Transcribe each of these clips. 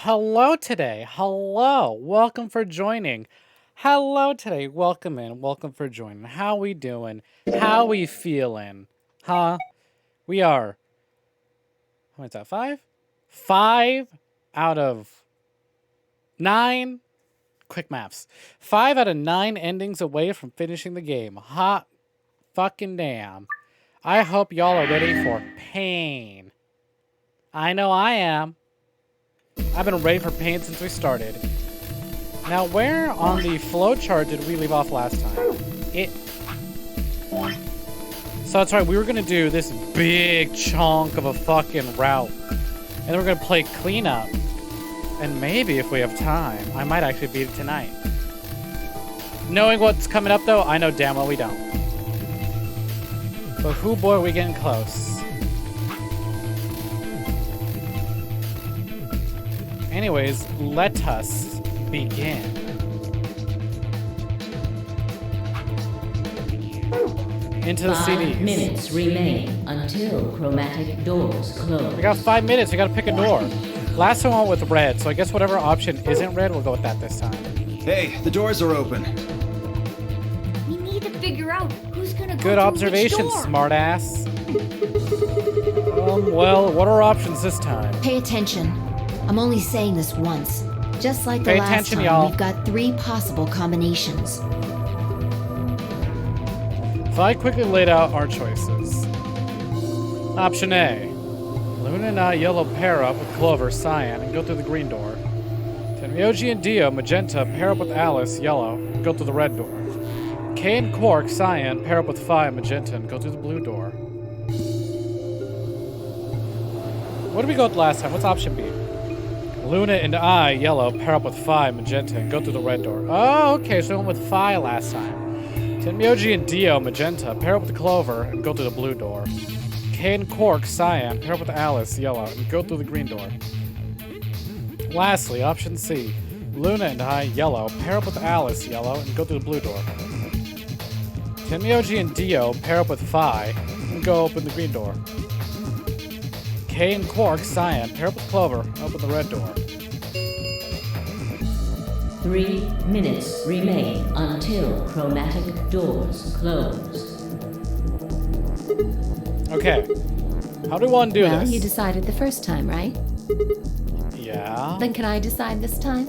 Hello today. Hello. Welcome for joining. Hello today. Welcome in. Welcome for joining. How we doing? How we feeling? Huh? We are. How many is that? 5? 5 out of 9. Quick maths. 5 out of 9 endings away from finishing the game. Hot fucking damn. I hope y'all are ready for pain. I know I am. I've been ready for pain since we started. Now, where on the flowchart did we leave off last time? So that's right, we were gonna do this big chunk of a fucking route. And then we're gonna play cleanup. And maybe if we have time, I might actually beat it tonight. Knowing what's coming up though, I know damn well we don't. But whoo boy, are we getting close. Anyways, let us begin. Into the 5 CDs. minutes remain until chromatic doors close. We got 5 minutes. We gotta pick a door. Last one went with red, so I guess whatever option isn't red, we'll go with that this time. Hey, the doors are open. We need to figure out who's gonna go Good through observation, which door. smartass. Well, what are our options this time? Pay attention. I'm only saying this once. Just like the Pay last attention, time, y'all. we've got 3 possible combinations. So I quickly laid out our choices. Option A. Luna and I yellow pair up with Clover, Cyan, and go through the green door. Tenryoji and Dio, magenta, pair up with Alice, yellow, and go through the red door. Kay and Quark, Cyan, pair up with Fi, magenta, and go through the blue door. What did we go with last time? What's option B? Luna and I, yellow, pair up with Fi, magenta, and go through the red door. Oh, okay, so we went with Fi last time. Tenryoji and Dio, magenta, pair up with Clover, and go through the blue door. Kay and Quark, Cyan, pair up with Alice, yellow, and go through the green door. Lastly, option C. Luna and I, yellow, pair up with Alice, yellow, and go through the blue door. Tenryoji and Dio, pair up with Fi, and go open the green door. Kay and Quark, Cyan, pair up with Clover, and open the red door. 3 minutes remain until chromatic doors close. Okay. How do we want to do Well, this? you decided the first time, right? Yeah. Then can I decide this time?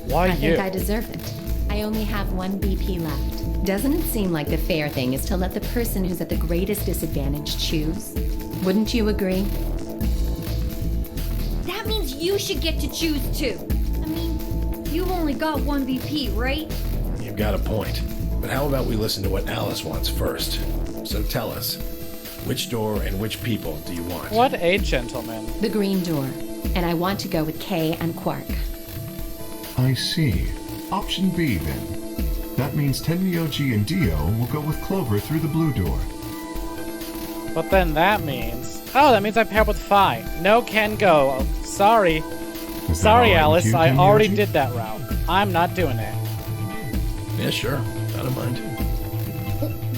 Why I you? think I deserve it. I only have 1 BP left. Doesn't it seem like the fair thing is to let the person who's at the greatest disadvantage choose? Wouldn't you agree? That means you should get to choose too. I mean, you've only got 1 VP, right? You've got a point. But how about we listen to what Alice wants first? So tell us, which door and which people do you want? What a gentleman. The green door. And I want to go with Kay and Quark. I see. Option B, then. That means Tenryoji and Dio will go with Clover through the blue door. But then that means... Oh, that means I pair up with Fi. No can go. Oh, sorry. Is that Sorry, all right Alice. with you, I already Tenryoji? did that route. I'm not doing it. Yeah, sure. I don't mind.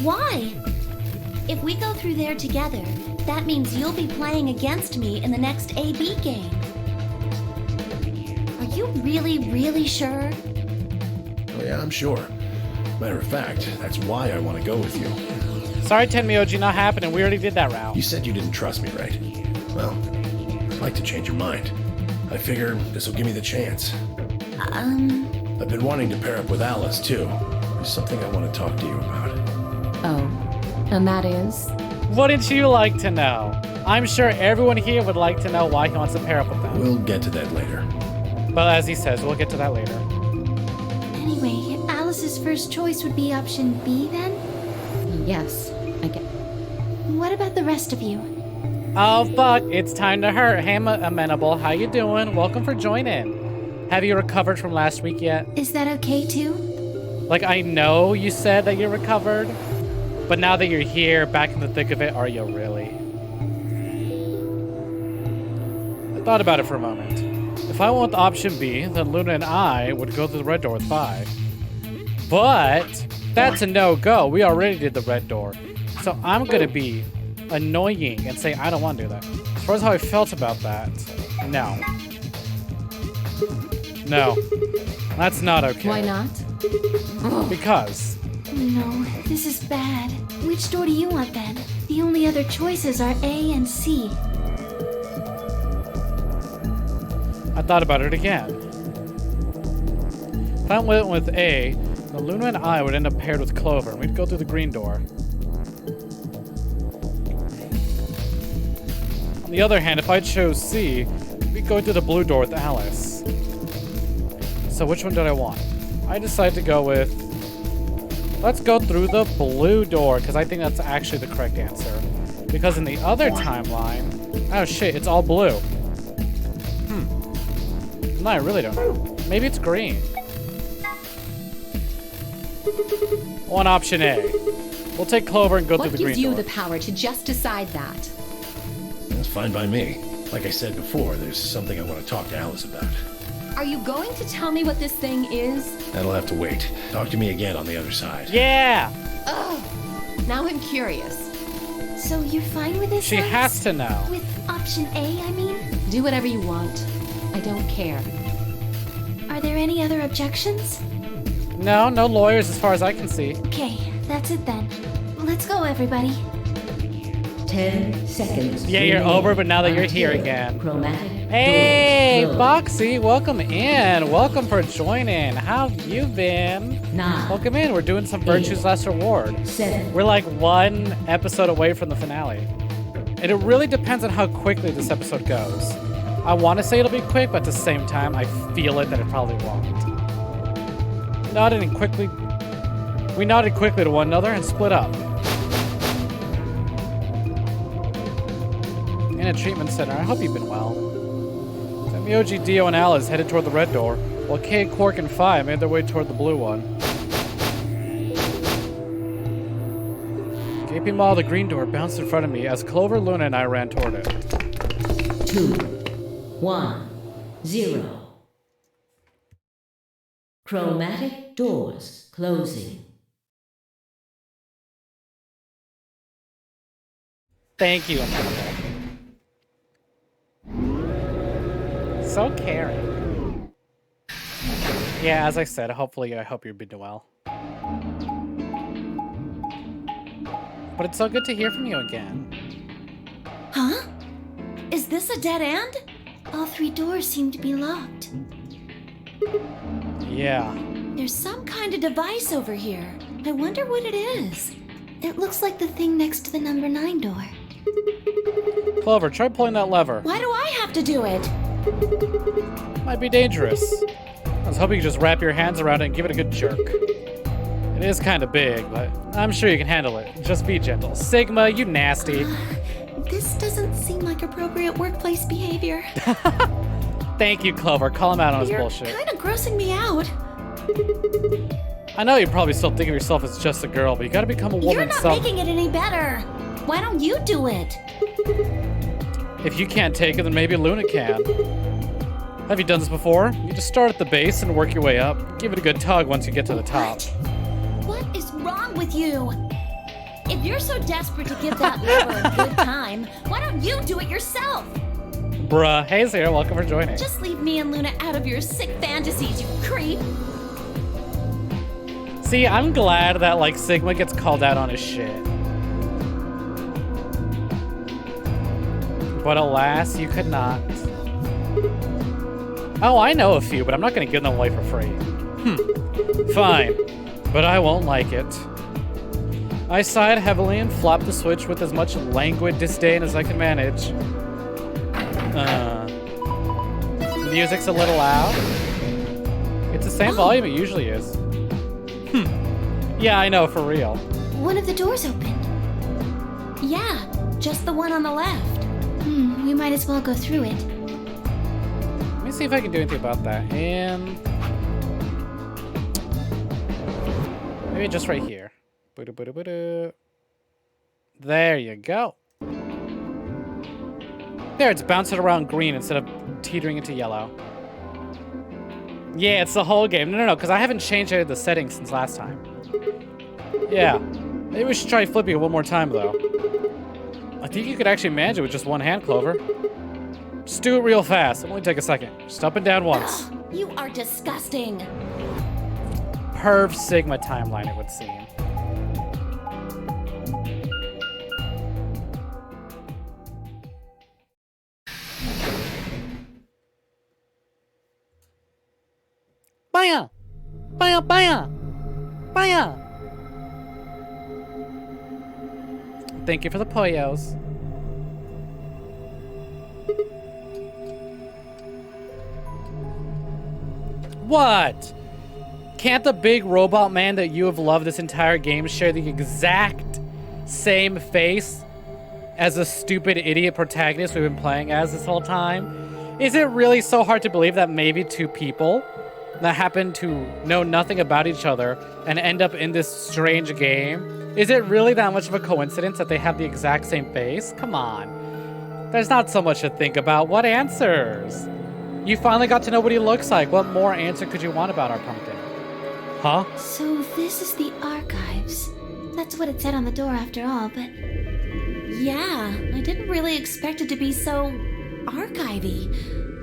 Why? If we go through there together, that means you'll be playing against me in the next AB game. Are you really sure? Oh yeah, I'm sure. Matter of fact, that's why I want to go with you. Sorry, Tenryoji, not happening. We already did that route. You said you didn't trust me, right? Well, I'd like to change your mind. I figure this will give me the chance. I've been wanting to pair up with Alice, too. There's something I want to talk to you about. Oh. And that is? Wouldn't you like to know? I'm sure everyone here would like to know why he wants to pair up with them. We'll get to that later. But as he says, we'll get to that later. Anyway, Alice's first choice would be option B then? Yes. I get. What about the rest of you? Oh, fuck. It's time to hurt. Hey, Amenable. How you doing? Welcome for joining. Have you recovered from last week yet? Is that okay too? Like, I know you said that you're recovered, but now that you're here, back in the thick of it, are you really? I thought about it for a moment. If I went with option B, then Luna and I would go through the red door with Fi. But that's a no-go. We already did the red door. So I'm gonna be annoying and say I don't want to do that. As far as how I felt about that, no. No. That's not okay. Why not? Because. No, this is bad. Which door do you want then? The only other choices are A and C. I thought about it again. If I went with A, then Luna and I would end up paired with Clover, and we'd go through the green door. On the other hand, if I chose C, we'd go through the blue door with Alice. So which one did I want? I decided to go with... Let's go through the blue door, because I think that's actually the correct answer. Because in the other timeline... Oh shit, it's all blue. No, I really don't know. Maybe it's green. On option A. We'll take Clover and go through What the green gives you door. the power to just decide that? That's fine by me. Like I said before, there's something I want to talk to Alice about. Are you going to tell me what this thing is? That'll have to wait. Talk to me again on the other side. Yeah! Now I'm curious. So you're fine with this? She Alice? has to know. With option A, I mean? Do whatever you want. I don't care. Are there any other objections? No, no lawyers as far as I can see. Okay, that's it then. Let's go, everybody. 10 seconds. Yeah, you're remain over, but now that you're here until again. Chromatic Hey, doors Boxy, welcome in. Welcome for joining. How have you been? close. 9, Welcome in. We're doing some Virtue's Last Reward. 7, We're like one episode away from the finale. And it really depends on how quickly this episode goes. I want to say it'll be quick, but at the same time, I feel it that it probably won't. We nodded quickly to one another and split up. In a treatment center. I hope you've been well. Myoji, Dio, and Alice headed toward the red door, while Kay, Quark, and Phi made their way toward the blue one. Gaping maw of the green door bounced in front of me as Clover, Luna, and I ran toward it. 2, 1, 0. Chromatic doors closing. Thank you, Amanda. So caring. Yeah, as I said, hopefully I hope you're doing well. But it's so good to hear from you again. Huh? Is this a dead end? All 3 doors seem to be locked. Yeah. There's some kind of device over here. I wonder what it is. It looks like the thing next to the number 9 door. Clover, try pulling that lever. Why do I have to do it? Might be dangerous. I was hoping you could just wrap your hands around it and give it a good jerk. It is kind of big, but I'm sure you can handle it. Just be gentle. Sigma, you nasty. This doesn't seem like appropriate workplace behavior. Thank you, Clover. Call him out on his You're bullshit. kind of grossing me out. I know you probably still think of yourself as just a girl, but you gotta become a You're woman not some. making it any better. Why don't you do it? If you can't take it, then maybe Luna can. Have you done this before? You just start at the base and work your way up. Give it a good tug once you get to the top. What is wrong with you? If you're so desperate to give that lever a good time, why don't you do it yourself? Bruh. Hey, Zara. Welcome for joining. Just leave me and Luna out of your sick fantasies, you creep. See, I'm glad that, like, Sigma gets called out on his shit. But alas, you could not. Oh, I know a few, but I'm not gonna give them away for free. Fine. But I won't like it. I sighed heavily and flopped the switch with as much languid disdain as I could manage. The music's a little loud. It's the same volume it usually is. Yeah, I know, for real. One of the doors opened. Yeah, just the one on the left. We might as well go through it. Let me see if I can do anything about that. And maybe just right here. There you go. There, it's bouncing around green instead of teetering into yellow. Yeah, it's the whole game. No, because I haven't changed any of the settings since last time. Yeah. Maybe we should try flipping it one more time, though. I think you could actually manage it with just one hand, Clover. Just do it real fast. It'll only take a second. Just up and down once. You are disgusting. Perv Sigma timeline, it would seem. Baya! Baya, baya! Baya! Thank you for the poyos. What? Can't the big robot man that you have loved this entire game share the exact same face as the stupid idiot protagonist we've been playing as this whole time? Is it really so hard to believe that maybe two people that happen to know nothing about each other and end up in this strange game? Is it really that much of a coincidence that they have the exact same face? Come on. There's not so much to think about. What answers? You finally got to know what he looks like. What more answer could you want about our pumpkin? Huh? So this is the archives. That's what it said on the door after all, but... Yeah, I didn't really expect it to be so... archivey.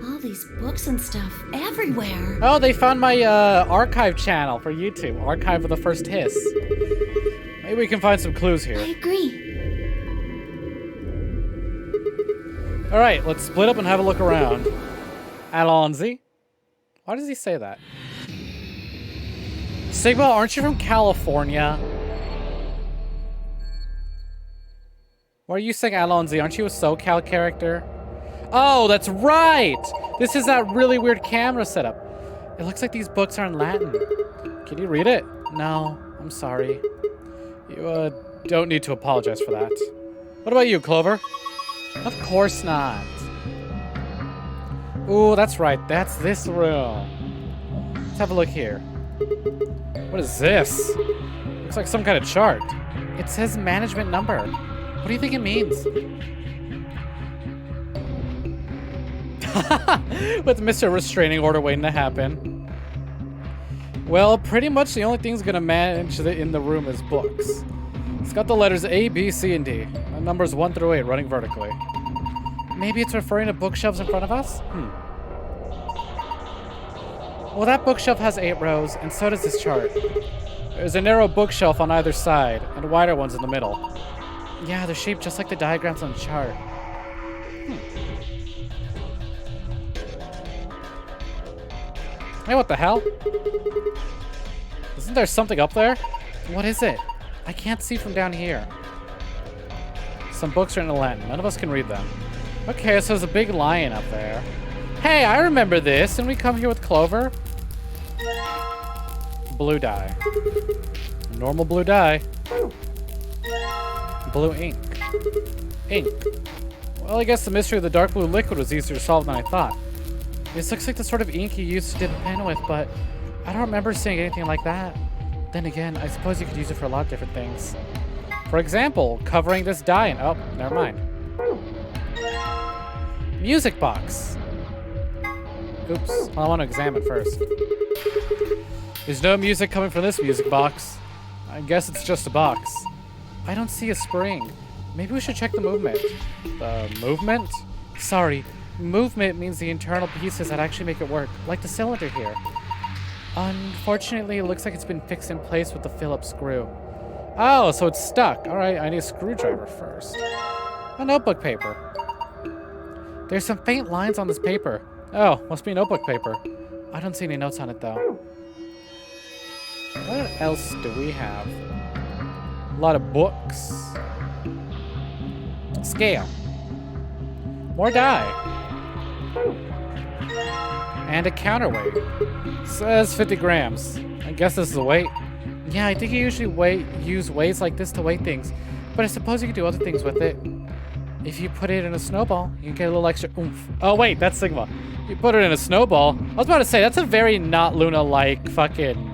All these books and stuff everywhere. Oh, they found my archive channel for YouTube. Archive of the First Hiss. Maybe we can find some clues I here. agree. Alright, let's split up and have a look around. Alonzi? Why does he say that? Sigma, aren't you from California? Why are you saying Alonzi? Aren't you a SoCal character? Oh, that's right! This is that really weird camera setup. It looks like these books are in Latin. Can you read it? No, I'm sorry. You, don't need to apologize for that. What about you, Clover? Of course not. Ooh, that's right. That's this room. Let's have a look here. What is this? Looks like some kind of chart. It says management number. What do you think it means? With Mr. Restraining Order waiting to happen. Well, pretty much the only thing's gonna manage in the room is books. It's got the letters A, B, C, and D. And numbers 1 through 8 running vertically. Maybe it's referring to bookshelves in front of us? Well, that bookshelf has 8 rows, and so does this chart. There's a narrow bookshelf on either side, and wider ones in the middle. Yeah, they're shaped just like the diagrams on the chart. Hey, what the hell? Isn't there something up there? What is it? I can't see from down here. Some books are in Latin. None of us can read them. Okay, so there's a big lion up there. Hey, I remember this. Didn't we come here with Clover? Blue dye. Normal blue dye. Blue ink. Ink. Well, I guess the mystery of the dark blue liquid was easier to solve than I thought. This looks like the sort of ink you used to dip a pen with, but I don't remember seeing anything like that. Then again, I suppose you could use it for a lot of different things. For example, covering this dye in... Oh, never mind. Music box. Oops. I want to examine first. There's no music coming from this music box. I guess it's just a box. I don't see a spring. Maybe we should check the movement. The movement? Sorry. Movement means the internal pieces that actually make it work, like the cylinder here. Unfortunately, it looks like it's been fixed in place with the Phillips screw. Oh, so it's stuck. All right, I need a screwdriver first. A notebook paper. There's some faint lines on this paper. Oh, must be notebook paper. I don't see any notes on it, though. What else do we have? A lot of books. Scale. More dye. And a counterweight. Says 50 grams. I guess this is a weight. Yeah, I think you usually use weights like this to weigh things, but I suppose you could do other things with it. If you put it in a snowball, you can get a little extra oomph. Oh wait, that's Sigma. You put it in a snowball. I was about to say, that's a very not Luna-like fucking...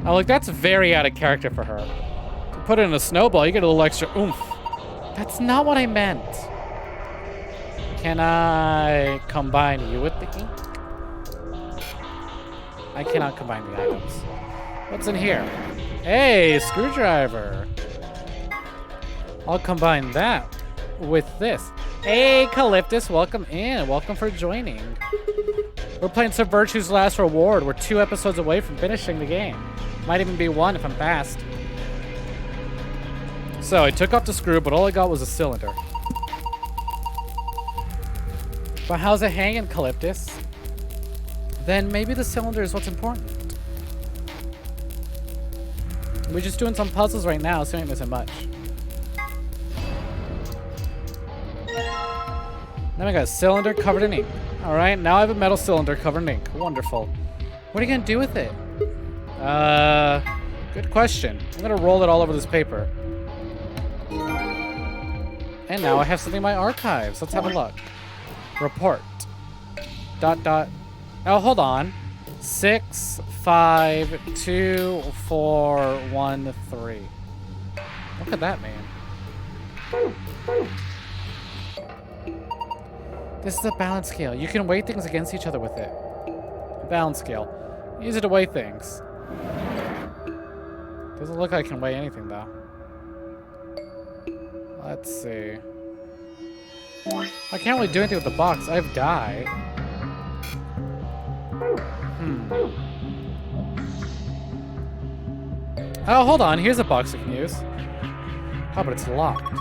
Oh, like, that's very out of character for her. To put it in a snowball, you get a little extra oomph. That's not what I meant. Can I combine you with the ink? I cannot combine the items. What's in here? Hey, screwdriver. I'll combine that with this. Hey, Calyptus, welcome in. Welcome for joining. We're playing Sir Virtue's Last Reward. We're 2 episodes away from finishing the game. Might even be 1 if I'm fast. So I took off the screw, but all I got was a cylinder. But how's it hanging, Calyptus? Then maybe the cylinder is what's important. We're just doing some puzzles right now, so we ain't missing much. Then we got a cylinder covered in ink. Alright, now I have a metal cylinder covered in ink. Wonderful. What are you gonna do with it? Good question. I'm gonna roll it all over this paper. And now I have something in my archives. Let's have a look. Report. ... Oh, hold on. 6, 5, 2, 4, 1, 3. What could that mean? This is a balance scale. You can weigh things against each other with it. Balance scale. Use it to weigh things. Doesn't look like I can weigh anything, though. Let's see. I can't really do anything with the box. I have dye. Oh, hold on. Here's a box I can use. Oh, but it's locked.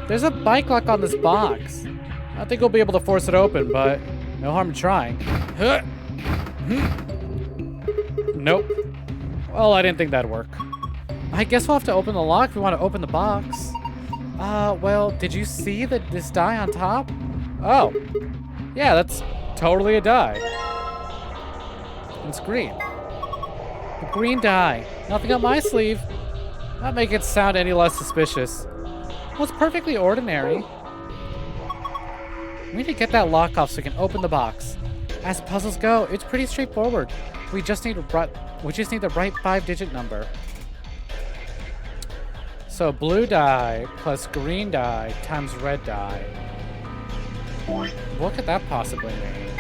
There's a bike lock on this box. I think we'll be able to force it open, but no harm in trying. Nope. Well, I didn't think that'd work. I guess we'll have to open the lock if we want to open the box. Well, did you see this die on top? Oh. Yeah, that's totally a die. It's green. A green die. Nothing up my sleeve. Not make it sound any less suspicious. Well, it's perfectly ordinary. We need to get that lock off so we can open the box. As puzzles go, it's pretty straightforward. We just need the right 5-digit number. So blue die plus green die times red die. What could that possibly mean?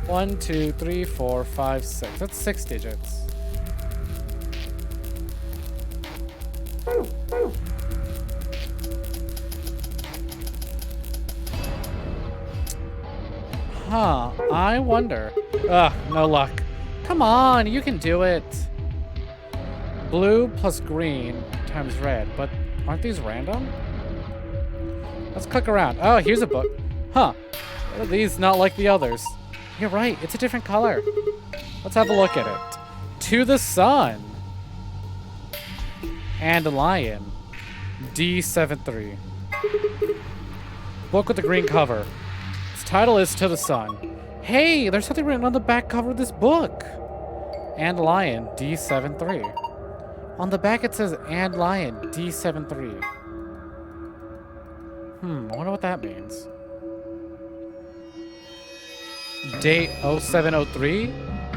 1, 2, 3, 4, 5, 6. That's 6 digits. Huh, I wonder. Ugh, no luck. Come on, you can do it. Blue plus green times red, but aren't these random? Let's click around. Oh, here's a book. Huh, what are these not like the others? You're right, it's a different color. Let's have a look at it. To the Sun. And a lion. D73. Book with the green cover. Its title is To the Sun. Hey, there's something written on the back cover of this book. And lion, D73. On the back it says and lion, D73. I wonder what that means. Date 0703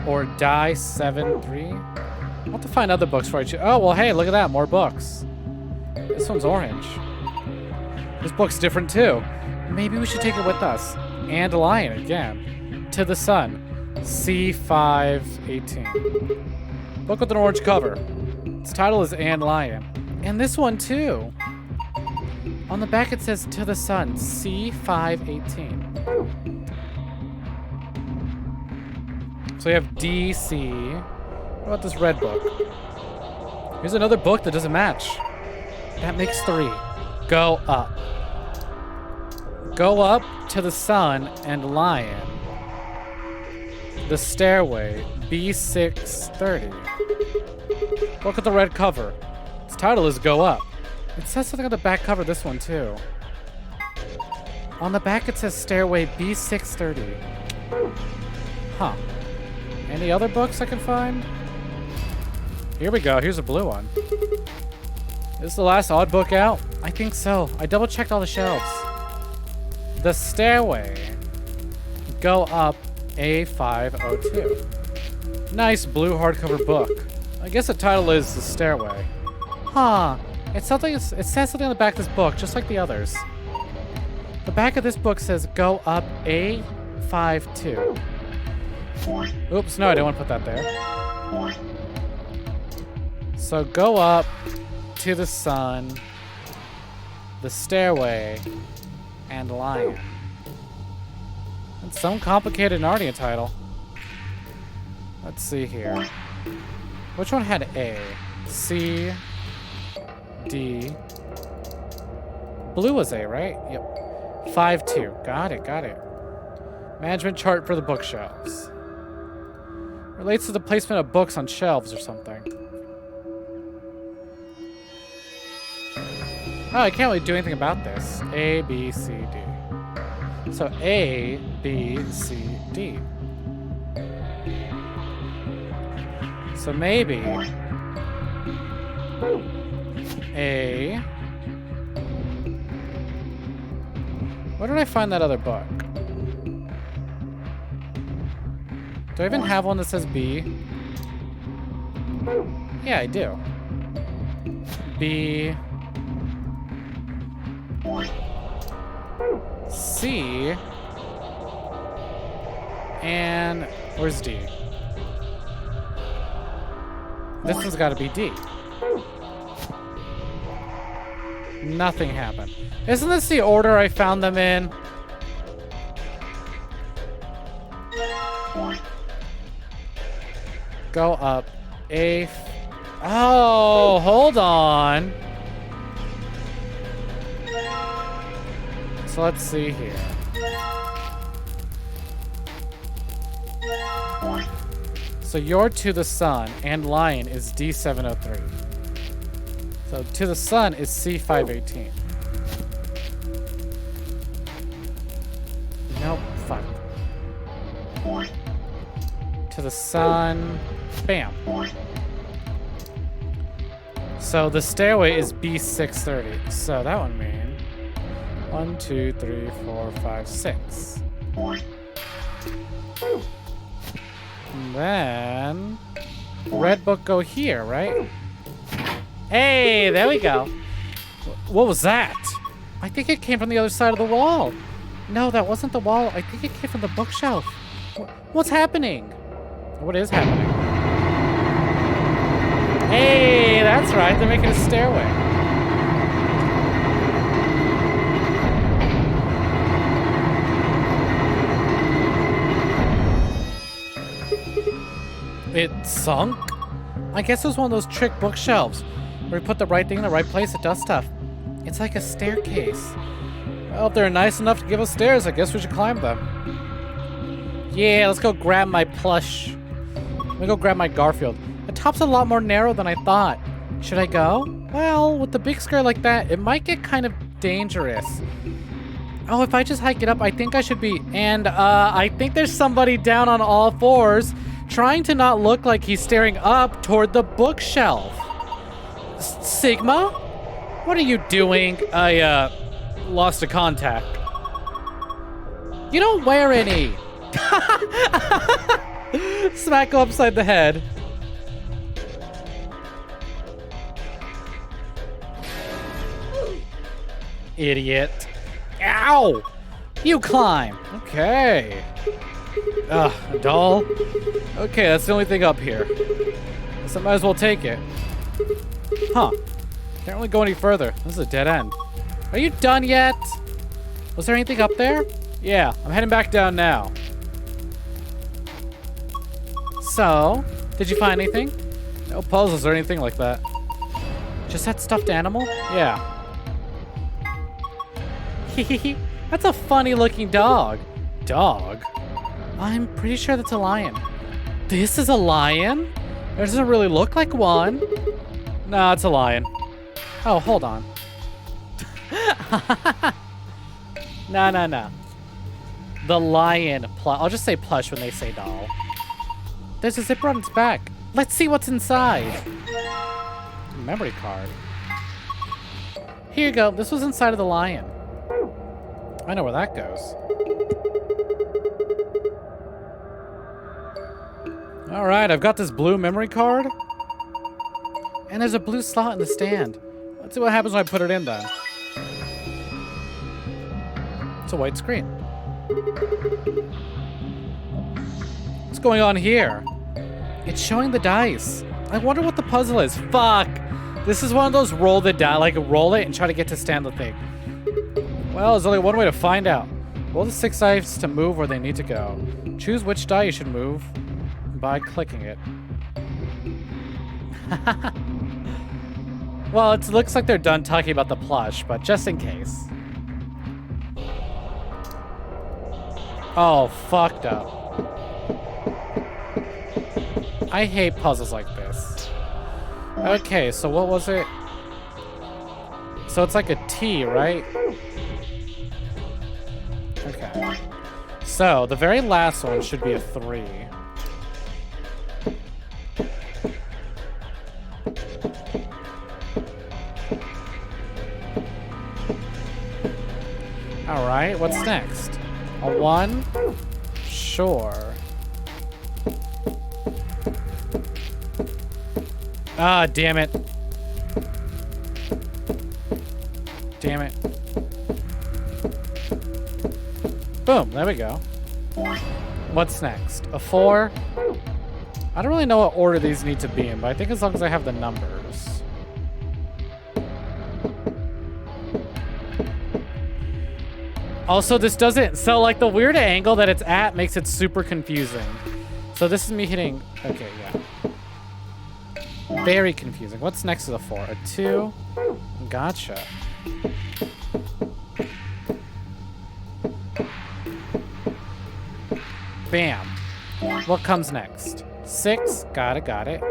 or die 73. I'll have to find other books for you. Oh, well, hey, look at that. More books. This one's orange. This book's different, too. Maybe we should take it with us. And a lion again. To the Sun. C518. Book with an orange cover. Its title is And Lion. And this one, too. On the back, it says To the Sun. C518. So we have DC. What about this red book? Here's another book that doesn't match. That makes 3. Go up. Go up to the Sun and Lion. The Stairway, B630. Look at the red cover. Its title is Go Up. It says something on the back cover, this one too. On the back it says Stairway, B630. Huh. Any other books I can find? Here we go. Here's a blue one. Is this the last odd book out? I think so. I double checked all the shelves. The Stairway. Go Up A502. Nice blue hardcover book. I guess the title is The Stairway. Huh. It says something on the back of this book, just like the others. The back of this book says Go Up A52. Oops, no, I didn't want to put that there. So go up to the sun, the stairway, and lion. It's some complicated Narnia title. Let's see here. Which one had A? C, D. Blue was A, right? Yep. 5-2. Got it, got it. Management chart for the bookshelves. Relates to the placement of books on shelves or something. Oh, I can't really do anything about this. A, B, C, D. So A, B, C, D. So maybe A. Where did I find that other book? Do I even have one that says B? Yeah, I do. B. C. And where's D? This one's got to be D. Nothing happened. Isn't this the order I found them in? Go up. A. Oh, hold on. So let's see here. So you're to the sun, and lion is D703. So to the sun is C518. Nope, fuck. To the sun, bam. So the stairway is B630. So that would mean 1, 2, 3, 4, 5, 6. And then red book go here, right? Hey, there we go. What was that? I think it came from the other side of the wall. No, that wasn't the wall. I think it came from the bookshelf. What's happening? What is happening? Hey, that's right. They're making a stairway. It sunk? I guess it was one of those trick bookshelves where we put the right thing in the right place, it does stuff. It's like a staircase. Well, if they're nice enough to give us stairs, I guess we should climb them. Yeah, let's go grab my plush. Let me go grab my Garfield. The top's a lot more narrow than I thought. Should I go? Well, with the big square like that, it might get kind of dangerous. Oh, if I just hike it up, I think I should be... And, I think there's somebody down on all fours trying to not look like he's staring up toward the bookshelf. Sigma? What are you doing? I, lost a contact. You don't wear any. Smack him upside the head. Idiot. Ow! You climb. Okay. Ugh, a doll. Okay, that's the only thing up here. So I might as well take it. Huh. Can't really go any further. This is a dead end. Are you done yet? Was there anything up there? Yeah, I'm heading back down now. So, did you find anything? No puzzles or anything like that. Just that stuffed animal? Yeah. Hehehe. That's a funny looking dog. Dog? I'm pretty sure that's a lion. This is a lion? It doesn't really look like one. No, it's a lion. Oh, hold on. No. The lion plush. I'll just say plush when they say doll. There's a zipper on its back. Let's see what's inside. Memory card. Here you go. This was inside of the lion. I know where that goes. Alright, I've got this blue memory card. And there's a blue slot in the stand. Let's see what happens when I put it in then. It's a white screen. What's going on here? It's showing the dice. I wonder what the puzzle is. Fuck. This is one of those roll the die, like roll it and try to get to stand the thing. Well, there's only one way to find out. Roll the 6 dice to move where they need to go. Choose which die you should move by clicking it. Well, it looks like they're done talking about the plush, but just in case. Oh, fucked up. I hate puzzles like this. Okay, so what was it? So it's like a T, right? Okay. So the very last one should be a 3. All right, what's next? A 1? Sure. Ah, damn it. Damn it. Boom, there we go. What's next? A 4? I don't really know what order these need to be in, but I think as long as I have the numbers. Also, this doesn't... So, like, the weird angle that it's at makes it super confusing. So this is me hitting... Okay, yeah. Very confusing. What's next to the 4? A 2? Gotcha. Bam. What comes next? 6? Got it.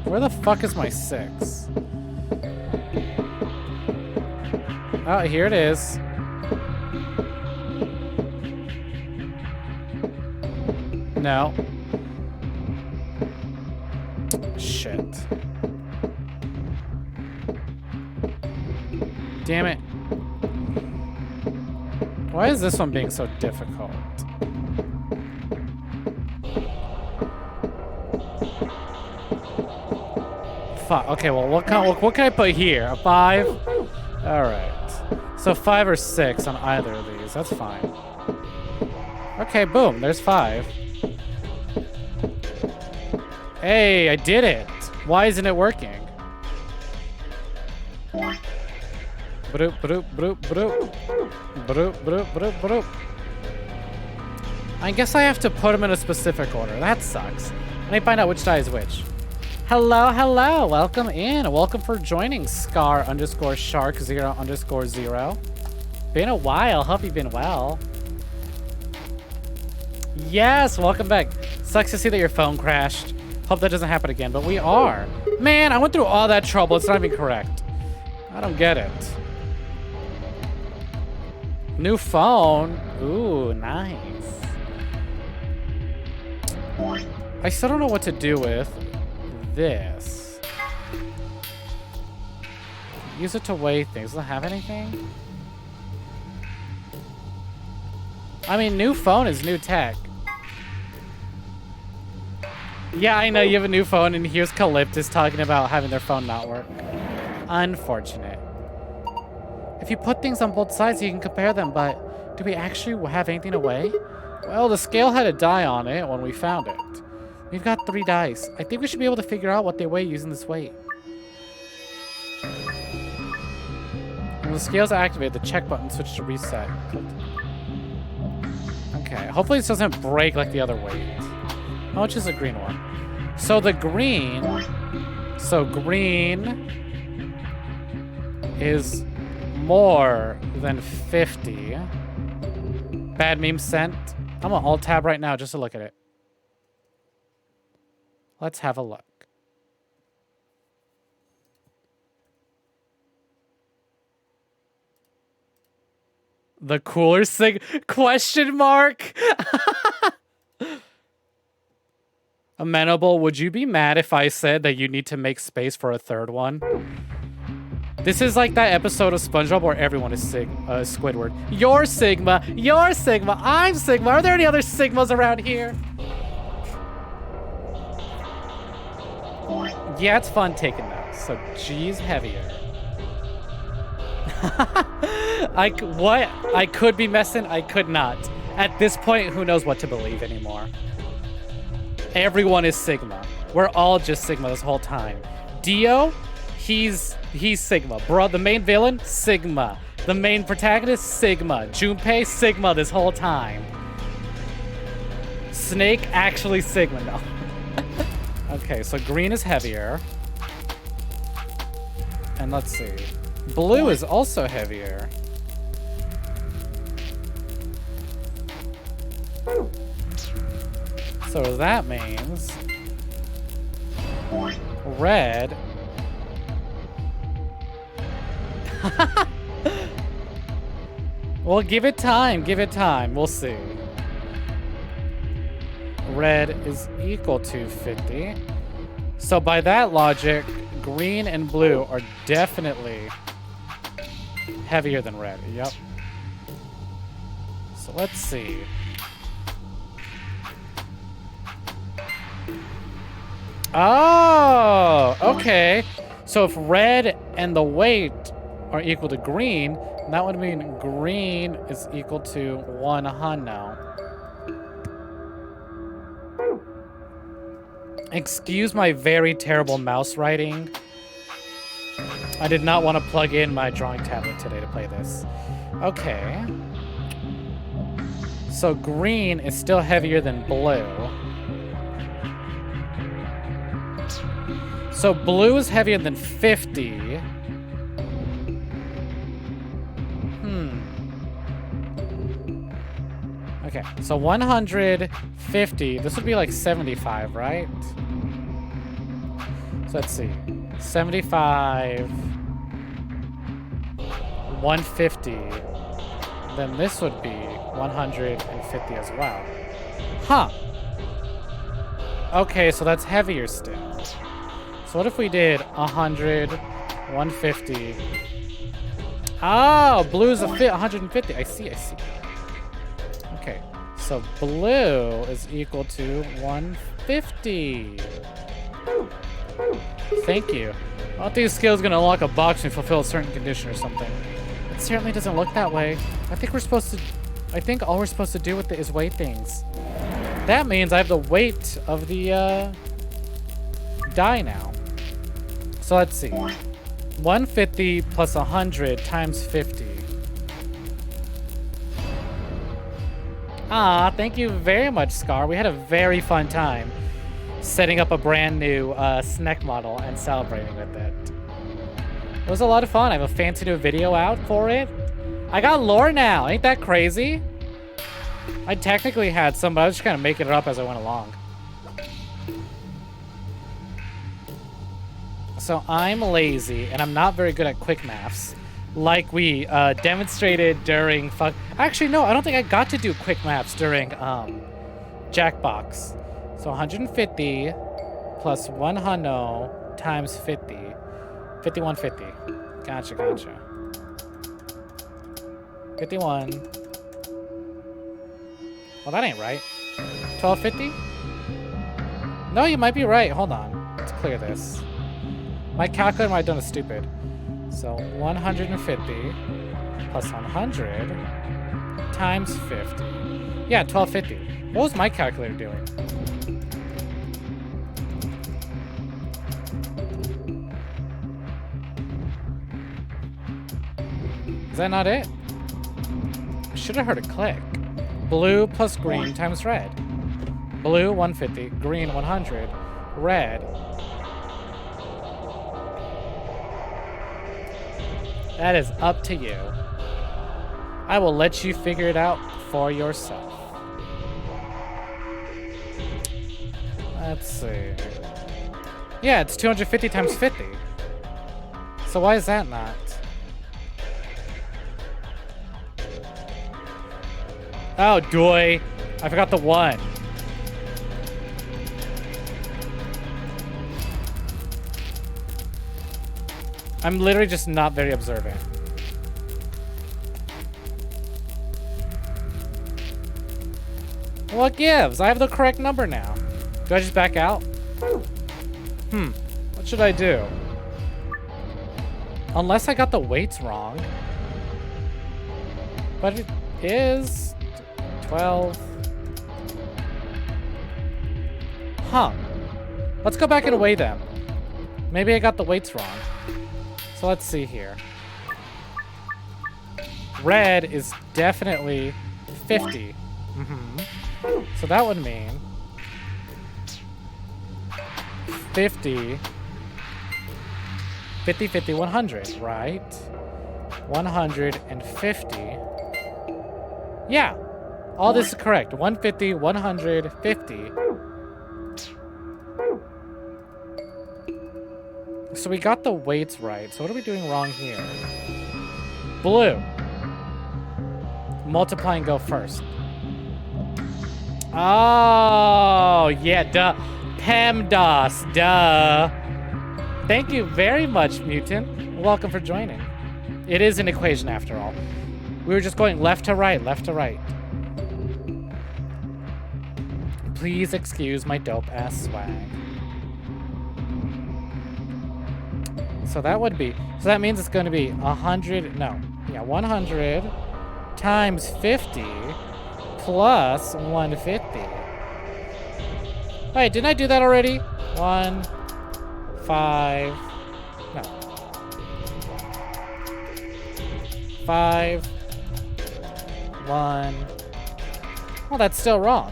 Where the fuck is my 6? Oh, here it is. No. Shit. Damn it. Why is this one being so difficult? Fuck. Okay, well, what can I put here? A 5? Alright. So 5 or 6 on either of these. That's fine. Okay, boom. There's 5. Hey, I did it. Why isn't it working? Broop, broop, broop, broop. Broop, broop, broop, broop. I guess I have to put them in a specific order. That sucks. Let me find out which die is which. Hello, hello. Welcome in. Welcome for joining Scar_Shark0_0. Been a while. Hope you've been well. Yes, welcome back. Sucks to see that your phone crashed. Hope that doesn't happen again, but we are. Man, I went through all that trouble. It's not even correct. I don't get it. New phone. Ooh, nice. I still don't know what to do with this. Use it to weigh things. Does it have anything? I mean, new phone is new tech. Yeah, I know you have a new phone, and here's Calyptus talking about having their phone not work. Unfortunate. If you put things on both sides, you can compare them, but do we actually have anything to weigh? Well, the scale had a die on it when we found it. We've got 3 dice. I think we should be able to figure out what they weigh using this weight. When the scales are activated, the check button switches to reset. Okay, hopefully this doesn't break like the other weight. How much is the green one? So the green... So green is more than 50. Bad meme sent. I'm on alt tab right now just to look at it. Let's have a look. The cooler sig... Question mark? Amenable, would you be mad if I said that you need to make space for a third one? This is like that episode of SpongeBob where everyone is Squidward. You're Sigma. You're Sigma. I'm Sigma. Are there any other Sigmas around here? Yeah, it's fun taking notes. So G's heavier. What? I could be messing, I could not. At this point, who knows what to believe anymore. Everyone is Sigma. We're all just Sigma this whole time. Dio, he's Sigma. Bro, the main villain, Sigma. The main protagonist, Sigma. Junpei, Sigma this whole time. Snake, actually Sigma, no. Okay, so green is heavier. And let's see. Blue is also heavier. So that means red. Well, give it time. Give it time. We'll see. Red is equal to 50. So by that logic, green and blue are definitely heavier than red. Yep. So let's see. Oh, okay. So if red and the weight are equal to green, that would mean green is equal to 1 hundo. Excuse my very terrible mouse writing. I did not want to plug in my drawing tablet today to play this. Okay. So green is still heavier than blue. So blue is heavier than 50. Okay, so 150. This would be like 75, right? So let's see. 75. 150. Then this would be 150 as well. Huh. Okay, so that's heavier still. So what if we did 100, 150? Oh, blue's 150. I see. Okay, so blue is equal to 150. Thank you. I don't think this skill is going to unlock a box and fulfill a certain condition or something. It certainly doesn't look that way. I think all we're supposed to do with it is weigh things. That means I have the weight of the die now. So let's see. 150 plus 100 times 50. Ah, thank you very much, Scar. We had a very fun time setting up a brand new SNEC model and celebrating with it. It was a lot of fun. I have a fancy new video out for it. I got lore now. Ain't that crazy? I technically had some, but I was just kind of making it up as I went along. So I'm lazy, and I'm not very good at quick maths. Like we demonstrated during Actually, no, I don't think I got to do quick maths during Jackbox. So 150 plus 1 hundo times 50. 5150. Gotcha. 51. Well, that ain't right. 1250? No, you might be right. Hold on. Let's clear this. My calculator might have done is stupid. So 150 plus 100 times 50. Yeah, 1250. What was my calculator doing? Is that not it? I should have heard it click. Blue plus green times red. Blue 150, green 100, red. That is up to you. I will let you figure it out for yourself. Let's see. Yeah, it's 250 times 50. So why is that not? Oh, doy. I forgot the 1. I'm literally just not very observant. What gives? I have the correct number now. Do I just back out? What should I do? Unless I got the weights wrong. But it is 12. Huh. Let's go back and weigh them. Maybe I got the weights wrong. So let's see here. Red is definitely 50. So that would mean 50, 50, 50, 100, right? 150. Yeah, all this is correct. 150, 150. So we got the weights right. So what are we doing wrong here? Blue. Multiply and go first. Oh, yeah, duh. PEMDAS, duh. Thank you very much, Mutant. Welcome for joining. It is an equation after all. We were just going left to right, left to right. Please excuse my dope-ass swag. So that would be, so that means it's going to be 100, no, yeah, 100 times 50 plus 150. Wait, didn't I do that already? 1, 5, no. 5, 1. Well, that's still wrong.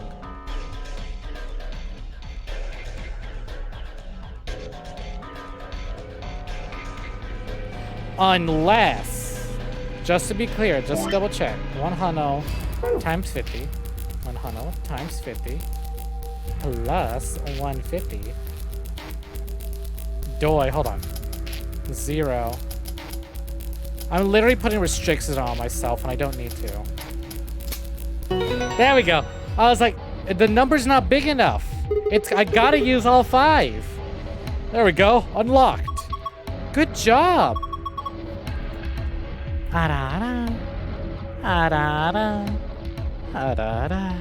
Unless, just to be clear, just double check. 100 times 50. 100 times 50 plus 150. Doi, hold on. 0. I'm literally putting restrictions on myself and I don't need to. There we go. I was like, the number's not big enough. I gotta use all 5. There we go. Unlocked. Good job. Ah-da-da. Ah-da-da. Ah-da-da.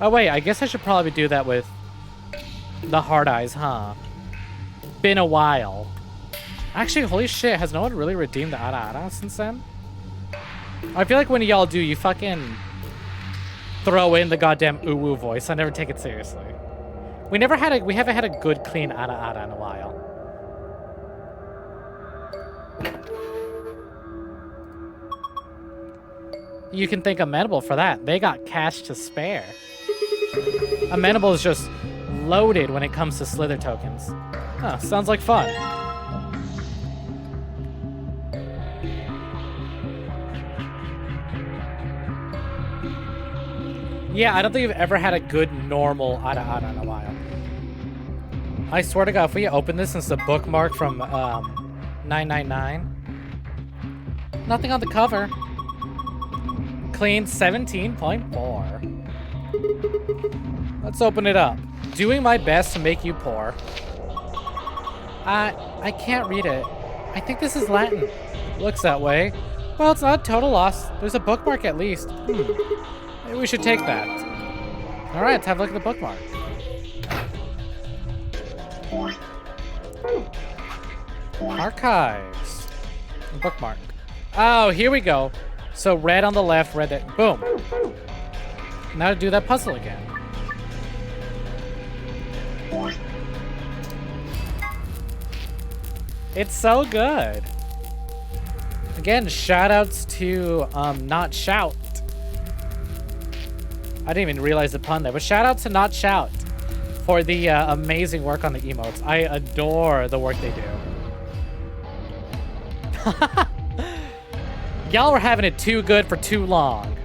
Oh, wait. I guess I should probably do that with the hard eyes, huh? Been a while. Actually, holy shit. Has no one really redeemed the Ara-Ara since then? I feel like when y'all do, you fucking throw in the goddamn uwu voice. I never take it seriously. We haven't had a good, clean Ara-Ara in a while. You can thank Amenable for that. They got cash to spare. Amenable is just loaded when it comes to Slither tokens. Huh, sounds like fun. Yeah, I don't think we've ever had a good normal Ara-Ara in a while. I swear to God, if we open this and it's a bookmark from 999. Nothing on the cover. Clean 17.4. Let's open it up. Doing my best to make you poor. I can't read it. I think this is Latin. Looks that way. Well, it's not a total loss. There's a bookmark at least. Maybe we should take that. Alright, let's have a look at the bookmark. Archives. Bookmark. Oh, here we go. So red on the left, red there. Boom. Now to do that puzzle again. It's so good. Again, shout outs to Not Shout. I didn't even realize the pun there, but shout out to Not Shout for the amazing work on the emotes. I adore the work they do. Y'all were having it too good for too long.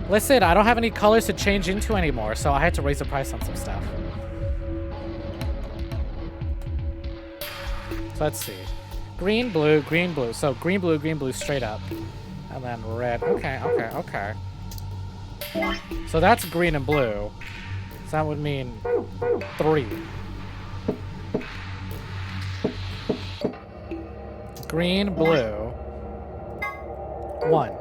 Listen, I don't have any colors to change into anymore, so I had to raise the price on some stuff. So let's see. Green, blue, green, blue. So green, blue, straight up. And then red. Okay, okay, okay. So that's green and blue. So that would mean 3. Green, blue. 1.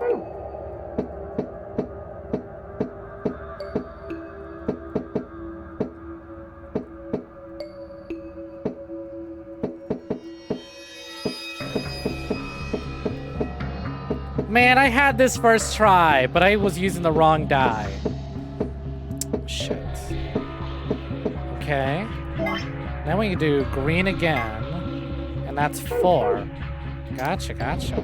Man, I had this first try, but I was using the wrong die. Shit. Okay. Then we can do green again. And that's 4. Gotcha, gotcha.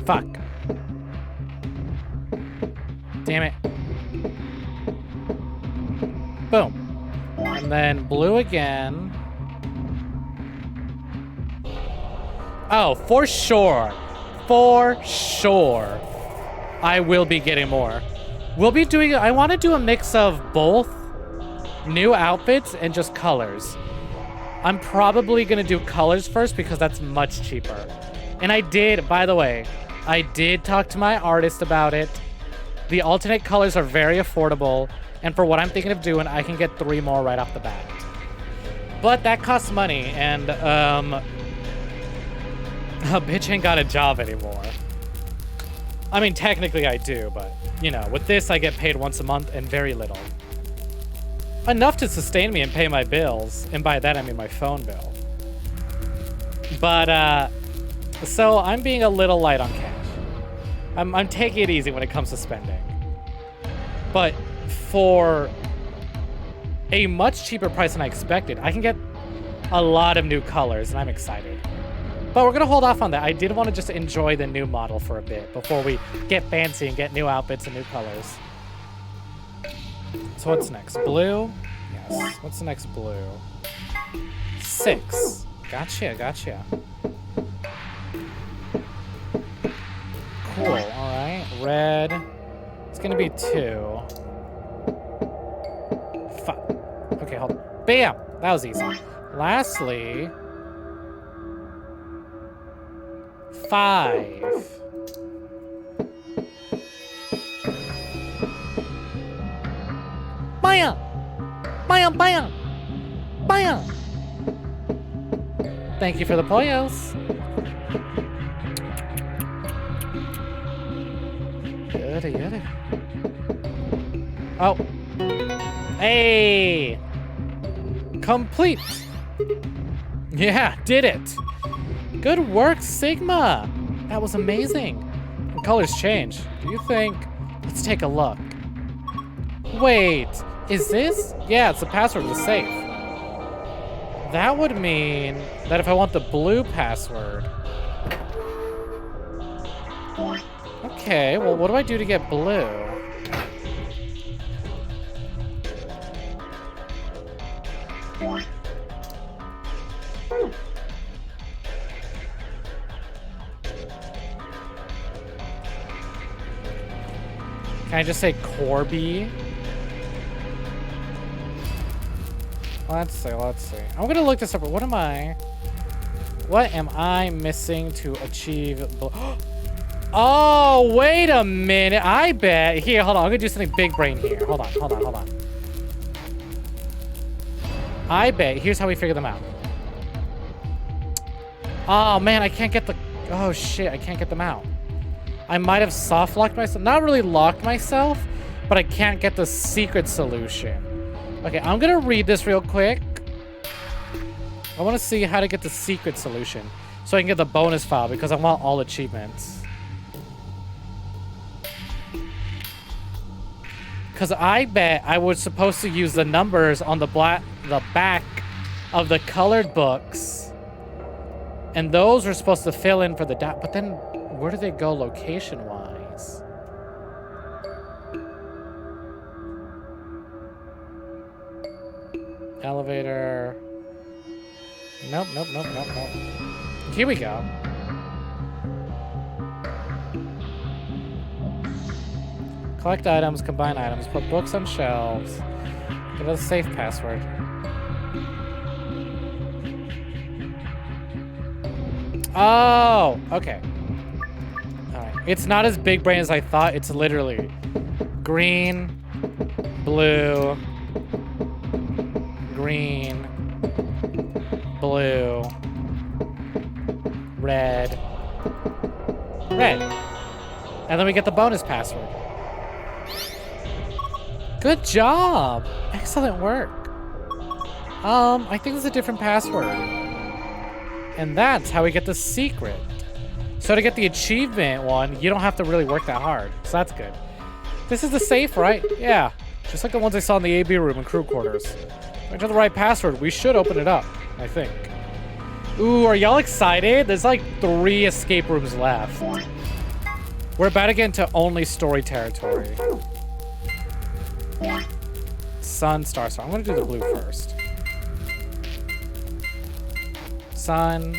Fuck. Damn it. Boom. And then blue again. Oh, for sure. For sure. I will be getting more. We'll be doing, I want to do a mix of both new outfits and just colors. I'm probably going to do colors first because that's much cheaper. And I did, by the way, I did talk to my artist about it. The alternate colors are very affordable. And for what I'm thinking of doing, I can get 3 more right off the bat. But that costs money, and a bitch ain't got a job anymore. I mean, technically I do, but, you know, with this I get paid once a month and very little. Enough to sustain me and pay my bills, and by that I mean my phone bill. But, so I'm being a little light on cash. I'm taking it easy when it comes to spending. But for a much cheaper price than I expected, I can get a lot of new colors, and I'm excited. But we're gonna hold off on that. I did want to just enjoy the new model for a bit before we get fancy and get new outfits and new colors. So what's next? Blue? Yes. What's the next blue? 6. Gotcha, gotcha. Cool, alright. Red. It's gonna be 2. Fuck. Okay, hold on. Bam! That was easy. Lastly... 5. Bam! Bam, bam! Bam! Thank you for the poyos. Yada, yada. Oh. Hey! Complete! Yeah, did it! Good work, Sigma! That was amazing. And colors change. Do you think... Let's take a look. Wait, is this? Yeah, it's the password to the safe. That would mean that if I want the blue password... Okay, well, what do I do to get blue? Can I just say Corby? Let's see, let's see. I'm gonna look this up. What am I missing to achieve? Oh, wait a minute. I bet. Here, hold on. I'm gonna do something big brain here. Hold on, hold on, hold on. I bet. Here's how we figure them out. Oh, man, I can't get the... Oh, shit, I can't get them out. I might have soft locked myself. Not really locked myself, but I can't get the secret solution. Okay, I'm gonna read this real quick. I want to see how to get the secret solution so I can get the bonus file because I want all achievements. Because I bet I was supposed to use the numbers on the back of the colored books. And those were supposed to fill in for the dot. But then, where do they go location-wise? Elevator. Nope, nope, nope, nope, nope. Here we go. Collect items, combine items, put books on shelves. Give us a safe password. Oh, okay. Alright. It's not as big brain as I thought. It's literally green, blue, green, blue, red, red. And then we get the bonus password. Good job! Excellent work. I think it's a different password. And that's how we get the secret. So to get the achievement one, you don't have to really work that hard. So that's good. This is the safe, right? Yeah. Just like the ones I saw in the AB room and crew quarters. If I enter the right password, we should open it up, I think. Ooh, are y'all excited? There's like 3 escape rooms left. We're about to get into only story territory. Sun, star, star. I'm gonna do the blue first. Sun,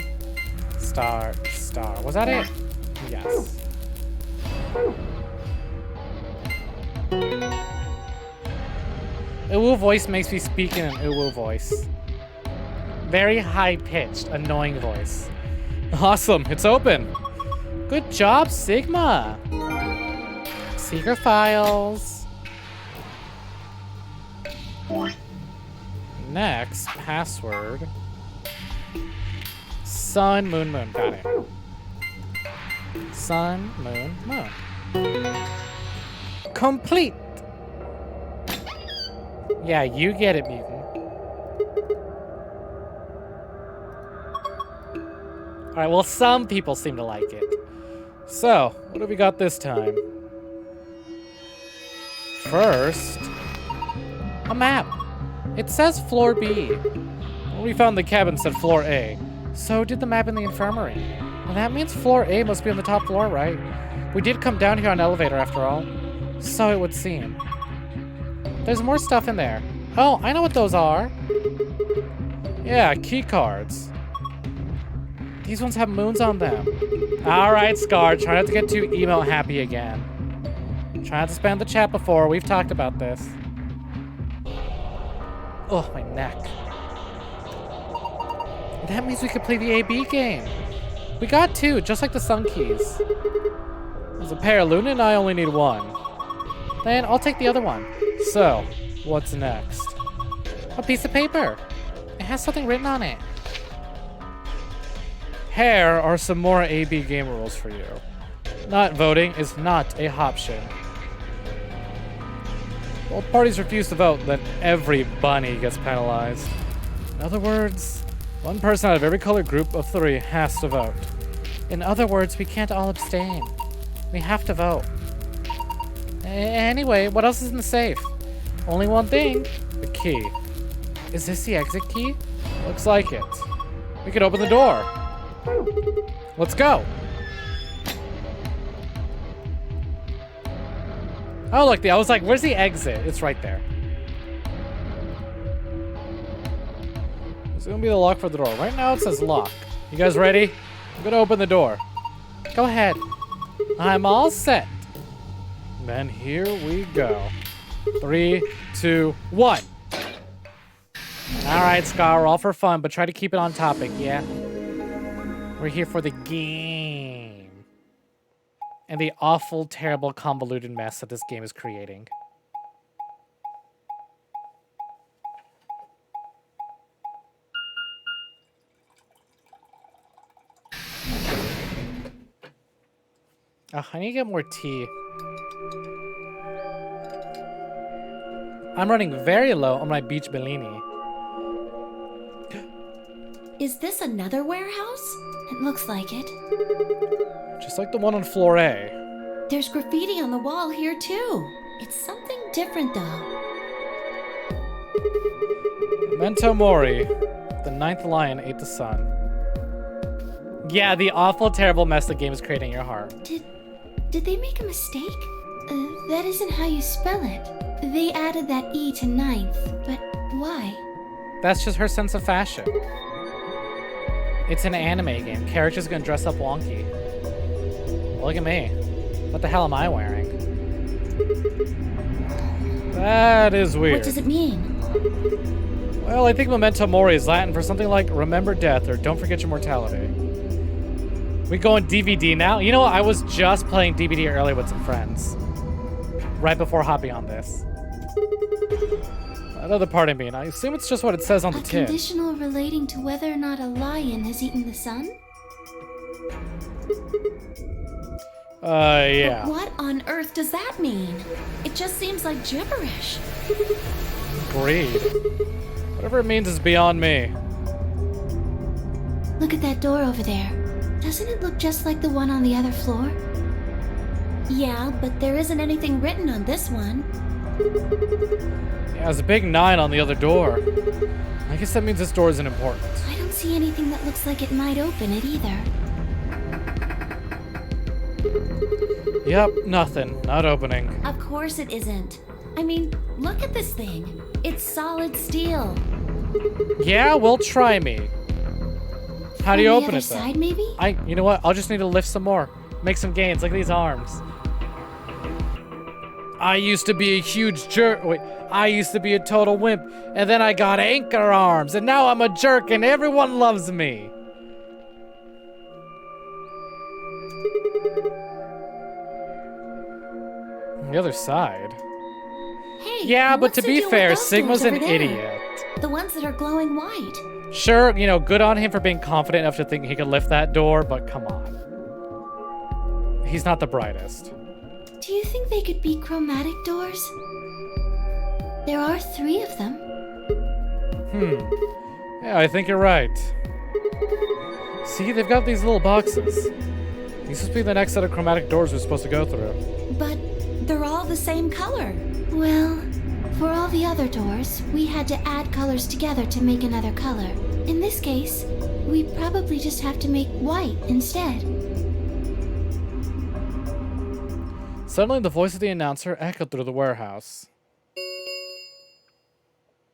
star, star. Was that it? Yes. Uwu voice makes me speak in an Uwu voice. Very high-pitched, annoying voice. Awesome, it's open. Good job, Sigma. Secret files. Next, password. Sun, moon, moon. Got it. Sun, moon, moon. Complete. Yeah, you get it, mutant. Alright, well, some people seem to like it. So, what have we got this time? First, a map. It says floor B. When we found the cabin said floor A. So did the map in the infirmary. Well, that means floor A must be on the top floor, right? We did come down here on an elevator after all. So it would seem. There's more stuff in there. Oh, I know what those are. Yeah, key cards. These ones have moons on them. Alright, Scar, try not to get too emo happy again. Try not to spam the chat before, we've talked about this. Oh, my neck. That means we could play the AB game. We got 2, just like the Sun Keys. As a pair, Luna and I only need 1. Then I'll take the other one. So, what's next? A piece of paper. It has something written on it. Here are some more AB game rules for you. Not voting is not a option. Both parties refuse to vote, then every bunny gets penalized. In other words, one person out of every color group of 3 has to vote. In other words, we can't all abstain. We have to vote. Anyway, what else is in the safe? Only one thing. The key. Is this the exit key? Looks like it. We could open the door. Let's go. Oh, look, I was like, where's the exit? It's right there. It's gonna be the lock for the door. Right now it says lock. You guys ready? I'm gonna open the door. Go ahead. I'm all set. Then here we go. 3, 2, 1. All right, Scar, we're all for fun, but try to keep it on topic, yeah? We're here for the game. And the awful, terrible, convoluted mess that this game is creating. Oh, I need to get more tea. I'm running very low on my beach Bellini. Is this another warehouse? It looks like it. Just like the one on floor A. There's graffiti on the wall here too. It's something different though. Memento Mori. The 9th lion ate the sun. Yeah, the awful, terrible mess the game is creating in your heart. Did they make a mistake? That isn't how you spell it. They added that E to 9th, but why? That's just her sense of fashion. It's an anime game. Characters gonna dress up wonky. Look at me. What the hell am I wearing? That is weird. What does it mean? Well, I think Memento Mori is Latin for something like remember death or don't forget your mortality. We going DVD now? You know what? I was just playing DVD earlier with some friends. Right before hopping on this. Another part of me, and I assume it's just what it says on the tin. A conditional relating to whether or not a lion has eaten the sun? Yeah. But what on earth does that mean? It just seems like gibberish. Greed. Whatever it means is beyond me. Look at that door over there. Doesn't it look just like the one on the other floor? Yeah, but there isn't anything written on this one. Yeah, there's a big 9 on the other door. I guess that means this door isn't important. I don't see anything that looks like it might open it either. Yep, nothing. Not opening. Of course it isn't. I mean, look at this thing. It's solid steel. Yeah, well, try me. How do you On the open other it, though? side, maybe? You know what? I'll just need to lift some more. Make some gains. Look at these arms. I used to be a huge jerk. Wait, I used to be a total wimp. And then I got anchor arms. And now I'm a jerk and everyone loves me. On the other side. Hey, Yeah, but what's to the be deal with fair, those Sigma's doors an over there? idiot. The ones that are glowing white. Sure, you know, good on him for being confident enough to think he could lift that door, but come on. He's not the brightest. Do you think they could be chromatic doors? There are 3 of them. Yeah, I think you're right. See, they've got these little boxes. These must be the next set of chromatic doors we're supposed to go through. But they're all the same color. Well, for all the other doors, we had to add colors together to make another color. In this case, we probably just have to make white instead. Suddenly, the voice of the announcer echoed through the warehouse.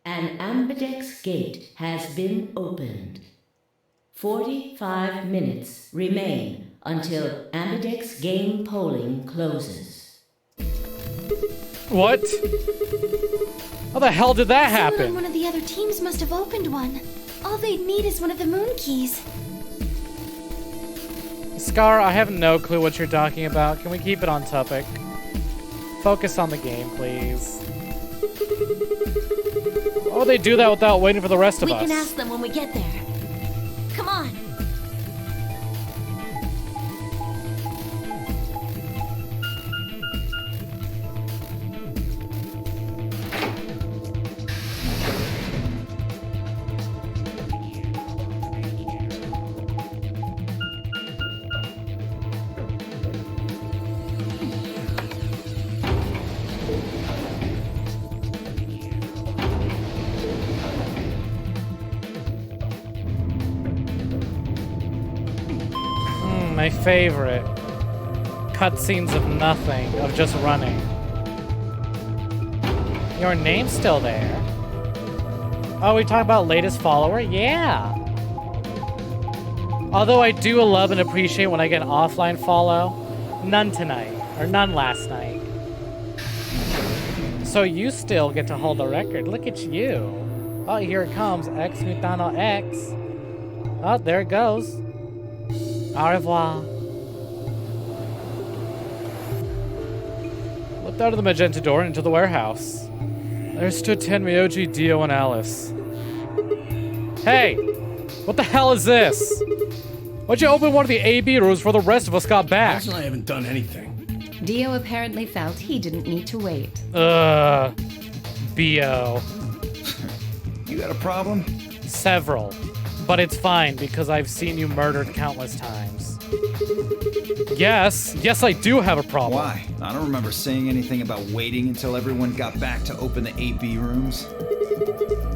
An ambidex gate has been opened. 45 minutes remain until ambidex game polling closes. What? How the hell did that Someone on happen? one of the other teams must have opened one. All they'd need is one of the moon keys. Scar, I have no clue what you're talking about. Can we keep it on topic? Focus on the game, please. Why would they do that without waiting for the rest of We us? can ask them when we get there. Come on. My favorite. Cutscenes of nothing, of just running. Your name's still there. Oh, we talking about latest follower? Yeah. Although I do love and appreciate when I get an offline follow. None tonight, or none last night. So you still get to hold the record. Look at you. Oh, here it comes. X Mutano X. Oh, there it goes. Au revoir. Looked out of the magenta door and into the warehouse. There stood Tenryoji, Dio, and Alice. Hey! What the hell is this? Why'd you open one of the AB rooms before the rest of us got back? Alice and I haven't done anything. Dio apparently felt he didn't need to wait. B.O. You got a problem? Several. But it's fine, because I've seen you murdered countless times. Yes, I do have a problem. Why? I don't remember saying anything about waiting until everyone got back to open the AB rooms.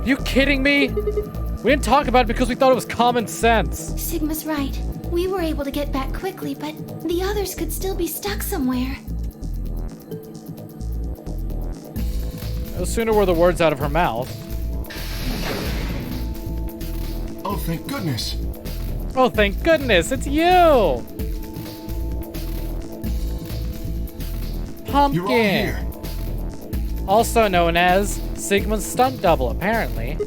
You kidding me? We didn't talk about it because we thought it was common sense. Sigma's right. We were able to get back quickly, but the others could still be stuck somewhere. No sooner were the words out of her mouth. Oh, thank goodness. Oh, thank goodness, it's you! Pumpkin! You're all here. Also known as Sigma's stunt double, apparently.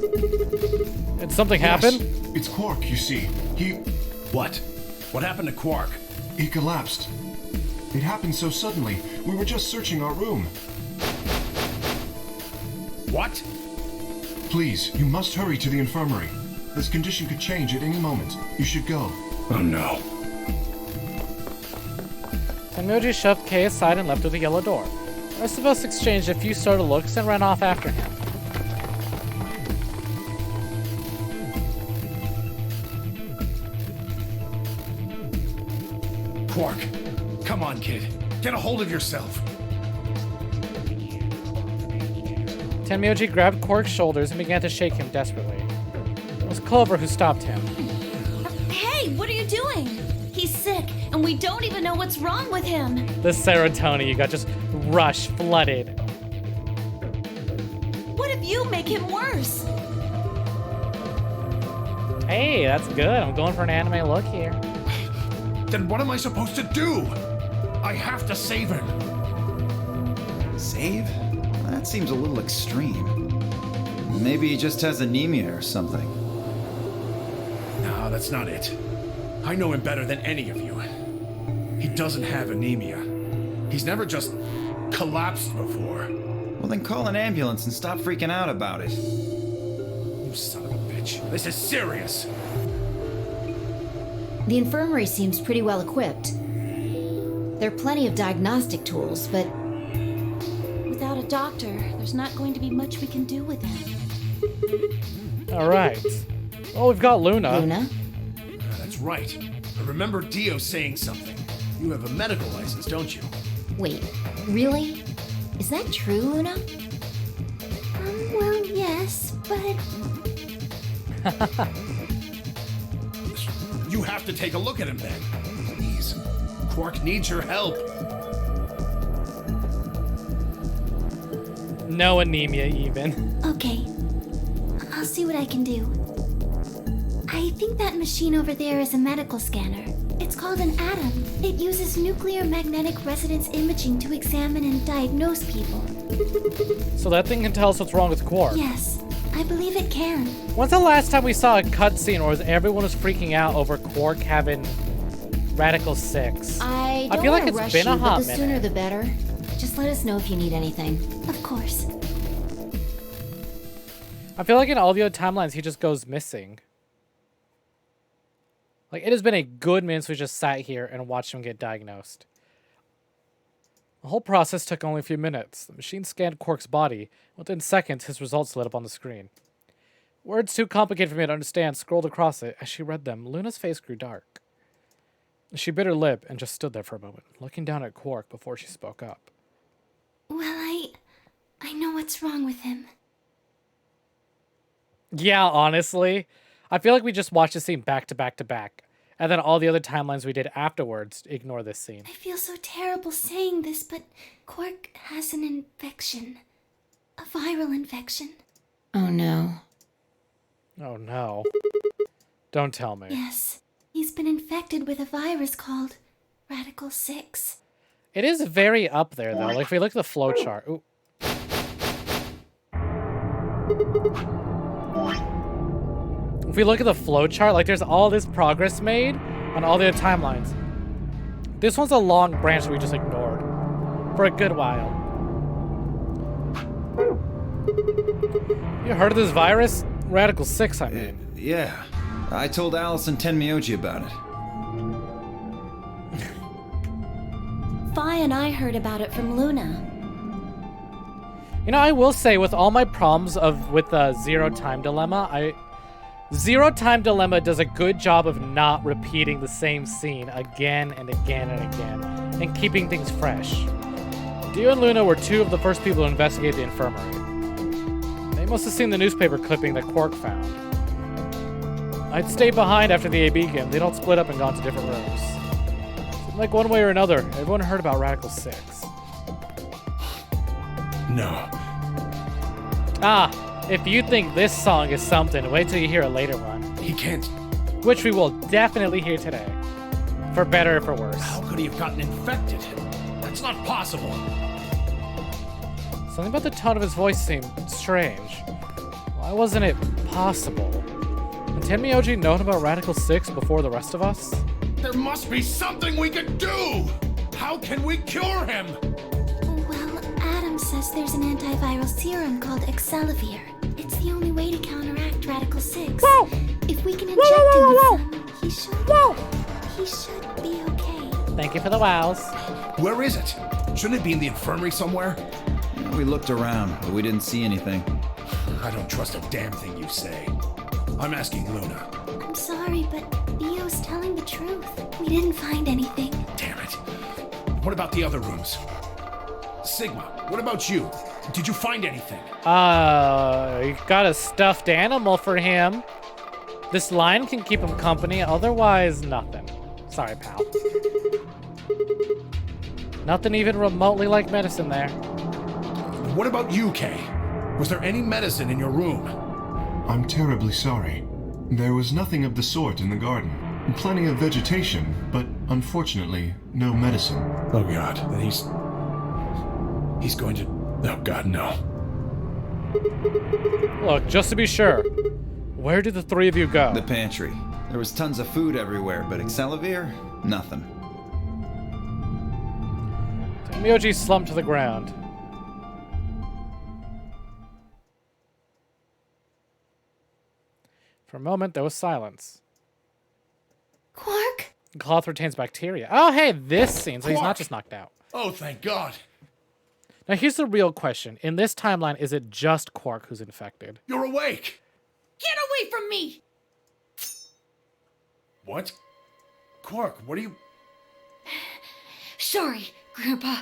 Did something happen? Yes, it's Quark, you see. What? What happened to Quark? He collapsed. It happened so suddenly. We were just searching our room. What? Please, you must hurry to the infirmary. This condition could change at any moment. You should go. Oh no. Tenryoji shoved Kei aside and left through the yellow door. The rest of us exchanged a few startled looks and ran off after him. Quark, come on, kid. Get a hold of yourself. Tenmyoji grabbed Quark's shoulders and began to shake him desperately. It was Clover who stopped him. Hey, what are you doing? He's sick, and we don't even know what's wrong with him. The serotonin you got just flooded. What if you make him worse? Hey, that's good. I'm going for an anime look here. Then what am I supposed to do? I have to save him. Save? That seems a little extreme. Maybe he just has anemia or something. No, that's not it. I know him better than any of you. He doesn't have anemia. He's never just collapsed before. Well, then call an ambulance and stop freaking out about it. You son of a bitch. This is serious. The infirmary seems pretty well equipped. There are plenty of diagnostic tools, but Without a doctor, there's not going to be much we can do with him. All right. Oh, we've got Luna. Luna? That's right. I remember Dio saying something. You have a medical license, don't you? Wait, really? Is that true, Luna? Well, yes, but You have to take a look at him then. Please. Quark needs your help. No anemia even. okay. I'll see what I can do. I think that machine over there is a medical scanner. It's called an ATOM. It uses nuclear magnetic resonance imaging to examine and diagnose people. So that thing can tell us what's wrong with Quark. Yes, I believe it can. When's the last time we saw a cutscene where everyone was freaking out over Quark having Radical 6? I don't feel like wanna it's rush been a you, hot but the sooner minute. the better. Just let us know if you need anything. Of course. I feel like in all the other timelines, he just goes missing. Like, it has been a good minute since we just sat here and watched him get diagnosed. The whole process took only a few minutes. The machine scanned Quark's body. Within seconds, his results lit up on the screen. Words too complicated for me to understand scrolled across it. As she read them, Luna's face grew dark. She bit her lip and just stood there for a moment, looking down at Quark before she spoke up. Well, I know what's wrong with him. Yeah, honestly. I feel like we just watched the scene back to back to back. And then all the other timelines we did afterwards ignore this scene. I feel so terrible saying this, but Quark has an infection. A viral infection. Oh no. Oh no. Don't tell me. Yes, he's been infected with a virus called Radical 6. It is very up there, though. Like, if we look at the flowchart. Ooh. If we look at the flowchart, like, there's all this progress made on all the other timelines. This one's a long branch that we just ignored for a good while. You heard of this virus? Radical 6, I mean. Yeah. I told Allison Tenmyoji about it. Fi and I heard about it from Luna. You know, I will say, with all my problems with the Zero Time Dilemma, Zero Time Dilemma does a good job of not repeating the same scene again and again and again, and keeping things fresh. Dio and Luna were two of the first people to investigate the infirmary. They must have seen the newspaper clipping that Quark found. I'd stayed behind after the AB game. They'd all split up and gone to different rooms. Seemed like one way or another, everyone heard about Radical 6. No. Ah, if you think this song is something, wait till you hear a later one. He can't. Which we will definitely hear today. For better or for worse. How could he have gotten infected? That's not possible. Something about the tone of his voice seemed strange. Why wasn't it possible? Had Tenmyoji known about Radical 6 before the rest of us? There must be something we can do! How can we cure him? Well, Adam says there's an antiviral serum called Excelivir. It's the only way to counteract Radical 6. Whoa! If we can inject him with some, he should be okay. Thank you for the wows. Where is it? Shouldn't it be in the infirmary somewhere? We looked around, but we didn't see anything. I don't trust a damn thing you say. I'm asking Luna. I'm sorry, but Theo's telling the truth. We didn't find anything. Damn What about the other rooms? Sigma, what about you? Did you find anything? You got a stuffed animal for him. This line can keep him company, otherwise nothing. Sorry, pal. Nothing even remotely like medicine there. What about you, Kay? Was there any medicine in your room? I'm terribly sorry. There was nothing of the sort in the garden. Plenty of vegetation, but unfortunately, no medicine. Oh God, then he's going to... Oh God, no. Look, just to be sure, where did the three of you go? The pantry. There was tons of food everywhere, but Excelivir? Nothing. Myoji slumped to the ground. For a moment, there was silence. Quark? Cloth retains bacteria. Oh, hey, this scene, so he's not just knocked out. Oh, thank God. Now, here's the real question. In this timeline, is it just Quark who's infected? You're awake. Get away from me! What? Quark, what are you... Sorry, Grandpa.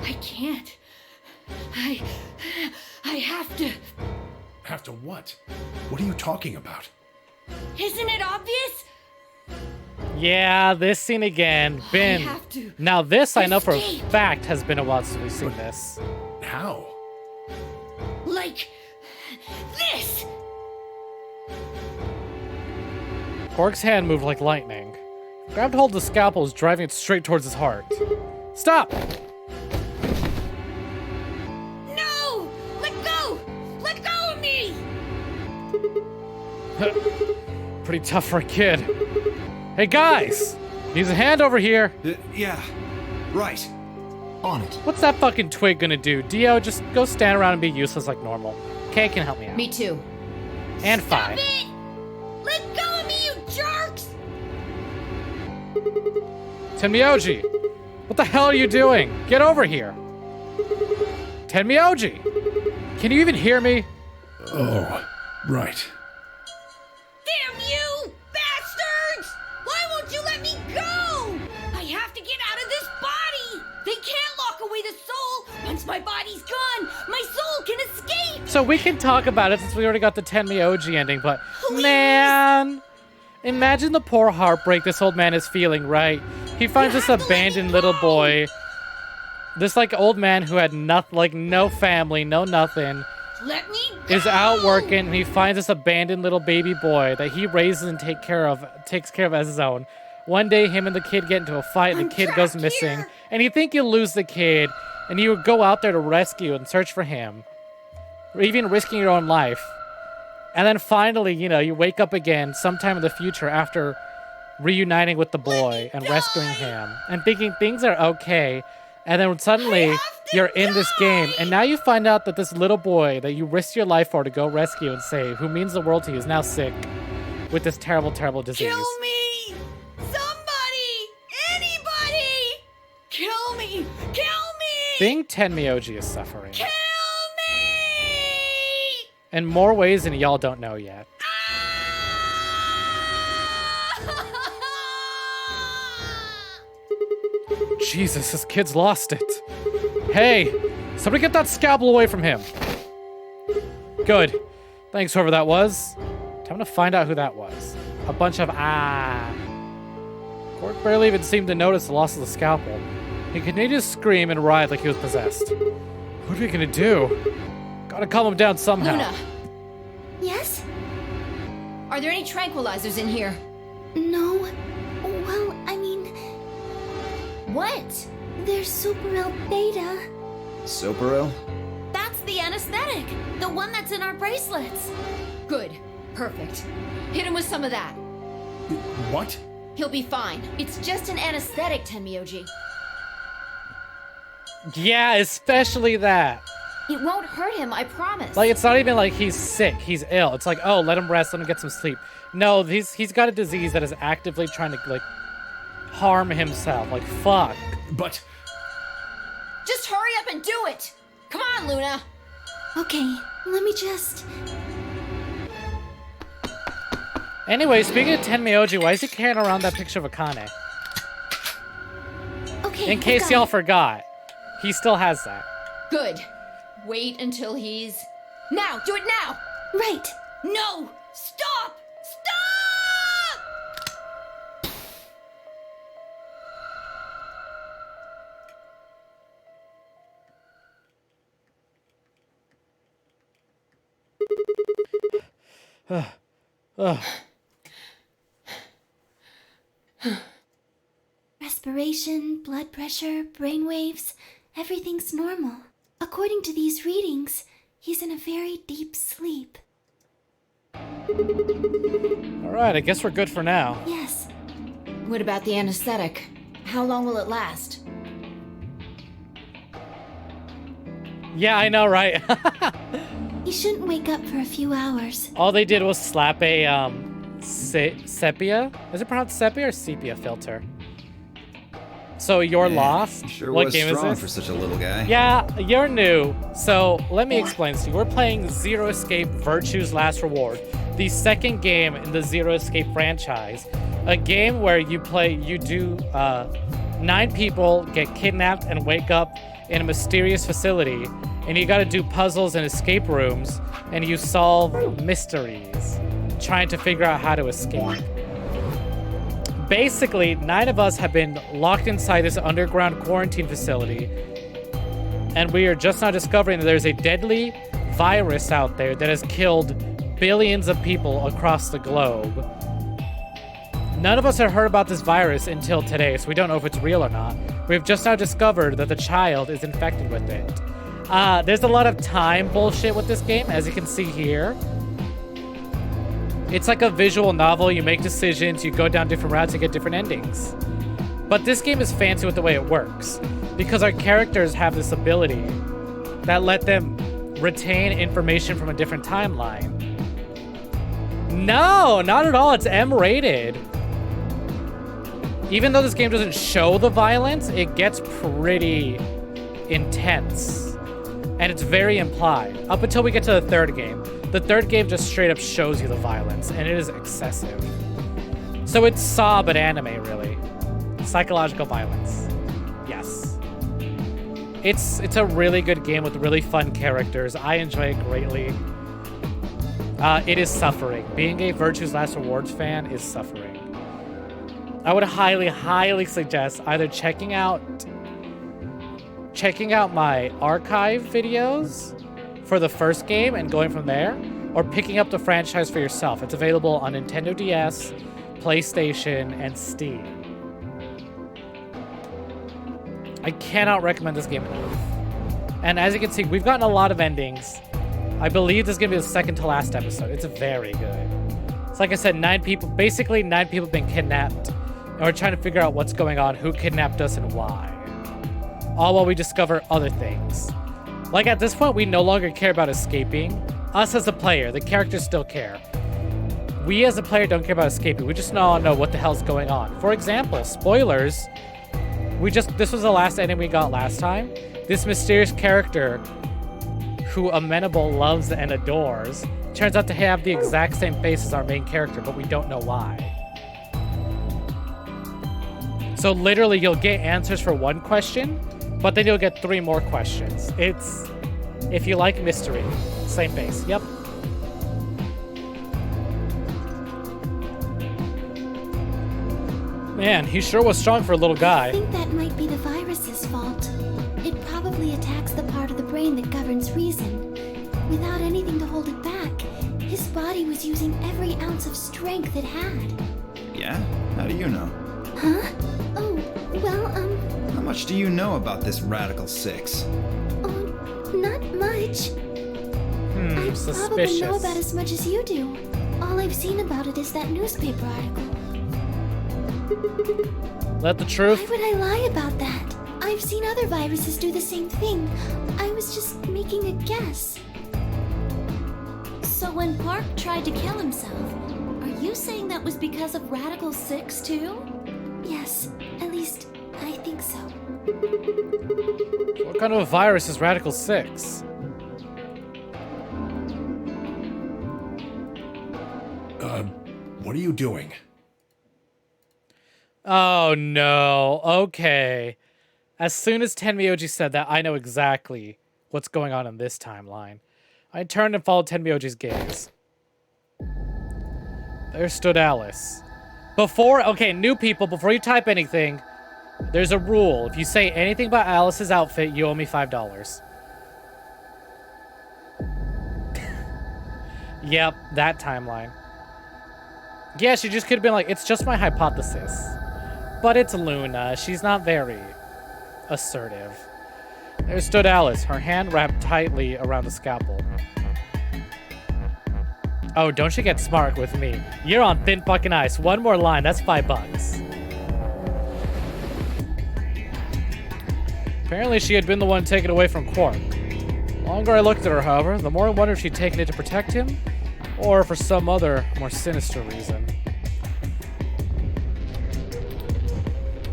I can't. I have to. Have to what? What are you talking about? Isn't it obvious? Yeah, this scene again. Ben. have to Now, this I know for a escape. fact has been a while since we've seen this. How? Like this! Quark's hand moved like lightning. Grabbed hold of the scalpel, was driving it straight towards his heart. Stop! No! Let go! Let go of me! Pretty tough for a kid. Hey guys! Needs a hand over here. Yeah, right. On it. What's that fucking twig gonna do? Dio, just go stand around and be useless like normal. Kay can help me out. Me too. And Stop Fi. it! Let go of me, you jerks! Tenmyoji! What the hell are you doing? Get over here! Tenmyoji! Can you even hear me? Oh, right. Damn you, bastards! Why won't you let me go? I have to get out of this body! They can't lock away the soul! Once my body's gone, my soul can escape! So we can talk about it since we already got the Tenmyoji ending, but man! Imagine the poor heartbreak this old man is feeling, right? He finds this abandoned little boy. This like old man who had no family, no nothing. Let me go! Is out working, and he finds this abandoned little baby boy that he raises and takes care of as his own. One day, him and the kid get into a fight, and the kid goes missing. And you think you'll lose the kid, and you would go out there to rescue and search for him, or even risking your own life. And then finally, you wake up again sometime in the future after reuniting with the boy and rescuing him, and thinking things are okay. And then suddenly, you're in this game, and now you find out that this little boy that you risked your life for to go rescue and save, who means the world to you, is now sick with this terrible, terrible disease. Kill me! Somebody! Anybody! Kill me! Kill me! Think Tenmyoji is suffering. Kill me! In more ways than y'all don't know yet. Jesus, this kid's lost it. Hey, somebody get that scalpel away from him. Good. Thanks, whoever that was. Time to find out who that was. A bunch of Quark barely even seemed to notice the loss of the scalpel. He continued to scream and writhe like he was possessed. What are we gonna do? Gotta calm him down somehow. Luna, Yes? are there any tranquilizers in here? No. Well, I mean, What? there's Superel Beta. Soparel? That's the anesthetic. The one that's in our bracelets. Good. Perfect. Hit him with some of that. What? He'll be fine. It's just an anesthetic, Tenmyoji. Yeah, especially that. It won't hurt him, I promise. Like, it's not even like he's sick, he's ill. It's like, oh, let him rest, let him get some sleep. No, he's got a disease that is actively trying to, like, harm himself. Like, fuck. But... Just hurry up and do it! Come on, Luna! Okay, let me just... Anyway, speaking of Tenmyoji, why is he carrying around that picture of Akane? Okay. Okay. In case got y'all it. forgot, he still has that. Good. Wait until he's. Now! Do it now! Right. No! Stop! Stop! Respiration, blood pressure, brain waves, everything's normal. According to these readings, he's in a very deep sleep. Alright, I guess we're good for now. Yes. What about the anesthetic? How long will it last? Yeah, I know, right? He shouldn't wake up for a few hours. All they did was slap a, sepia? Is it pronounced sepia or sepia filter? So you're lost? Sure What was game strong is for this? such a little guy. Yeah, you're new. So let me explain this to you. We're playing Zero Escape Virtue's Last Reward, the second game in the Zero Escape franchise. A game where you 9 people get kidnapped and wake up in a mysterious facility, and you gotta do puzzles and escape rooms, and you solve mysteries, trying to figure out how to escape. Basically, 9 of us have been locked inside this underground quarantine facility, and we are just now discovering that there's a deadly virus out there that has killed billions of people across the globe. None of us had heard about this virus until today, so we don't know if it's real or not. We've just now discovered that the child is infected with it. There's a lot of time bullshit with this game, as you can see here. It's like a visual novel. You make decisions, you go down different routes, you get different endings. But this game is fancy with the way it works, because our characters have this ability that let them retain information from a different timeline. No, not at all. It's M-rated. Even though this game doesn't show the violence, it gets pretty intense. And it's very implied. Up until we get to the third game. The third game just straight up shows you the violence, and it is excessive. So it's Saw, but anime, really. Psychological violence. Yes. It's a really good game with really fun characters. I enjoy it greatly. It is suffering. Being a Virtue's Last Rewards fan is suffering. I would highly, highly suggest either checking out my archive videos for the first game and going from there, or picking up the franchise for yourself. It's available on Nintendo DS, PlayStation, and Steam. I cannot recommend this game enough. And as you can see, we've gotten a lot of endings. I believe this is going to be the second to last episode. It's very good. It's like I said, 9 people, basically 9 people have been kidnapped, and we're trying to figure out what's going on, who kidnapped us, and why. All while we discover other things. Like at this point, we no longer care about escaping. Us as a player, the characters still care. We as a player don't care about escaping. We just know what the hell's going on. For example, spoilers. This was the last ending we got last time. This mysterious character who Amenable loves and adores turns out to have the exact same face as our main character, but we don't know why. So literally, you'll get answers for one question, but then you'll get 3 more questions. If you like mystery, same face. Yep. Man, he sure was strong for a little I guy. think that might be the virus's fault. It probably attacks the part of the brain that governs reason. Without anything to hold it back, his body was using every ounce of strength it had. Yeah? How do you know? Huh? Oh, well, How much do you know about this Radical 6? not much. I probably Suspicious. know about as much as you do. All I've seen about it is that newspaper article. Let the truth. Why would I lie about that? I've seen other viruses do the same thing. I was just making a guess. So when Park tried to kill himself, are you saying that was because of Radical 6 too? Yes, at least I think so. What kind of a virus is Radical 6? What are you doing? Oh no. Okay. As soon as Tenmyoji said that, I know exactly what's going on in this timeline. I turned and followed Tenmyoji's gaze. There stood Alice. Okay, new people, before you type anything, there's a rule. If you say anything about Alice's outfit, you owe me $5. Yep, that timeline. Yeah, she just could have been like, it's just my hypothesis. But it's Luna. She's not very assertive. There stood Alice, her hand wrapped tightly around the scalpel. Oh, don't you get smart with me. You're on thin fucking ice. One more line, that's $5. Apparently she had been the one taken away from Quark. The longer I looked at her, however, the more I wondered if she'd taken it to protect him, or for some other, more sinister reason.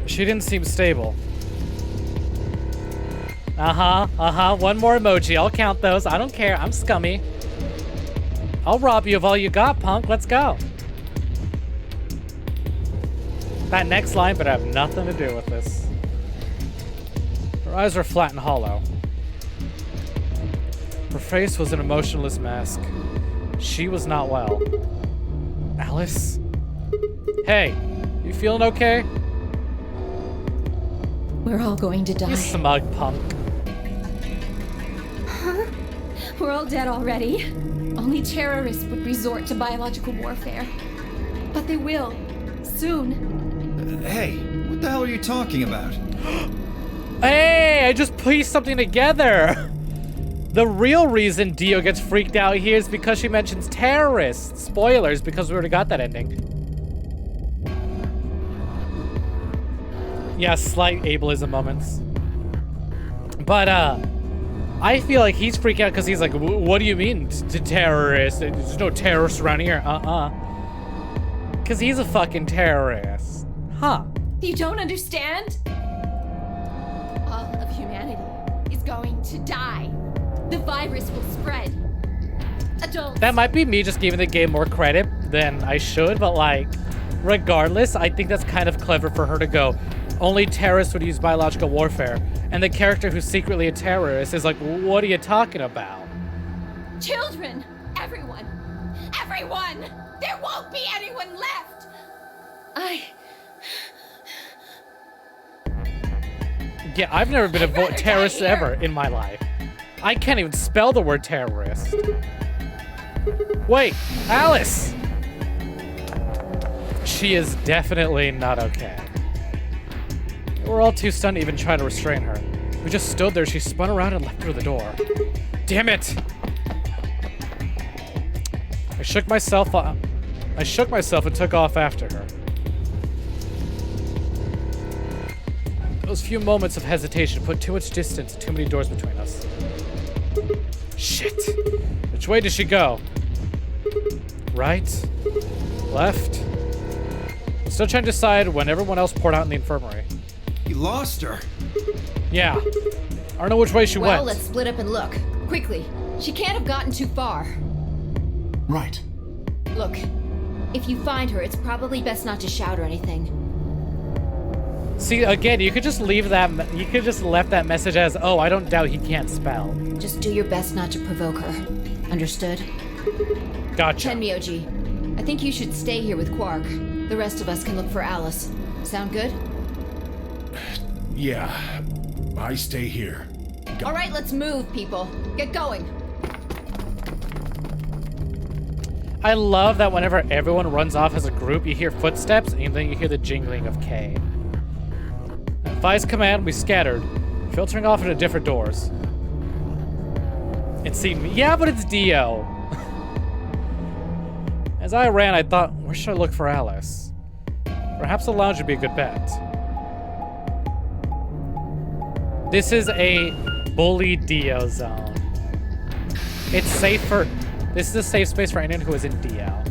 She didn't seem stable. One more emoji. I'll count those. I don't care. I'm scummy. I'll rob you of all you got, punk. Let's go. That next line better have nothing to do with this. Her eyes were flat and hollow. Her face was an emotionless mask. She was not well. Alice? Hey, you feeling okay? We're all going to die. You smug punk. Huh? We're all dead already. Only terrorists would resort to biological warfare. But they will. Soon. Hey, what the hell are you talking about? Hey, I just pieced something together. The real reason Dio gets freaked out here is because she mentions terrorists. Spoilers, because we already got that ending. Yeah, slight ableism moments. But, I feel like he's freaked out because he's like, what do you mean to terrorists? There's no terrorists around here. Because he's a fucking terrorist. Huh. You don't understand? All of humanity is going to die. The virus will spread. Adults. That might be me just giving the game more credit than I should, but like, regardless, I think that's kind of clever for her to go, only terrorists would use biological warfare. And the character who's secretly a terrorist is like, what are you talking about? Children! Everyone! Everyone! There won't be anyone left! Yeah, I've never been a terrorist ever in my life. I can't even spell the word terrorist. Wait, Alice! She is definitely not okay. We're all too stunned to even try to restrain her. We just stood there, she spun around and leapt through the door. Damn it! I shook myself and took off after her. Those few moments of hesitation put too much distance and too many doors between us. Shit! Which way did she go? Right? Left? I'm still trying to decide when everyone else poured out in the infirmary. You lost her. Yeah. I don't know which way she went. Well, let's split up and look. Quickly. She can't have gotten too far. Right. Look, if you find her, it's probably best not to shout or anything. See, again, you could just leave that. You could just left that message as, "Oh, I don't doubt he can't spell." Just do your best not to provoke her. Understood? Gotcha. Tenmyoji, I think you should stay here with Quark. The rest of us can look for Alice. Sound good? Yeah, I stay here. All right, let's move, people. Get going. I love that whenever everyone runs off as a group, you hear footsteps and then you hear the jingling of K. At Vi's command, we scattered, filtering off into different doors. It seemed, yeah, but it's Dio. As I ran, I thought, where should I look for Alice? Perhaps the lounge would be a good bet. This is a bully Dio zone. It's safe for... This is a safe space for anyone who is in Dio.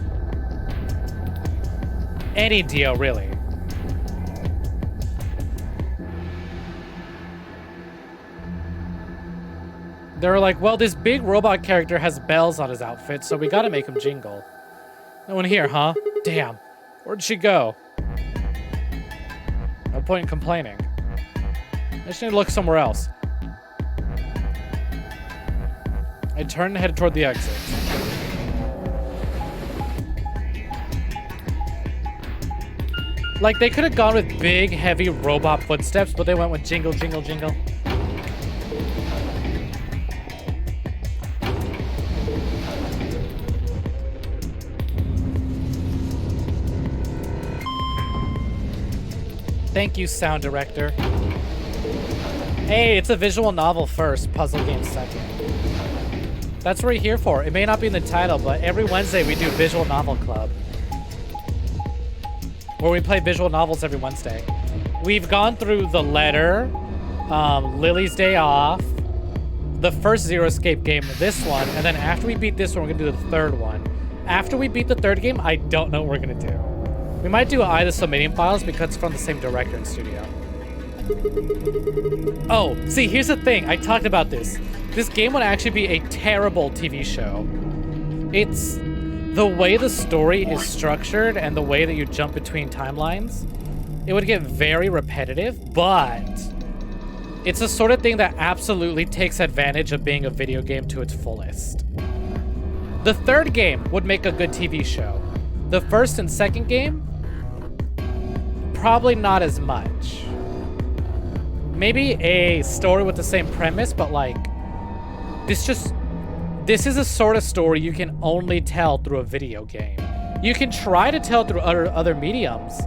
Any Dio, really. They're like, well, this big robot character has bells on his outfit, so we gotta make him jingle. No one here, huh? Damn. Where'd she go? No point in complaining. I just need to look somewhere else. I turn and head toward the exit. Like, they could have gone with big, heavy robot footsteps, but they went with jingle, jingle, jingle. Thank you, sound director. Hey, it's a visual novel first, puzzle game second. That's what we're here for. It may not be in the title, but every Wednesday we do Visual Novel Club, where we play visual novels every Wednesday. We've gone through The Letter, Lily's Day Off, the first Zero Escape game, this one, and then after we beat this one, we're gonna do the third one. After we beat the third game, I don't know what we're gonna do. We might do Eye of the Somnium Files because it's from the same director and studio. Oh, see, here's the thing. I talked about this. This game would actually be a terrible TV show. It's the way the story is structured and the way that you jump between timelines. It would get very repetitive, but it's the sort of thing that absolutely takes advantage of being a video game to its fullest. The third game would make a good TV show. The first and second game, probably not as much. Maybe a story with the same premise, but like, this is a sort of story you can only tell through a video game. You can try to tell through other mediums,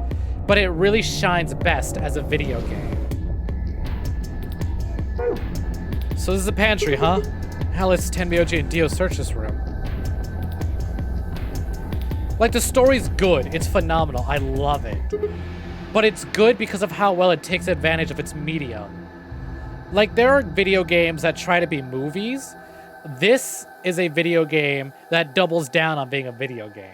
but it really shines best as a video game. So this is the pantry, huh? Hell, it's Tenmyoji and Dio search this room. Like, the story's good. It's phenomenal. I love it. But it's good because of how well it takes advantage of its medium. Like, there are video games that try to be movies. This is a video game that doubles down on being a video game.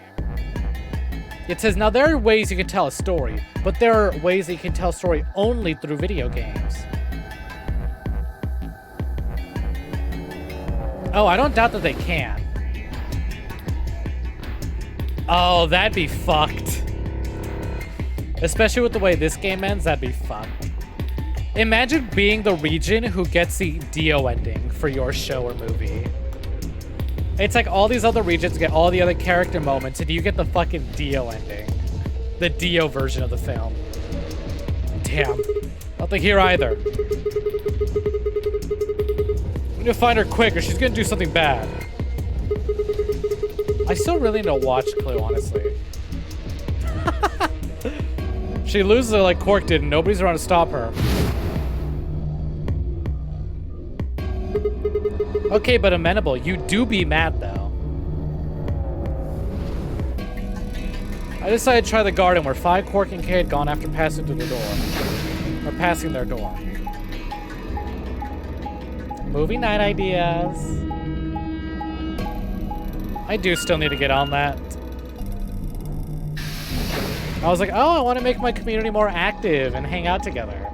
It says, now there are ways you can tell a story, but there are ways that you can tell a story only through video games. Oh, I don't doubt that they can. Oh, that'd be fucked. Especially with the way this game ends, that'd be fucked. Imagine being the region who gets the Dio ending for your show or movie. It's like all these other regions get all the other character moments, and you get the fucking Dio ending. The Dio version of the film. Damn. Nothing here either. We need to find her quick or she's gonna do something bad. I still really need to watch Clue, honestly. She loses it like Quark did and nobody's around to stop her. Okay, but Amenable, you do be mad though. I decided to try the garden where Phi, Quark, and Kay had gone after passing through the door. Or passing their door. Movie night ideas. I do still need to get on that. I was like, oh, I want to make my community more active and hang out together.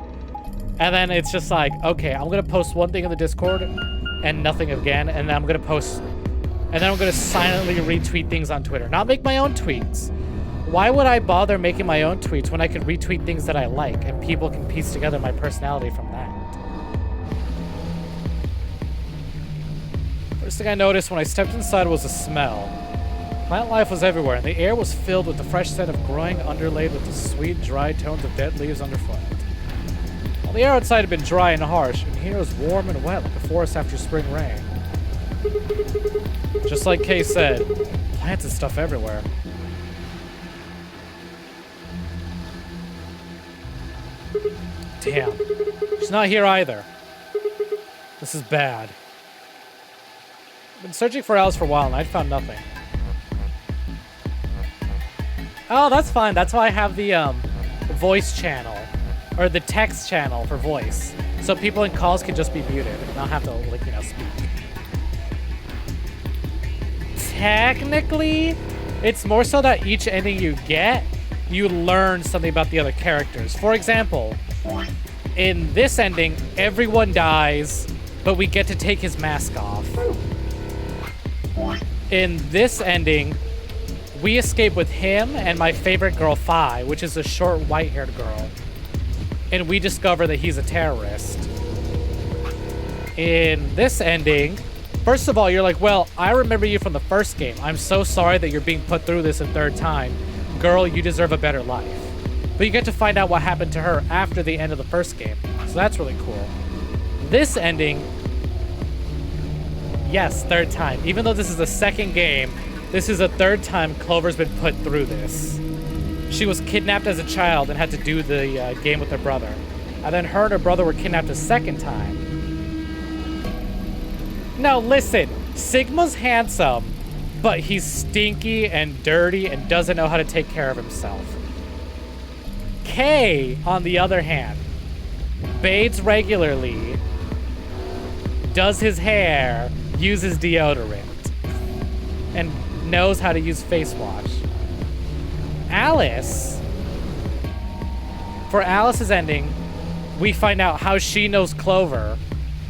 And then it's just like, okay, I'm going to post one thing in the Discord and nothing again. And then I'm going to post, and then I'm going to silently retweet things on Twitter. Not make my own tweets. Why would I bother making my own tweets when I could retweet things that I like and people can piece together my personality from that? First thing I noticed when I stepped inside was the smell. Plant life was everywhere, and the air was filled with the fresh scent of growing, underlaid with the sweet, dry tones of dead leaves underfoot. Well, the air outside had been dry and harsh, and here was warm and wet like a forest after spring rain. Just like Kay said, plants and stuff everywhere. Damn. She's not here either. This is bad. I've been searching for Alice for a while, and I'd found nothing. Oh, that's fine. That's why I have the voice channel, or the text channel for voice, so people in calls can just be muted and not have to, like, you know, speak. Technically, it's more so that each ending you get, you learn something about the other characters. For example, in this ending, everyone dies, but we get to take his mask off. In this ending, we escape with him and my favorite girl, Phi, which is a short, white-haired girl. and we discover that he's a terrorist. In this ending, first of all, you're like, well, I remember you from the first game. I'm so sorry that you're being put through this a third time. Girl, you deserve a better life. But you get to find out what happened to her after the end of the first game. So that's really cool. This ending, yes, third time. Even though this is the second game, this is the third time Clover's been put through this. She was kidnapped as a child and had to do the game with her brother. And then her and her brother were kidnapped a second time. Now listen, Sigma's handsome, but he's stinky and dirty and doesn't know how to take care of himself. Kay, on the other hand, bathes regularly, does his hair, uses deodorant, and knows how to use face wash. Alice, for Alice's ending, we find out how she knows Clover,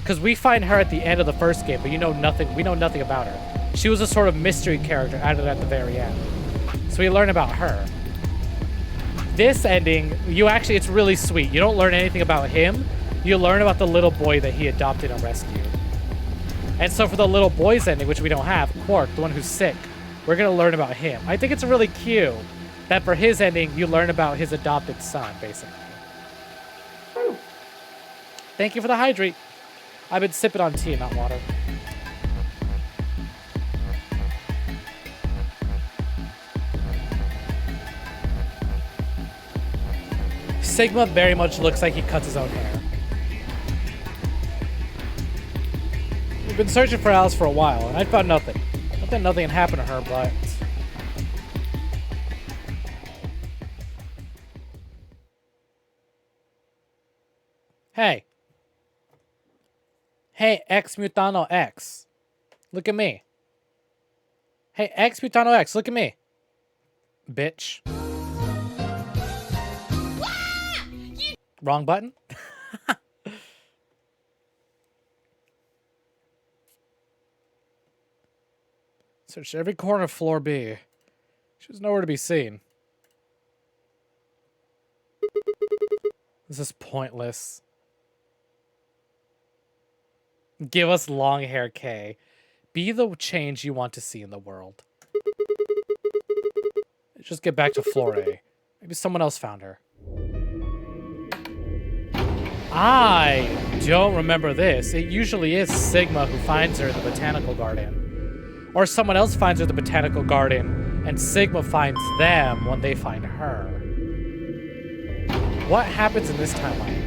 because we find her at the end of the first game, but we know nothing about her. She was a sort of mystery character added at the very end. So we learn about her. This ending, it's really sweet. You don't learn anything about him. You learn about the little boy that he adopted and rescued. And so for the little boy's ending, which we don't have, Quark, the one who's sick, we're going to learn about him. I think it's really cute that for his ending, you learn about his adopted son, basically. Thank you for the hydrate. I've been sipping on tea, not water. Sigma very much looks like he cuts his own hair. We've been searching for Alice for a while, and I found nothing. Not that nothing had happened to her, but... Hey. Hey, Ex Mutano X. Look at me. Hey, Ex Mutano X, look at me. Bitch. Wrong button? Searched every corner of floor B. She was nowhere to be seen. This is pointless. Give us long hair, Kay. Be the change you want to see in the world. Just get back to floor A. Maybe someone else found her. I don't remember this. It usually is Sigma who finds her in the botanical garden. Or someone else finds her in the botanical garden, and Sigma finds them when they find her. What happens in this timeline?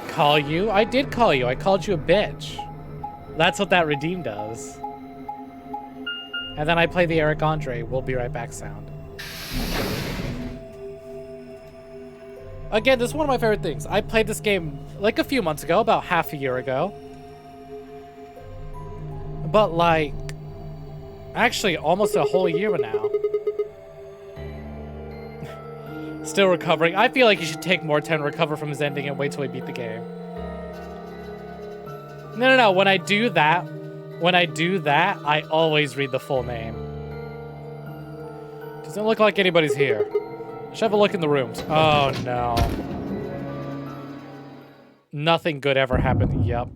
Call you? I did call you. I called you a bitch. That's what that redeem does. And then I play the Eric Andre "We'll Be Right Back" sound. Again, this is one of my favorite things. I played this game like a few months ago, about half a year ago. But like, actually almost a whole year now. Still recovering. I feel like he should take more time to recover from his ending and wait till we beat the game. No. When I do that, I always read the full name. Doesn't look like anybody's here. Should have a look in the rooms. Oh, no. Nothing good ever happened. Yep.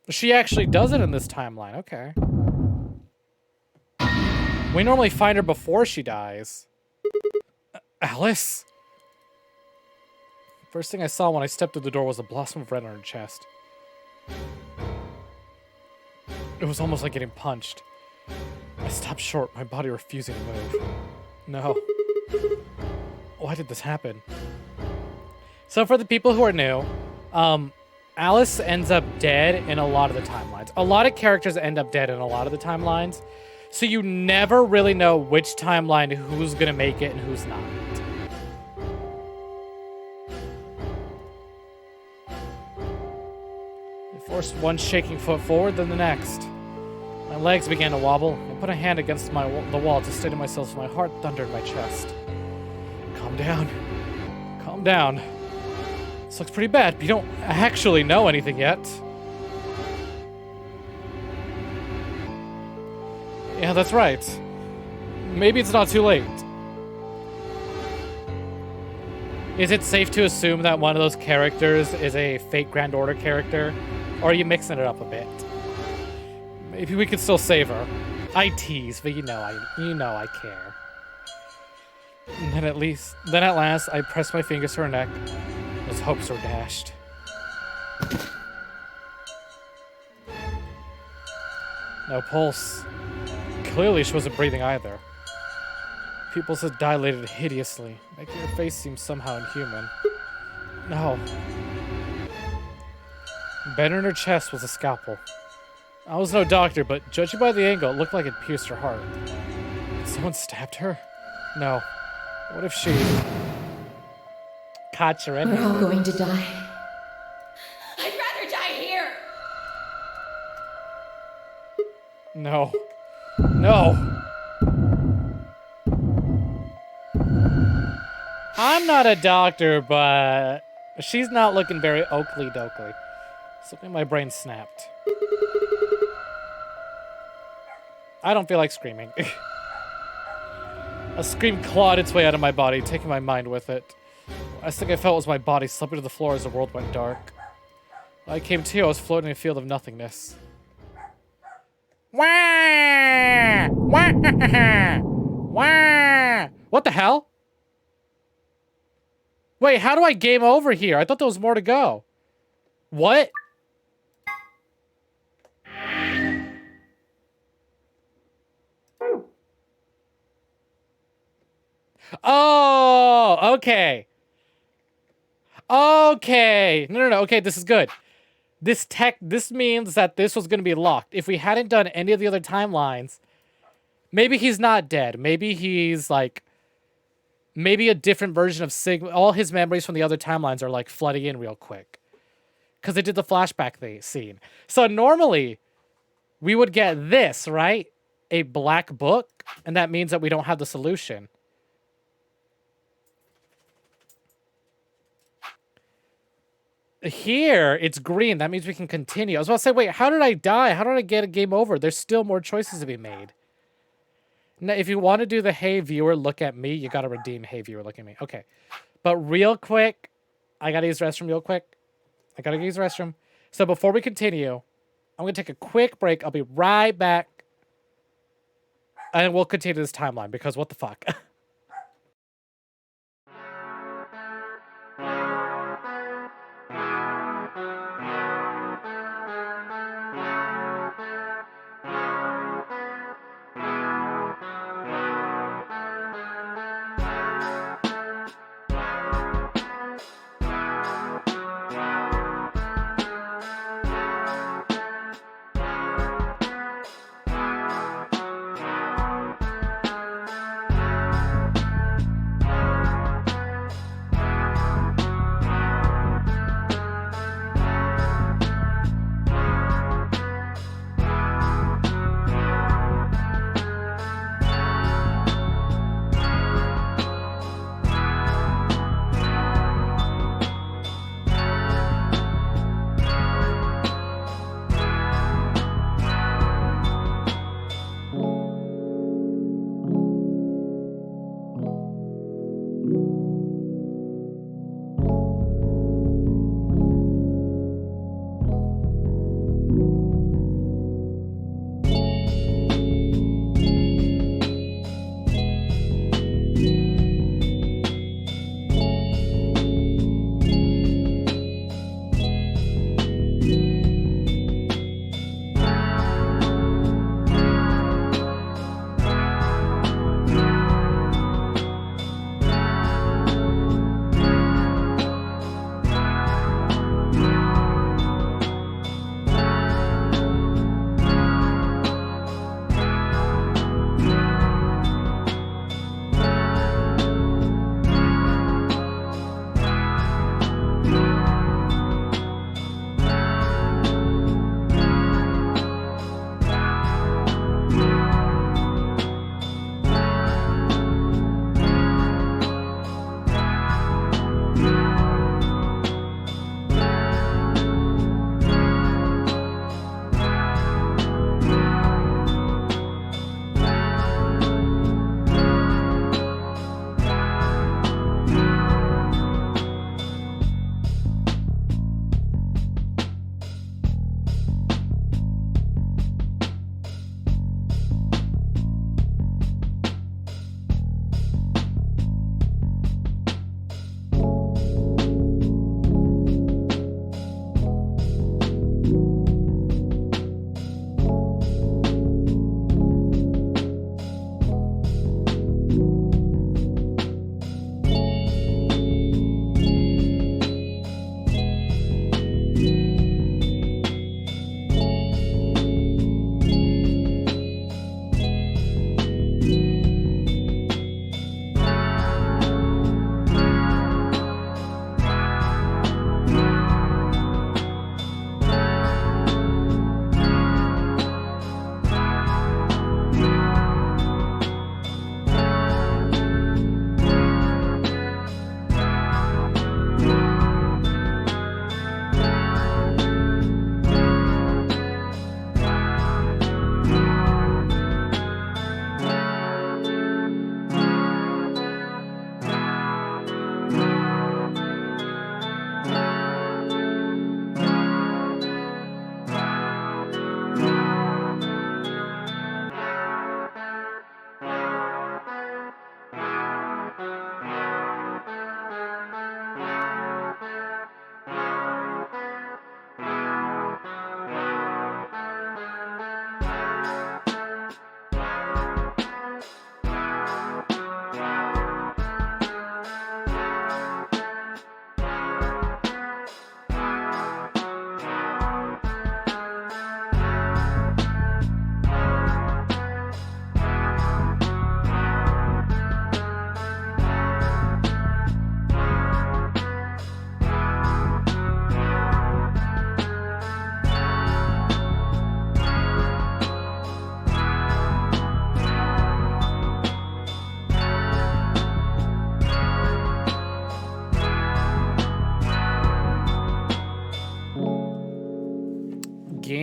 She actually does it in this timeline. Okay. We normally find her before she dies. Alice? First thing I saw when I stepped through the door was a blossom of red on her chest. It was almost like getting punched. I stopped short, my body refusing to move. No. Why did this happen? So for the people who are new, Alice ends up dead in a lot of the timelines. A lot of characters end up dead in a lot of the timelines. So you never really know which timeline who's gonna make it and who's not. I forced one shaking foot forward, then the next. My legs began to wobble. I put a hand against the wall to steady myself so my heart thundered in my chest. Calm down. Calm down. This looks pretty bad, but you don't actually know anything yet. Yeah, that's right. Maybe it's not too late. Is it safe to assume that one of those characters is a fake Grand Order character? Or are you mixing it up a bit? Maybe we could still save her. I tease, but you know I care. And then at last, I pressed my fingers to her neck. Those hopes were dashed. No pulse. Clearly she wasn't breathing either. Pupils had dilated hideously, making her face seem somehow inhuman. No. Embedded in her chest was a scalpel. I was no doctor, but judging by the angle, it looked like it pierced her heart. Had someone stabbed her? No. What if she... caught her in We're all going to die. I'd rather die here. No. No. I'm not a doctor, but she's not looking very oakley dokley. Something in my brain snapped. I don't feel like screaming. A scream clawed its way out of my body, taking my mind with it. The last thing I felt was my body slipping to the floor as the world went dark. When I came to, I was floating in a field of nothingness. Wah! Wah! Wah! What the hell? Wait, how do I game over here? I thought there was more to go. What? Oh, okay. Okay. No. Okay, this is good. This means that this was going to be locked. If we hadn't done any of the other timelines, maybe he's not dead. Maybe he's like... Maybe a different version of Sigma. All his memories from the other timelines are like flooding in real quick. Because they did the flashback scene. So normally, we would get this, right? A black book. And that means that we don't have the solution. Here, it's green. That means we can continue. I was about to say, wait, how did I die? How did I get a game over? There's still more choices to be made. Now, if you want to do the hey viewer, look at me, you got to redeem hey viewer, look at me. Okay. But real quick, I got to use the restroom real quick. I got to use the restroom. So before we continue, I'm going to take a quick break. I'll be right back. And we'll continue this timeline because what the fuck?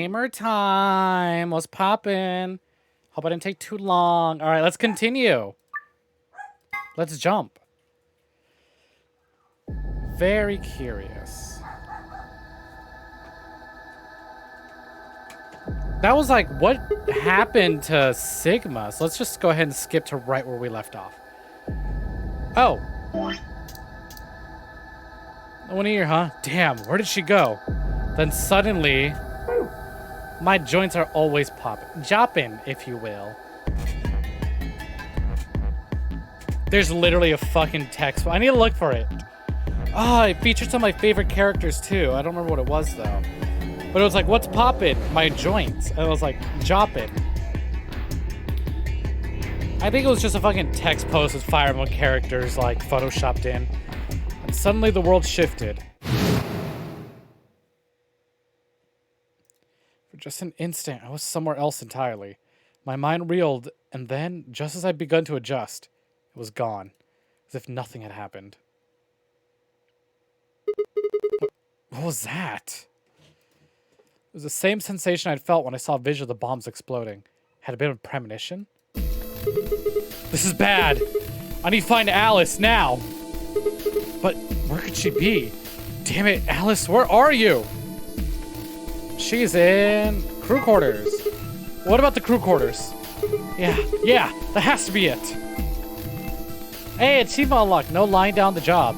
Gamer time. What's poppin'? Hope I didn't take too long. All right, let's continue. Let's jump. Very curious. That was like, what happened to Sigma? So let's just go ahead and skip to right where we left off. Oh. No one here, huh? Damn, where did she go? Then suddenly, my joints are always popping. Jopping, if you will. There's literally a fucking text. I need to look for it. Ah, it featured some of my favorite characters too. I don't remember what it was though. But it was like, what's poppin'? My joints. And it was like, joppin'. I think it was just a fucking text post with Fire Emblem characters like photoshopped in. And suddenly the world shifted. For just an instant, I was somewhere else entirely. My mind reeled, and then, just as I'd begun to adjust, it was gone. As if nothing had happened. What was that? It was the same sensation I'd felt when I saw a vision of the bombs exploding. Had it been a premonition? This is bad. I need to find Alice now. But where could she be? Damn it, Alice, where are you? She's in crew quarters. What about the crew quarters? Yeah, that has to be it. Hey, achievement unlocked. No lying down the job.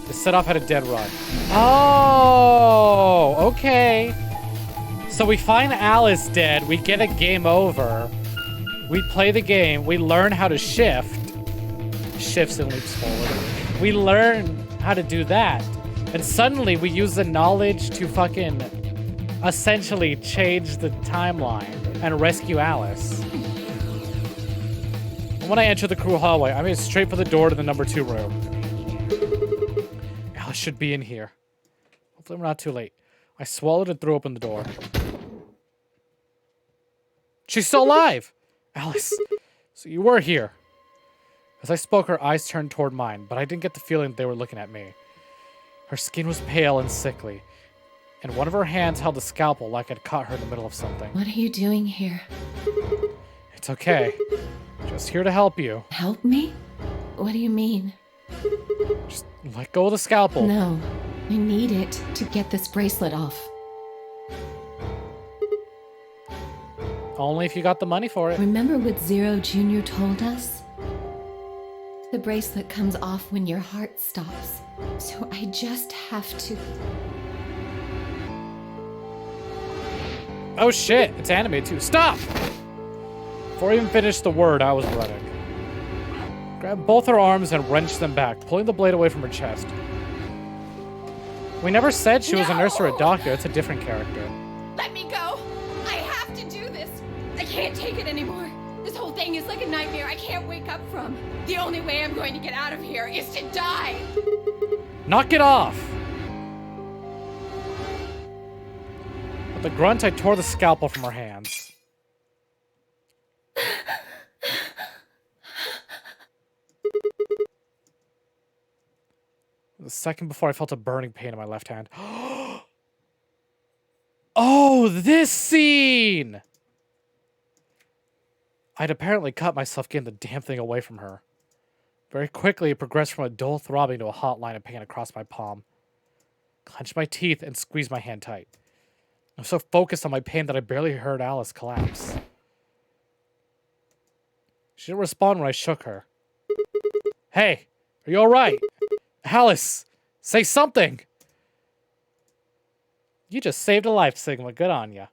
The set-off had a dead run. Oh, okay. So we find Alice dead, we get a game over, we play the game, we learn how to shift. Shifts and leaps forward. We learn how to do that. And suddenly we use the knowledge to fucking essentially change the timeline and rescue Alice. And when I enter the crew hallway, I made straight for the door to the number 2 room. Alice should be in here. Hopefully we're not too late. I swallowed and threw open the door. She's still alive! Alice, so you were here. As I spoke, her eyes turned toward mine, but I didn't get the feeling they were looking at me. Her skin was pale and sickly, and one of her hands held a scalpel like I'd caught her in the middle of something. What are you doing here? It's okay. Just here to help you. Help me? What do you mean? Just let go of the scalpel. No, I need it to get this bracelet off. Only if you got the money for it. Remember what Zero Jr. told us? The bracelet comes off when your heart stops. So I just have to... Oh shit, it's animated too. Stop! Before I even finished the word, I was running. Grabbed both her arms and wrenched them back, pulling the blade away from her chest. We never said she was a nurse or a doctor. It's a different character. Let me go! I have to do this! I can't take it anymore. This whole thing is like a nightmare I can't wake up from. The only way I'm going to get out of here is to die! Knock it off! With a grunt, I tore the scalpel from her hands. The second before I felt a burning pain in my left hand. Oh, this scene! I'd apparently cut myself getting the damn thing away from her. Very quickly, it progressed from a dull throbbing to a hot line of pain across my palm. Clenched my teeth and squeezed my hand tight. I was so focused on my pain that I barely heard Alice collapse. She didn't respond when I shook her. Hey, are you alright? Alice, say something! You just saved a life, Sigma. Good on ya.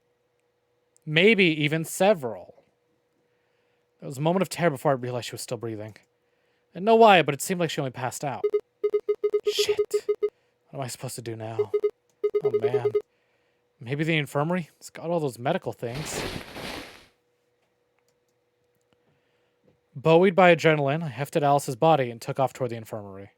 Maybe even several. There was a moment of terror before I realized she was still breathing. I didn't know why, but it seemed like she only passed out. Shit. What am I supposed to do now? Oh, man. Maybe the infirmary? It's got all those medical things. Buoyed by adrenaline, I hefted Alice's body and took off toward the infirmary.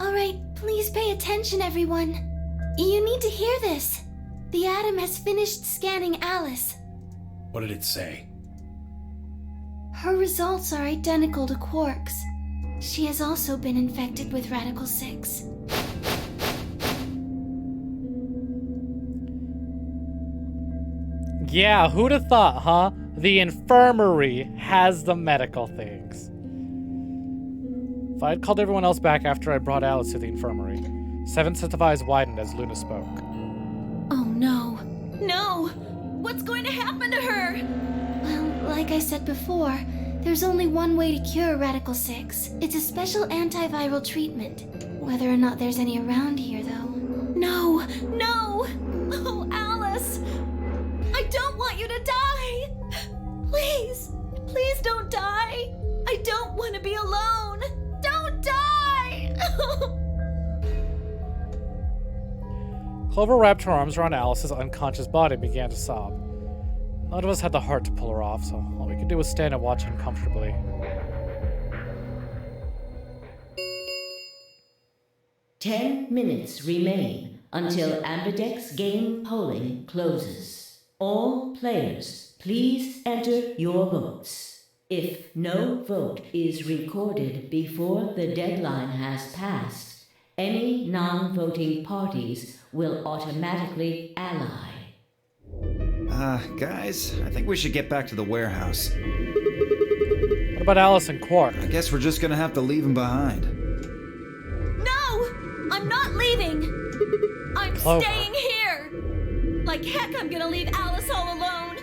Alright, please pay attention, everyone. You need to hear this. The Atom has finished scanning Alice. What did it say? Her results are identical to Quark's. She has also been infected with Radical 6. Yeah, who'd have thought, huh? The infirmary has the medical things. If I had called everyone else back after I brought Alice to the infirmary, Seven's set of eyes widened as Luna spoke. Oh no. No! What's going to happen to her? Well, like I said before, there's only one way to cure Radical 6. It's a special antiviral treatment. Whether or not there's any around here, though. No! No! Oh, Alice! I don't want you to die! Please! Please don't die! I don't want to be alone! Don't die! Clover wrapped her arms around Alice's unconscious body and began to sob. None of us had the heart to pull her off, so all we could do was stand and watch uncomfortably. Ten minutes remain until Ambidex game polling closes. All players, please enter your votes. If no vote is recorded before the deadline has passed, any non-voting parties will automatically ally. Guys, I think we should get back to the warehouse. What about Alice and Quark? I guess we're just gonna have to leave him behind. No! I'm not leaving! I'm Clover. staying here! Like heck, I'm gonna leave Alice all alone!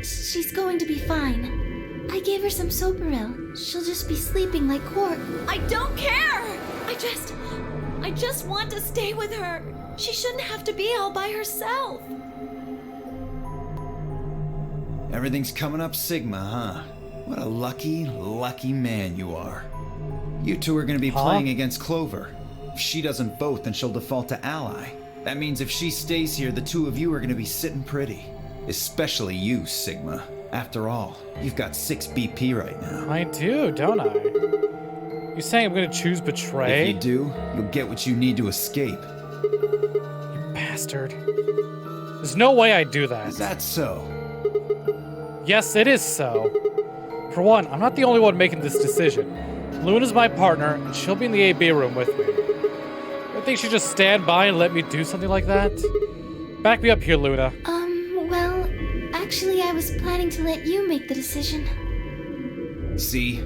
She's going to be fine. I gave her some Soparil. She'll just be sleeping like Quark. I don't care! I just want to stay with her. She shouldn't have to be all by herself. Everything's coming up Sigma, huh? What a lucky, lucky man you are. You two are gonna be playing against Clover. If she doesn't vote, then she'll default to ally. That means if she stays here, the two of you are gonna be sitting pretty. Especially you, Sigma. After all, you've got 6 BP right now. I do, don't I? You saying I'm gonna choose betray? If you do, you'll get what you need to escape. You bastard. There's no way I'd do that. Is that so? Yes, it is so. For one, I'm not the only one making this decision. Luna's my partner, and she'll be in the AB room with me. I think she'd just stand by and let me do something like that. Back me up here, Luna. Well, actually I was planning to let you make the decision. See?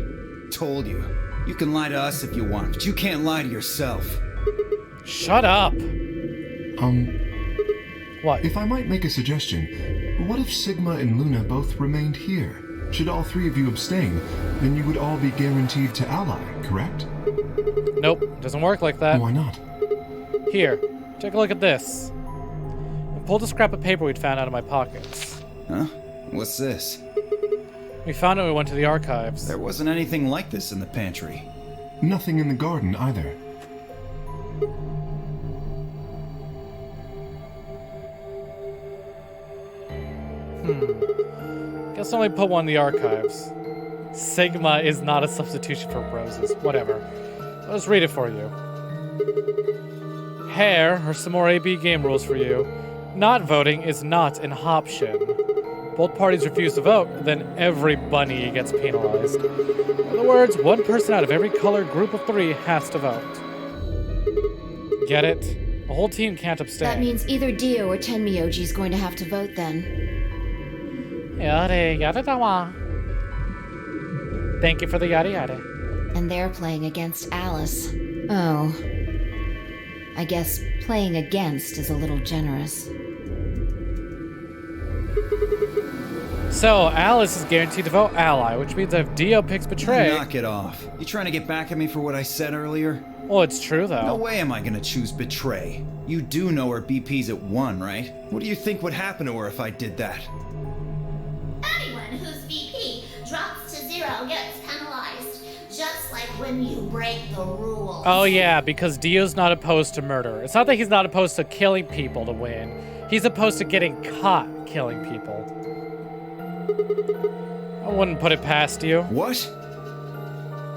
Told you. You can lie to us if you want, but you can't lie to yourself. Shut up. What? If I might make a suggestion, what if Sigma and Luna both remained here? Should all 3 of you abstain, then you would all be guaranteed to ally, correct? Nope, doesn't work like that. Why not? Here, take a look at this. I pulled a scrap of paper we'd found out of my pockets. Huh? What's this? We found it when we went to the archives. There wasn't anything like this in the pantry. Nothing in the garden either. Guess I'll only put one in the archives. Sigma is not a substitution for roses. Whatever. I'll just read it for you. Here are some more AB game rules for you. Not voting is not an option. Both parties refuse to vote, then every bunny gets penalized. In other words, one person out of every color group of 3 has to vote. Get it? The whole team can't abstain. That means either Dio or Tenmyoji's going to have to vote then. Yada yada dawa. Thank you for the yada yada. And they're playing against Alice. Oh. I guess playing against is a little generous. So, Alice is guaranteed to vote ally, which means if Dio picks betray... Knock it off. You trying to get back at me for what I said earlier? Well, it's true, though. No way am I gonna choose betray. You do know her BP's at 1, right? What do you think would happen to her if I did that? Anyone whose BP drops to 0 gets penalized, just like when you break the rules. Oh, yeah, because Dio's not opposed to murder. It's not that he's not opposed to killing people to win. He's opposed to getting caught killing people. I wouldn't put it past you. What?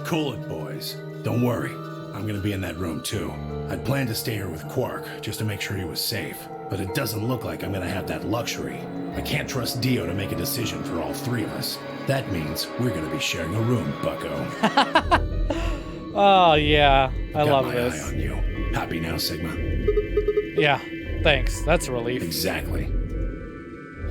Cool it, boys. Don't worry. I'm gonna be in that room, too. I'd planned to stay here with Quark, just to make sure he was safe. But it doesn't look like I'm gonna have that luxury. I can't trust Dio to make a decision for all 3 of us. That means we're gonna be sharing a room, bucko. Oh, yeah. I love Got my this. eye on you. Happy now, Sigma? Yeah, thanks. That's a relief. Exactly.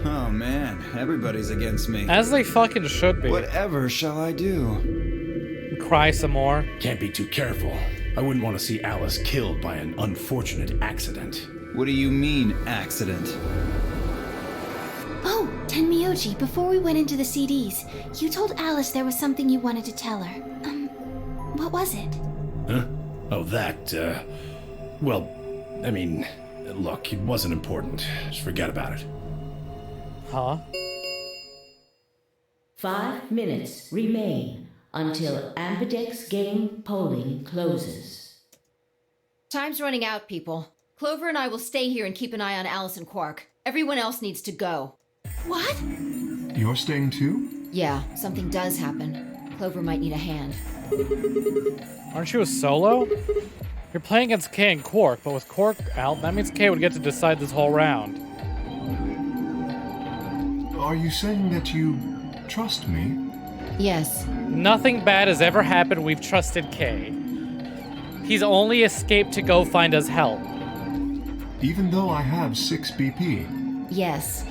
Oh man, everybody's against me. As they fucking should be. Whatever shall I do? Cry some more. Can't be too careful. I wouldn't want to see Alice killed by an unfortunate accident. What do you mean, accident? Oh, Tenmyoji, before we went into the CDs, you told Alice there was something you wanted to tell her. What was it? Huh? Oh, that, well, I mean, look, it wasn't important. Just forget about it. Huh? 5 minutes remain until Ambidex game polling closes. Time's running out, people. Clover and I will stay here and keep an eye on Alice and Quark. Everyone else needs to go. What? You're staying too? Yeah, something does happen. Clover might need a hand. Aren't you a solo? You're playing against Kay and Quark, but with Quark out, that means Kay would get to decide this whole round. Are you saying that you trust me? Yes. Nothing bad has ever happened. We've trusted Kay. He's only escaped to go find us help. Even though I have 6 BP. Yes.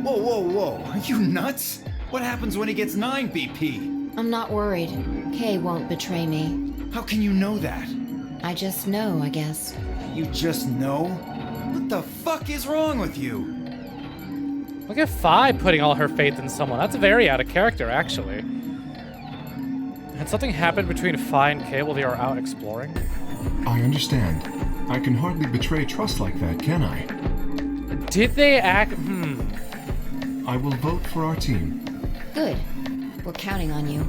Whoa, whoa, whoa. Are you nuts? What happens when he gets 9 BP? I'm not worried. Kay won't betray me. How can you know that? I just know, I guess. You just know? What the fuck is wrong with you? Look at Fi putting all her faith in someone. That's very out of character, actually. Had something happened between Fi and Kay while they were out exploring? I understand. I can hardly betray trust like that, can I? Did they act... I will vote for our team. Good. We're counting on you.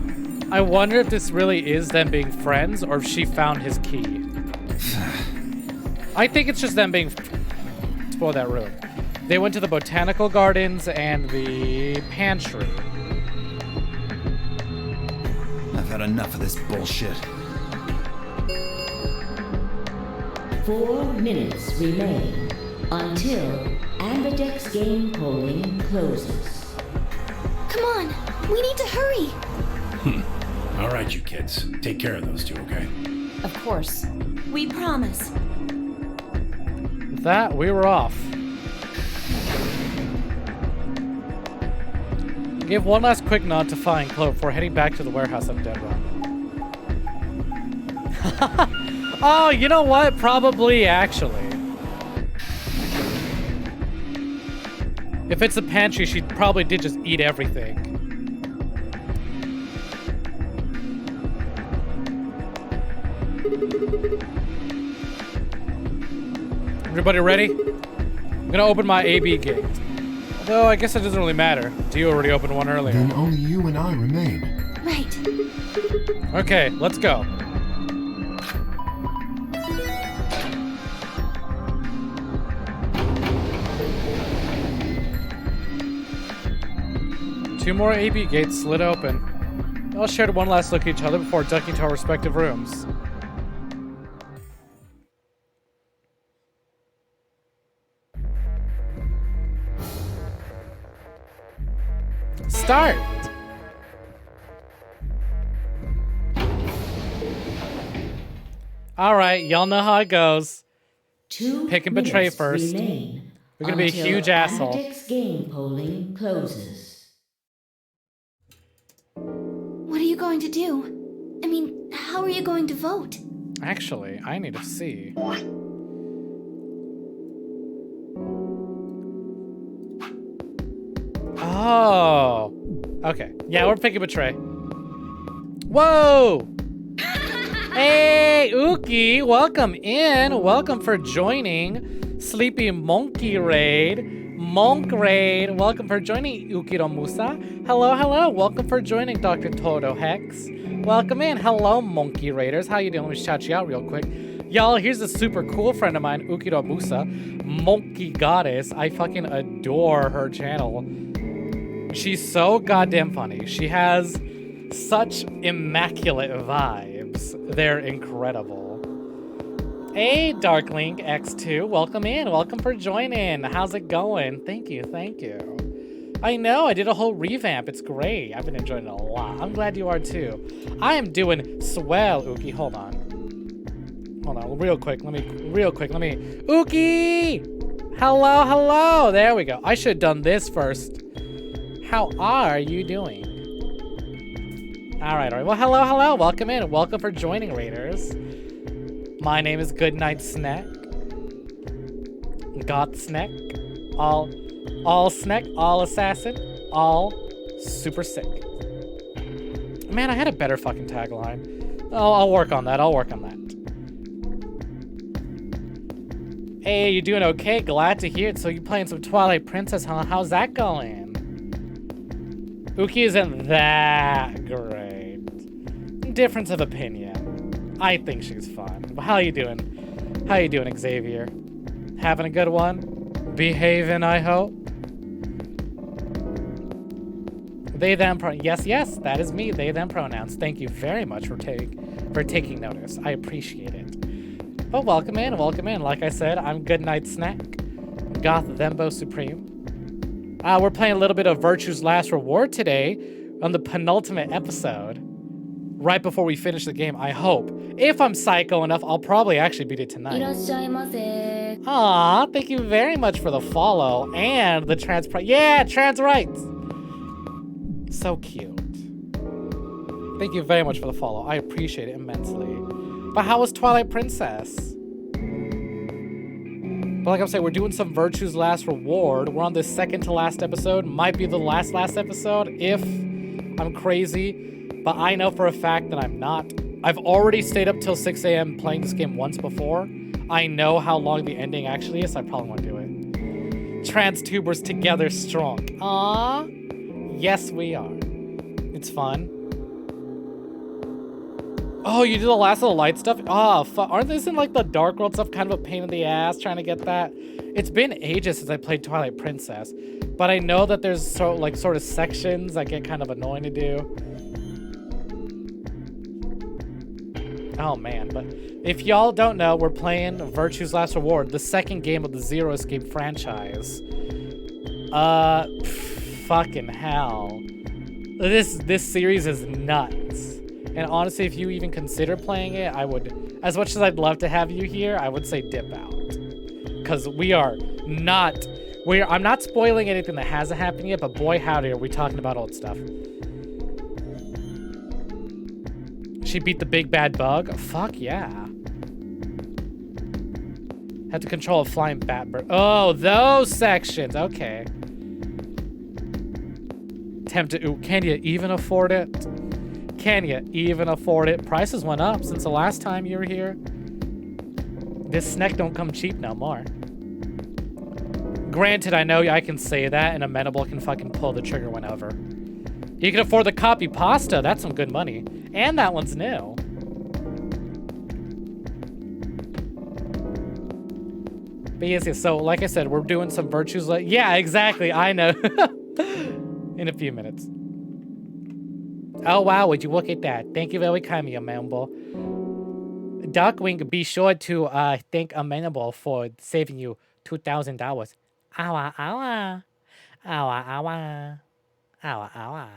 I wonder if this really is them being friends or if she found his key. I think it's just them being... Spoil that room. They went to the botanical gardens and the pantry. I've had enough of this bullshit. 4 minutes remain until Ambidex game polling closes. Come on, we need to hurry. All right, you kids. Take care of those two, okay? Of course. We promise. With that, we were off. Give one last quick nod to Fi and Clover before heading back to the warehouse on Dead Run. Oh, you know what? Probably, actually. If it's a pantry, she probably did just eat everything. Everybody ready? I'm gonna open my AB gate. Although, I guess it doesn't really matter. You already opened one earlier. Then only you and I remain. Right. Okay, let's go. Two more AB gates slid open. We all shared one last look at each other before ducking to our respective rooms. Start! Alright, y'all know how it goes. 2 Pick and betray minutes first. remain We're gonna be a until huge asshole. Ambidex game polling closes. What are you going to do? I mean, how are you going to vote? Actually, I need to see. Oh. Okay. Yeah, we're picking betray. Whoa! Hey, Uki, welcome in. Welcome for joining Sleepy Monkey Raid. Monk Raid. Welcome for joining Ukiro Musa. Hello, hello. Welcome for joining Dr. Todo Hex. Welcome in. Hello, Monkey Raiders. How you doing? Let me shout you out real quick. Y'all, here's a super cool friend of mine, Ukiro Musa. Monkey Goddess. I fucking adore her channel. She's so goddamn funny. She has such immaculate vibes. They're incredible. Hey, Darklink X2, welcome in. Welcome for joining. How's it going? Thank you, thank you. I know, I did a whole revamp. It's great. I've been enjoying it a lot. I'm glad you are too. I am doing swell, Uki. Hold on, real quick. Let me. Uki! Hello. There we go. I should have done this first. How are you doing? All right. Well, hello. Welcome in. Welcome for joining, Raiders. My name is Goodnight Snack. Goth Snack. All snack, all assassin, all super sick. Man, I had a better fucking tagline. Oh, I'll work on that. Hey, you doing okay? Glad to hear it. So you playing some Twilight Princess, huh? How's that going? Uki isn't that great. Difference of opinion. I think she's fun. But how you doing? Xavier? Having a good one? Behaving, I hope? They, them, yes, that is me. They, them pronouns. Thank you very much for taking notice. I appreciate it. But welcome in. Like I said, I'm Goodnight Snack. Goth Thembo Supreme. We're playing a little bit of Virtue's Last Reward today on the penultimate episode. Right before we finish the game, I hope. If I'm psycho enough, I'll probably actually beat it tonight. Aw, thank you very much for the follow and the trans rights. So cute. Thank you very much for the follow. I appreciate it immensely. But how was Twilight Princess? But like I'm saying, we're doing some Virtue's Last Reward. We're on the second to last episode. Might be the last episode if I'm crazy. But I know for a fact that I'm not. I've already stayed up till 6 a.m. playing this game once before. I know how long the ending actually is, so I probably won't do it. Trans tubers together strong. Aww. Yes, we are. It's fun. Oh, you did the last of the light stuff? Oh, isn't like the Dark World stuff kind of a pain in the ass trying to get that? It's been ages since I played Twilight Princess, but I know that there's sort of sections that get kind of annoying to do. Oh man, but if y'all don't know, we're playing Virtue's Last Reward, the second game of the Zero Escape franchise. Fucking hell. This series is nuts. And honestly, if you even consider playing it, I would, as much as I'd love to have you here, I would say dip out. Because I'm not spoiling anything that hasn't happened yet, but boy howdy, are we talking about old stuff. She beat the big bad bug? Fuck yeah. Had to control a flying bat bird. Oh, those sections. Okay. Tempted. Ooh, can you even afford it? Prices went up since the last time you were here. This snack don't come cheap no more. Granted, I know I can say that, and Amenable can fucking pull the trigger whenever. You can afford the copy pasta. That's some good money. And that one's new. But yes, so like I said, we're doing some Virtues. Yeah, exactly. I know. In a few minutes. Oh, wow. Would you look at that? Thank you very kindly, Amenable. Darkwing, be sure to thank Amenable for saving you $2,000. Owa, owa. Owa, owa. Owa, owa.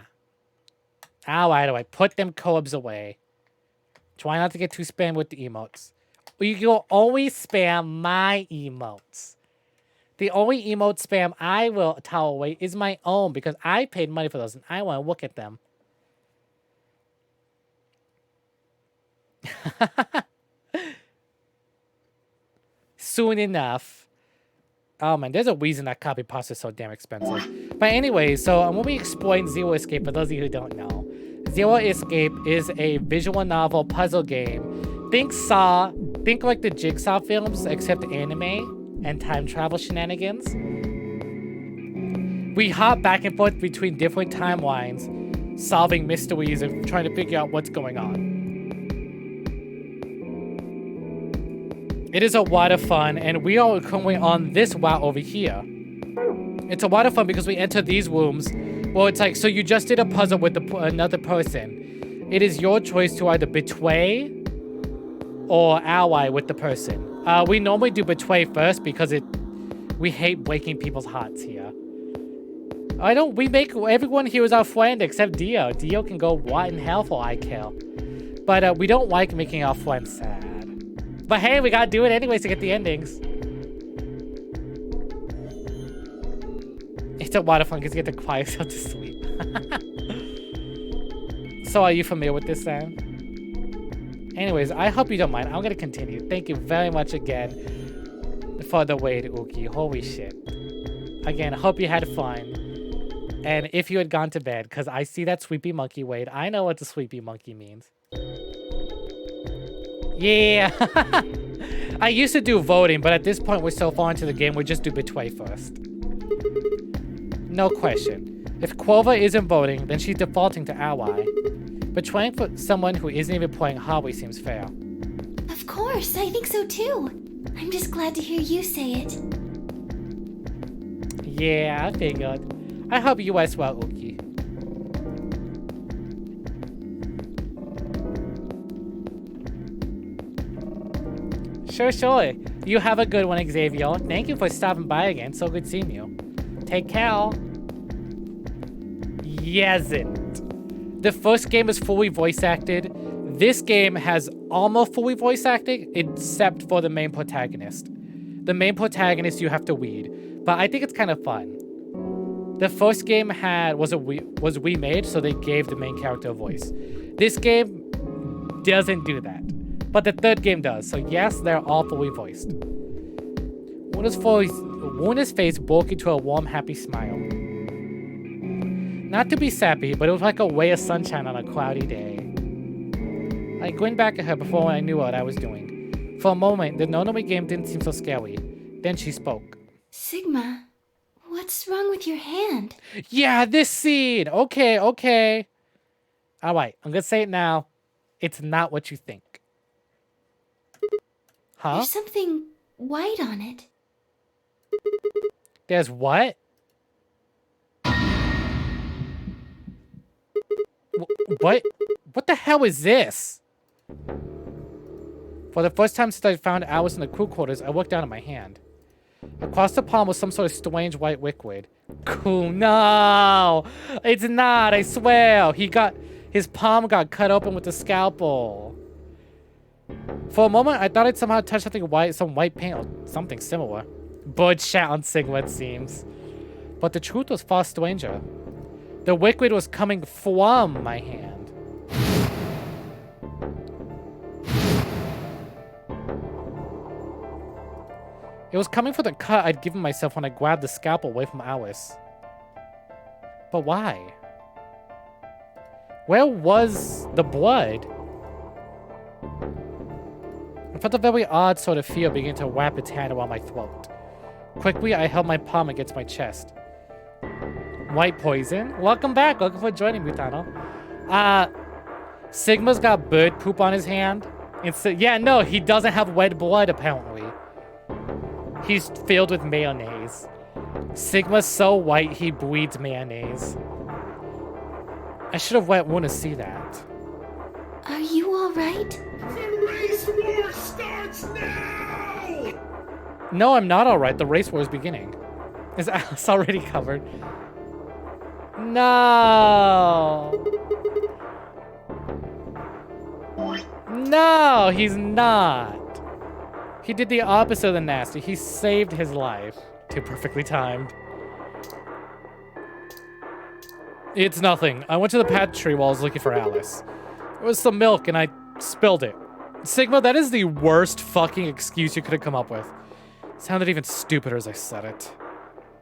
Alright, do I put them co-ops away? Try not to get too spammed with the emotes. You'll always spam my emotes. The only emote spam I will tolerate is my own because I paid money for those and I want to look at them. Soon enough. Oh man, there's a reason that copy pasta is so damn expensive. But anyway, so when we explain Zero Escape, for those of you who don't know, Zero Escape is a visual novel puzzle game. Think like the Jigsaw films, except anime and time travel shenanigans. We hop back and forth between different timelines, solving mysteries and trying to figure out what's going on. It is a lot of fun, and we are currently on this route over here. It's a lot of fun because we enter these rooms. Well, it's like, so you just did a puzzle with another person. It is your choice to either betray or ally with the person. We normally do betray first because we hate breaking people's hearts here. I don't. We make everyone here is our friend except Dio. Dio can go what in hell for I kill. But we don't like making our friends sad. But hey, we gotta do it anyways to get the endings. It's a lot of fun because you get to cry yourself to sleep. So are you familiar with this sound? Anyways, I hope you don't mind. I'm gonna continue. Thank you very much again for the wait, Uki. Holy shit. Again, I hope you had fun. And if you had gone to bed, because I see that Sweepy Monkey Wade. I know what the Sweepy Monkey means. Yeah. I used to do voting, but at this point we're so far into the game, we just do Betray first. No question. If Quova isn't voting, then she's defaulting to ally. Betraying for someone who isn't even playing Harvey seems fair. Of course, I think so too. I'm just glad to hear you say it. Yeah, I figured. I hope you as well, Uki. Sure. You have a good one, Xavier. Thank you for stopping by again. So good seeing you. Take care. Yesn't. The first game is fully voice acted. This game has almost fully voice acting, except for the main protagonist. The main protagonist you have to weed, but I think it's kind of fun. The first game was remade, so they gave the main character a voice. This game doesn't do that, but the third game does. So yes, they're all fully voiced. Wuna's face broke into a warm, happy smile. Not to be sappy, but it was like a ray of sunshine on a cloudy day. I grinned back at her before I knew what I was doing. For a moment, the Nonomi game didn't seem so scary. Then she spoke. Sigma, what's wrong with your hand? Yeah, this scene! Okay. Alright, I'm gonna say it now. It's not what you think. Huh? There's something white on it. There's what? What? What the hell is this? For the first time since I found Alice in the crew quarters, I looked down at my hand. Across the palm was some sort of strange white liquid. Cool. No! It's not, I swear! His palm got cut open with a scalpel. For a moment, I thought I'd somehow touched something white, some white paint or something similar. Birdshot on Sigma, it seems. But the truth was far stranger. The liquid was coming from my hand. It was coming from the cut I'd given myself when I grabbed the scalpel away from Alice. But why? Where was the blood? I felt a very odd sort of fear begin to wrap its hand around my throat. Quickly, I held my palm against my chest. White poison? Welcome back. Welcome for joining me, Tano. Sigma's got bird poop on his hand. Yeah, no, he doesn't have red blood, apparently. He's filled with mayonnaise. Sigma's so white, he bleeds mayonnaise. I should have let Wuna see that. Are you alright? The race war starts now! No, I'm not alright. The race war is beginning. Is Alice already covered? No! No, he's not. He did the opposite of the nasty. He saved his life. Too perfectly timed. It's nothing. I went to the pantry while I was looking for Alice. There was some milk and I spilled it. Sigma, that is the worst fucking excuse you could have come up with. It sounded even stupider as I said it.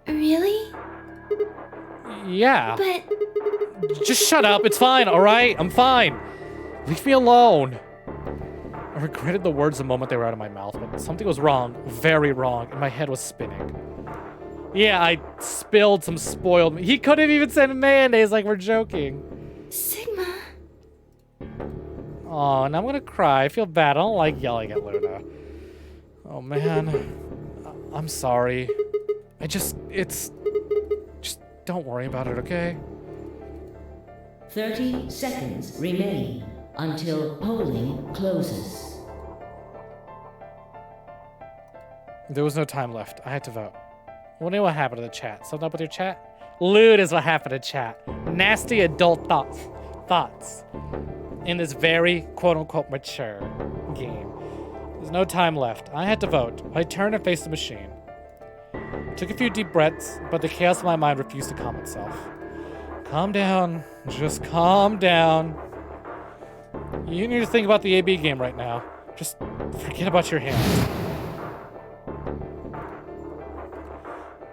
Really? Yeah. But... Just shut up. It's fine, alright? I'm fine. Leave me alone. I regretted the words the moment they were out of my mouth, but something was wrong, very wrong, and my head was spinning. Yeah, I spilled some spoiled... He could have even said mayonnaise like we're joking. Sigma... Oh, now I'm gonna cry. I feel bad. I don't like yelling at Luna. Oh, man. I'm sorry. Just don't worry about it, okay? 30 seconds remain until polling closes. There was no time left. I had to vote. Wondering what happened to the chat. Something up with your chat? Lewd is what happened to chat. Nasty adult thoughts in this very quote-unquote mature game. There's no time left. I had to vote. I turned and faced the machine. Took a few deep breaths, but the chaos in my mind refused to calm itself. Calm down. Just calm down. You need to think about the AB game right now. Just forget about your hand.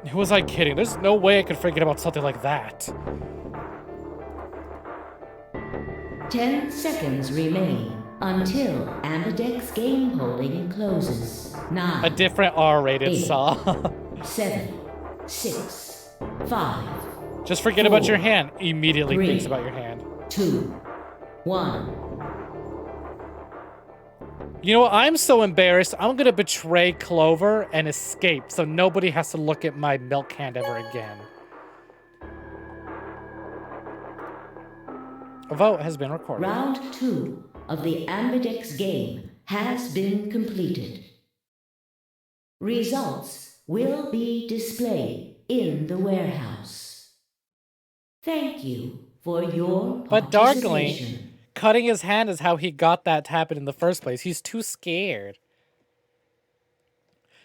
Who was I kidding? There's no way I could forget about something like that. 10 seconds remain until Ambidex game polling closes. 9. A different R-rated 8, song. 7, 6, 5. Just forget 4, about your hand. Immediately 3, thinks about your hand. 2, 1. You know what? I'm so embarrassed. I'm gonna betray Clover and escape so nobody has to look at my milk hand ever again. A vote has been recorded. Round 2 of the Ambidex game has been completed. Results will be displayed in the warehouse. Thank you for your But participation. Darkling, cutting his hand is how he got that to happen in the first place. He's too scared.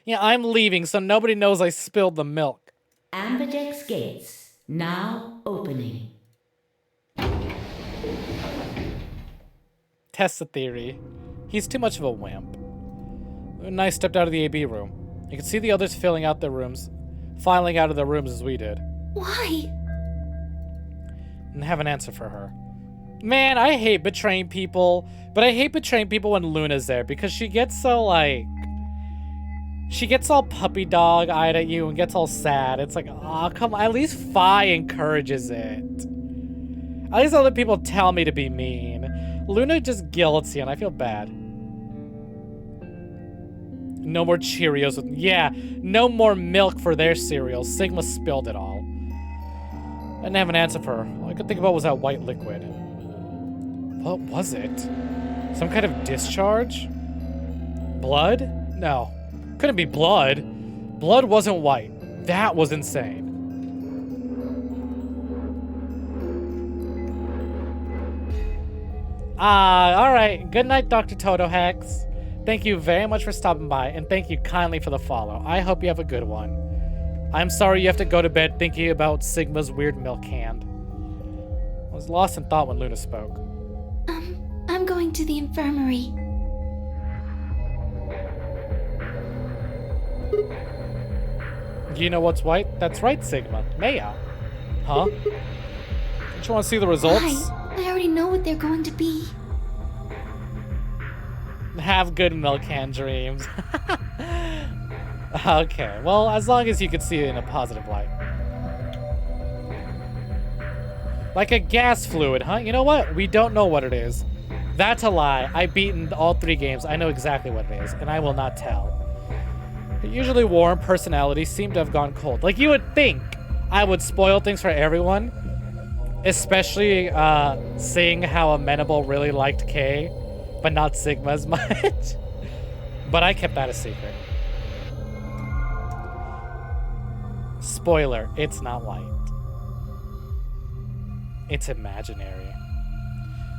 Yeah, I'm leaving so nobody knows I spilled the milk. Ambidex gates now opening. Test the theory. He's too much of a wimp. And I stepped out of the AB room. You could see the others filling out their rooms, filing out of their rooms as we did. Why? And have an answer for her. Man, I hate betraying people, but I hate betraying people when Luna's there because she gets so like... She gets all puppy dog-eyed at you and gets all sad. It's like, aw, come on. At least Fi encourages it. At least other people tell me to be mean. Luna just guilty and I feel bad. No more Cheerios with... Yeah, no more milk for their cereal. Sigma spilled it all. I didn't have an answer for her. All I could think about was that white liquid. What was it? Some kind of discharge? Blood? No. Couldn't be blood. Blood wasn't white. That was insane. Alright. Good night, Dr. Toto Hex. Thank you very much for stopping by, and thank you kindly for the follow. I hope you have a good one. I'm sorry you have to go to bed thinking about Sigma's weird milk hand. I was lost in thought when Luna spoke. I'm going to the infirmary. You know what's white? That's right, Sigma. Maya. Huh? Don't you want to see the results? Why? I already know what they're going to be. Have good milk hand dreams. Okay, well, as long as you can see it in a positive light. Like a gas fluid, huh? You know what? We don't know what it is. That's a lie. I've beaten all 3 games. I know exactly what it is, and I will not tell. The usually warm personalities seem to have gone cold. Like, you would think I would spoil things for everyone, especially seeing how Amenable really liked Kay, but not Sigma as much. But I kept that a secret. Spoiler, it's not white. It's imaginary.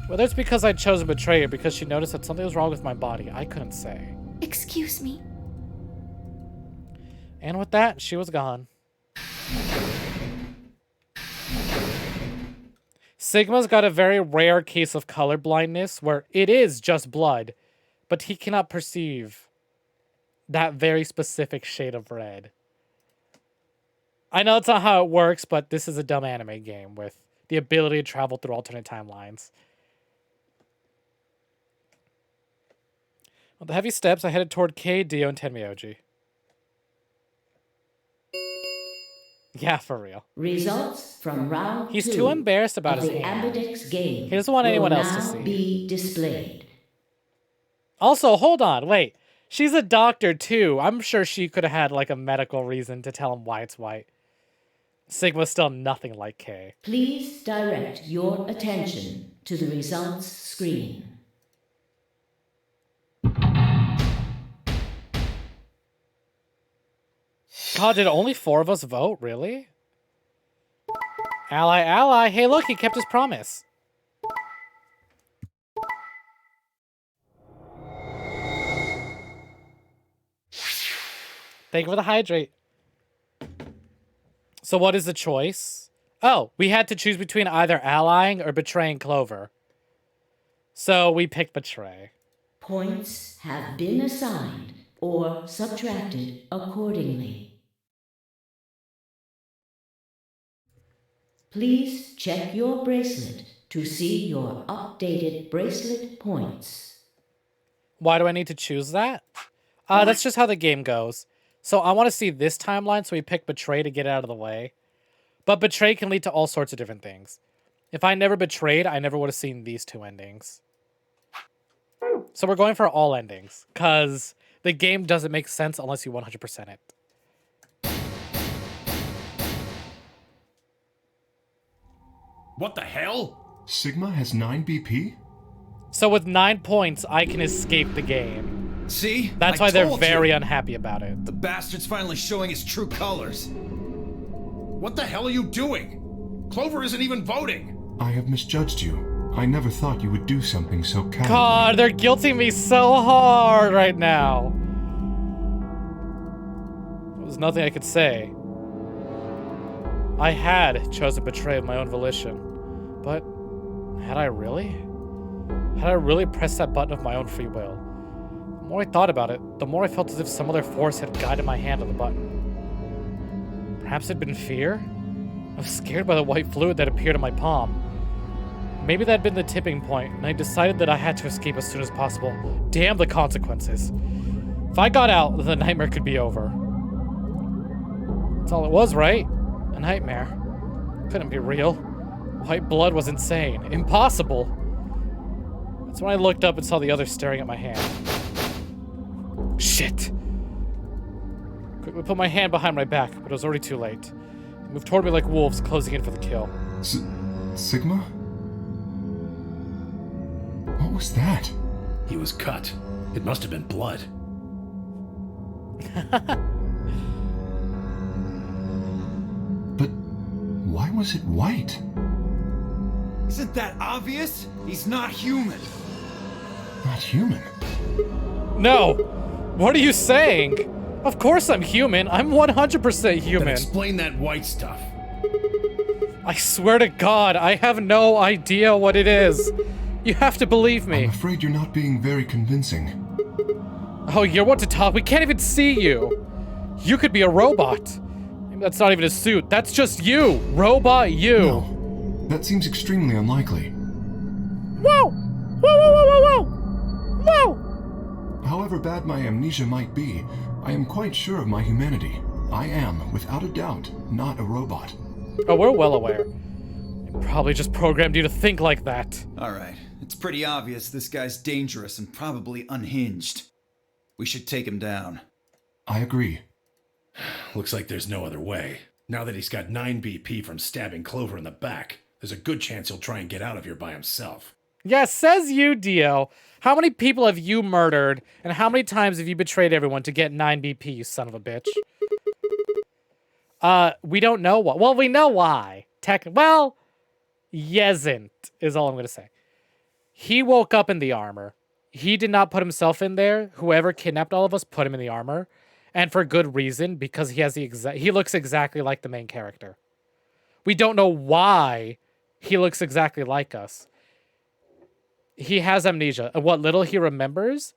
Whether it's because I chose a betrayer because she noticed that something was wrong with my body, I couldn't say. Excuse me. And with that, she was gone. Sigma's got a very rare case of color blindness where it is just blood, but he cannot perceive that very specific shade of red. I know it's not how it works, but this is a dumb anime game with the ability to travel through alternate timelines. With the heavy steps, I headed toward Kay, Dio, and Tenmyoji. Yeah, for real. Results from round He's 2 too embarrassed about of his the hand. Ambidex game. He doesn't want anyone will else to now see. Be displayed. Also, hold on, wait. She's a doctor too. I'm sure she could have had like a medical reason to tell him why it's white. Sigma's still nothing like Kay. Please direct your attention to the results screen. God, did only 4 of us vote? Really? Ally, ally. Hey, look, he kept his promise. Thank you for the hydrate. So what is the choice? Oh, we had to choose between either allying or betraying Clover. So we picked betray. Points have been assigned or subtracted accordingly. Please check your bracelet to see your updated bracelet points. Why do I need to choose that? That's just how the game goes. So I want to see this timeline, so we pick betray to get it out of the way. But betray can lead to all sorts of different things. If I never betrayed, I never would have seen these two endings. So we're going for all endings, because the game doesn't make sense unless you 100% it. What the hell? Sigma has 9 BP? So with 9 points, I can escape the game. See? That's why they're very unhappy about it. The bastard's finally showing his true colors. What the hell are you doing? Clover isn't even voting. I have misjudged you. I never thought you would do something so cowardly. God, they're guilting me so hard right now. There was nothing I could say. I had chosen betray of my own volition. But had I really? Had I really pressed that button of my own free will? The more I thought about it, the more I felt as if some other force had guided my hand on the button. Perhaps it'd been fear? I was scared by the white fluid that appeared in my palm. Maybe that had been the tipping point, and I decided that I had to escape as soon as possible. Damn the consequences. If I got out, the nightmare could be over. That's all it was, right? A nightmare. Couldn't be real. White blood was insane. Impossible. That's when I looked up and saw the others staring at my hand. Shit. Quickly put my hand behind my back, but it was already too late. They moved toward me like wolves, closing in for the kill. Sigma? What was that? He was cut. It must have been blood. But why was it white? Isn't that obvious? He's not human. Not human? No! What are you saying? Of course I'm human. I'm 100% human. Then explain that white stuff. I swear to God, I have no idea what it is. You have to believe me. I'm afraid you're not being very convincing. Oh, you're what to talk? We can't even see you. You could be a robot. Maybe that's not even a suit. That's just you. Robot you. No, that seems extremely unlikely. Whoa! Whoa, whoa, whoa, whoa, whoa! Whoa! However bad my amnesia might be, I am quite sure of my humanity. I am, without a doubt, not a robot. Oh, we're well aware. I probably just programmed you to think like that. Alright, it's pretty obvious this guy's dangerous and probably unhinged. We should take him down. I agree. Looks like there's no other way. Now that he's got 9 BP from stabbing Clover in the back, there's a good chance he'll try and get out of here by himself. Yeah, says you, Dio. How many people have you murdered, and how many times have you betrayed everyone to get 9 BP, you son of a bitch? We don't know why. Well, we know why. Well, yesn't, is all I'm going to say. He woke up in the armor. He did not put himself in there. Whoever kidnapped all of us put him in the armor. And for good reason, because he has he looks exactly like the main character. We don't know why he looks exactly like us. He has amnesia. And what little he remembers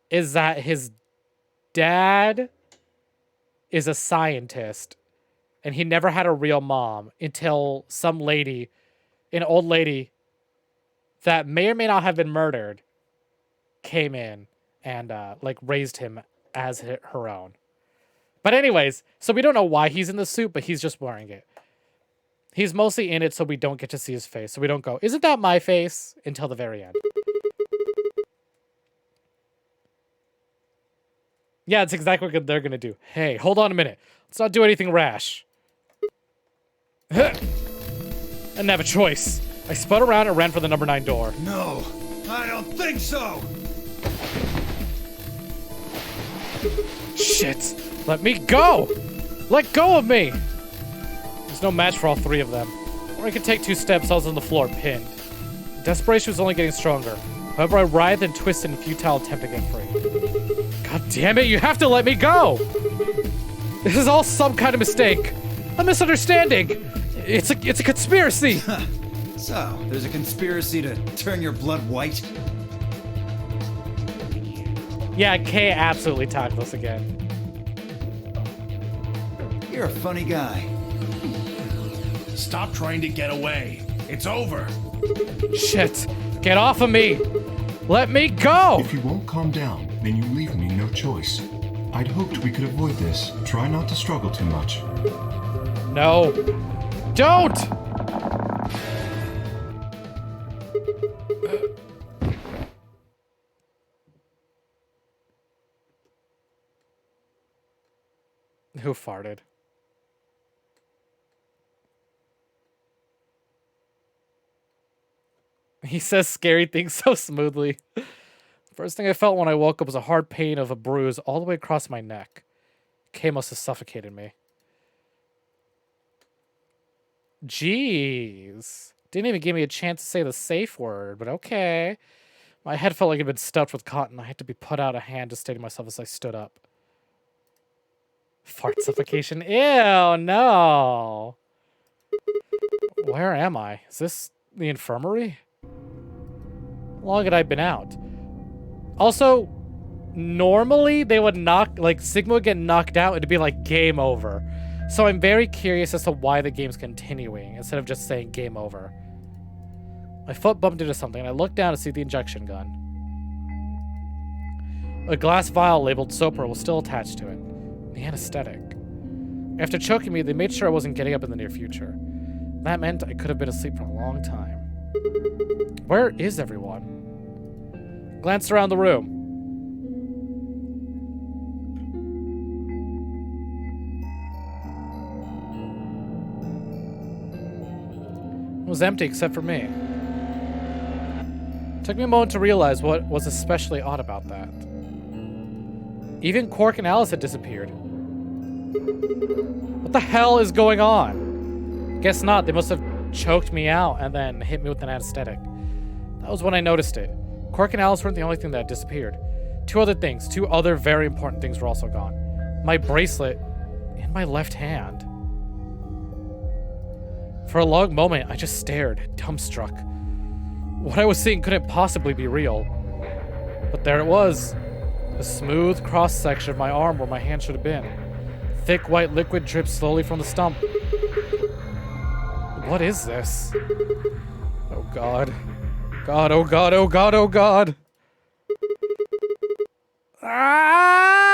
is that his dad is a scientist. And he never had a real mom until some lady, an old lady that may or may not have been murdered, came in and like raised him as her own. But anyways, so we don't know why he's in the suit, but he's just wearing it. He's mostly in it so we don't get to see his face. So we don't go, isn't that my face? Until the very end. Yeah, it's exactly what they're going to do. Hey, hold on a minute. Let's not do anything rash. I didn't have a choice. I spun around and ran for the number 9 door. No, I don't think so! Shit! Let me go! Let go of me! There's no match for all 3 of them. Before I could take 2 steps, I was on the floor, pinned. Desperation was only getting stronger. However, I writhed and twisted in futile attempt to get free. God damn it, you have to let me go! This is all some kind of mistake. A misunderstanding. It's a conspiracy. So, there's a conspiracy to turn your blood white? Yeah, Kay absolutely tackled us again. You're a funny guy. Stop trying to get away. It's over. Shit. Get off of me. Let me go. If you won't calm down, then you leave me no choice. I'd hoped we could avoid this. Try not to struggle too much. No. Don't! Who farted? He says scary things so smoothly. First thing I felt when I woke up was a hard pain of a bruise all the way across my neck. Kay must have suffocated me. Jeez. Didn't even give me a chance to say the safe word, but okay. My head felt like it had been stuffed with cotton. I had to be put out a hand to steady myself as I stood up. Fart suffocation. Ew, no. Where am I? Is this the infirmary? How long had I been out? Also, normally they would Sigma would get knocked out and it'd be like game over. So I'm very curious as to why the game's continuing instead of just saying game over. My foot bumped into something and I looked down to see the injection gun. A glass vial labeled Sopra was still attached to it. The anesthetic. After choking me, they made sure I wasn't getting up in the near future. That meant I could have been asleep for a long time. Where is everyone? Glanced around the room. It was empty except for me. It took me a moment to realize what was especially odd about that. Even Quark and Alice had disappeared. What the hell is going on? Guess not. They must have choked me out and then hit me with an anesthetic. That was when I noticed it. Quark and Alice weren't the only thing that had disappeared. 2 other things, 2 other very important things were also gone. My bracelet and my left hand. For a long moment, I just stared, dumbstruck. What I was seeing couldn't possibly be real. But there it was. A smooth cross-section of my arm where my hand should have been. Thick white liquid dripped slowly from the stump. What is this? Oh god. God, oh god, oh god, oh god. Ah!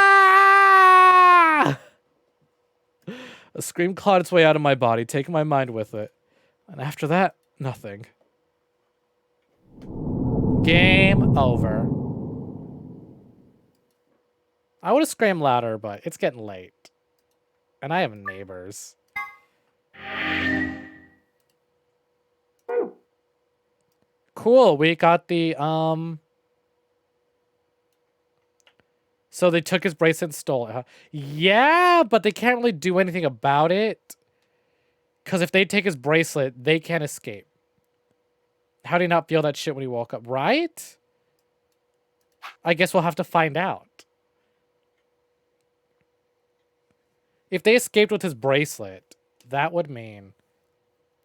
A scream clawed its way out of my body, taking my mind with it. And after that, nothing. Game over. I would have screamed louder, but it's getting late. And I have neighbors. Cool, we got the, So they took his bracelet and stole it, huh? Yeah, but they can't really do anything about it. Because if they take his bracelet, they can't escape. How do you not feel that shit when you woke up, right? I guess we'll have to find out. If they escaped with his bracelet, that would mean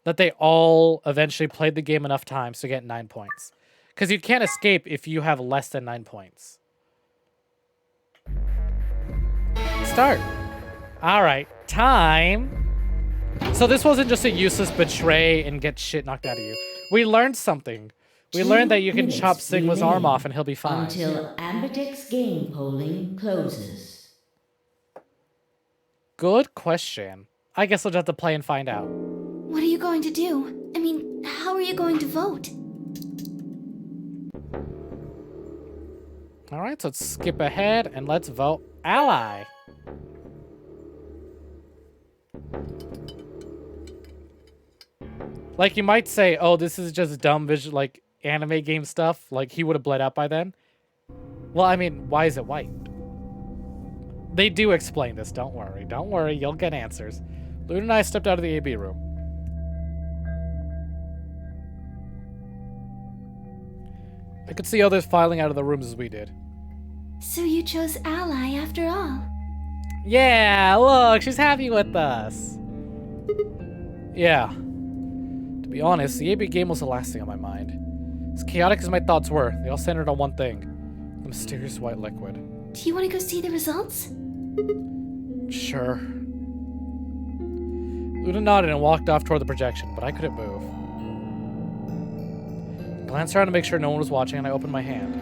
that they all eventually played the game enough times to get 9 points. Because you can't escape if you have less than 9 points. Start. Alright, time. So this wasn't just a useless betray and get shit knocked out of you. We learned something. We learned that you can chop Sigma's arm off and he'll be fine. Until Amberdick's game polling closes. Good question. I guess we'll just have to play and find out. What are you going to do? I mean, how are you going to vote? Alright, so let's skip ahead and let's vote ally. Like, you might say, oh, this is just dumb visual, like, anime game stuff. Like, he would have bled out by then. Well, I mean, why is it white? They do explain this, don't worry. Don't worry, you'll get answers. Luna and I stepped out of the AB room. I could see others filing out of the rooms as we did. So you chose Ally after all. Yeah, look, she's happy with us. Yeah. To be honest, the AB game was the last thing on my mind. As chaotic as my thoughts were, they all centered on one thing. The mysterious white liquid. Do you want to go see the results? Sure. Luna nodded and walked off toward the projection, but I couldn't move. I glanced around to make sure no one was watching, and I opened my hand.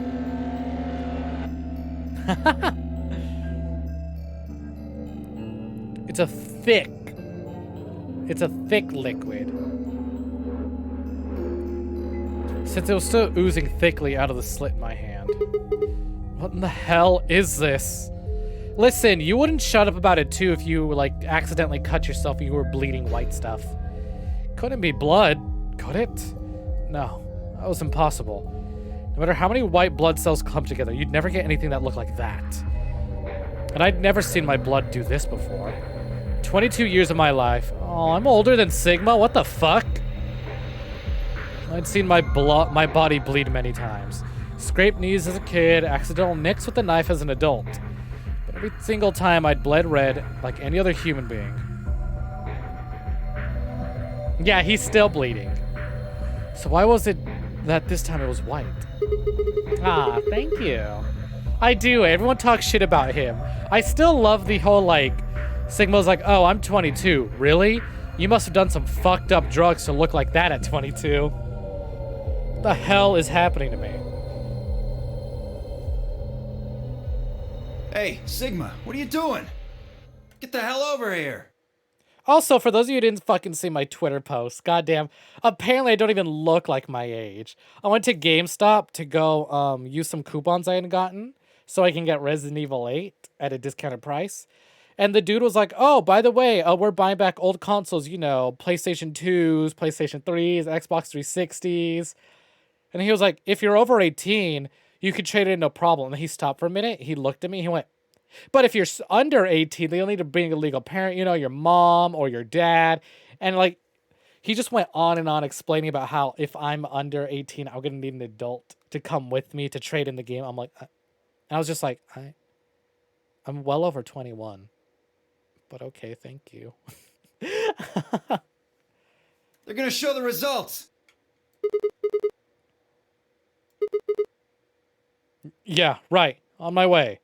It's a thick liquid. Since it was still oozing thickly out of the slit in my hand. What in the hell is this? Listen, you wouldn't shut up about it too if you, like, accidentally cut yourself and you were bleeding white stuff. Couldn't be blood, could it? No, that was impossible. No matter how many white blood cells clump together, you'd never get anything that looked like that. And I'd never seen my blood do this before. 22 years of my life. Oh, I'm older than Sigma, what the fuck? I'd seen my body bleed many times. Scraped knees as a kid, accidental nicks with a knife as an adult. But every single time I'd bled red like any other human being. Yeah, he's still bleeding. So why was it that this time it was white? Ah, thank you. I do, everyone talks shit about him. I still love the whole, like, Sigma's like, oh, I'm 22. Really? You must have done some fucked up drugs to look like that at 22. What the hell is happening to me? Hey, Sigma, what are you doing? Get the hell over here. Also, for those of you who didn't fucking see my Twitter post, goddamn, apparently I don't even look like my age. I went to GameStop to go use some coupons I hadn't gotten so I can get Resident Evil 8 at a discounted price. And the dude was like, oh, by the way, we're buying back old consoles, you know, PlayStation 2s, PlayStation 3s, Xbox 360s. And he was like, if you're over 18, you could trade it in no problem. And he stopped for a minute. He looked at me. He went, but if you're under 18, they'll need to bring a legal parent, you know, your mom or your dad. And, like, he just went on and on explaining about how if I'm under 18, I'm going to need an adult to come with me to trade in the game. I'm like, and I was just like, I'm well over 21. But okay, thank you. They're going to show the results. Yeah, right. On my way.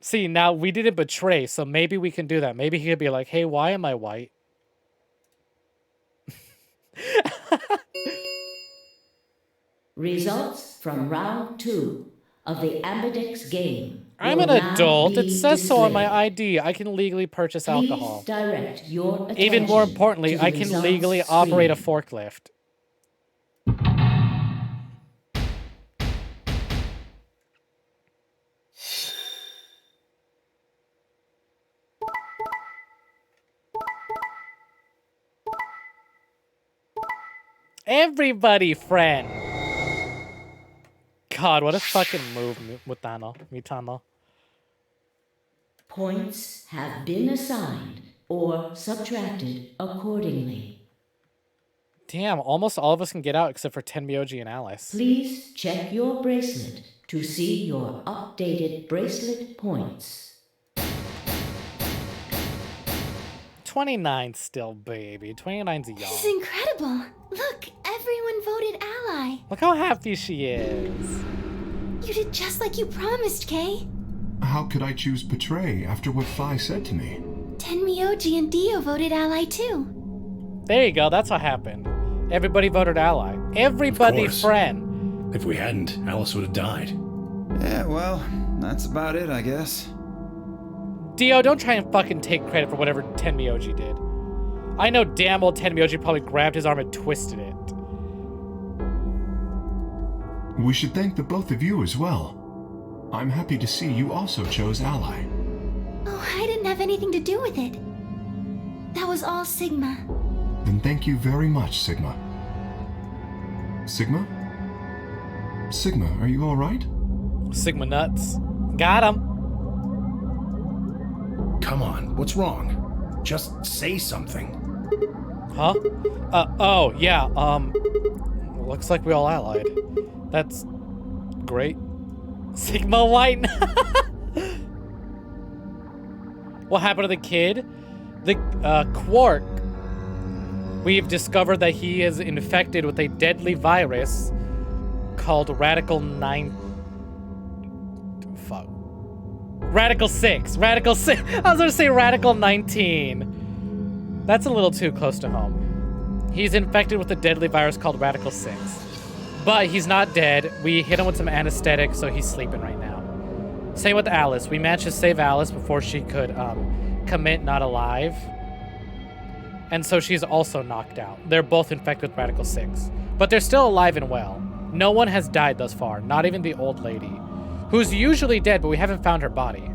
See, now we didn't betray, so maybe we can do that. Maybe he could be like, hey, why am I white? Results from round 2 of the Ambidex game. I'm an adult. It says so on my ID. I can legally purchase alcohol. Please direct your attention. Even more importantly, to the I can results legally operate a screen. forklift. Everybody, friend. God, what a fucking move, Mitano. Points have been assigned or subtracted accordingly. Damn, almost all of us can get out except for Tenmyoji and Alice. Please check your bracelet to see your updated bracelet points. 29 still, baby. 29's young. This is incredible. Look, everyone voted Ally. Look how happy she is. You did just like you promised, Kay. How could I choose Betray after what Phi said to me? Tenmyoji and Dio voted Ally too. There you go, that's what happened. Everybody voted Ally. Everybody, course. friend. If we hadn't, Alice would have died. Yeah, well, that's about it, I guess. Dio, don't try and fucking take credit for whatever Tenmyoji did. I know damn well Tenmyoji probably grabbed his arm and twisted it. We should thank the both of you as well. I'm happy to see you also chose Ally. Oh, I didn't have anything to do with it. That was all Sigma. Then thank you very much, Sigma. Sigma? Sigma, are you alright? Sigma nuts. Got him. Come on, what's wrong? Just say something. Huh? Oh, yeah, looks like we all allied. That's great. Sigma White. What happened to the kid? The Quark. We've discovered that he is infected with a deadly virus called Radical 6. Radical 6. I was gonna say Radical 19. That's a little too close to home. He's infected with a deadly virus called Radical 6. But he's not dead. We hit him with some anesthetic, so he's sleeping right now. Same with Alice. We managed to save Alice before she could commit not alive. And so she's also knocked out. They're both infected with Radical 6. But they're still alive and well. No one has died thus far, not even the old lady, who's usually dead, but we haven't found her body.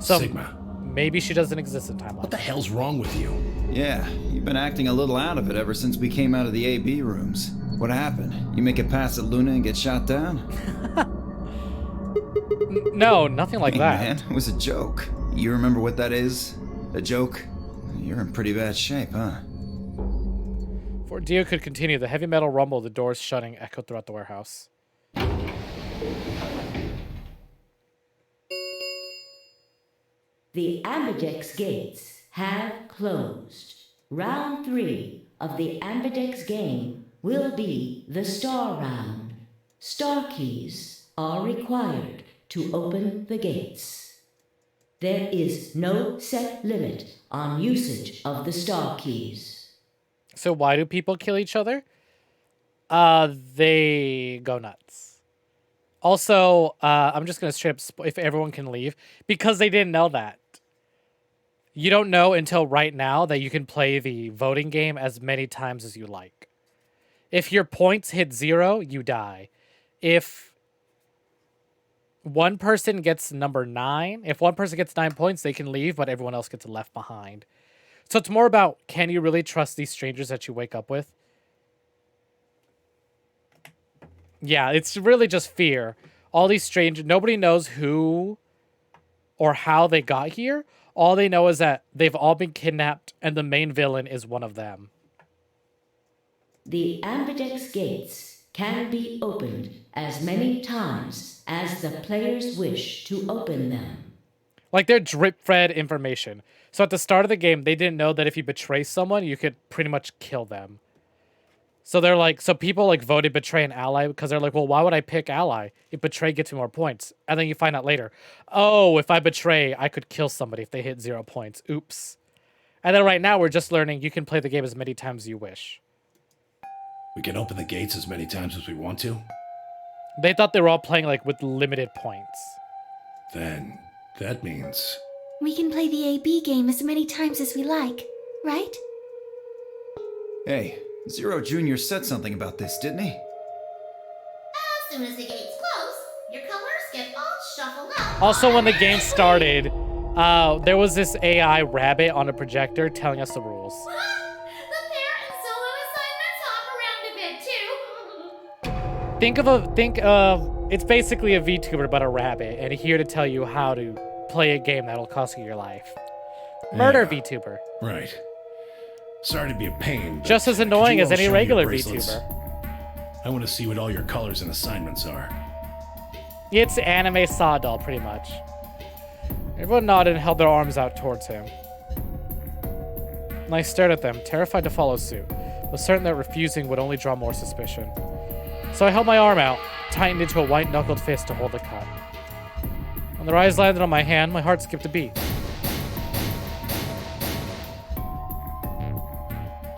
So Sigma. Maybe she doesn't exist in time. What the hell's wrong with you? Yeah, you've been acting a little out of it ever since we came out of the AB rooms. What happened? You make it past at Luna and get shot down? No, nothing like Hey, that. Man, it was a joke. You remember what that is? A joke? You're in pretty bad shape, huh? Before Dio could continue, the heavy metal rumble of the doors shutting echoed throughout the warehouse. The Ambidex gates have closed. Round 3 of the Ambidex game will be the Star Round. Star keys are required to open the gates. There is no set limit on usage of the Star keys. So why do people kill each other? They go nuts. Also, I'm just going to strip if everyone can leave, because they didn't know that. You don't know until right now that you can play the voting game as many times as you like. If your points hit 0, you die. If one person gets number 9, if one person gets 9 points, they can leave, but everyone else gets left behind. So it's more about, can you really trust these strangers that you wake up with? Yeah, it's really just fear. All these strangers, nobody knows who or how they got here. All they know is that they've all been kidnapped, and the main villain is one of them. The Ambidex gates can be opened as many times as the players wish to open them. Like, they're drip-fed information. So at the start of the game, they didn't know that if you betray someone, you could pretty much kill them. So they're like, so people like voted betray an ally because they're like, well, why would I pick ally? If betray gets me more points. And then you find out later, oh, if I betray, I could kill somebody if they hit 0 points. Oops. And then right now we're just learning you can play the game as many times as you wish. We can open the gates as many times as we want to? They thought they were all playing like with limited points. Then that means... We can play the AB game as many times as we like, right? Hey, Zero Jr. said something about this, didn't he? As soon as the gates close, your colors get all shuffled up. Also, when the game started, there was this AI rabbit on a projector telling us the rules. The parent solo assignments hop around a bit too. Think of it's basically a VTuber but a rabbit, and here to tell you how to play a game that'll cost you your life. Murder VTuber. Right. Sorry to be a pain. But just as annoying as any show me regular your bracelets? VTuber. I want to see what all your colors and assignments are. It's anime saw doll, pretty much. Everyone nodded and held their arms out towards him. And I stared at them, terrified to follow suit, but certain that refusing would only draw more suspicion. So I held my arm out, tightened into a white-knuckled fist to hold the cut. When their eyes landed on my hand, my heart skipped a beat.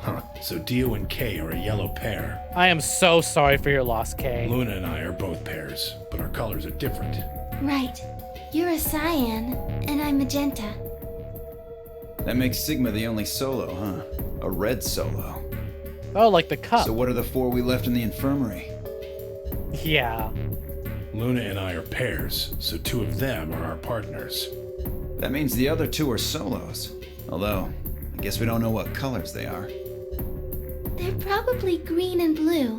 Huh. So Dio and Kay are a yellow pair. I am so sorry for your loss, Kay. Luna and I are both pairs, but our colors are different. Right. You're a cyan, and I'm magenta. That makes Sigma the only solo, huh? A red solo. Oh, like the cup. So what are the 4 we left in the infirmary? Yeah. Luna and I are pairs, so 2 of them are our partners. That means the other 2 are solos. Although, I guess we don't know what colors they are. They're probably green and blue.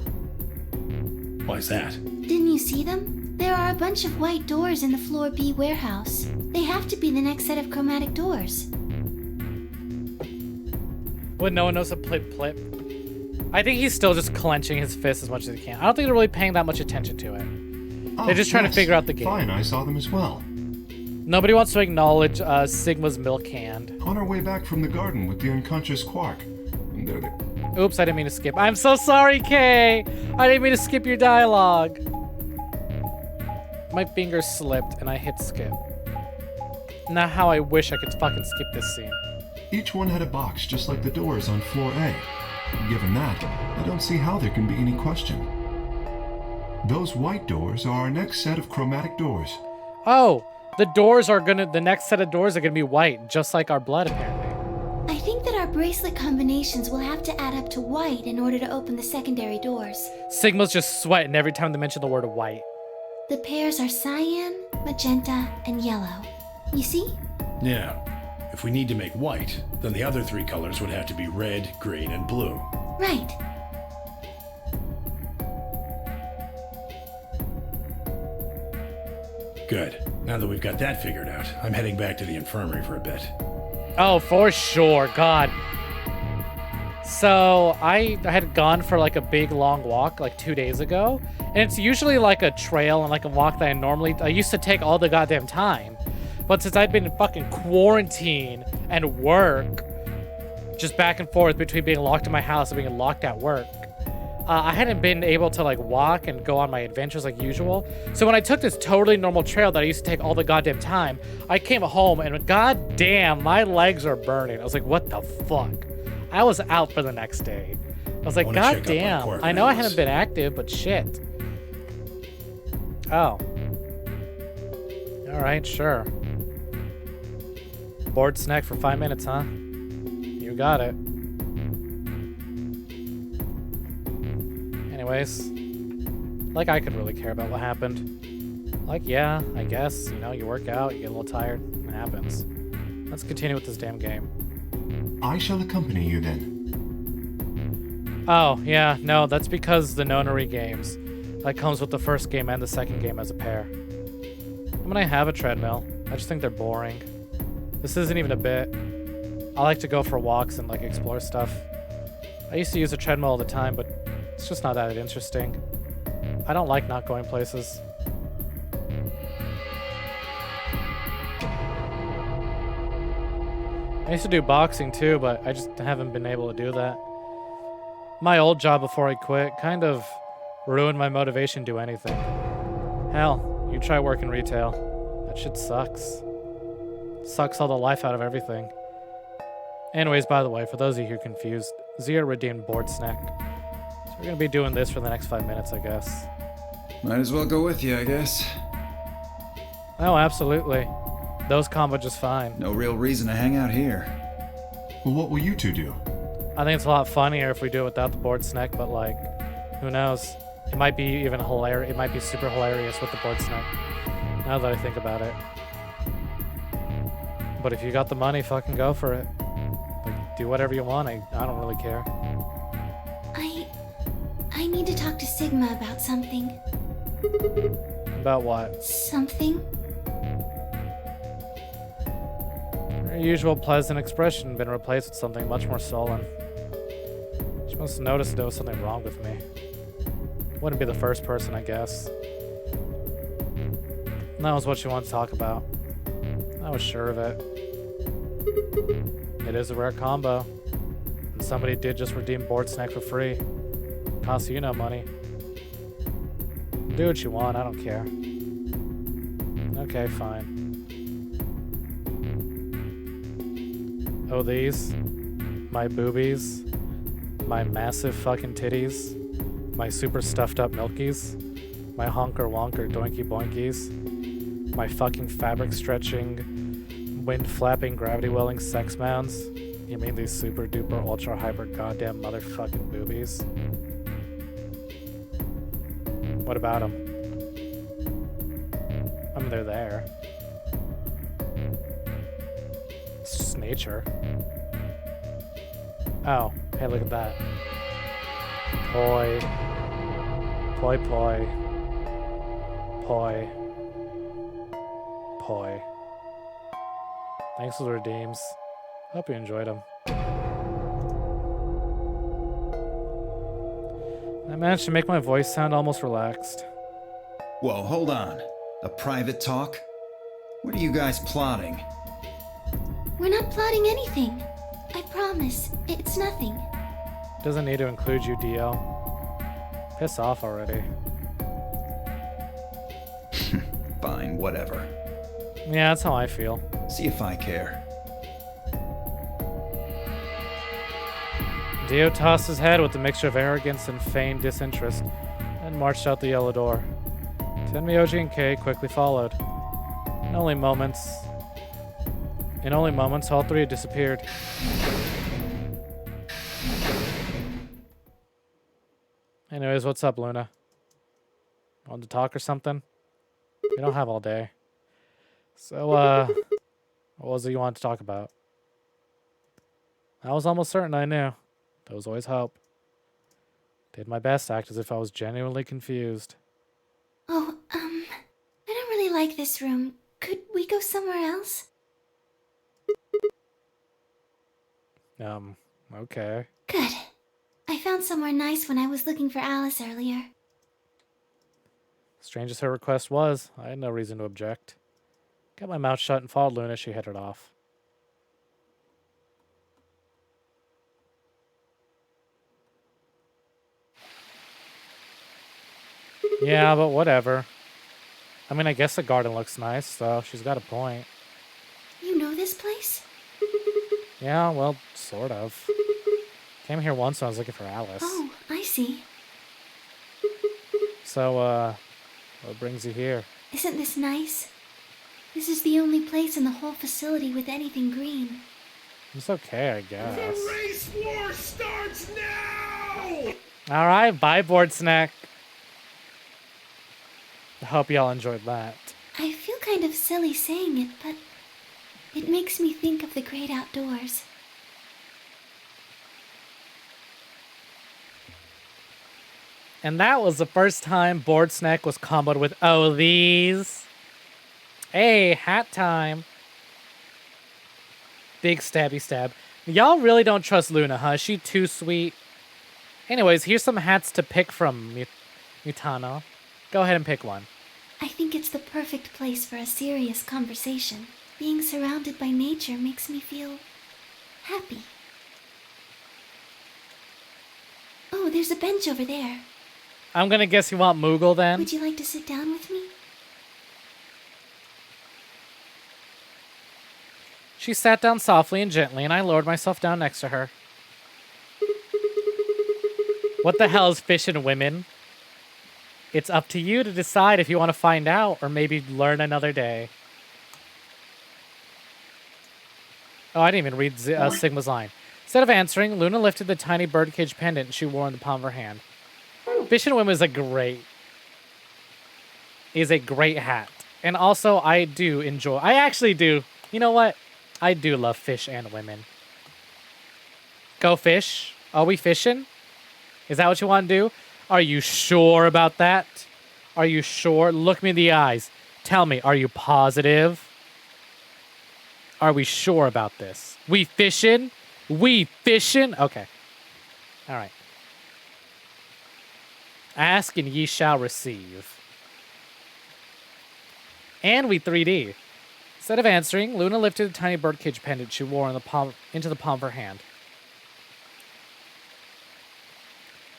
Why's that? Didn't you see them? There are a bunch of white doors in the Floor B warehouse. They have to be the next set of chromatic doors. When no one knows a plip plip. I think he's still just clenching his fist as much as he can. I don't think they're really paying that much attention to it. They're just trying to figure out the game. Fine, I saw them as well. Nobody wants to acknowledge Sigma's milk hand. On our way back from the garden with the unconscious Quark. And there they... Oops, I didn't mean to skip. I'm so sorry, Kay! I didn't mean to skip your dialogue. My finger slipped and I hit skip. Now how I wish I could fucking skip this scene. Each one had a box just like the doors on floor A. Given that, I don't see how there can be any question. Those white doors are our next set of chromatic doors. Oh, the next set of doors are gonna be white, just like our blood apparently. I think that our bracelet combinations will have to add up to white in order to open the secondary doors. Sigma's just sweating every time they mention the word white. The pairs are cyan, magenta, and yellow. You see? Yeah. If we need to make white, then the other 3 colors would have to be red, green, and blue. Right. Good. Now that we've got that figured out, I'm heading back to the infirmary for a bit. Oh, for sure. God. So I had gone for like a big long walk like 2 days ago, and it's usually like a trail and like a walk that I used to take all the goddamn time. But since I've been in fucking quarantine and work, just back and forth between being locked in my house and being locked at work, I hadn't been able to like walk and go on my adventures like usual. So when I took this totally normal trail that I used to take all the goddamn time, I came home and goddamn, my legs are burning. I was like, what the fuck? I was out for the next day. I was like, goddamn. I know I haven't been active, but shit. Oh. All right, sure. Bored snack for 5 minutes, huh? You got it. Anyways, like I could really care about what happened. Like, yeah, I guess, you know, you work out, you get a little tired, it happens. Let's continue with this damn game. I shall accompany you then. Oh, yeah, no, that's because the nonary games, that comes with the first game and the second game as a pair. I mean, I have a treadmill. I just think they're boring. This isn't even a bit. I like to go for walks and like explore stuff. I used to use a treadmill all the time, but it's just not that interesting. I don't like not going places. I used to do boxing too, but I just haven't been able to do that. My old job before I quit kind of ruined my motivation to do anything. Hell, you try working retail. That shit sucks. Sucks all the life out of everything. Anyways, by the way, for those of you who are confused, Zia redeemed board snack. So we're gonna be doing this for the next 5 minutes, I guess. Might as well go with you, I guess. Oh, absolutely. Those combo just fine. No real reason to hang out here. Well, what will you two do? I think it's a lot funnier if we do it without the board snack, but like, who knows? It might be even hilarious. It might be super hilarious with the board snack. Now that I think about it. But if you got the money, fucking go for it. Like, do whatever you want. I don't really care. I need to talk to Sigma about something. About what? Something? Her usual pleasant expression been replaced with something much more sullen. She must have noticed there was something wrong with me. Wouldn't be the first person, I guess. And that was what she wanted to talk about. I was sure of it. It is a rare combo. And somebody did just redeem board snack for free. Costs you no money. Do what you want, I don't care. Okay, fine. Oh, these? My boobies? My massive fucking titties? My super stuffed up milkies? My honker wonker doinky boinkies? My fucking fabric stretching, wind flapping, gravity welling sex mounds? You mean these super duper ultra hyper goddamn motherfucking boobies? What about them? I mean, they're there. It's just nature. Oh, hey, look at that. Poi. Poi poi. Poi. Poi. Thanks for the redeems. Hope you enjoyed them. I managed to make my voice sound almost relaxed. Whoa, hold on. A private talk? What are you guys plotting? We're not plotting anything. I promise. It's nothing. Doesn't need to include you, Dio. Piss off already. Fine, whatever. Yeah, that's how I feel. See if I care. Dio tossed his head with a mixture of arrogance and feigned disinterest, and marched out the yellow door. Tenmyoji and Kei quickly followed. In only moments, all three had disappeared. Anyways, what's up, Luna? Want to talk or something? We don't have all day. So, what was it you wanted to talk about? I was almost certain I knew. There was always hope. Did my best to act as if I was genuinely confused. Oh, I don't really like this room. Could we go somewhere else? Okay. Good. I found somewhere nice when I was looking for Alice earlier. Strange as her request was, I had no reason to object. Got my mouth shut and followed Luna as she headed off. Yeah, but whatever. I mean, I guess the garden looks nice, so she's got a point. You know this place? Yeah, well, sort of. Came here once when I was looking for Alice. Oh, I see. So, what brings you here? Isn't this nice? This is the only place in the whole facility with anything green. It's okay, I guess. The race war starts now! Alright, bye, Board Snack. I hope y'all enjoyed that. I feel kind of silly saying it, but it makes me think of the great outdoors. And that was the first time Board Snack was comboed with, oh, these. Hey, hat time. Big stabby stab. Y'all really don't trust Luna, huh? She too sweet. Anyways, here's some hats to pick from, Mutano. Go ahead and pick one. I think it's the perfect place for a serious conversation. Being surrounded by nature makes me feel happy. Oh, there's a bench over there. I'm gonna guess you want Moogle then? Would you like to sit down with me? She sat down softly and gently, and I lowered myself down next to her. What the hell is fish and women? It's up to you to decide if you want to find out, or maybe learn another day. Oh, I didn't even read Sigma's line. Instead of answering, Luna lifted the tiny birdcage pendant she wore in the palm of her hand. Fish and Women is a great hat. And also, I actually do. You know what? I do love fish and women. Go fish. Are we fishing? Is that what you want to do? Are you sure about that? Are you sure? Look me in the eyes. Tell me, are you positive? Are we sure about this? We fishing? We fishing? Okay. All right. Ask and ye shall receive. And we 3D. Instead of answering, Luna lifted the tiny birdcage pendant she wore into the palm of her hand.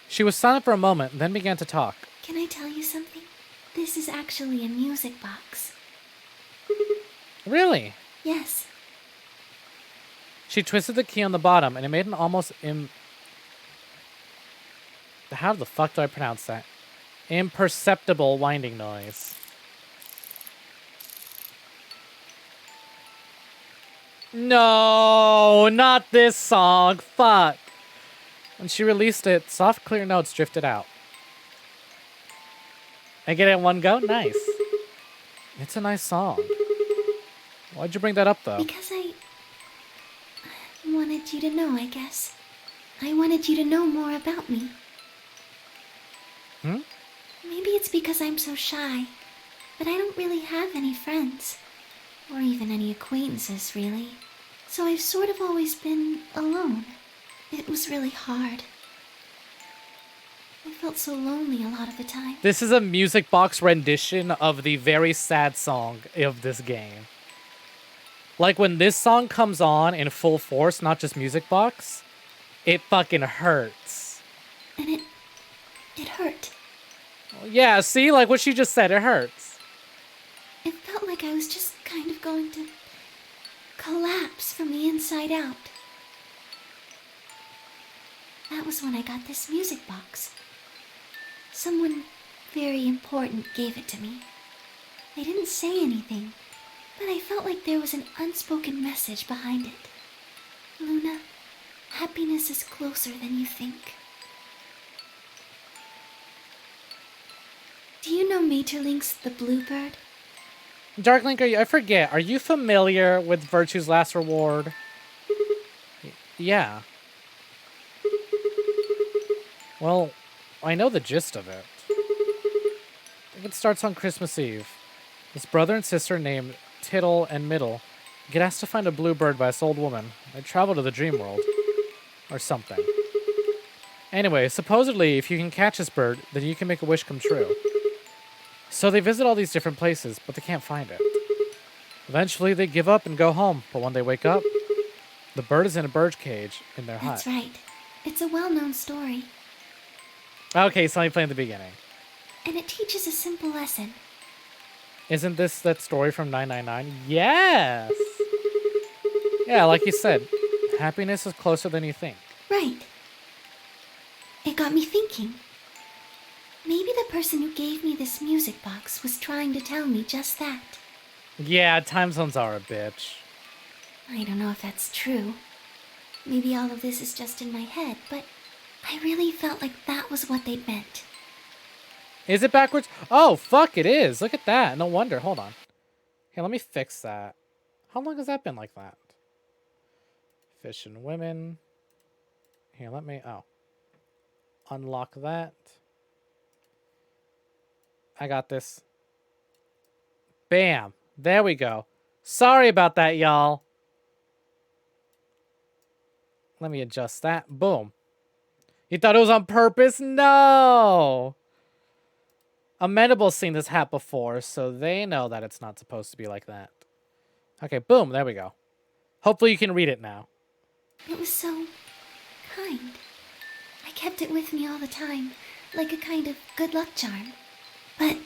She was silent for a moment, then began to talk. Can I tell you something? This is actually a music box. Really? Yes. She twisted the key on the bottom, and it made an almost how the fuck do I pronounce that? Imperceptible winding noise. No, not this song. Fuck. When she released it, soft, clear notes drifted out. I get it in one go? Nice. It's a nice song. Why'd you bring that up, though? Because I wanted you to know, I guess. I wanted you to know more about me. Maybe it's because I'm so shy, but I don't really have any friends. Or even any acquaintances, really. So I've sort of always been alone. It was really hard. I felt so lonely a lot of the time. This is a music box rendition of the very sad song of this game. Like, when this song comes on in full force, not just music box, it fucking hurts. And it hurt. Yeah, see? Like what she just said, it hurts. It felt like I was just kind of going to collapse from the inside out. That was when I got this music box. Someone very important gave it to me. They didn't say anything, but I felt like there was an unspoken message behind it. Luna, happiness is closer than you think. Do you know Maeterlinck's The Bluebird? Darklink, I forget, are you familiar with Virtue's Last Reward? Yeah. Well, I know the gist of it. I think it starts on Christmas Eve. This brother and sister named Tittle and Middle get asked to find a bluebird by this old woman. They travel to the dream world. Or something. Anyway, supposedly, if you can catch this bird, then you can make a wish come true. So they visit all these different places, but they can't find it. Eventually, they give up and go home, but when they wake up, the bird is in a bird cage in their hut. That's right. It's a well-known story. Okay, so let me play in the beginning. And it teaches a simple lesson. Isn't this that story from 999? Yes! Yeah, like you said, happiness is closer than you think. Right. It got me thinking. Maybe the person who gave me this music box was trying to tell me just that. Yeah, time zones are a bitch. I don't know if that's true. Maybe all of this is just in my head, but I really felt like that was what they'd meant. Is it backwards? Oh, fuck, it is. Look at that. No wonder. Hold on. Here, let me fix that. How long has that been like that? Fish and women. Here, let me... Oh. Unlock that. I got this. Bam. There we go. Sorry about that, y'all. Let me adjust that. Boom. You thought it was on purpose? No! Amenable's seen this hat before, so they know that it's not supposed to be like that. Okay, boom. There we go. Hopefully you can read it now. It was so kind. I kept it with me all the time, like a kind of good luck charm. But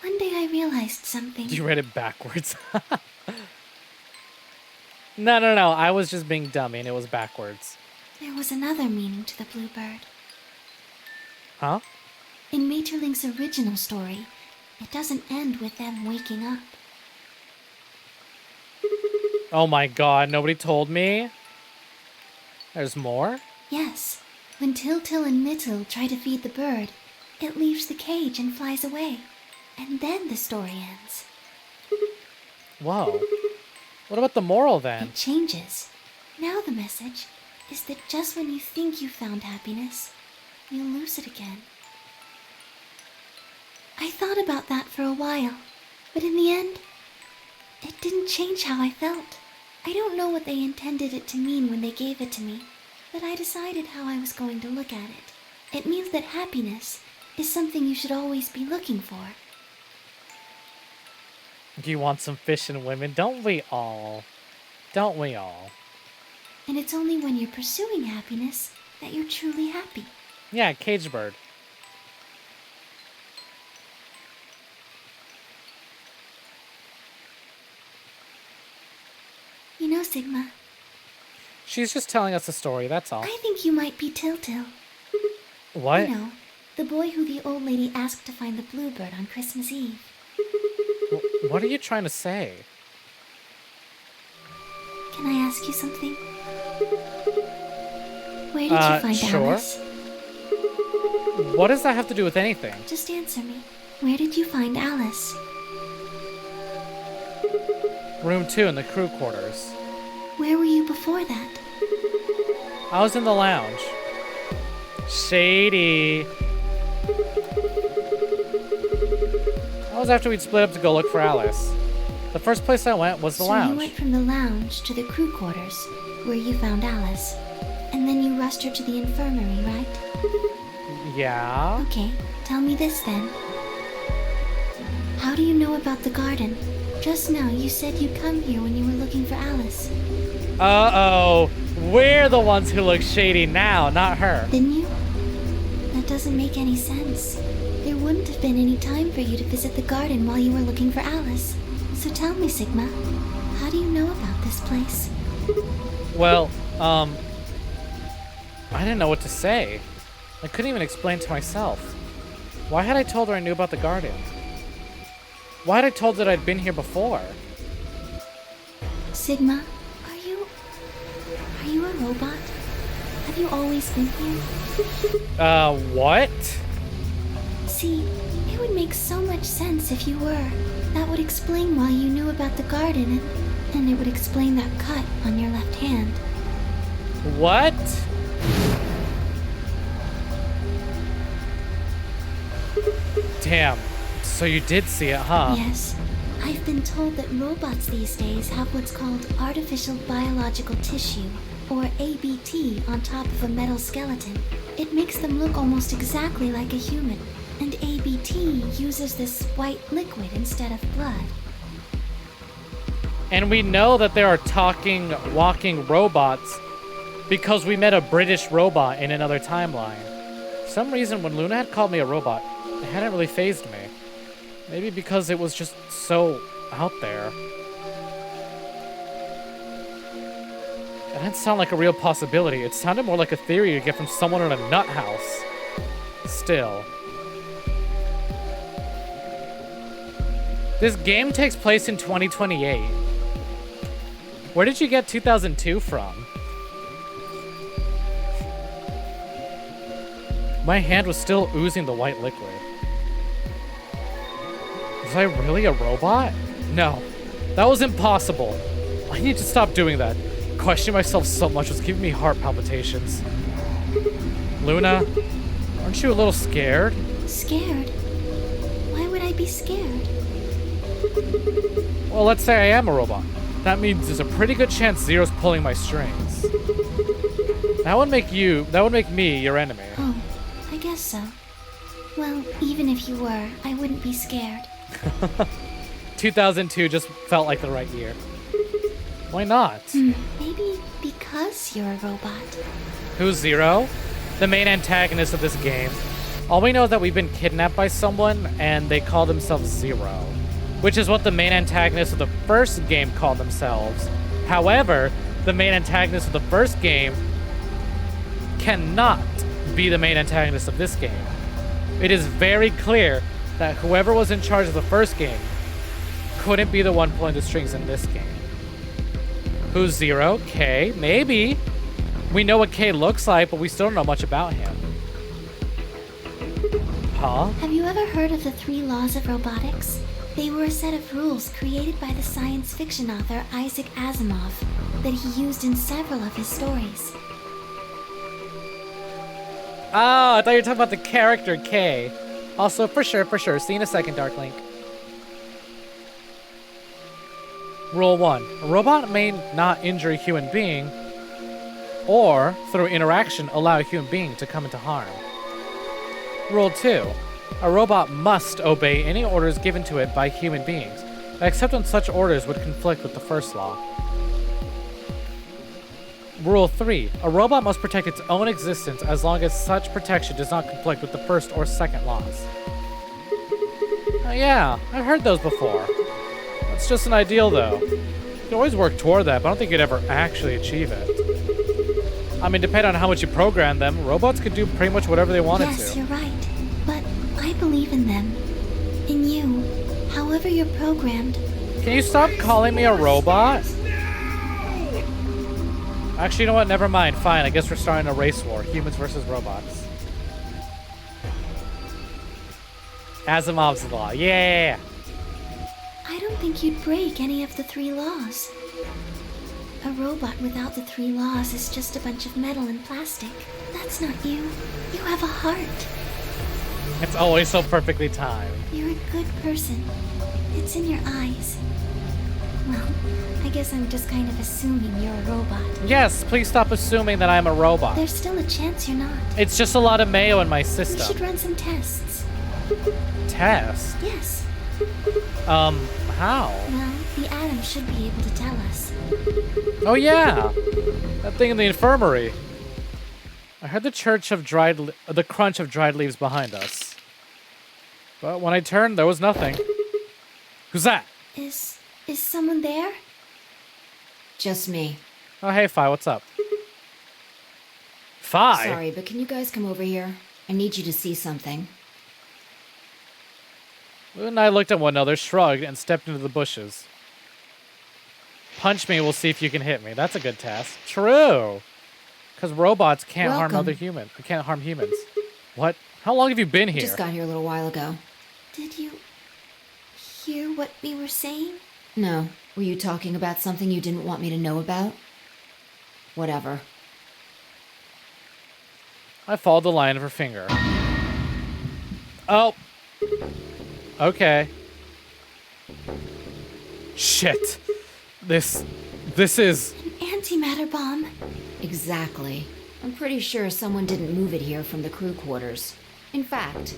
one day I realized something. You read it backwards. No. I was just being dummy and it was backwards. There was another meaning to the bluebird. Huh? In Maeterlinck's original story, it doesn't end with them waking up. Oh my god, nobody told me? There's more? Yes. When Till and Mittel try to feed the bird, it leaves the cage and flies away. And then the story ends. Whoa. What about the moral then? It changes. Now the message is that just when you think you found happiness, you'll lose it again. I thought about that for a while, but in the end, it didn't change how I felt. I don't know what they intended it to mean when they gave it to me, but I decided how I was going to look at it. It means that happiness is something you should always be looking for. Do you want some fish and women? Don't we all? Don't we all? And it's only when you're pursuing happiness that you're truly happy. Yeah, cage bird. You know, Sigma, She's just telling us a story, that's all. I think you might be Till. What? You know, the boy who the old lady asked to find the bluebird on Christmas Eve. What are you trying to say? Can I ask you something? Where did you find sure. Alice? What does that have to do with anything? Just answer me. Where did you find Alice? Room 2 in the crew quarters. Where were you before that? I was in the lounge. Shady. That was after we'd split up to go look for Alice. The first place I went was the So lounge. you went from the lounge to the crew quarters, where you found Alice, and then you rushed her to the infirmary, right? Yeah? Okay, tell me this then. How do you know about the garden? Just now you said you'd come here when you were looking for Alice. Uh-oh. We're the ones who look shady now, not her. Didn't you? That doesn't make any sense. There wouldn't have been any time for you to visit the garden while you were looking for Alice. So tell me, Sigma, how do you know about this place? Well, I didn't know what to say. I couldn't even explain to myself. Why had I told her I knew about the garden? Why had I told her that I'd been here before? Sigma, are you a robot? Have you always been here? What? See, it would make so much sense if you were. That would explain why you knew about the garden, and it would explain that cut on your left hand. What? Damn. So you did see it, huh? Yes. I've been told that robots these days have what's called artificial biological tissue, or ABT, on top of a metal skeleton. It makes them look almost exactly like a human, and ABT uses this white liquid instead of blood. And we know that there are talking, walking robots because we met a British robot in another timeline. For some reason, when Luna had called me a robot, it hadn't really fazed me. Maybe because it was just so out there. It didn't sound like a real possibility. It sounded more like a theory you get from someone in a nut house. Still. This game takes place in 2028. Where did you get 2002 from? My hand was still oozing the white liquid. Was I really a robot? No, that was impossible. I need to stop doing that. Questioning myself so much was giving me heart palpitations. Luna, aren't you a little scared? Scared? Why would I be scared? Well, let's say I am a robot. That means there's a pretty good chance Zero's pulling my strings. That would make me your enemy. Oh, I guess so. Well, even if you were, I wouldn't be scared. 2002 just felt like the right year. Why not? Maybe because you're a robot. Who's Zero? The main antagonist of this game. All we know is that we've been kidnapped by someone and they call themselves Zero, which is what the main antagonists of the first game called themselves. However, the main antagonist of the first game cannot be the main antagonist of this game. It is very clear that whoever was in charge of the first game couldn't be the one pulling the strings in this game. Who's Zero? K? Maybe. We know what K looks like, but we still don't know much about him. Huh? Have you ever heard of the 3 laws of robotics? They were a set of rules created by the science fiction author Isaac Asimov that he used in several of his stories. Oh, I thought you were talking about the character K. Also, for sure. See you in a second, Darklink. Rule 1. A robot may not injure a human being, or, through interaction, allow a human being to come into harm. Rule 2. A robot must obey any orders given to it by human beings, except when such orders would conflict with the first law. Rule 3. A robot must protect its own existence as long as such protection does not conflict with the first or second laws. Yeah, I've heard those before. That's just an ideal, though. You can always work toward that, but I don't think you'd ever actually achieve it. I mean, depending on how much you program them, robots could do pretty much whatever they wanted to. Yes, you're right. But I believe in them. In you. However you're programmed. Can you stop calling me a robot? Actually, you know what? Never mind. Fine, I guess we're starting a race war. Humans versus robots. Asimov's law. Yeah! I don't think you'd break any of the 3 laws. A robot without the 3 laws is just a bunch of metal and plastic. That's not you. You have a heart. It's always so perfectly timed. You're a good person. It's in your eyes. Well, I guess I'm just kind of assuming you're a robot. Yes, please stop assuming that I'm a robot. There's still a chance you're not. It's just a lot of mayo in my We system. should run some tests. Test? Yes. How? Well, the Atom should be able to tell us. Oh yeah, that thing in the infirmary. I heard the crunch of dried leaves behind us. But when I turned, there was nothing. Who's that? Is someone there? Just me. Oh hey, Fi, what's up? Fi? Sorry, but can you guys come over here? I need you to see something. Lou and I looked at one another, shrugged, and stepped into the bushes. Punch me, we'll see if you can hit me. That's a good task. True. Because robots can't harm other humans. Can't harm humans. What? How long have you been here? Just got here a little while ago. Did you hear what we were saying? No. Were you talking about something you didn't want me to know about? Whatever. I followed the line of her finger. Oh. Okay. Shit. This is... An antimatter bomb. Exactly. I'm pretty sure someone didn't move it here from the crew quarters. In fact,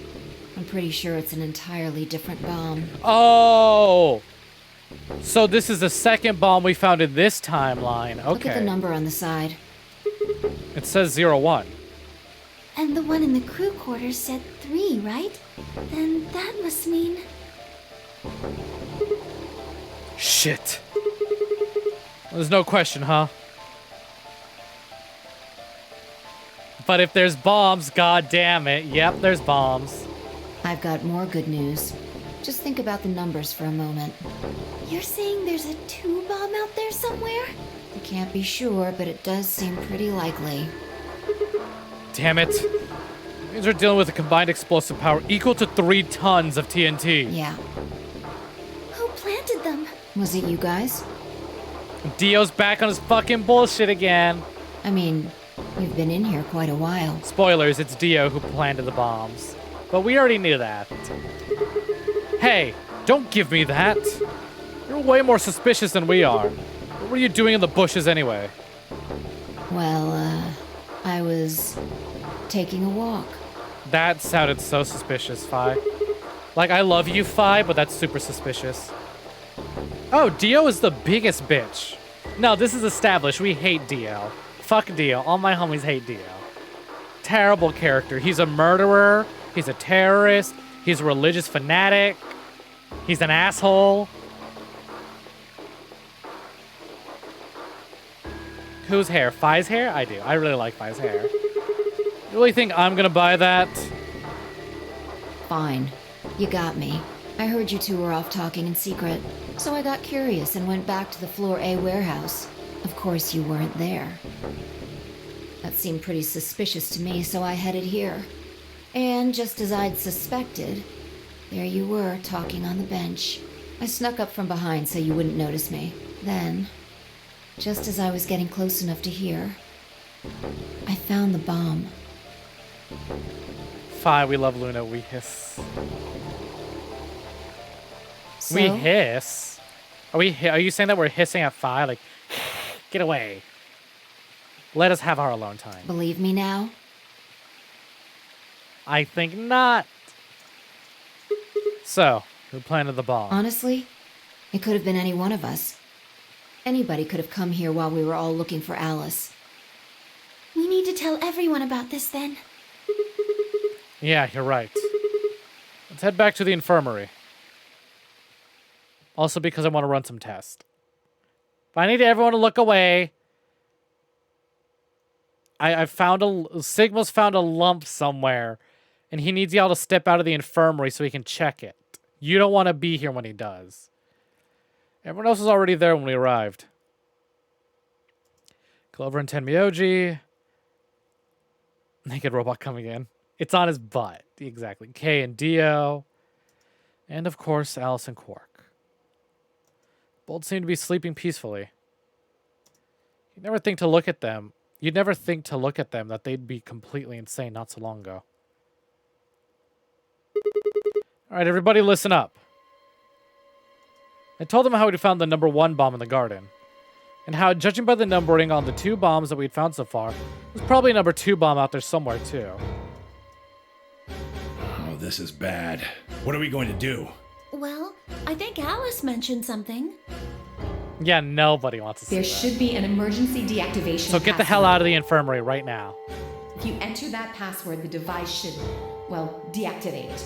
I'm pretty sure it's an entirely different bomb. Oh! So this is the second bomb we found in this timeline. Okay. Look at the number on the side. It says 01. And the one in the crew quarters said 3, right? Then that must mean... Shit. There's no question, huh? But if there's bombs, god damn it. Yep, there's bombs. I've got more good news. Just think about the numbers for a moment. You're saying there's a 2 bomb out there somewhere? I can't be sure, but it does seem pretty likely. Damn it. Means we're dealing with a combined explosive power equal to 3 tons of TNT. Yeah. Who planted them? Was it you guys? Dio's back on his fucking bullshit again. I mean, you've been in here quite a while. Spoilers, it's Dio who planted the bombs. But we already knew that. Hey, don't give me that. You're way more suspicious than we are. What were you doing in the bushes anyway? Well, I was taking a walk. That sounded so suspicious, Fi. Like, I love you, Fi, but that's super suspicious. Oh, Dio is the biggest bitch. No, this is established. We hate Dio. Fuck Dio. All my homies hate Dio. Terrible character. He's a murderer. He's a terrorist. He's a religious fanatic. He's an asshole. Whose hair? Fi's hair? I do. I really like Fi's hair. You really think I'm gonna buy that? Fine. You got me. I heard you two were off talking in secret, so I got curious and went back to the Floor A warehouse. Of course, you weren't there. That seemed pretty suspicious to me, so I headed here. And just as I'd suspected, there you were, talking on the bench. I snuck up from behind so you wouldn't notice me. Then, just as I was getting close enough to hear, I found the bomb. Fi, we love Luna. We hiss. So, We hiss? Are you saying that we're hissing at Fi? Like, get away. Let us have our alone time. believe me now? I think not. So, who planted the bomb? Honestly, it could have been any one of us. Anybody could have come here while we were all looking for Alice. We need to tell everyone about this then. Yeah, you're right. Let's head back to the infirmary. Also because I want to run some tests. But I need everyone to look away. I found Sigma's found a lump somewhere. And he needs y'all to step out of the infirmary so he can check it. You don't want to be here when he does. Everyone else was already there when we arrived. Clover and Tenmyoji. Naked robot coming in. It's on his butt. Exactly. Kay and Dio. And of course, Alice and Quark. Both seem to be sleeping peacefully. You'd never think to look at them. You'd never think to look at them that they'd be completely insane not so long ago. All right, everybody listen up. I told them how we'd found the number 1 bomb in the garden. And how, judging by the numbering on the 2 bombs that we'd found so far, there's probably a number 2 bomb out there somewhere too. Oh, this is bad. What are we going to do? Well, I think Alice mentioned something. Yeah, nobody wants to see There that. should be an emergency deactivation So get the hell out of the infirmary right now. If you enter that password, the device should, well, deactivate.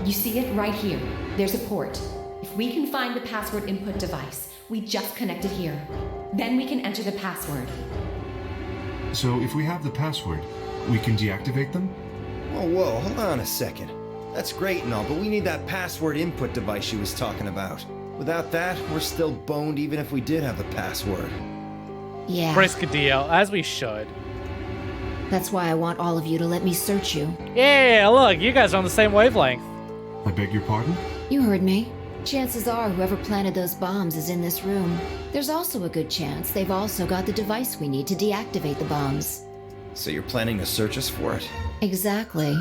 You see it right here. There's a port. If we can find the password input device, we just connect it here. Then we can enter the password. So if we have the password, we can deactivate them? Whoa, hold on a second. That's great and all, but we need that password input device she was talking about. Without that, we're still boned even if we did have the password. Yeah. Briscadillo, as we should. That's why I want all of you to let me search you. Yeah, look, you guys are on the same wavelength. I beg your pardon? You heard me. Chances are whoever planted those bombs is in this room. There's also a good chance they've also got the device we need to deactivate the bombs. So you're planning to search us for it? Exactly.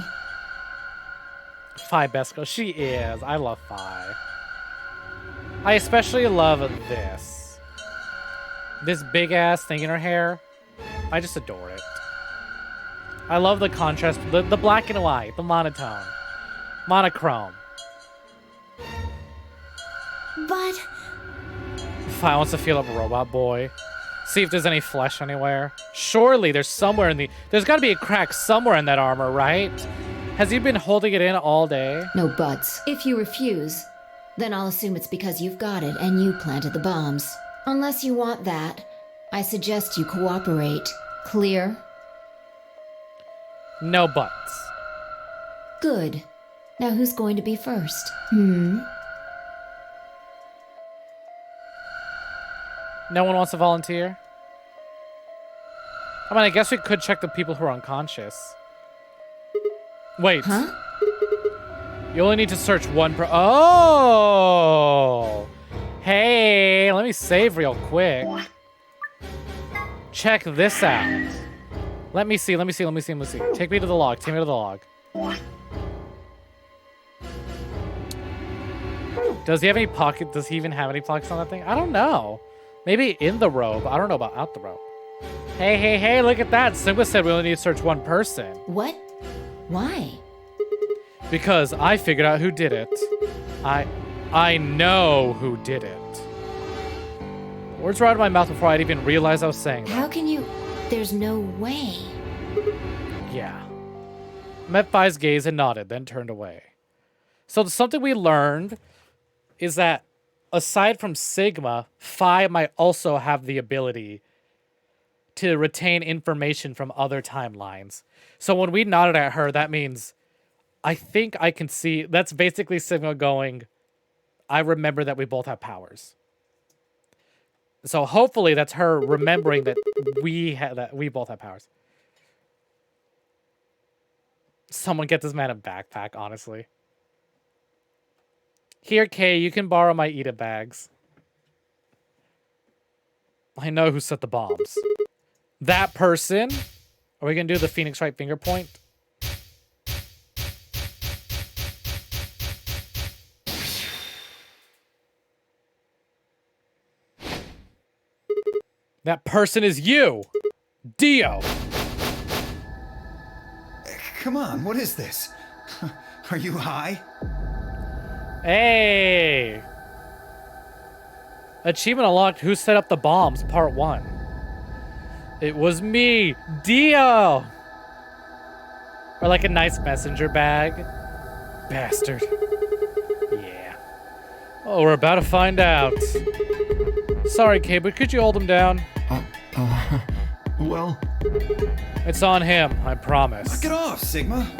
Fi Besco, she is. I love Fi. I especially love this. This big ass thing in her hair. I just adore it. I love the contrast, the black and white, the monotone. Monochrome. But Fi wants to feel up Robot Boy. See if there's any flesh anywhere. Surely there's somewhere in the... There's got to be a crack somewhere in that armor, right? Has he been holding it in all day? No buts. If you refuse, then I'll assume it's because you've got it and you planted the bombs. Unless you want that, I suggest you cooperate. Clear? No buts. Good. Now who's going to be first? No one wants to volunteer? I mean, I guess we could check the people who are unconscious. Wait. Huh? You only need to search one per... Oh! Hey, let me save real quick. Check this out. Let me see. Take me to the log. Does he have any pocket? Does he even have any pockets on that thing? I don't know. Maybe in the robe. I don't know about out the robe. Hey, look at that. Sigma said we only need to search one person. What? Why? Because I figured out who did it. I know who did it. Words were out of my mouth before I'd even realized I was saying that. How can you... There's no way. Yeah. Met Fi's gaze and nodded, then turned away. So something we learned is that aside from Sigma, Fi might also have the ability to retain information from other timelines. So when we nodded at her, that means I think I can see... That's basically Sigma going, I remember that we both have powers. So hopefully that's her remembering that we both have powers. Someone get this man a backpack, honestly. Here, Kay, you can borrow my Eda bags. I know who set the bombs. That person? Are we gonna do the Phoenix Wright finger point? That person is you! Dio! Come on, what is this? Are you high? Hey! Achievement unlocked. Who set up the bombs? Part 1. It was me, Dio! Or like a nice messenger bag. Bastard. Yeah. Oh, we're about to find out. Sorry, Kay, but could you hold him down? Well... It's on him, I promise. Knock it off, Sigma.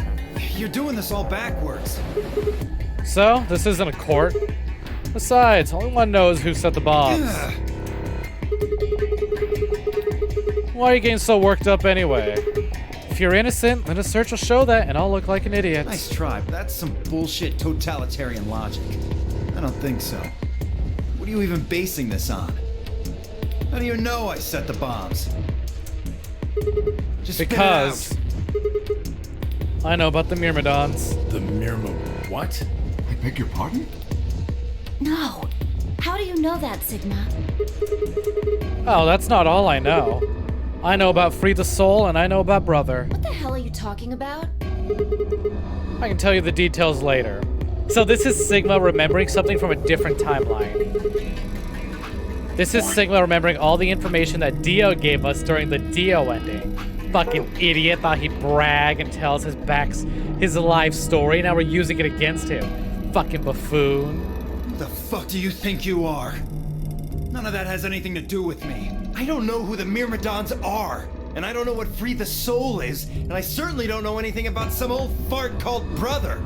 You're doing this all backwards. So, this isn't a court. Besides, only one knows who set the bombs. Why are you getting so worked up anyway? If you're innocent, then a search will show that, and I'll look like an idiot. Nice try, but that's some bullshit totalitarian logic. I don't think so. What are you even basing this on? How do you know I set the bombs? Just spit it Because out. I know about the Myrmidons. The Myrma... what? I beg your pardon? no, How do you know that, Sigma? Oh, that's not all I know. I know about Free the Soul, and I know about Brother. What the hell are you talking about? I can tell you the details later. So this is Sigma remembering something from a different timeline. This is Sigma remembering all the information that Dio gave us during the Dio ending. Fucking idiot, thought he'd brag and tell us his life story, now we're using it against him. Fucking buffoon. Who the fuck do you think you are? None of that has anything to do with me. I don't know who the Myrmidons are. And I don't know what Free the Soul is. And I certainly don't know anything about some old fart called Brother.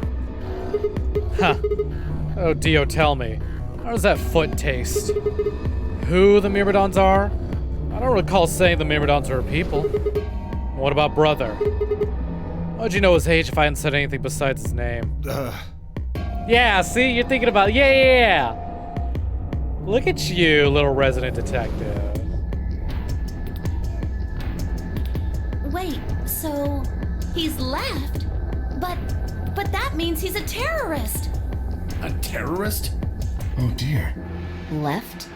Huh. Oh, Dio, tell me. How does that foot taste? Who the Myrmidons are? I don't recall saying the Myrmidons are people. What about Brother? How'd you know his age if I hadn't said anything besides his name? Yeah, see? You're thinking about... Yeah! Look at you, little resident detective. Wait, so he's left? But that means he's a terrorist. A terrorist? Oh dear. Left?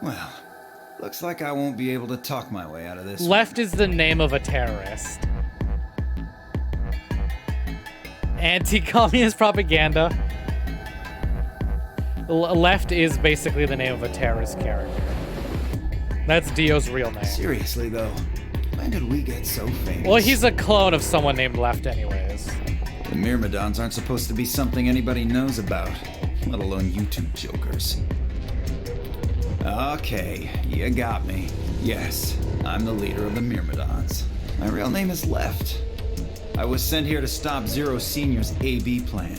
Well, looks like I won't be able to talk my way out of this. Left is the name of a terrorist. Anti-communist propaganda. Left is basically the name of a terrorist character. That's Dio's real name. Seriously, though, when did we get so famous? Well, he's a clone of someone named Left anyways. The Myrmidons aren't supposed to be something anybody knows about, let alone you two jokers. Okay, you got me. Yes, I'm the leader of the Myrmidons. My real name is Left. I was sent here to stop Zero Senior's AB plan.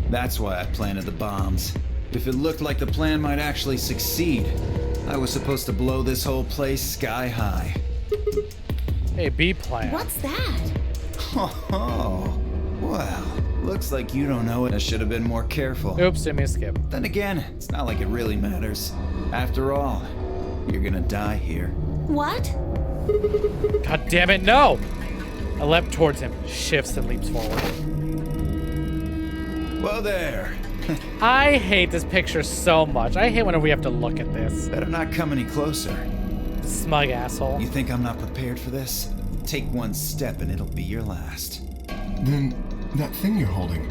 That's why I planted the bombs. If it looked like the plan might actually succeed, I was supposed to blow this whole place sky high. AB plan. What's that? Oh, well, looks like you don't know it. I should have been more careful. Oops, didn't mean to skip. Then again, it's not like it really matters. After all, you're gonna die here. What? God damn it, no! I leapt towards him, shifts and leaps forward. Well, there. I hate this picture so much. I hate whenever we have to look at this. Better not come any closer. Smug asshole. You think I'm not prepared for this? Take one step and it'll be your last. Then, that thing you're holding.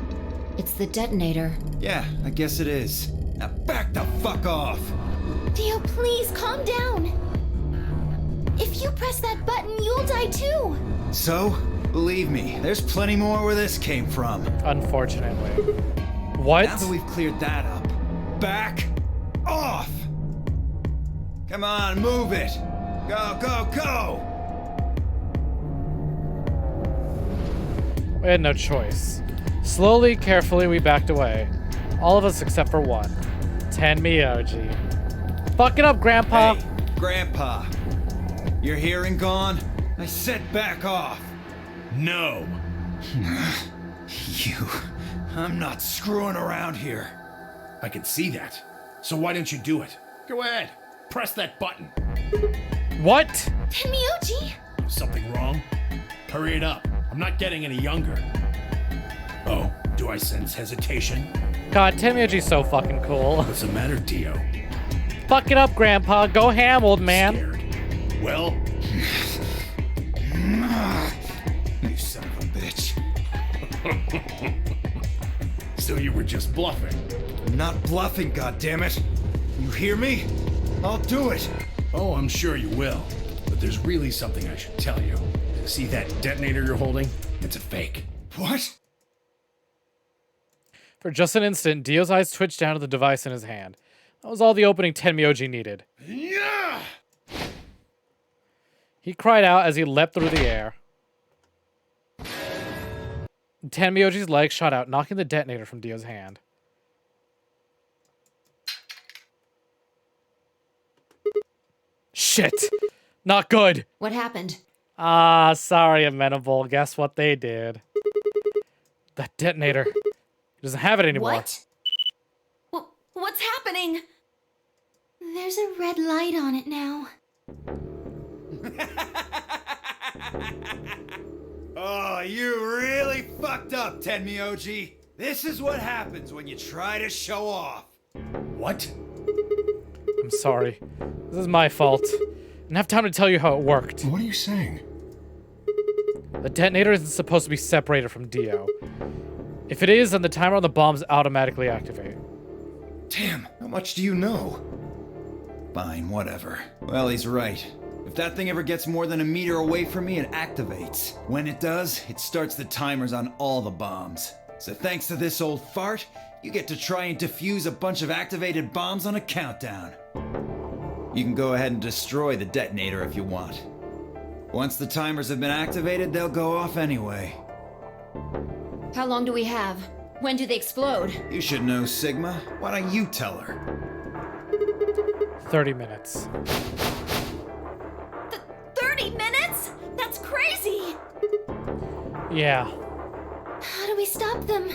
It's the detonator. Yeah, I guess it is. Now back the fuck off! Dio, please calm down. If you press that button, you'll die too. So, believe me, there's plenty more where this came from. Unfortunately. What? Now that we've cleared that up, back off! Come on, move it! Go, go, go! We had no choice. Slowly, carefully, we backed away. All of us except for one. Tenmyoji. Fuck it up, Grandpa! Hey, Grandpa. You're here and gone? I said back off. No. You. I'm not screwing around here. I can see that. So why don't you do it? Go ahead. Press that button. What? Tenmyoji? Something wrong? Hurry it up. I'm not getting any younger. Oh, do I sense hesitation? God, Tenmyoji's so fucking cool. What's the matter, Dio? Fuck it up, Grandpa. Go ham, old man. Scared. Well? You son of a bitch. So you were just bluffing? I'm not bluffing, goddammit. You hear me? I'll do it. Oh, I'm sure you will. But there's really something I should tell you. See that detonator you're holding? It's a fake. What? For just an instant, Dio's eyes twitched down to the device in his hand. That was all the opening Tenmyoji needed. Yeah! He cried out as he leapt through the air. Tenmyoji's leg shot out, knocking the detonator from Dio's hand. Shit! Not good! What happened? Ah, sorry, Amenable. Guess what they did? That detonator. He doesn't have it anymore. What? What's happening? There's a red light on it now. Oh, you really fucked up, Tenmyoji. This is what happens when you try to show off. What? I'm sorry. This is my fault. I didn't have time to tell you how it worked. What are you saying? The detonator isn't supposed to be separated from Dio. If it is, then the timer on the bombs automatically activate. Damn, how much do you know? Fine, whatever. Well, he's right. If that thing ever gets more than a meter away from me, it activates. When it does, it starts the timers on all the bombs. So thanks to this old fart, you get to try and defuse a bunch of activated bombs on a countdown. You can go ahead and destroy the detonator if you want. Once the timers have been activated, they'll go off anyway. How long do we have? When do they explode? You should know, Sigma. Why don't you tell her? 30 minutes. 30 minutes? That's crazy! Yeah. How do we stop them?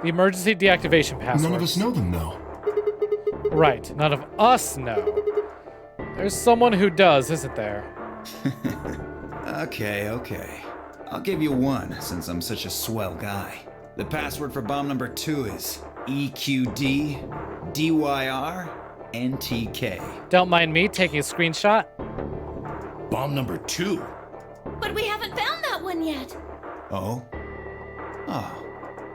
The emergency deactivation password. None of us know them, though. Right, none of us know. There's someone who does, isn't there? Okay. I'll give you one, since I'm such a swell guy. The password for bomb number 2 is EQD-DYR-NTK. Don't mind me taking a screenshot. Bomb number 2? But we haven't found that one yet. Oh?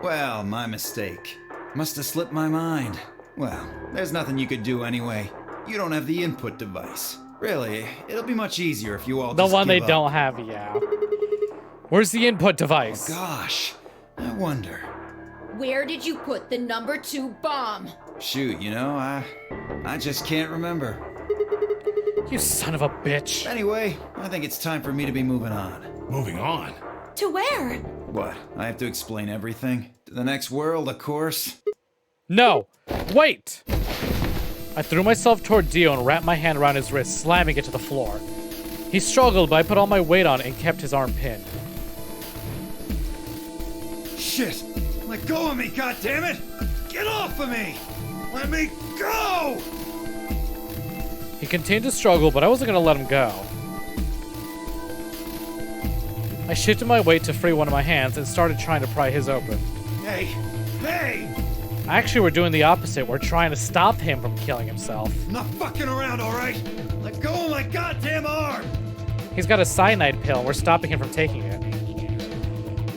Well, my mistake. Must have slipped my mind. Well, there's nothing you could do anyway. You don't have the input device. Really, it'll be much easier if you all The just one they give up. don't have, yeah. Where's the input device? Oh, gosh. I wonder. Where did you put the number 2 bomb? Shoot, I just can't remember. You son of a bitch. Anyway, I think it's time for me to be moving on. Moving on? To where? What? I have to explain everything? To the next world, of course. No! Wait! I threw myself toward Dio and wrapped my hand around his wrist, slamming it to the floor. He struggled, but I put all my weight on it and kept his arm pinned. Shit! Let go of me, goddammit! Get off of me! Let me go! He continued to struggle, but I wasn't gonna let him go. I shifted my weight to free one of my hands and started trying to pry his open. Hey! Actually, we're doing the opposite. We're trying to stop him from killing himself. I'm not fucking around, alright? Let go of my goddamn arm! He's got a cyanide pill, and we're stopping him from taking it.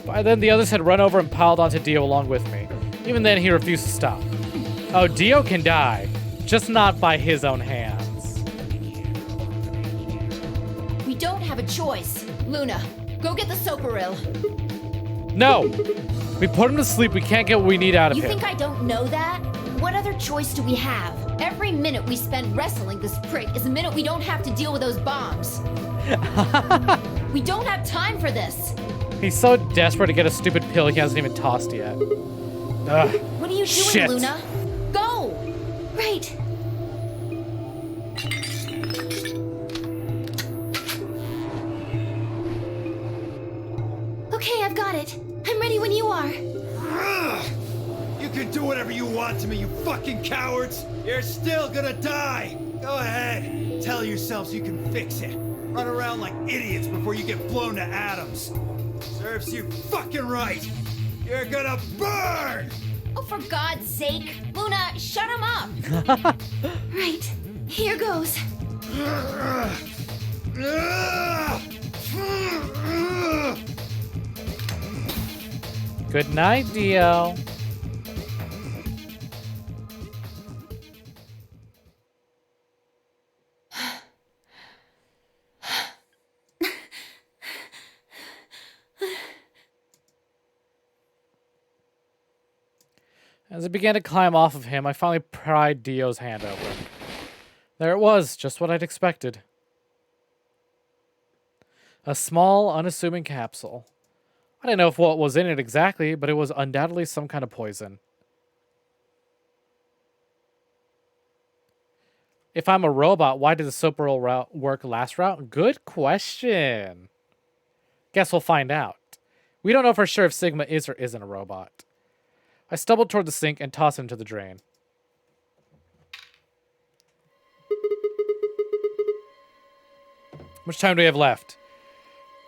By then, the others had run over and piled onto Dio along with me. Even then, he refused to stop. Oh, Dio can die, just not by his own hands. We don't have a choice. Luna, go get the Soparil. No! We put him to sleep. We can't get what we need out of You him. think I don't know that? What other choice do we have? Every minute we spend wrestling this prick is a minute we don't have to deal with those bombs. We don't have time for this. He's so desperate to get a stupid pill he hasn't even tossed yet. Ugh. What are you doing, Shit. Luna? Go! Right. Okay, I've got it. I'm ready when you are. You can do whatever you want to me, you fucking cowards! You're still gonna die! Go ahead, tell yourselves you can fix it. Run around like idiots before you get blown to atoms. Serves you fucking right! You're gonna burn! Oh, for God's sake. Luna, shut him up. Right. Here goes. Good night, Dio. As I began to climb off of him, I finally pried Dio's hand open. There it was, just what I'd expected. A small, unassuming capsule. I didn't know what was in it exactly, but it was undoubtedly some kind of poison. If I'm a robot, why did the Soparil route work last route? Good question. Guess we'll find out. We don't know for sure if Sigma is or isn't a robot. I stumbled toward the sink and tossed it into the drain. How much time do we have left?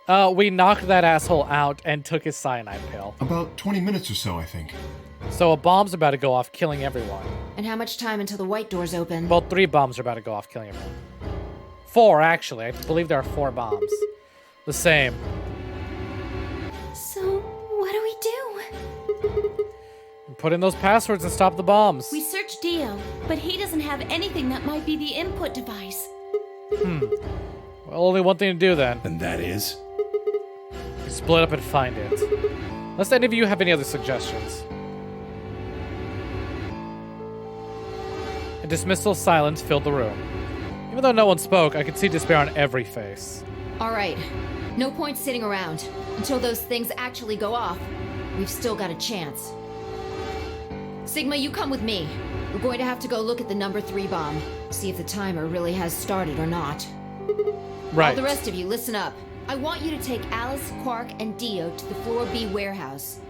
We knocked that asshole out and took his cyanide pill. About 20 minutes or so, I think. So a bomb's about to go off, killing everyone. And how much time until the white doors open? Well, 3 bombs are about to go off, killing everyone. 4, actually. I believe there are 4 bombs. The same. So, what do we do? Put in those passwords and stop the bombs. We searched Dio, but he doesn't have anything that might be the input device. Well, only one thing to do then. And that is? Split up and find it. Unless any of you have any other suggestions. A dismissal silence filled the room. Even though no one spoke, I could see despair on every face. All right. No point sitting around. Until those things actually go off, we've still got a chance. Sigma, you come with me. We're going to have to go look at the number 3 bomb. See if the timer really has started or not. Right. All the rest of you, listen up. I want you to take Alice, Quark, and Dio to the Floor B warehouse.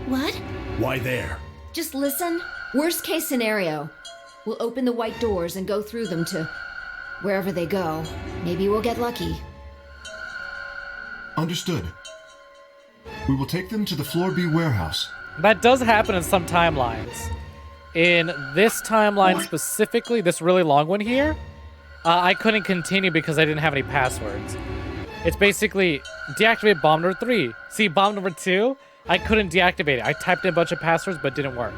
What? Why there? Just listen. Worst case scenario. We'll open the white doors and go through them to wherever they go. Maybe we'll get lucky. Understood. We will take them to the Floor B warehouse. That does happen in some timelines. In this timeline specifically, this really long one here, I couldn't continue because I didn't have any passwords. It's basically deactivate bomb number 3. See, bomb number 2, I couldn't deactivate it. I typed in a bunch of passwords, but it didn't work.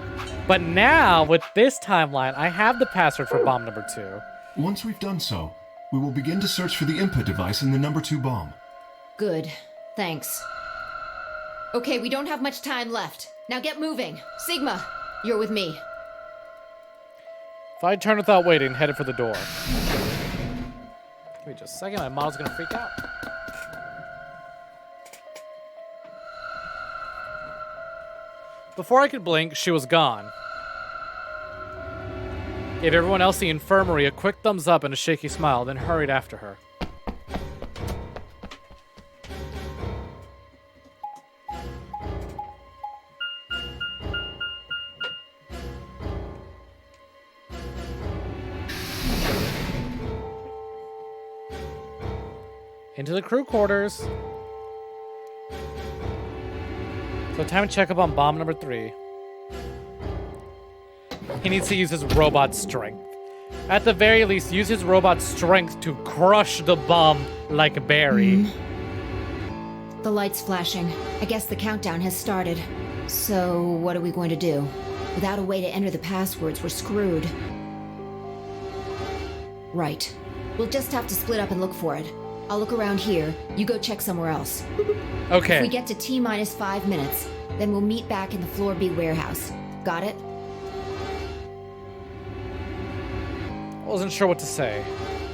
But now, with this timeline, I have the password for bomb number 2. Once we've done so, we will begin to search for the input device in the number 2 bomb. Good. Thanks. Okay, we don't have much time left. Now get moving. Sigma, you're with me. If I turn without waiting, headed for the door. Wait just a second, my mom's gonna freak out. Before I could blink, she was gone. Gave everyone else in the infirmary a quick thumbs up and a shaky smile, then hurried after her. Into the crew quarters. So time to check up on bomb number 3. He needs to use his robot strength. At the very least, use his robot strength to crush the bomb like Barry. The light's flashing. I guess the countdown has started. So, what are we going to do? Without a way to enter the passwords, we're screwed. Right. We'll just have to split up and look for it. I'll look around here. You go check somewhere else. Okay. If we get to T-minus 5 minutes, then we'll meet back in the Floor B warehouse. Got it? I wasn't sure what to say.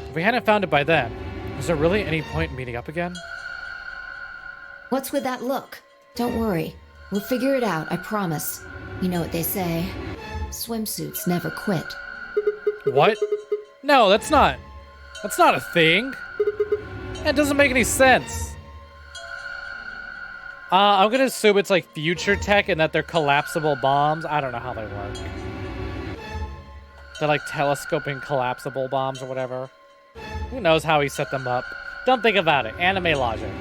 If we hadn't found it by then, was there really any point in meeting up again? What's with that look? Don't worry. We'll figure it out, I promise. You know what they say. Swimsuits never quit. What? No, that's not a thing. That doesn't make any sense. I'm gonna assume it's like future tech and that they're collapsible bombs. I don't know how they work. They're like telescoping collapsible bombs or whatever. Who knows how he set them up? Don't think about it. Anime logic.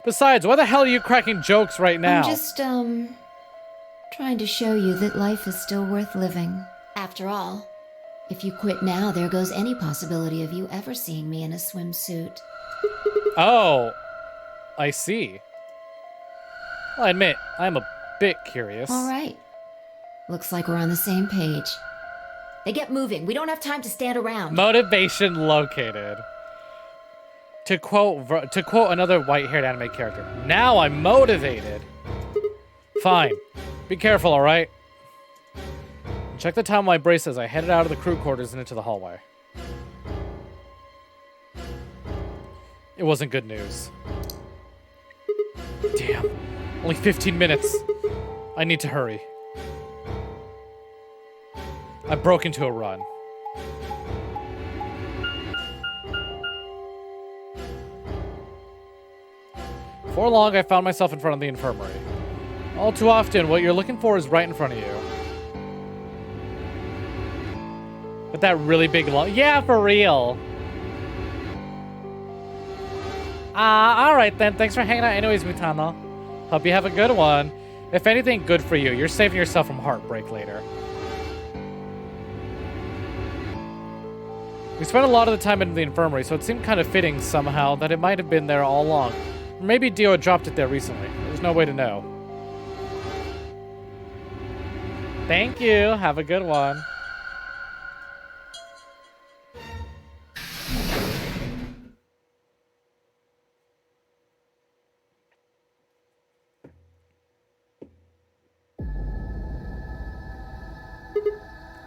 Besides, why the hell are you cracking jokes right now? I'm just, trying to show you that life is still worth living. After all, if you quit now, there goes any possibility of you ever seeing me in a swimsuit. Oh, I see. I'll admit, I'm a bit curious. All right. Looks like we're on the same page. Now get moving. We don't have time to stand around. Motivation located. To quote another white-haired anime character, now I'm motivated. Fine. Be careful, all right? Check the time on my brace as I headed out of the crew quarters and into the hallway. It wasn't good news. Damn. Only 15 minutes. I need to hurry. I broke into a run. Before long, I found myself in front of the infirmary. All too often, what you're looking for is right in front of you. With that really big long... Yeah, for real! Alright then. Thanks for hanging out anyways, Mutano. Hope you have a good one. If anything, good for you. You're saving yourself from heartbreak later. We spent a lot of the time in the infirmary, so it seemed kind of fitting somehow that it might have been there all along. Or maybe Dio had dropped it there recently. There's no way to know. Thank you. Have a good one.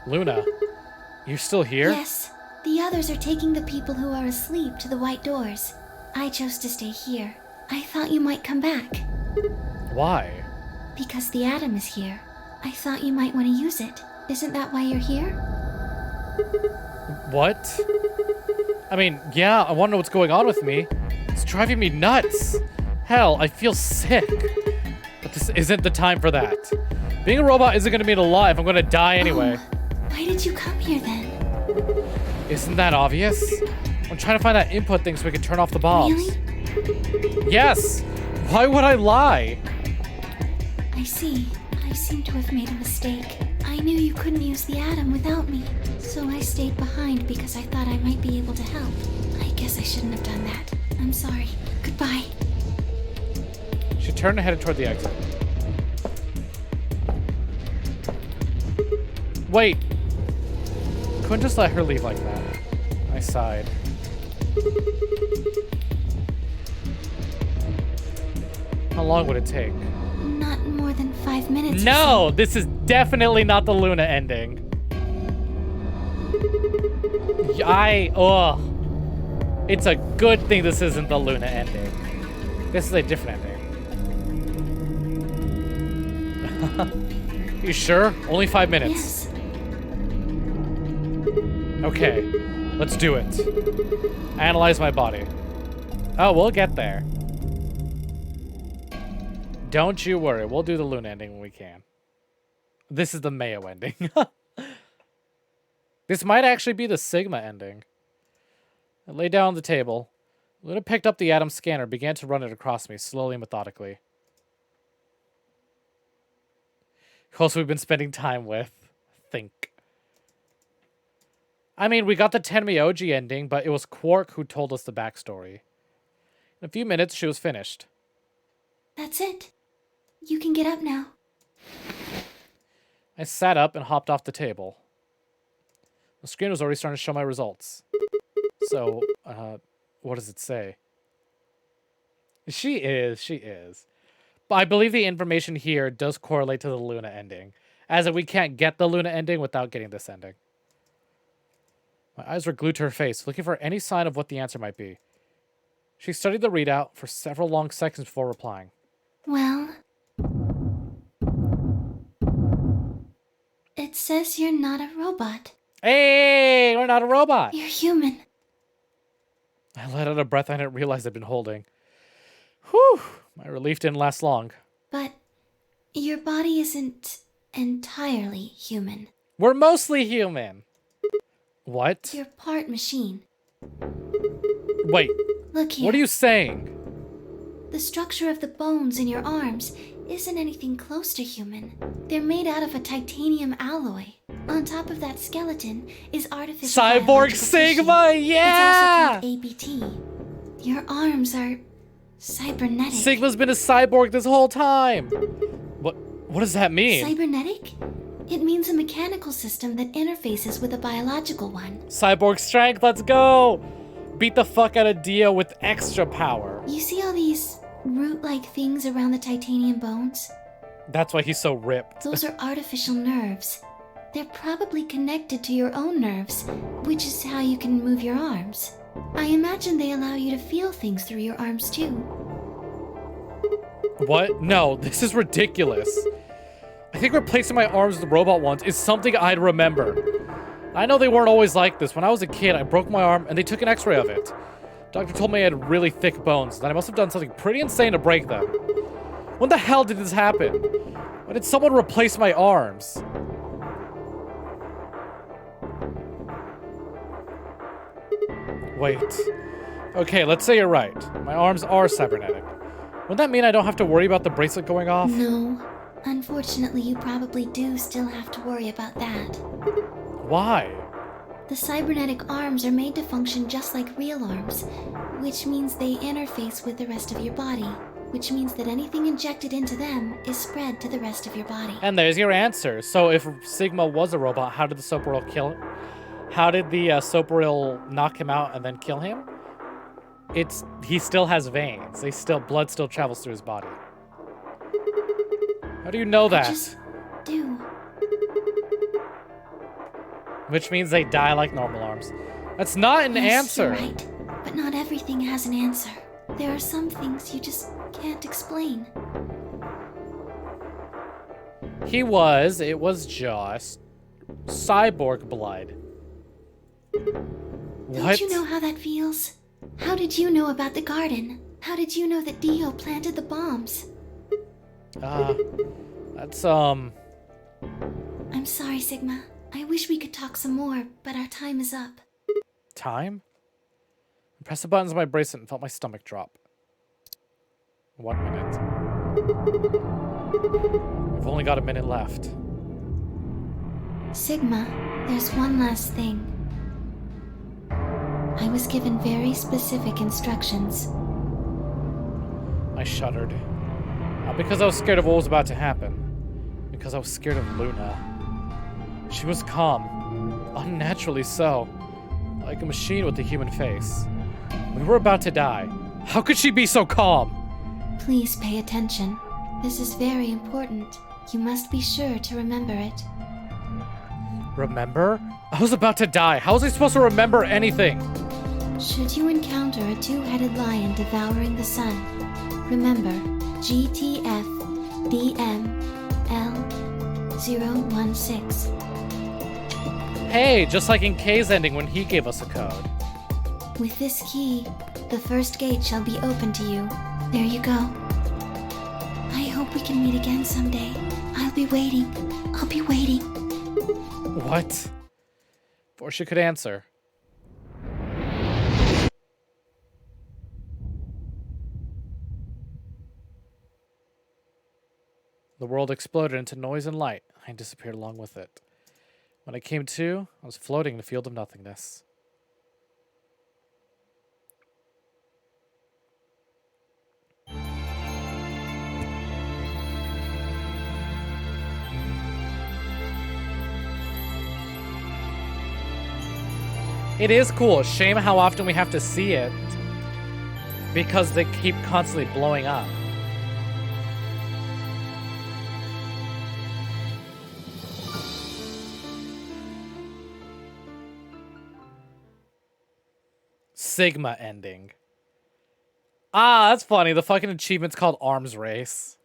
Luna, you still here? Yes. The others are taking the people who are asleep to the white doors. I chose to stay here. I thought you might come back. Why? Because the atom is here. I thought you might want to use it. Isn't that why you're here? What? I mean, yeah, I want to know what's going on with me. It's driving me nuts. Hell, I feel sick. But this isn't the time for that. Being a robot isn't going to mean a lot if I'm going to die anyway. Why did you come here then? Isn't that obvious? I'm trying to find that input thing so we can turn off the bombs. Really? Yes! Why would I lie? I see. I seem to have made a mistake. I knew you couldn't use the atom without me, so I stayed behind because I thought I might be able to help. I guess I shouldn't have done that. I'm sorry. Goodbye. She turned and headed toward the exit. Wait! Couldn't just let her leave like that. I sighed. How long would it take? Not more than 5 minutes. No! This is definitely not the Luna ending. Ugh. It's a good thing this isn't the Luna ending. This is a different ending. You sure? Only 5 minutes. Yes. Okay, let's do it. Analyze my body. Oh, we'll get there. Don't you worry, we'll do the Luna ending when we can. This is the Mayo ending. This might actually be the Sigma ending. I lay down on the table. Luna picked up the atom scanner and began to run it across me, slowly and methodically. Who else we've been spending time with? Think. I mean, we got the Tenmyoji ending, but it was Quark who told us the backstory. In a few minutes, she was finished. That's it. You can get up now. I sat up and hopped off the table. The screen was already starting to show my results. So, what does it say? She is. But I believe the information here does correlate to the Luna ending, as if we can't get the Luna ending without getting this ending. My eyes were glued to her face, looking for any sign of what the answer might be. She studied the readout for several long seconds before replying. Well, it says you're not a robot. Hey, we're not a robot. You're human. I let out a breath I didn't realize I'd been holding. Whew, my relief didn't last long. But your body isn't entirely human. We're mostly human. What? You're part machine. Wait, Look here. what are you saying? The structure of the bones in your arms isn't anything close to human. They're made out of a titanium alloy. On top of that skeleton is artificial Cyborg biological Sigma, tissue. yeah! It's also called ABT. Your arms are cybernetic. Sigma's been a cyborg this whole time. What does that mean? Cybernetic? It means a mechanical system that interfaces with a biological one. Cyborg strength, let's go! Beat the fuck out of Dio with extra power. You see all these root-like things around the titanium bones? That's why he's so ripped. Those are artificial nerves. They're probably connected to your own nerves, which is how you can move your arms. I imagine they allow you to feel things through your arms too. What? No, this is ridiculous. I think replacing my arms with the robot ones is something I'd remember. I know they weren't always like this. When I was a kid, I broke my arm and they took an x-ray of it. Doctor told me I had really thick bones, that I must have done something pretty insane to break them. When the hell did this happen? Why did someone replace my arms? Wait. Okay, let's say you're right. My arms are cybernetic. Wouldn't that mean I don't have to worry about the bracelet going off? No. Unfortunately, you probably do still have to worry about that. Why? The cybernetic arms are made to function just like real arms, which means they interface with the rest of your body, which means that anything injected into them is spread to the rest of your body. And there's your answer. So if Sigma was a robot, how did the Soparil kill him? How did the Soparil knock him out and then kill him? He still has veins. Blood still travels through his body. How do you know that? I just do. Which means they die like normal arms. That's not an Yes, answer. you're right. But not everything has an answer. There are some things you just can't explain. It was just cyborg blood. Don't What? you know how that feels? How did you know about the garden? How did you know that Dio planted the bombs? That's, I'm sorry, Sigma. I wish we could talk some more, but our time is up. time? I pressed the buttons on my bracelet and felt my stomach drop. 1 minute. We've only got a minute left. Sigma, there's one last thing. I was given very specific instructions. I shuddered. Not because I was scared of what was about to happen. Because I was scared of Luna. She was calm. Unnaturally so. Like a machine with a human face. We were about to die. How could she be so calm? Please pay attention. This is very important. You must be sure to remember it. Remember? I was about to die. How was I supposed to remember anything? Should you encounter a two-headed lion devouring the sun, remember GTF DML016. Hey, just like in K's ending when he gave us a code. With this key, the first gate shall be open to you. There you go. I hope we can meet again someday. I'll be waiting. I'll be waiting. What? Before she could answer. The world exploded into noise and light. I disappeared along with it. When I came to, I was floating in a field of nothingness. It is cool. Shame how often we have to see it because they keep constantly blowing up. Sigma ending. Ah, that's funny. The fucking achievement's called Arms Race.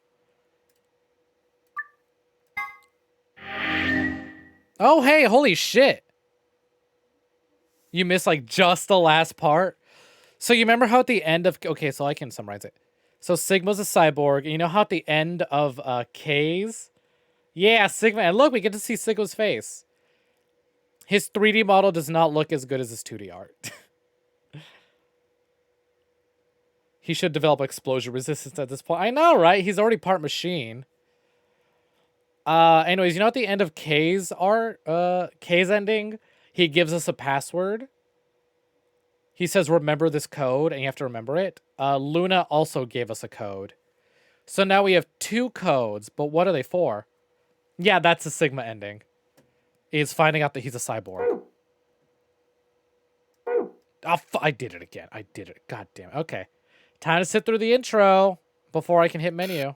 Oh, hey, holy shit. You missed like just the last part. So you remember how at the end of... Okay, so I can summarize it. So Sigma's a cyborg. And you know how at the end of K's? Yeah, Sigma. And look, we get to see Sigma's face. His 3D model does not look as good as his 2D art. He should develop explosion resistance at this point. I know, right? He's already part machine. Anyways, you know at the end of K's art, K's ending, he gives us a password. He says, remember this code, and you have to remember it. Luna also gave us a code. So now we have 2 codes, but what are they for? Yeah, that's the Sigma ending. Is finding out that he's a cyborg. Oh, I did it again. I did it. God damn it. Okay. Time to sit through the intro before I can hit menu.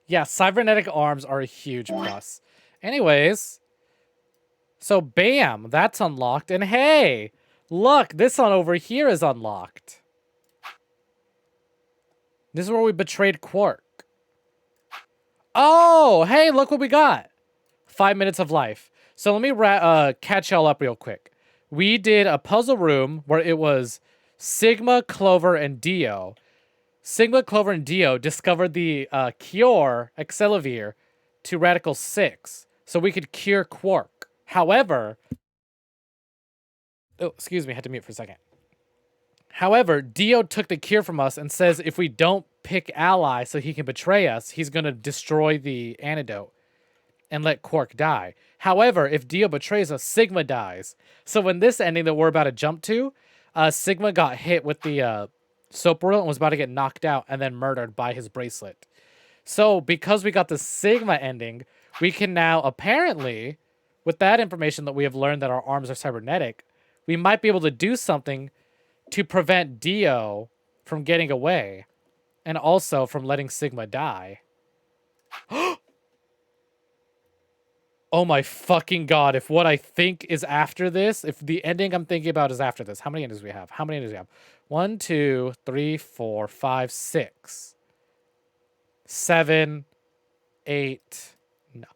Yeah, cybernetic arms are a huge plus. Anyways, so bam, that's unlocked. And hey, look, this one over here is unlocked. This is where we betrayed Quark. Oh, hey, look what we got. 5 minutes of life. So let me catch y'all up real quick. we did a puzzle room where it was Sigma, Clover, and Dio. Sigma, Clover, and Dio discovered the cure Excelivir to Radical 6, so we could cure Quark. However... Oh, excuse me, I had to mute for a second. However, Dio took the cure from us and says if we don't pick Ally so he can betray us, he's going to destroy the antidote and let Quark die. However, if Dio betrays us, Sigma dies. So in this ending that we're about to jump to, Sigma got hit with the soap wheel and was about to get knocked out and then murdered by his bracelet. So because we got the Sigma ending, we can now apparently, with that information that we have learned that our arms are cybernetic, we might be able to do something to prevent Dio from getting away and also from letting Sigma die. Oh my fucking god, if what I think is after this, if the ending I'm thinking about is after this, how many endings do we have? How many endings do we have? 1, 2, 3, 4, 5, 6, 7, 8. No.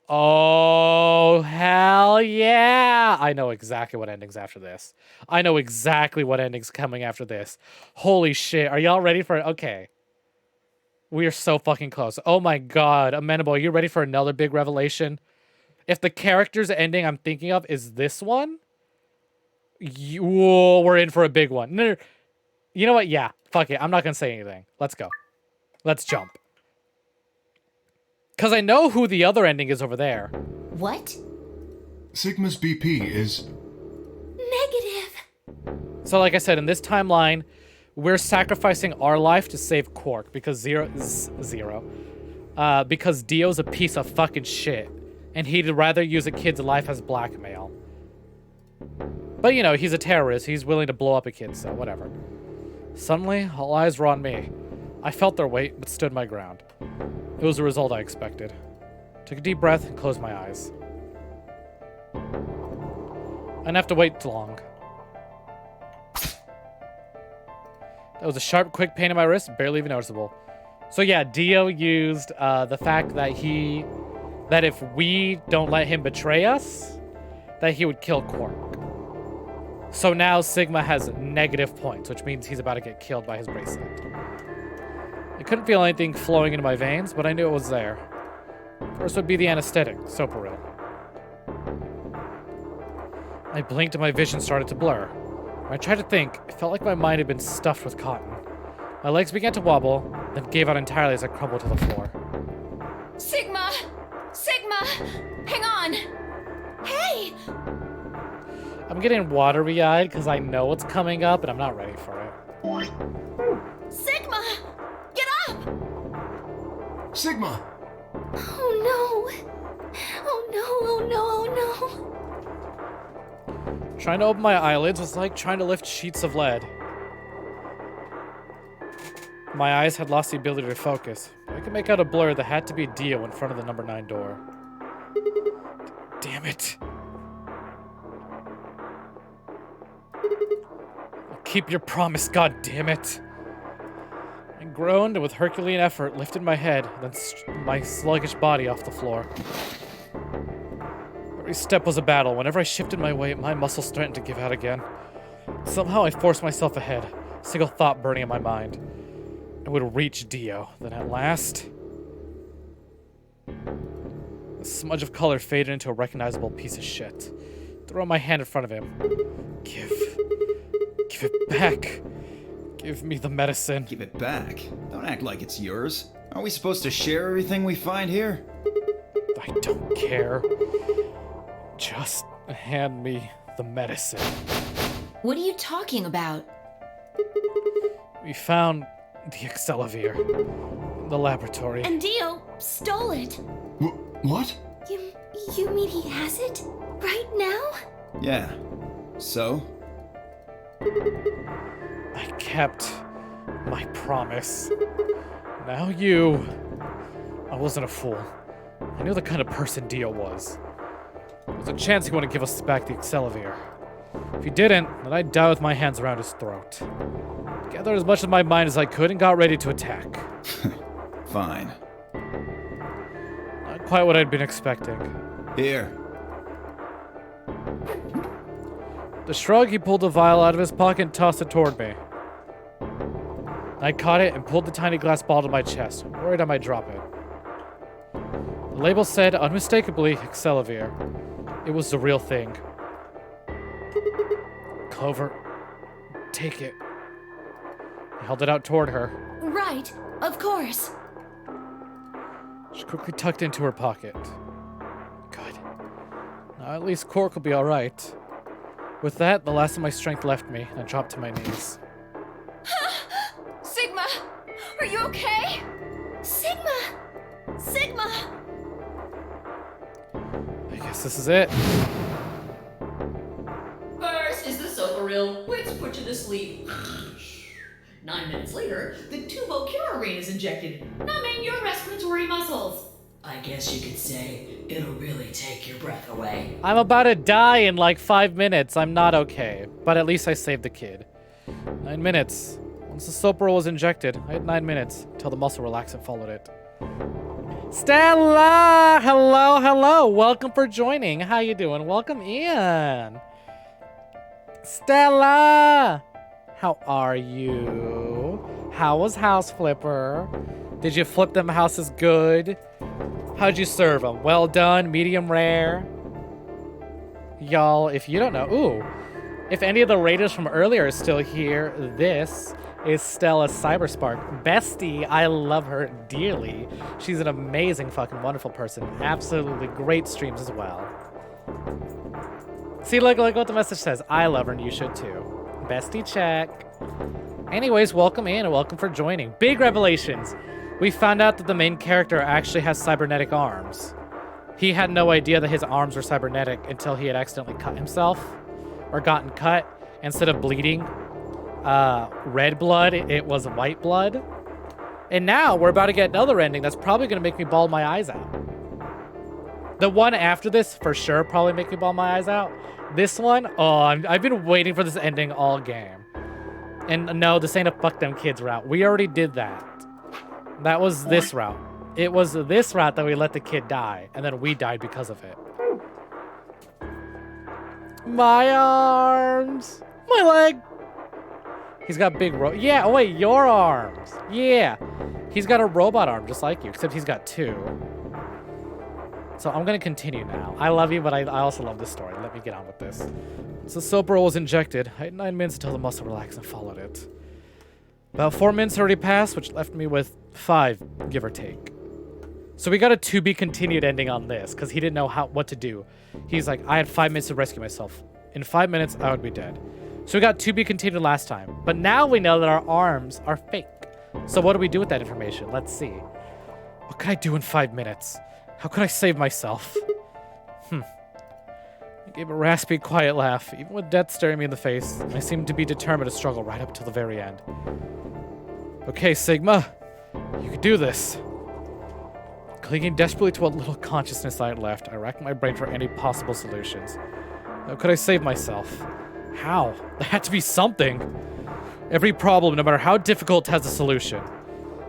Oh, hell yeah. I know exactly what ending's after this. I know exactly what ending's coming after this. Holy shit. Are y'all ready for it? Okay. We are so fucking close. Oh my god. Amenable, are you ready for another big revelation? If the character's ending I'm thinking of is this one, whoa, we're in for a big one. No, you know what? Yeah. Fuck it. I'm not going to say anything. Let's go. Let's jump. Because I know who the other ending is over there. What? Sigma's BP is... Negative. So like I said, in this timeline, we're sacrificing our life to save Quark because because Dio's a piece of fucking shit. And he'd rather use a kid's life as blackmail. But you know, he's a terrorist. He's willing to blow up a kid, so whatever. Suddenly, all eyes were on me. I felt their weight, but stood my ground. It was the result I expected. Took a deep breath and closed my eyes. I didn't have to wait too long. That was a sharp, quick pain in my wrist, barely even noticeable. So yeah, Dio used the fact that if we don't let him betray us, that he would kill Quark. So now Sigma has negative points, which means he's about to get killed by his bracelet. I couldn't feel anything flowing into my veins, but I knew it was there. First would be the anesthetic, Soparil. I blinked and my vision started to blur. When I tried to think, it felt like my mind had been stuffed with cotton. My legs began to wobble, then gave out entirely as I crumbled to the floor. Sigma! Sigma! Hang on! Hey! I'm getting watery-eyed because I know what's coming up and I'm not ready for it. Sigma! Get up! Sigma! Oh no! Oh no, oh no, oh no! Trying to open my eyelids was like trying to lift sheets of lead. My eyes had lost the ability to focus. I could make out a blur that had to be Dio in front of the number 9 door. Damn it. Keep your promise, god damn it. I groaned and with Herculean effort lifted my head, then my sluggish body off the floor. Every step was a battle. Whenever I shifted my weight, my muscles threatened to give out again. Somehow I forced myself ahead, a single thought burning in my mind. I would reach Dio. Then at last... a smudge of color faded into a recognizable piece of shit. Throw my hand in front of him. Give it back. Give me the medicine. Give it back? Don't act like it's yours. Aren't we supposed to share everything we find here? I don't care. Just hand me the medicine. What are you talking about? We found the Excelivir in the laboratory. And Dio stole it. What? You mean he has it? Right now? Yeah. So? I kept my promise. Now I wasn't a fool. I knew the kind of person Dio was. There's a chance he would give us back the Excelivir. If he didn't, then I'd die with my hands around his throat. Gathered as much of my mind as I could and got ready to attack. Fine. Not quite what I'd been expecting. Here. The shrug, he pulled a vial out of his pocket and tossed it toward me. I caught it and pulled the tiny glass bottle to my chest, worried I might drop it. The label said, unmistakably, Excelivir. It was the real thing. Clover, take it. He held it out toward her. Right, of course. She quickly tucked it into her pocket. Good. Now at least Cork will be alright. With that, the last of my strength left me, and I dropped to my knees. Sigma, are you okay? Sigma! Sigma! I guess this is it. First, is the sofa real? Let's put you to sleep. 9 minutes later, the tubocurarine is injected, numbing your respiratory muscles. I guess you could say it'll really take your breath away. I'm about to die in like 5 minutes. I'm not okay. But at least I saved the kid. 9 minutes. Once the Soprol was injected, I had 9 minutes until the muscle relaxed and followed it. Stella! Hello, hello. Welcome for joining. How you doing? Welcome in. Stella! How are you? How was House Flipper? Did you flip them houses good? How'd you serve them? Well done, medium rare? Y'all, if you don't know, ooh, if any of the raiders from earlier are still here, this is Stella Cyberspark. Bestie, I love her dearly. She's an amazing, fucking wonderful person. Absolutely great streams as well. See, look what the message says. I love her and you should too. Bestie check. Anyways, welcome in and welcome for joining. Big revelations. We found out that the main character actually has cybernetic arms. He had no idea that his arms were cybernetic until he had accidentally cut himself or gotten cut. Instead of bleeding red blood, it was white blood. And now we're about to get another ending that's probably going to make me bawl my eyes out. The one after this, for sure, probably make me bawl my eyes out. This one, oh, I've been waiting for this ending all game. And no, this ain't a fuck them kids route. We already did that. That was this route. It was this route that we let the kid die, and then we died because of it. My arms! My leg! He's got big yeah, oh wait, your arms! Yeah! He's got a robot arm just like you, except he's got 2. So I'm gonna continue now. I love you, but I also love this story. Let me get on with this. So Soprol was injected. I had 9 minutes until the muscle relaxed and followed it. About 4 minutes already passed, which left me with 5, give or take. So we got a to be continued ending on this, because he didn't know what to do. He's like, I had 5 minutes to rescue myself. In 5 minutes, I would be dead. So we got to be continued last time. But now we know that our arms are fake. So what do we do with that information? Let's see. What can I do in 5 minutes? How can I save myself? I gave a raspy, quiet laugh. Even with death staring me in the face, I seemed to be determined to struggle right up till the very end. Okay, Sigma. You can do this. Clinging desperately to what little consciousness I had left, I racked my brain for any possible solutions. How could I save myself? How? There had to be something. Every problem, no matter how difficult, has a solution.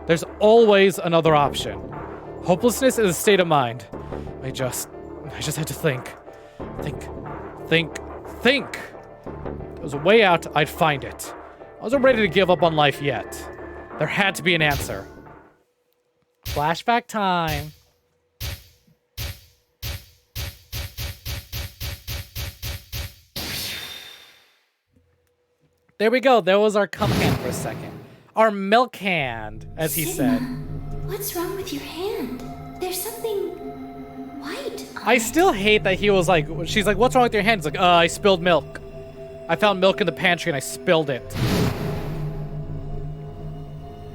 There's always another option. Hopelessness is a state of mind. I just had to think. Think. There was a way out, I'd find it. I wasn't ready to give up on life yet. There had to be an answer. Flashback time. There we go. There was our cum hand for a second. Our milk hand, as he said. What's wrong with your hand? There's something white on I still hate that he was like, she's like, what's wrong with your hand? He's like, I spilled milk. I found milk in the pantry and I spilled it.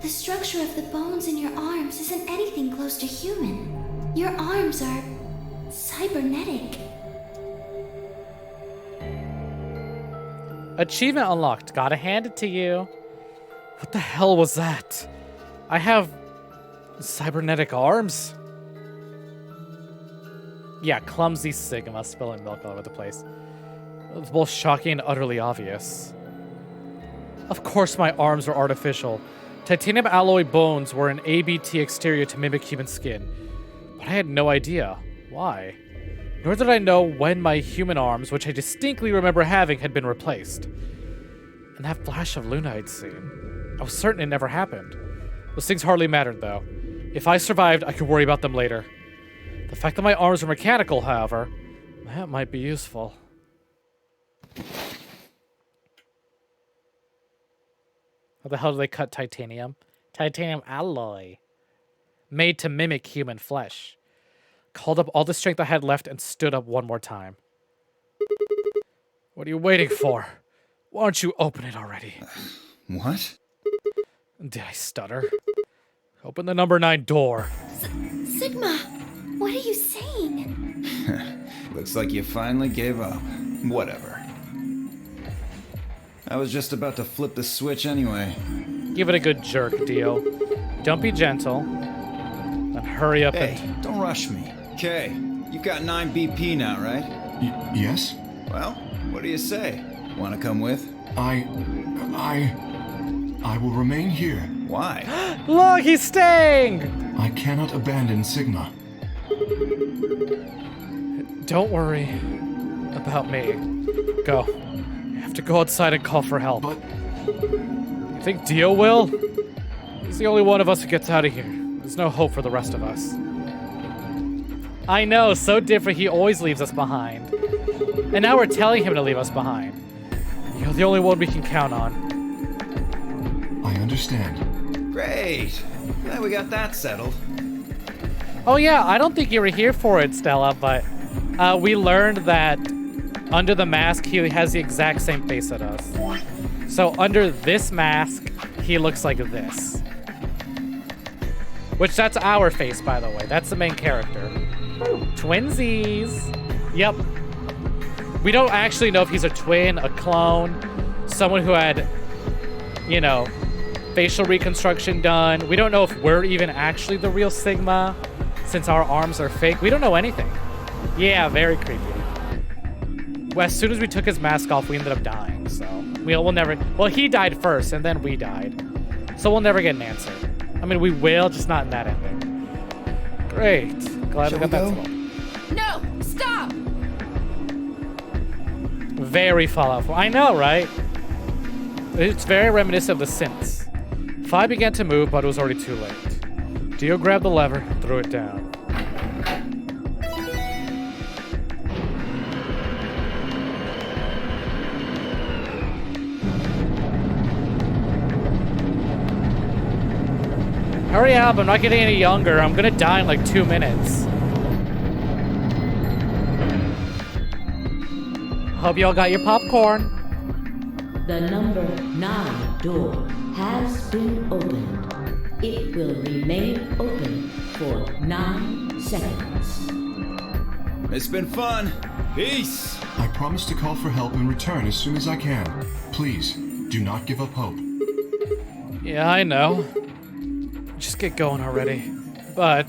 The structure of the bones in your arms isn't anything close to human. Your arms are cybernetic. Achievement unlocked. Gotta hand it to you. What the hell was that? I have cybernetic arms? Yeah, clumsy Sigma spilling milk all over the place. It's both shocking and utterly obvious. Of course my arms are artificial. Titanium alloy bones were an ABT exterior to mimic human skin. But I had no idea. Why? Nor did I know when my human arms, which I distinctly remember having, had been replaced. And that flash of Luna I'd seen, I was certain it never happened. Those things hardly mattered, though. If I survived, I could worry about them later. The fact that my arms were mechanical, however, that might be useful. How the hell do they cut titanium? Titanium alloy. Made to mimic human flesh. Called up all the strength I had left and stood up one more time. What are you waiting for? Why don't you open it already? What? Did I stutter? Open the number 9 door. Sigma, what are you saying? Looks like you finally gave up. Whatever. I was just about to flip the switch anyway. Give it a good jerk, Dio. Don't be gentle. Then hurry up Hey, don't rush me. Okay, you've got 9 BP now, right? Yes? Well, what do you say? Want to come with? I will remain here. Why? Look, he's staying! I cannot abandon Sigma. Don't worry about me. Go. You have to go outside and call for help. But You think Dio will? He's the only one of us who gets out of here. There's no hope for the rest of us. I know, so different, he always leaves us behind. And now we're telling him to leave us behind. You're the only one we can count on. I understand. Great. Glad we got that settled. Oh yeah, I don't think you were here for it, Stella, but we learned that under the mask, he has the exact same face as us. So under this mask, he looks like this. Which, that's our face, by the way. That's the main character. Twinsies. Yep. We don't actually know if he's a twin, a clone, someone who had, you know, facial reconstruction done. We don't know if we're even actually the real Sigma, since our arms are fake. We don't know anything. Yeah, very creepy. Well, as soon as we took his mask off, we ended up dying, so we'll never... Well, he died first, and then we died. So we'll never get an answer. I mean, we will, just not in that ending. Great. Glad we got that spot. No! Stop! Very Fallout 4. I know, right? It's very reminiscent of The Sims. Fi began to move, but it was already too late. Dio grabbed the lever and threw it down. Hurry up, I'm not getting any younger. I'm gonna die in like 2 minutes. Hope y'all got your popcorn. The number 9 door has been opened. It will remain open for 9 seconds. It's been fun. Peace. I promise to call for help and return as soon as I can. Please, do not give up hope. Yeah, I know. Just get going already. But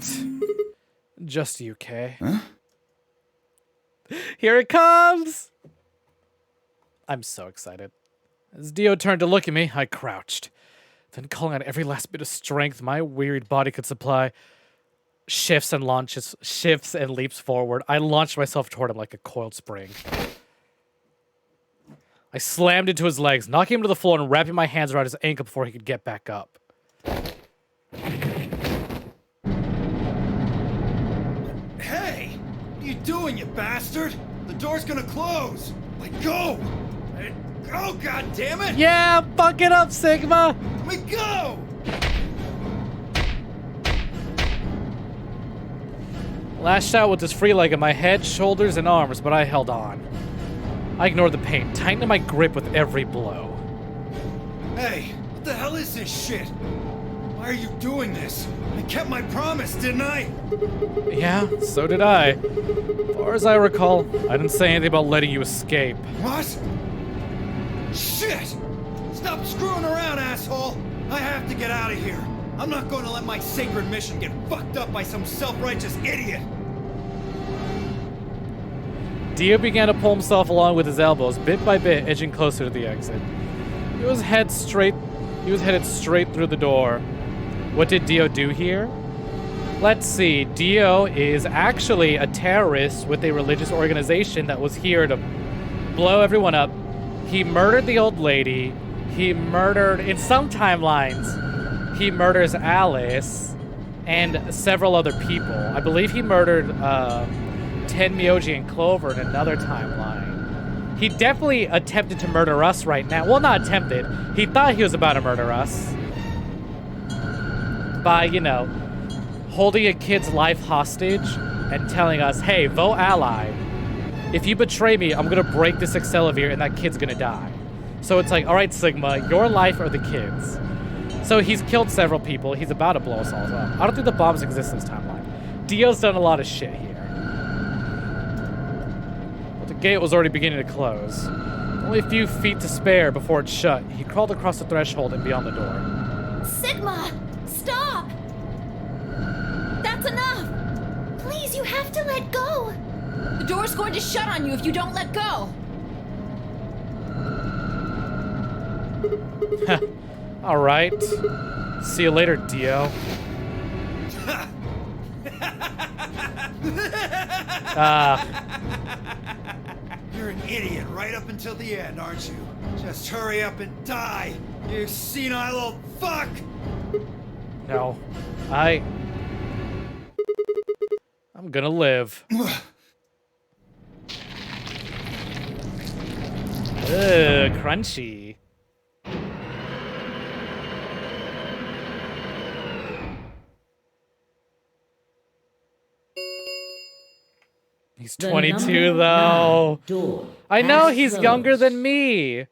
just you, Kay. Huh? Here it comes! I'm so excited. As Dio turned to look at me, I crouched. Then, calling out every last bit of strength my wearied body could supply, shifts and leaps forward, I launched myself toward him like a coiled spring. I slammed into his legs, knocking him to the floor and wrapping my hands around his ankle before he could get back up. Hey! What are you doing, you bastard? The door's gonna close! Let go! Oh, god damn it! Yeah, fuck it up, Sigma! Let me go! Lashed out with his free leg at my head, shoulders, and arms, but I held on. I ignored the pain, tightening my grip with every blow. Hey, what the hell is this shit? Why are you doing this? I kept my promise, didn't I? Yeah, so did I. As far as I recall, I didn't say anything about letting you escape. What? Shit! Stop screwing around, asshole! I have to get out of here. I'm not going to let my sacred mission get fucked up by some self-righteous idiot. Dio began to pull himself along with his elbows, bit by bit, edging closer to the exit. He was headed straight through the door. What did Dio do here? Let's see. Dio is actually a terrorist with a religious organization that was here to blow everyone up. He murdered the old lady. He murdered, in some timelines, he murders Alice and several other people. I believe he murdered Tenmyoji and Clover in another timeline. He definitely attempted to murder us right now. Well, not attempted. He thought he was about to murder us. By, you know, holding a kid's life hostage and telling us, hey, vote ally. If you betray me, I'm gonna break this Accelavir and that kid's gonna die. So it's like, all right, Sigma, your life or the kids. So he's killed several people. He's about to blow us all up. I don't think the bombs exist in this timeline. Dio's done a lot of shit here. But the gate was already beginning to close. Only a few feet to spare before it shut. He crawled across the threshold and beyond the door. Sigma, stop! That's enough! Please, you have to let go! The door's going to shut on you if you don't let go. All right. See you later, Dio. You're an idiot right up until the end, aren't you? Just hurry up and die, you senile old fuck! No. I'm gonna live. Ugh, crunchy. He's The 22 number though. 9 door I know has he's younger closed. than me.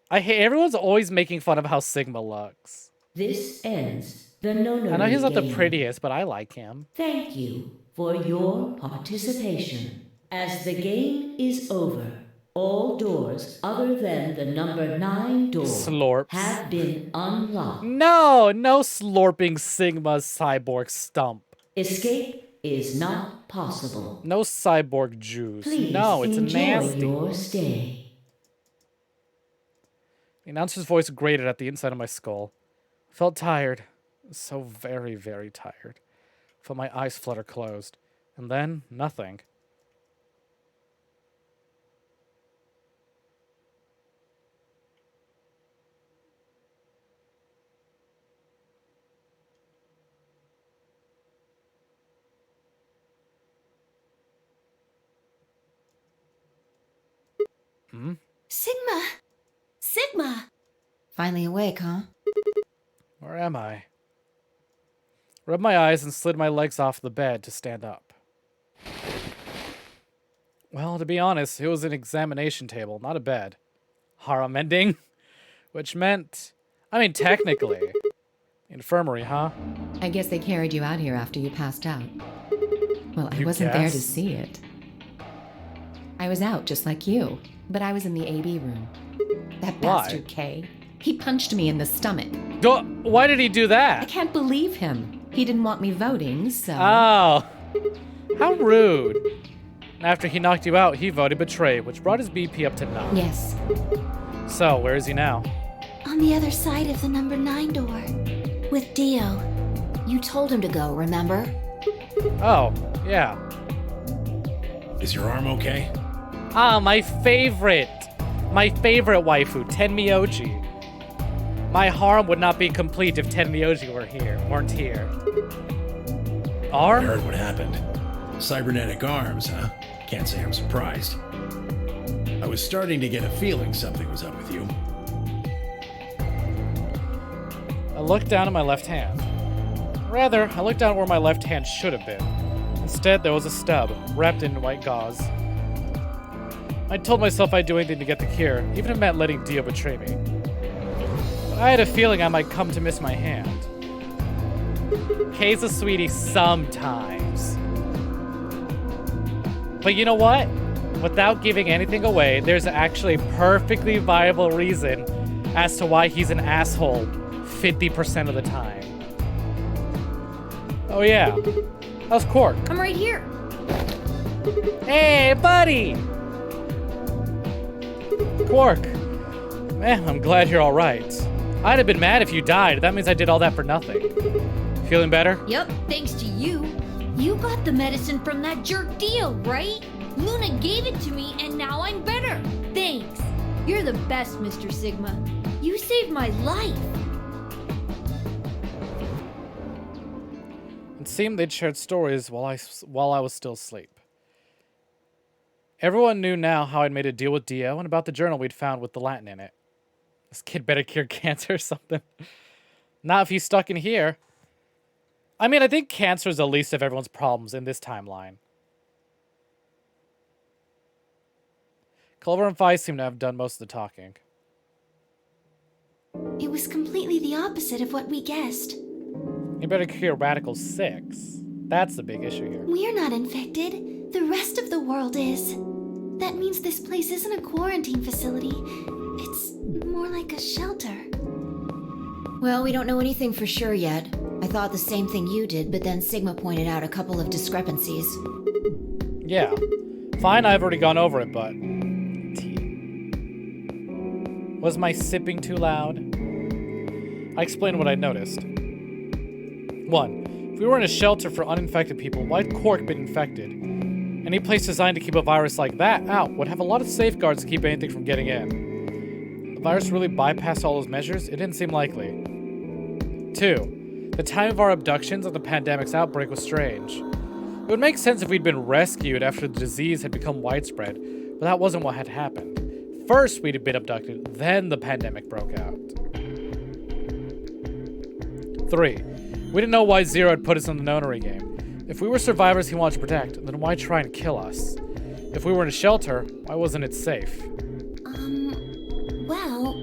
I hate everyone's always making fun of how Sigma looks. This ends the no-no. I know he's not the game. prettiest, but I like him. Thank you for your participation. As the game is over, all doors other than the number 9 door Slorps. have been unlocked. No slorping Sigma cyborg stump. Escape is not possible. No cyborg juice. Please No, it's enjoy nasty. your stay. The announcer's voice grated at the inside of my skull. I felt tired. So very, very tired. Felt my eyes flutter closed. And then, nothing. Hmm? Sigma! Sigma! Finally awake, huh? Where am I? Rubbed my eyes and slid my legs off the bed to stand up. Well, to be honest, it was an examination table, not a bed. Harem ending? Which meant... I mean, technically. Infirmary, huh? I guess they carried you out here after you passed out. Well, I You wasn't there to guess? see it. I was out just like you, but I was in the AB room. That Why? bastard Kay. He punched me in the stomach. Why did he do I that? can't believe him. He didn't want me voting, so... Oh. How rude. After he knocked you out, he voted betray, which brought his BP up to 9. Yes. So, where is he now? On the other side of the number 9 door. With Dio. You told him to go, remember? Oh, yeah. Is your arm okay? Ah, my favorite. My favorite waifu, Tenmyoji. My harem would not be complete if Tenmyoji weren't here. I Arm? heard what happened. Cybernetic arms, huh? Can't say I'm surprised. I was starting to get a feeling something was up with you. I looked down at my left hand. Rather, I looked down where my left hand should have been. Instead, there was a stub, wrapped in white gauze. I told myself I'd do anything to get the cure, even if it meant letting Dio betray me. But I had a feeling I might come to miss my hand. Kay's a sweetie sometimes. But you know what? Without giving anything away, there's actually a perfectly viable reason as to why he's an asshole 50% of the time. Oh yeah, how's Quark? I'm right here. Hey, buddy! Quark. Man, I'm glad you're alright. I'd have been mad if you died. That means I did all that for nothing. Feeling better? Yep, thanks to you. You got the medicine from that jerk Dio, right? Luna gave it to me and now I'm better. Thanks. You're the best, Mr. Sigma. You saved my life. It seemed they'd shared stories while I was still asleep. Everyone knew now how I'd made a deal with Dio and about the journal we'd found with the Latin in it. This kid better cure cancer or something. Not if he's stuck in here. I mean, I think cancer is the least of everyone's problems in this timeline. Clover and Fi seem to have done most of the talking. It was completely the opposite of what we guessed. You better cure Radical 6. That's the big issue here. We're not infected. The rest of the world is. That means this place isn't a quarantine facility. It's more like a shelter. Well, we don't know anything for sure yet. I thought the same thing you did, but then Sigma pointed out a couple of discrepancies. Yeah. Fine, I've already gone over it, but... Was my sipping too loud? I explained what I noticed. 1. If we were in a shelter for uninfected people, why'd Cork been infected? Any place designed to keep a virus like that out would have a lot of safeguards to keep anything from getting in. The virus really bypassed all those measures? It didn't seem likely. 2. The time of our abductions and the pandemic's outbreak was strange. It would make sense if we'd been rescued after the disease had become widespread, but that wasn't what had happened. First we'd been abducted, then the pandemic broke out. 3. We didn't know why Zero had put us in the nonary game. If we were survivors he wanted to protect, then why try and kill us? If we were in a shelter, why wasn't it safe? Well,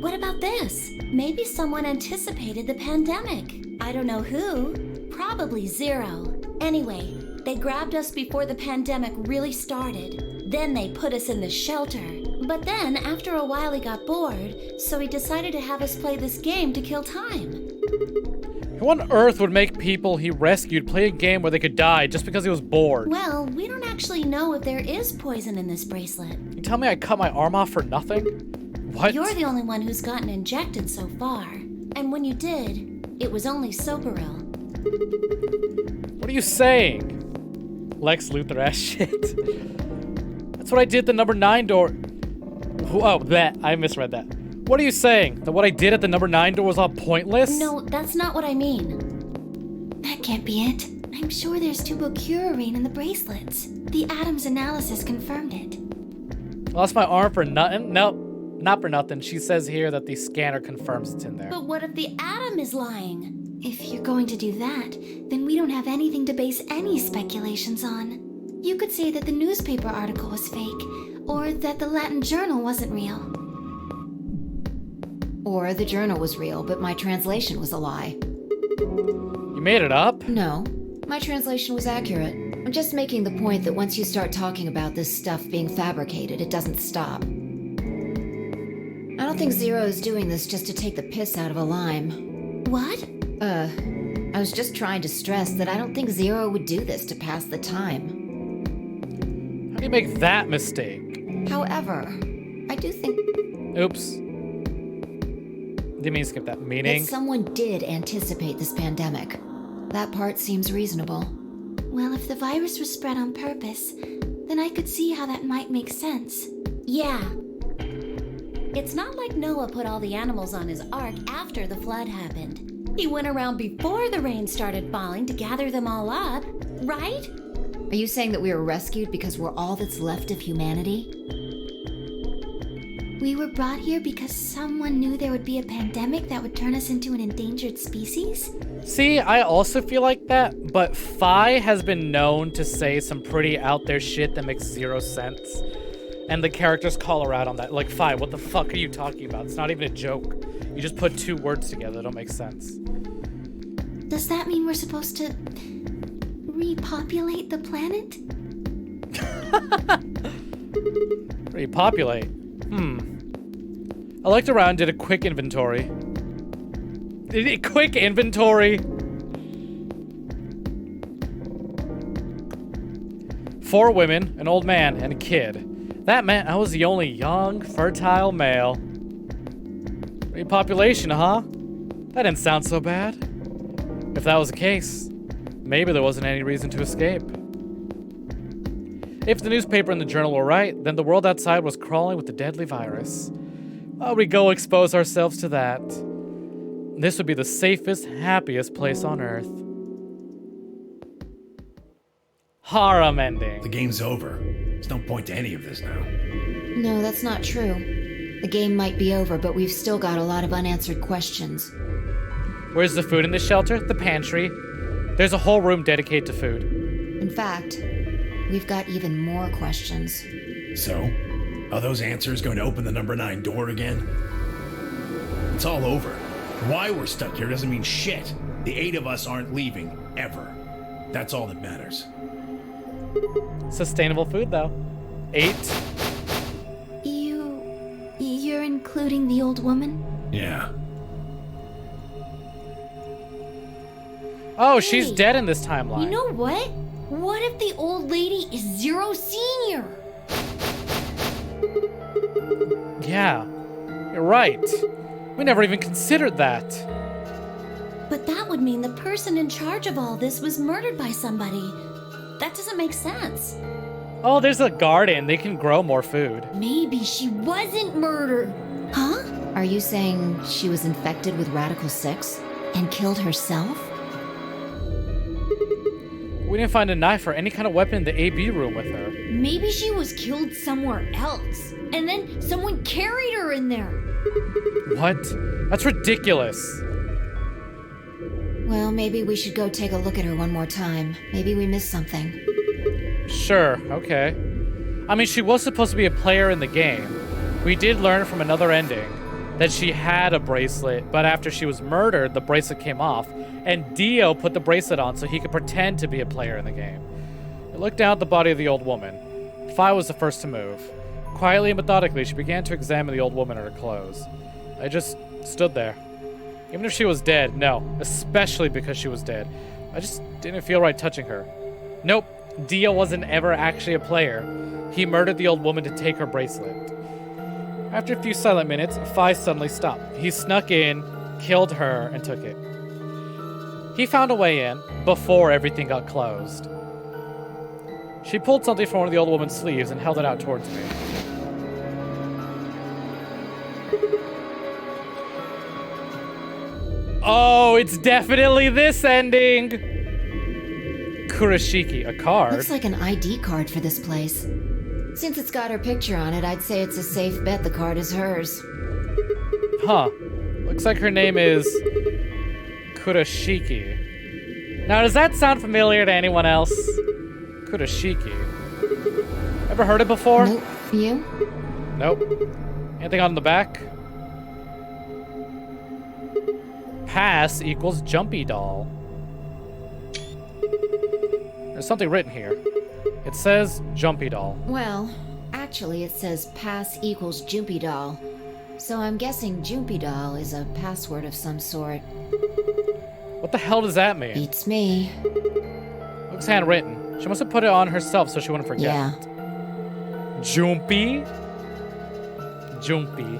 what about this? Maybe someone anticipated the pandemic. I don't know who. Probably Zero. Anyway, they grabbed us before the pandemic really started. Then they put us in the shelter. But then, after a while, he got bored, so he decided to have us play this game to kill time. Who on earth would make people he rescued play a game where they could die just because he was bored? Well, we don't actually know if there is poison in this bracelet. You tell me I cut my arm off for nothing? What? You're the only one who's gotten injected so far. And when you did, it was only Soparil. What are you saying? Lex Luthor ass shit. That's what I did at the number 9 door. Oh, that. I misread that. What are you saying? That what I did at the number 9 door was all pointless? No, that's not what I mean. That can't be it. I'm sure there's tubocurarine in the bracelets. The Adams analysis confirmed it. Lost my arm for nothing? Nope. Not for nothing. She says here that the scanner confirms it's in there. But what if the Atom is lying? If you're going to do that, then we don't have anything to base any speculations on. You could say that the newspaper article was fake, or that the Latin journal wasn't real. Or the journal was real, but my translation was a lie. You made it up? No, my translation was accurate. I'm just making the point that once you start talking about this stuff being fabricated, it doesn't stop. I don't think Zero is doing this just to take the piss out of a lime. What? I was just trying to stress that I don't think Zero would do this to pass the time. How do you make that mistake? However, I do think... Oops. Didn't mean to skip that. Meaning? That someone did anticipate this pandemic. That part seems reasonable. Well, if the virus was spread on purpose, then I could see how that might make sense. Yeah. It's not like Noah put all the animals on his ark after the flood happened. He went around before the rain started falling to gather them all up, right? Are you saying that we were rescued because we're all that's left of humanity? We were brought here because someone knew there would be a pandemic that would turn us into an endangered species? See, I also feel like that, but Fi has been known to say some pretty out there shit that makes zero sense. And the characters call her out on that. Like, Fi, what the fuck are you talking about? It's not even a joke. You just put two words together that don't make sense. Does that mean we're supposed to repopulate the planet? Repopulate? I looked around, did a quick inventory. Quick inventory? 4 women, an old man, and a kid. That meant I was the only young, fertile male. Repopulation, huh? That didn't sound so bad. If that was the case, maybe there wasn't any reason to escape. If the newspaper and the journal were right, then the world outside was crawling with the deadly virus. Why would we go expose ourselves to that? This would be the safest, happiest place on Earth. Harem ending. The game's over. There's no point to any of this now. No, that's not true. The game might be over, but we've still got a lot of unanswered questions. Where's the food in this shelter? The pantry. There's a whole room dedicated to food. In fact, we've got even more questions. So, are those answers going to open the number 9 door again? It's all over. Why we're stuck here doesn't mean shit. The 8 of us aren't leaving, ever. That's all that matters. Sustainable food, though. 8. You're including the old woman? Yeah. Oh, she's dead in this timeline. You know what? What if the old lady is Zero Senior? Yeah, you're right. We never even considered that. But that would mean the person in charge of all this was murdered by somebody. That doesn't make sense. Oh, there's a garden. They can grow more food. Maybe she wasn't murdered. Huh? Are you saying she was infected with Radical 6 and killed herself? We didn't find a knife or any kind of weapon in the AB room with her. Maybe she was killed somewhere else. And then someone carried her in there. What? That's ridiculous. Well, maybe we should go take a look at her one more time. Maybe we missed something. Sure, okay. I mean, she was supposed to be a player in the game. We did learn from another ending that she had a bracelet, but after she was murdered, the bracelet came off, and Dio put the bracelet on so he could pretend to be a player in the game. It looked down at the body of the old woman. Fi was the first to move. Quietly and methodically, she began to examine the old woman and her clothes. I just stood there. Even if she was dead, no, especially because she was dead, I just didn't feel right touching her. Nope, Dio wasn't ever actually a player. He murdered the old woman to take her bracelet. After a few silent minutes, Fi suddenly stopped. He snuck in, killed her, and took it. He found a way in before everything got closed. She pulled something from one of the old woman's sleeves and held it out towards me. Oh, it's definitely this ending! Kurashiki, a card. Looks like an ID card for this place. Since it's got her picture on it, I'd say it's a safe bet the card is hers. Huh. Looks like her name is Kurashiki. Now, does that sound familiar to anyone else? Kurashiki. Ever heard it before? Nope. You? Nope. Anything on the back? Pass equals Jumpy Doll. There's something written here. It says Jumpy Doll. Well, actually it says pass equals Jumpy Doll. So I'm guessing Jumpy Doll is a password of some sort. What the hell does that mean? Beats me. Looks handwritten. She must have put it on herself so she wouldn't forget. Yeah. Jumpy? Jumpy.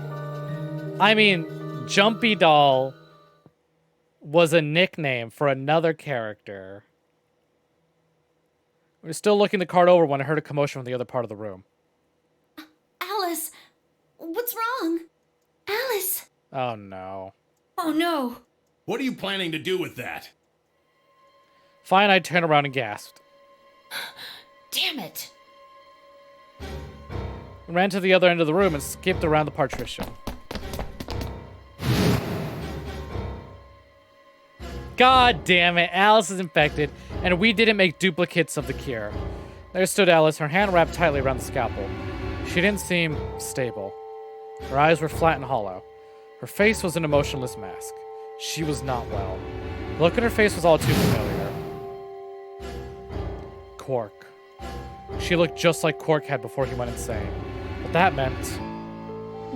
I mean, Jumpy Doll was a nickname for another character. We were still looking the card over when I heard a commotion from the other part of the room. Alice, what's wrong? Alice! Oh no. Oh no. What are you planning to do with that? Fi and I turned around and gasped. Damn it. We ran to the other end of the room and skipped around the partition. God damn it, Alice is infected, and we didn't make duplicates of the cure. There stood Alice, her hand wrapped tightly around the scalpel. She didn't seem stable. Her eyes were flat and hollow. Her face was an emotionless mask. She was not well. The look in her face was all too familiar. Quark. She looked just like Quark had before he went insane. But that meant...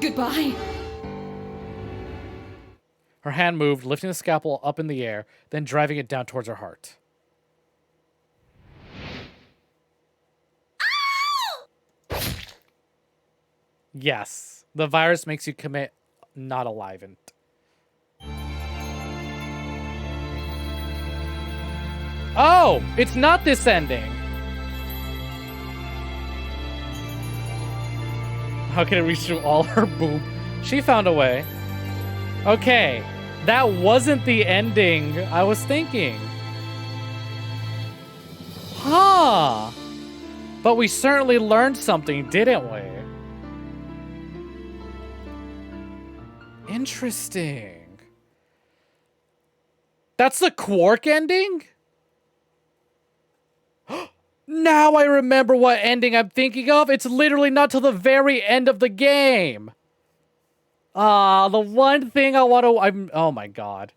Goodbye. Her hand moved, lifting the scalpel up in the air, then driving it down towards her heart. Yes, the virus makes you commit not alive. Oh, it's not this ending. How can it reach through all her boob? She found a way. Okay, that wasn't the ending I was thinking. Huh. But we certainly learned something, didn't we? Interesting. That's the Quark ending? Now I remember what ending I'm thinking of. It's literally not till the very end of the game. The one thing I want to... oh my god.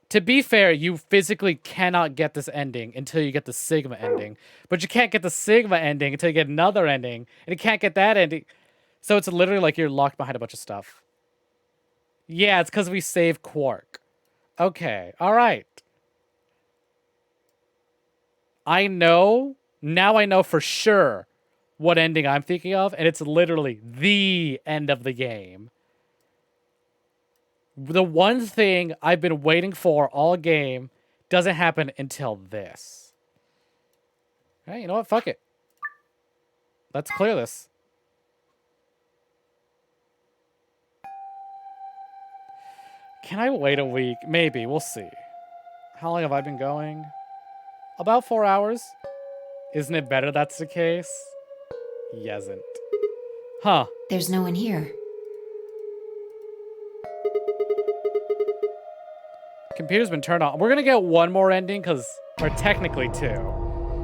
To be fair, you physically cannot get this ending until you get the Sigma ending. But you can't get the Sigma ending until you get another ending. And you can't get that ending. So it's literally like you're locked behind a bunch of stuff. Yeah, it's because we saved Quark. Okay, alright. I know, now I know for sure what ending I'm thinking of, and it's literally the end of the game. The one thing I've been waiting for all game doesn't happen until this. Hey, you know what? Fuck it. Let's clear this. Can I wait a week? Maybe. We'll see. How long have I been going? About 4 hours. Isn't it better that's the case? Yesn't. Huh. There's no one here. Computer's been turned on. We're going to get one more ending because, or technically two.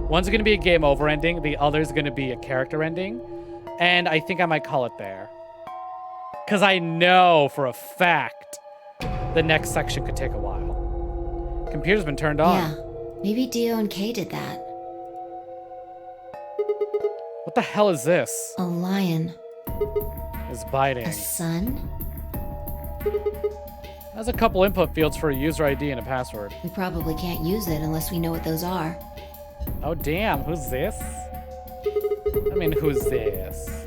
One's going to be a game over ending. The other's going to be a character ending. And I think I might call it there. Because I know for a fact the next section could take a while. Computer's been turned on. Yeah, maybe Dio and Kay did that. What the hell is this? A lion. Is biting. A sun? Has a couple input fields for a user ID and a password. We probably can't use it unless we know what those are. Oh damn, who's this? I mean, who's this?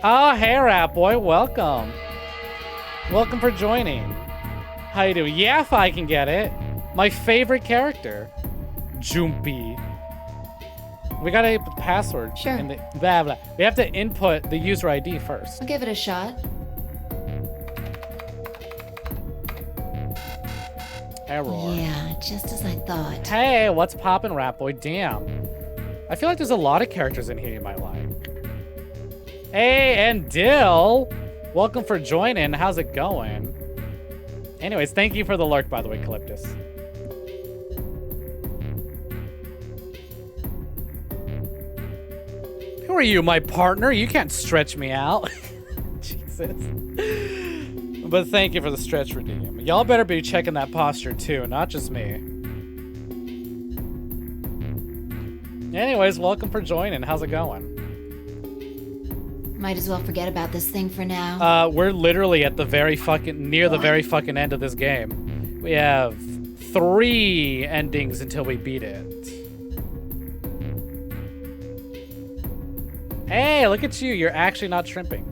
Oh, hey Rat Boy, welcome. Welcome for joining. How you doing? Yeah, if I can get it. My favorite character. Jumpy. We gotta input the password. Sure. And blah, blah. We have to input the user ID first. I'll give it a shot. Error. Yeah, just as I thought. Hey, what's poppin', Rat Boy? Damn. I feel like there's a lot of characters in here you might like. Hey, and Dill! Welcome for joining. How's it going? Anyways, thank you for the lurk, by the way, Calyptus. Who are you, my partner? You can't stretch me out. Jesus. But thank you for the stretch redeem. Y'all better be checking that posture too, not just me. Anyways, welcome for joining. How's it going? Might as well forget about this thing for now. We're literally at the very fucking, near the very fucking end of this game. We have 3 endings until we beat it. Hey, look at you. You're actually not shrimping.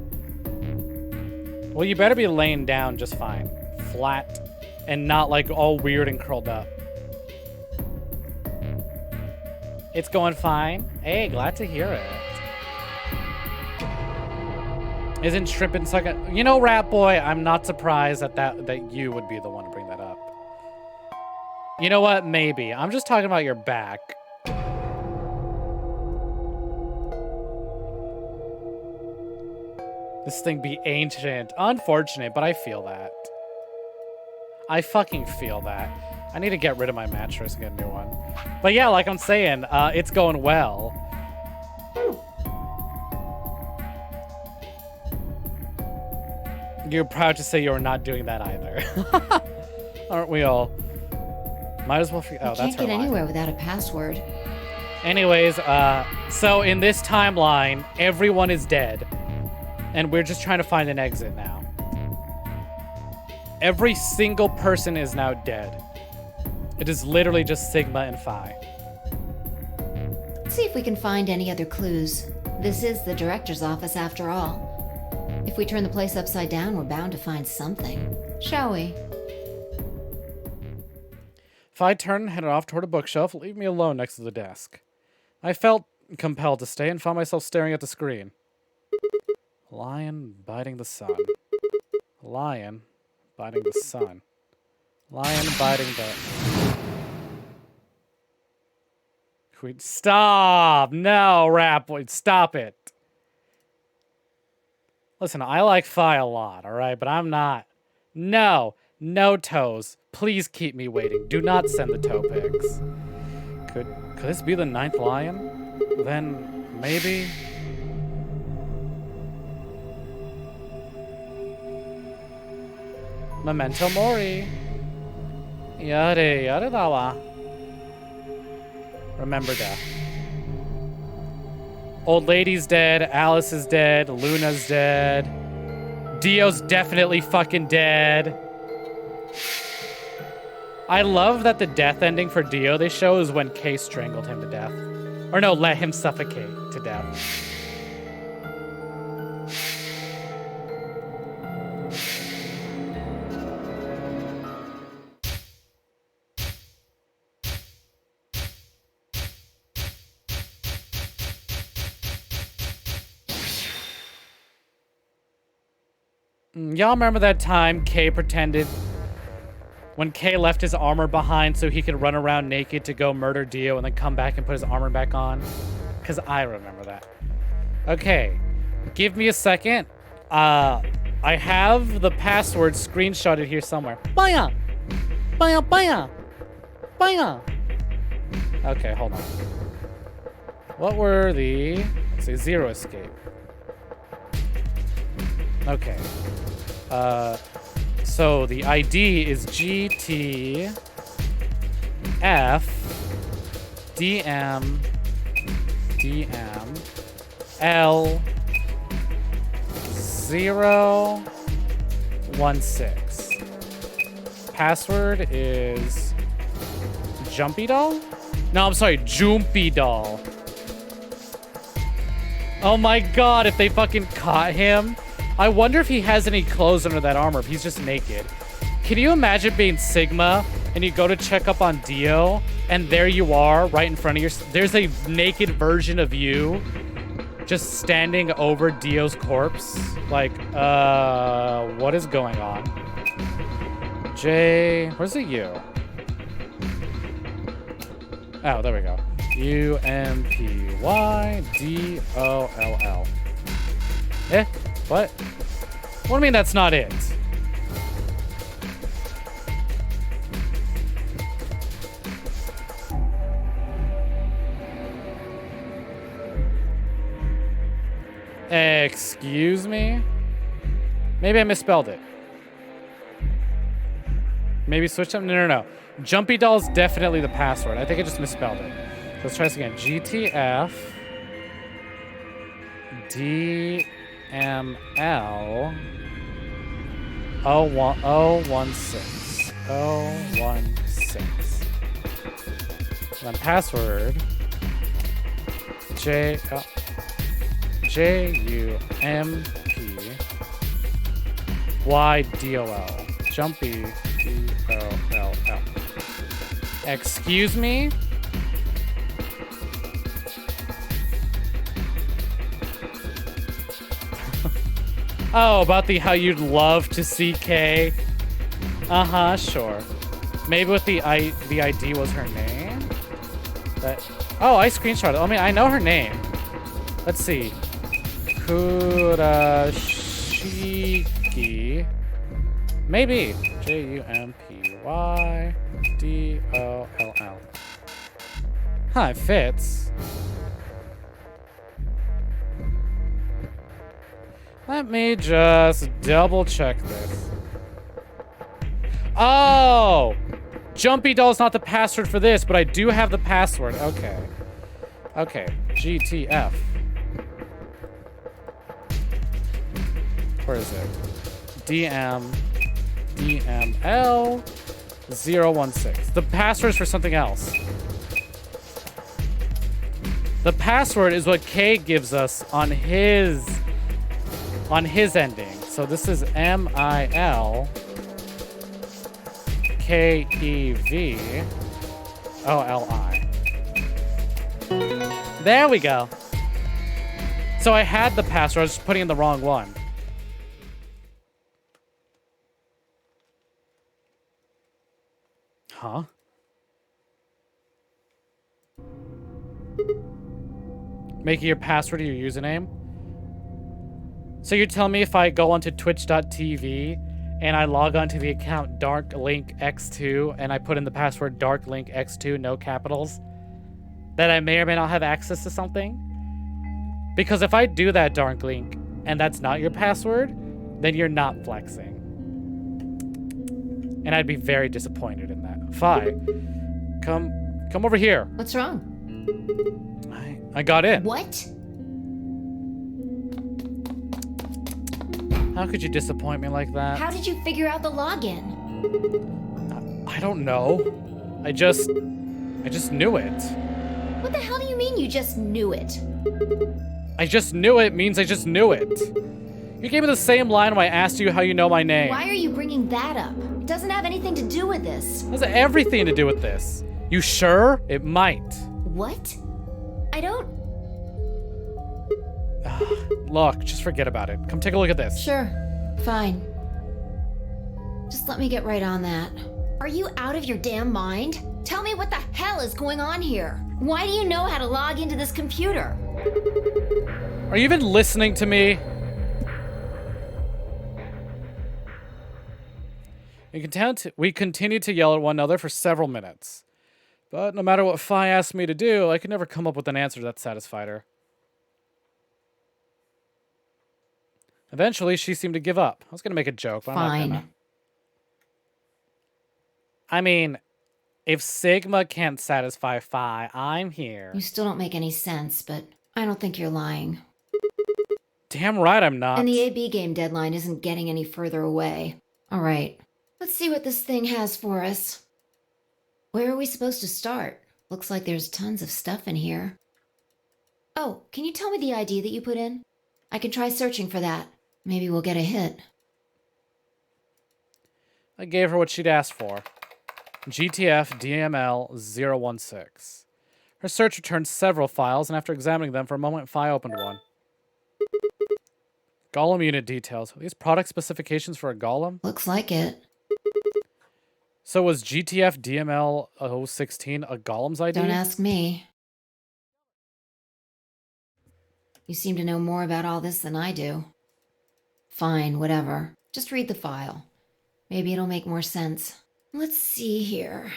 Well, you better be laying down just fine. Flat. And not like all weird and curled up. It's going fine. Hey, glad to hear it. Isn't shrimping sucking? You know, Rat Boy, I'm not surprised that you would be the one to bring that up. You know what? Maybe. I'm just talking about your back. This thing be ancient. Unfortunate, but I feel that. I fucking feel that. I need to get rid of my mattress and get a new one. But yeah, like I'm saying, it's going well. You're proud to say you're not doing that either. Aren't we all? Might as well forget. Oh, that's her can't get line. anywhere without a password. Anyways, so in this timeline, everyone is dead. And we're just trying to find an exit now. Every single person is now dead. It is literally just Sigma and Phi. Let's see if we can find any other clues. This is the director's office after all. If we turn the place upside down, we're bound to find something. Shall we? If I turned and headed off toward a bookshelf, leave me alone next to the desk. I felt compelled to stay and found myself staring at the screen. Lion biting the sun. Lion biting the sun. Lion biting the... Queen, stop! No, Rapwood, stop it. Listen, I like Fi a lot, alright? But I'm not... No toes. Please keep me waiting. Do not send the toe pics. Could this be the 9th lion? Then maybe... Memento Mori. Yare dawa. Remember death. Old lady's dead, Alice is dead, Luna's dead. Dio's definitely fucking dead. I love that the death ending for Dio they show is when Kay strangled him to death. Or no, let him suffocate to death. Y'all remember that time Kay pretended when Kay left his armor behind so he could run around naked to go murder Dio and then come back and put his armor back on? Because I remember that. Okay, give me a second. I have the password screenshotted here somewhere. Baya! Baya, baya! Baya! Okay, hold on. What were the... Let's see, Zero Escape. Okay. So the ID is GTF DM L 016. Password is Jumpy Doll? No, I'm sorry, Jumpy Doll. Oh my god, if they fucking caught him. I wonder if he has any clothes under that armor, if he's just naked. Can you imagine being Sigma and you go to check up on Dio and there you are right in front of your... There's a naked version of you just standing over Dio's corpse. Like, what is going on? J... Where's the U? Oh, there we go. UMPYDOLL. Eh? What? What do you mean that's not it? Excuse me? Maybe I misspelled it. Maybe switch up? No. Jumpy Doll's definitely the password. I think I just misspelled it. Let's try this again. GTF DML 016. Then password JUMPYDOL. Jumpy DOLL. Excuse me? Oh, about the how you'd love to see Kay. Uh-huh, sure. Maybe with the ID was her name? Oh, I screenshot it. I mean, I know her name. Let's see. Kurashiki. Maybe. JUMPYDOLL. Huh, it fits. Let me just double check this. Oh! Jumpy Doll's not the password for this, but I do have the password. Okay. Okay. GTF. Where is it? DML 016. The password is for something else. The password is what Kay gives us on his on his ending. So this is MILKEVOLI. There we go. So I had the password, I was just putting in the wrong one. Huh? Making your password your username? So you're telling me if I go onto twitch.tv and I log onto the account darklinkx2 and I put in the password darklinkx2, no capitals, that I may or may not have access to something? Because if I do that, Darklink, and that's not your password, then you're not flexing. And I'd be very disappointed in that. Fi, come over here. What's wrong? I got in. What? How could you disappoint me like that? How did you figure out the login? I don't know. I just knew it. What the hell do you mean you just knew it? I just knew it means I just knew it. You gave me the same line when I asked you how you know my name. Why are you bringing that up? It doesn't have anything to do with this. It has everything to do with this. You sure? It might. What? I don't... Look, just forget about it. Come take a look at this. Sure. Fine. Just let me get right on that. Are you out of your damn mind? Tell me what the hell is going on here. Why do you know how to log into this computer? Are you even listening to me? We continued to yell at one another for several minutes. But no matter what Fi asked me to do, I could never come up with an answer that satisfied her. Eventually, she seemed to give up. I was going to make a joke, but I'm not gonna. I mean, if Sigma can't satisfy Fi, I'm here. You still don't make any sense, but I don't think you're lying. Damn right I'm not. And the AB game deadline isn't getting any further away. All right, let's see what this thing has for us. Where are we supposed to start? Looks like there's tons of stuff in here. Oh, can you tell me the ID that you put in? I can try searching for that. Maybe we'll get a hit. I gave her what she'd asked for. GTF DML 016. Her search returned several files, and after examining them for a moment, Fi opened one. Golem unit details. Are these product specifications for a golem? Looks like it. So was GTF DML 016 a golem's ID? Don't ask me. You seem to know more about all this than I do. Fine, whatever. Just read the file. Maybe it'll make more sense. Let's see here.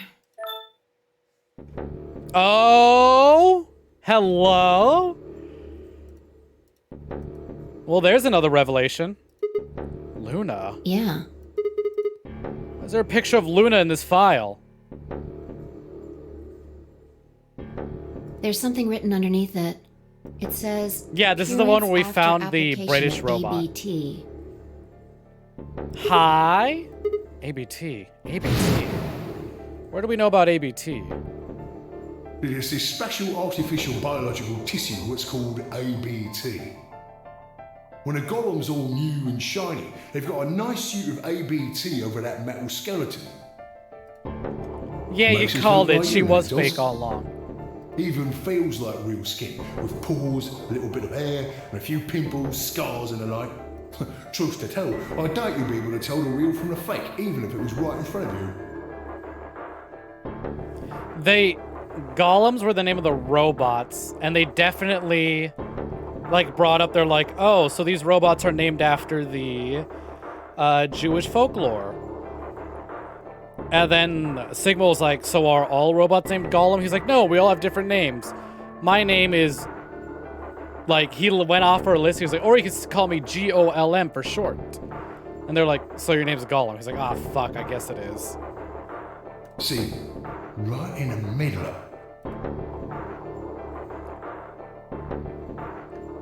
Oh, hello? Well, there's another revelation. Luna. Yeah. Is there a picture of Luna in this file? There's something written underneath it. It says... Yeah, this is the one where we found the British robot. ABT. Hi? ABT. ABT. Where do we know about ABT? It's this special artificial biological tissue that's called ABT. When a golem's all new and shiny, they've got a nice suit of ABT over that metal skeleton. Yeah, you called it. She was fake all along. Even feels like real skin, with pores, a little bit of hair, and a few pimples, scars and the like. Truth to tell, I doubt you'll be able to tell the real from the fake, even if it was right in front of you. Golems were the name of the robots, and they definitely, like, brought up, they're like, oh, so these robots are named after the Jewish folklore. And then Sigma was like, so are all robots named Golem? He's like, no, we all have different names. My name is, like, he went off for a list. He was like, or you can call me GOLM for short. And they're like, so your name's Golem. He's like, ah, fuck, I guess it is. See, right in the middle of...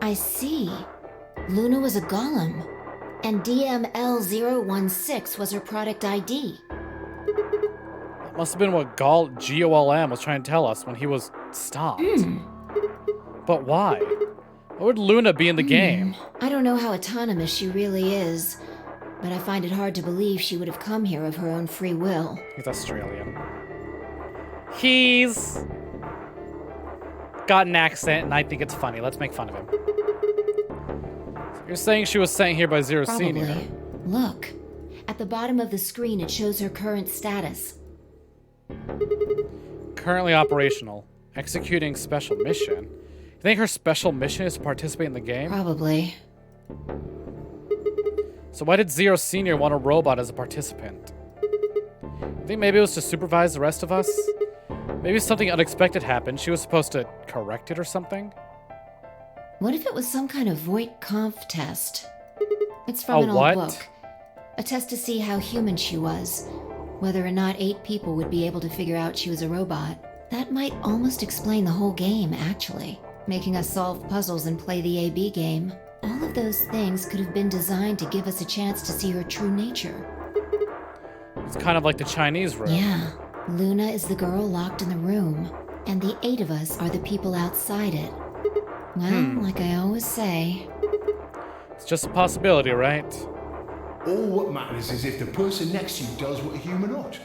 I see. Luna was a golem, and DML016 was her product ID. That must have been what GOLM was trying to tell us when he was stopped. But why? Why would Luna be in the game? I don't know how autonomous she really is, but I find it hard to believe she would have come here of her own free will. He's Australian. He's got an accent, and I think it's funny. Let's make fun of him. You're saying she was sent here by Zero Senior? Probably. Look. At the bottom of the screen, it shows her current status. Currently operational. Executing special mission. You think her special mission is to participate in the game? Probably. So why did Zero Senior want a robot as a participant? You think maybe it was to supervise the rest of us? Maybe something unexpected happened. She was supposed to correct it or something? What if it was some kind of Voight-Kampff test? It's from an old what? book. A test to see how human she was. Whether or not 8 people would be able to figure out she was a robot. That might almost explain the whole game, actually. Making us solve puzzles and play the AB game. All of those things could have been designed to give us a chance to see her true nature. It's kind of like the Chinese room. Yeah. Luna is the girl locked in the room, and the 8 of us are the people outside it. Well, like I always say... It's just a possibility, right? All what matters is if the person next to you does what a human ought.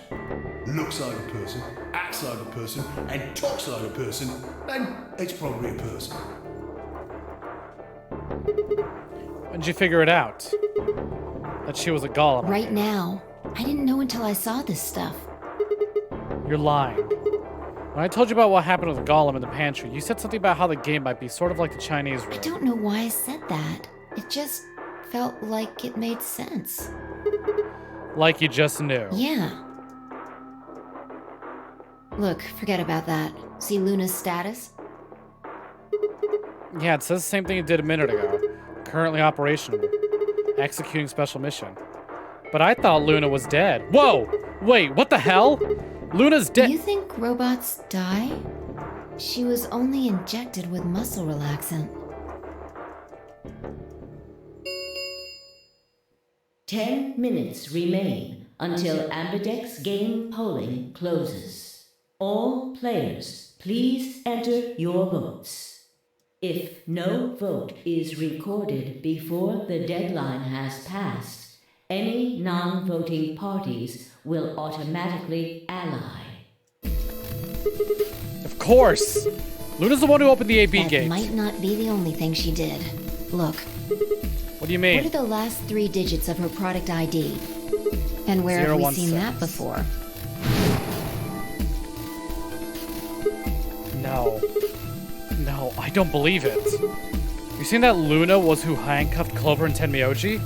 Looks like a person, acts like a person, and talks like a person, then it's probably a person. When did you figure it out? That she was a golem. Right now. I didn't know until I saw this stuff. You're lying. When I told you about what happened with the golem in the pantry, you said something about how the game might be sort of like the Chinese room. I don't know why I said that. It just felt like it made sense. Like you just knew. Yeah. Look, forget about that. See Luna's status? Yeah, it says the same thing it did a minute ago. Currently operational. Executing special mission. But I thought Luna was dead. Whoa! Wait, what the hell? Luna's dead. Do you think robots die? She was only injected with muscle relaxant. 10 minutes remain until Ambidex game polling closes. All players, please enter your votes. If no vote is recorded before the deadline has passed, any non-voting parties will automatically ally. Of course! Luna's the one who opened the AB That gate. might not be the only thing she did. Look. What do you mean? What are the last 3 digits of her product ID? And where have we seen that before? No. No, I don't believe it. You seen that Luna was who handcuffed Clover and Tenmyoji?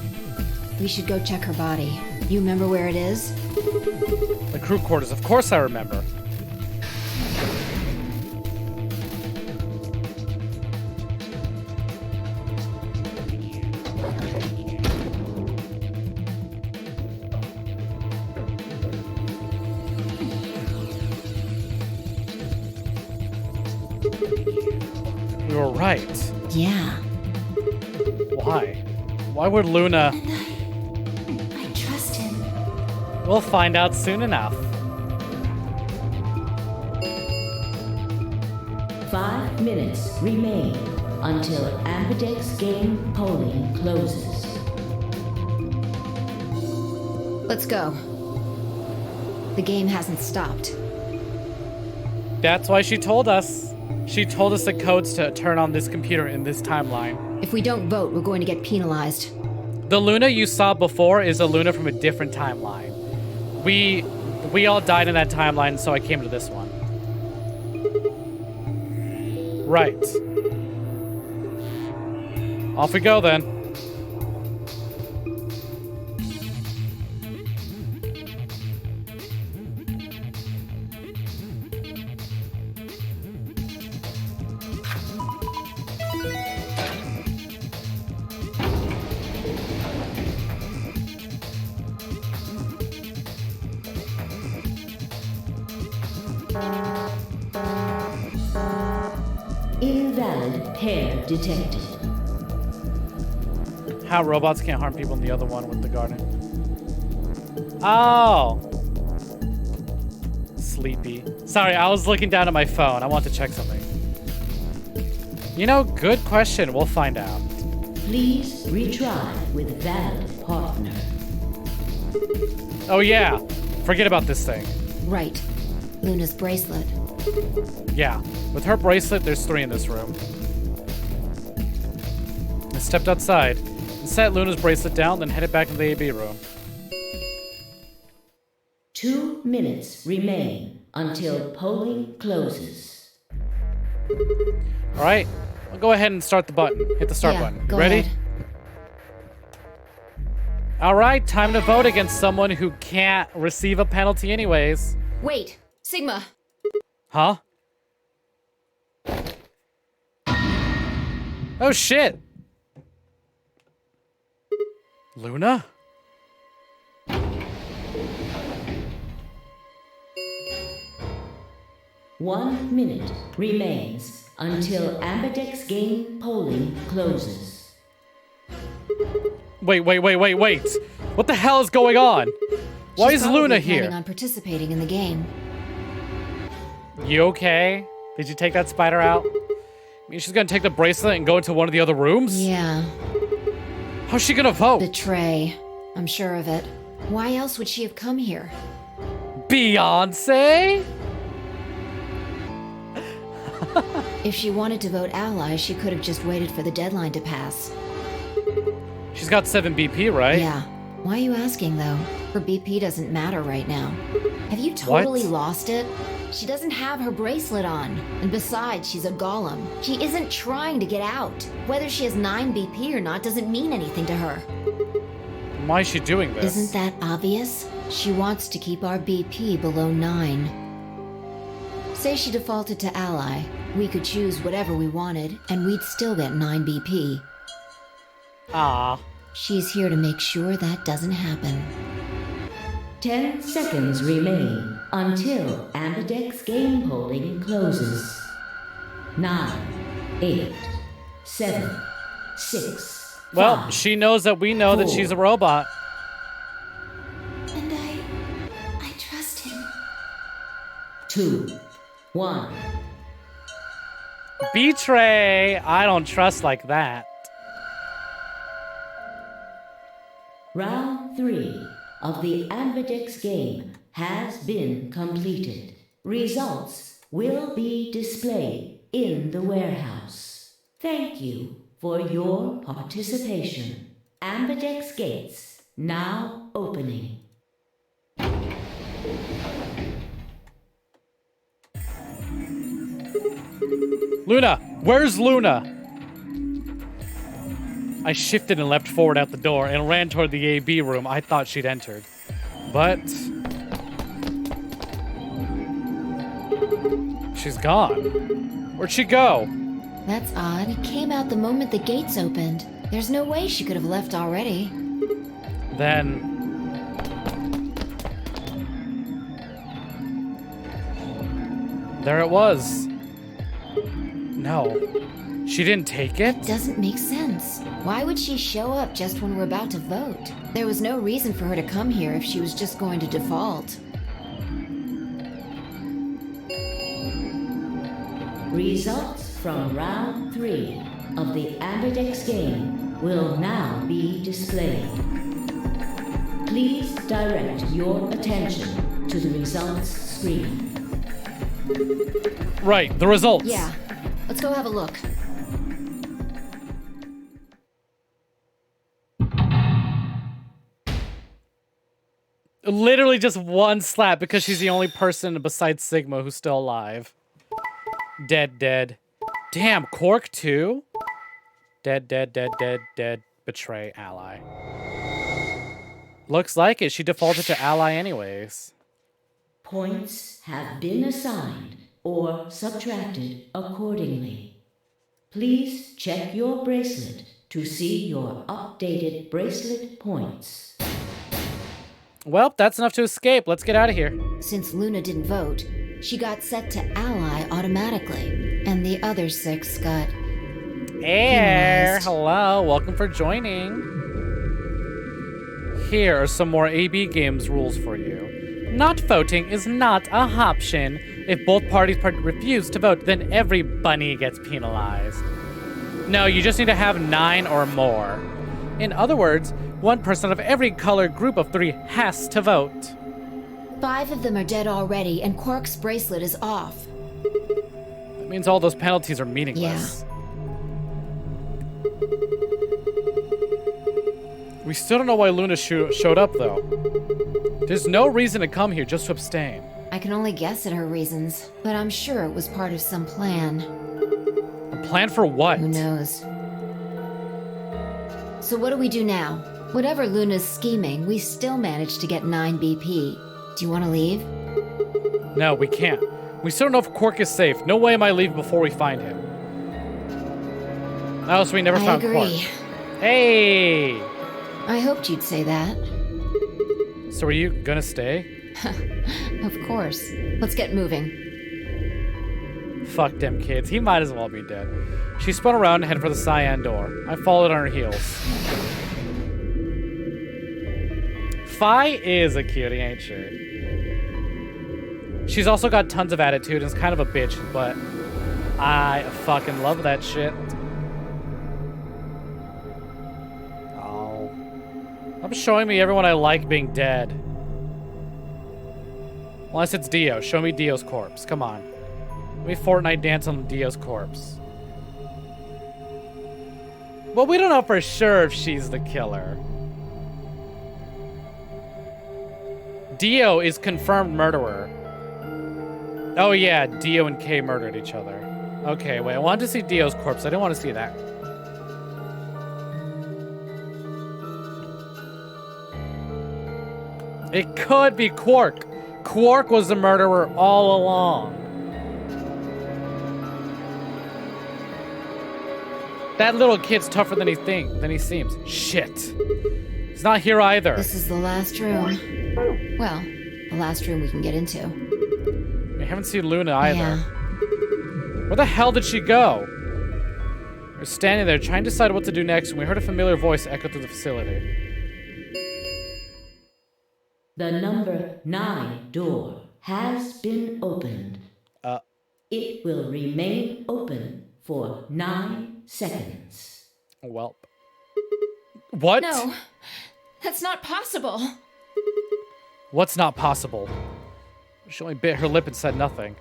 We should go check her body. You remember where it is? The crew quarters, of course I remember. We were right. Yeah. Why? Why would Luna... I trust him. We'll find out soon enough. 5 minutes remain until Ambidex game polling closes. Let's go. The game hasn't stopped. That's why she told us. She told us the codes to turn on this computer in this timeline. If we don't vote, we're going to get penalized. The Luna you saw before is a Luna from a different timeline. We all died in that timeline, so I came to this one. Right. Off we go then. Invalid pair detected. How robots can't harm people in the other one with the garden. Oh! Sleepy. Sorry, I was looking down at my phone. I want to check something. You know, good question. We'll find out. Please retry with valid partner. Oh yeah, forget about this thing. Right. Luna's bracelet. Yeah, with her bracelet, there's 3 in this room. I stepped outside and set Luna's bracelet down, then headed back into the AB room. 2 minutes remain until polling closes. All right, I'll go ahead and start the button. Hit the start button. Go Ready? ahead. All right, time to vote against someone who can't receive a penalty anyways. Wait, Sigma. Huh? Oh shit! Luna? One minute remains until Ambidex game polling closes. Wait. What the hell is going on? Why She's is Luna probably planning here? on participating in the game. You okay? Did you take that spider out? I mean, she's gonna take the bracelet and go into one of the other rooms? Yeah. How's she gonna vote? Betray. I'm sure of it. Why else would she have come here? Beyonce? If she wanted to vote ally, she could have just waited for the deadline to pass. She's got 7 BP, right? Yeah. Why are you asking, though? Her BP doesn't matter right now. Have you totally lost it? She doesn't have her bracelet on. And besides, she's a golem. She isn't trying to get out. Whether she has 9 BP or not doesn't mean anything to her. Why is she doing this? Isn't that obvious? She wants to keep our BP below 9. Say she defaulted to ally. We could choose whatever we wanted, and we'd still get 9 BP. Ah. She's here to make sure that doesn't happen. 10 seconds remain until Ambidex game polling closes. 9, 8, 7, 6. Well, 5, she knows that we know that 4. she's a robot. And I trust him. 2, 1. Betray! I don't trust like that. Round 3 of the Ambidex game has been completed. Results will be displayed in the warehouse. Thank you for your participation. Ambidex gates now opening. Luna! Where's Luna? I shifted and leapt forward out the door and ran toward the AB room I thought she'd entered. But... she's gone. Where'd she go? That's odd. Came out the moment the gates opened. There's no way she could have left already. Then... there it was. No. She didn't take it? Doesn't make sense. Why would she show up just when we're about to vote? There was no reason for her to come here if she was just going to default. Results from round 3 of the Ambidex game will now be displayed. Please direct your attention to the results screen. Right, the results. Yeah. Let's go have a look. Literally just one slap because she's the only person besides Sigma who's still alive. Dead. Damn, Cork too? Dead. Betray ally. Looks like it. She defaulted to ally anyways. Points have been assigned or subtracted accordingly. Please check your bracelet to see your updated bracelet points. Well, that's enough to escape. Let's get out of here. Since Luna didn't vote, she got set to ally automatically, and the other 6 got... Air, hello, welcome for joining. Here are some more AB Games rules for you. Not voting is not a option. If both parties refuse to vote, then every bunny gets penalized. No, you just need to have 9 or more. In other words, one person of every color group of 3 has to vote. 5 of them are dead already, and Quark's bracelet is off. That means all those penalties are meaningless. We still don't know why Luna showed up, though. There's no reason to come here just to abstain. I can only guess at her reasons, but I'm sure it was part of some plan. A plan for what? Who knows? So what do we do now? Whatever Luna's scheming, we still managed to get 9 BP. Do you want to leave? No, we can't. We still don't know if Quark is safe. No way am I leaving before we find him. Oh, so we never found Quark. I agree. Hey! I hoped you'd say that. So are you gonna stay? Of course. Let's get moving. Fuck them kids. He might as well be dead. She spun around and headed for the cyan door. I followed on her heels. Fi is a cutie, ain't she? She's also got tons of attitude and is kind of a bitch, but I fucking love that shit. Oh. I'm showing me everyone I like being dead. Unless it's Dio. Show me Dio's corpse. Come on. Let me Fortnite dance on Dio's corpse. Well, we don't know for sure if she's the killer. Dio is confirmed murderer. Oh yeah, Dio and Kay murdered each other. Okay, wait, I wanted to see Dio's corpse. I didn't want to see that. It could be Quark. Quark was the murderer all along. That little kid's tougher than he seems. Shit. He's not here either. This is the last room. Well, the last room we can get into. We haven't seen Luna either. Yeah. Where the hell did she go? We're standing there trying to decide what to do next when we heard a familiar voice echo through the facility. The number 9 door has been opened. It will remain open for 9 seconds. Welp. What? No, that's not possible. What's not possible? She only bit her lip and said nothing.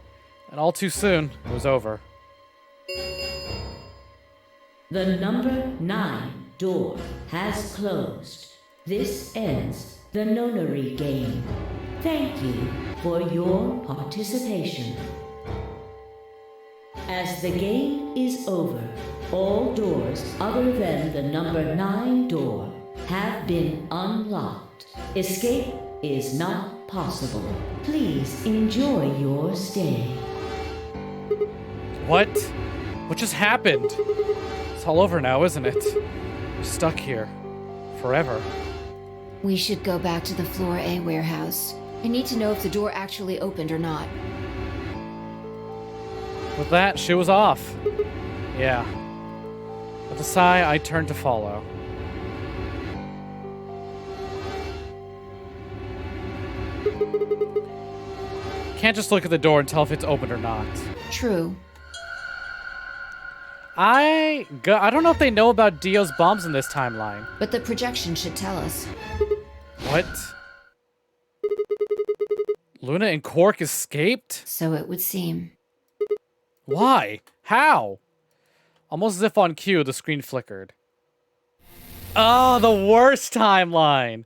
And all too soon, it was over. The number 9 door has closed. This ends the nonary game. Thank you for your participation. As the game is over, all doors other than the number 9 door have been unlocked. Escape is not possible. Please enjoy your stay. What? What just happened? It's all over now, isn't it? We're stuck here. Forever. We should go back to the Floor A warehouse. I need to know if the door actually opened or not. With that, she was off. Yeah. With a sigh, I turned to follow. Can't just look at the door and tell if it's open or not. True. I don't know if they know about Dio's bombs in this timeline. But the projection should tell us. What? Luna and Quark escaped? So it would seem. Why? How? Almost as if on cue, the screen flickered. Oh, the worst timeline!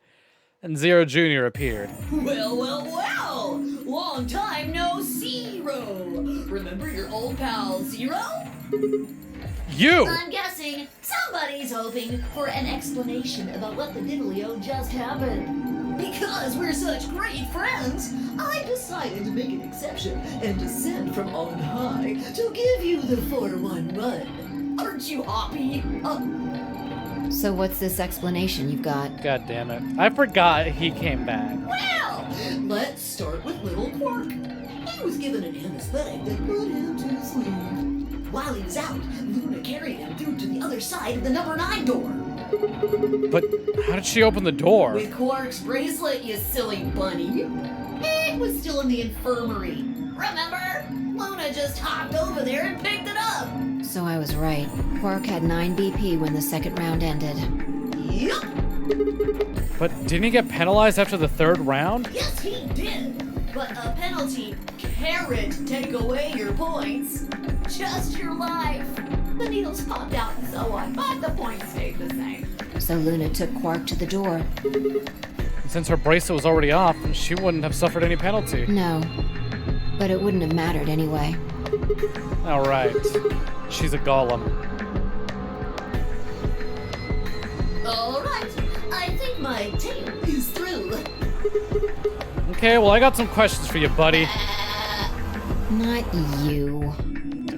And Zero Jr. appeared. Well, well, well! Long time no Zero! Remember your old pal Zero? You! I'm guessing somebody's hoping for an explanation about what the diddlio just happened. Because we're such great friends, I decided to make an exception and descend from on high to give you the 411. Aren't you happy? So what's this explanation you've got? God damn it. I forgot he came back. Well, let's start with little Quark. He was given an anesthetic that put him to sleep. While he was out, Luna carried him through to the other side of the number 9 door. But how did she open the door? With Quark's bracelet, you silly bunny. it was still in the infirmary. Remember? Luna just hopped over there and picked it up. So I was right. Quark had 9 BP when the second round ended. Yup. But didn't he get penalized after the 3rd round? Yes, he did. But a penalty can't take away your points. Just your life. The needles popped out and so on, but the points stayed the same. So Luna took Quark to the door. And since her bracelet was already off, she wouldn't have suffered any penalty. No. But it wouldn't have mattered anyway. Alright. She's a golem. Alright, I think my tale is through. Okay, well I got some questions for you, buddy. Not you.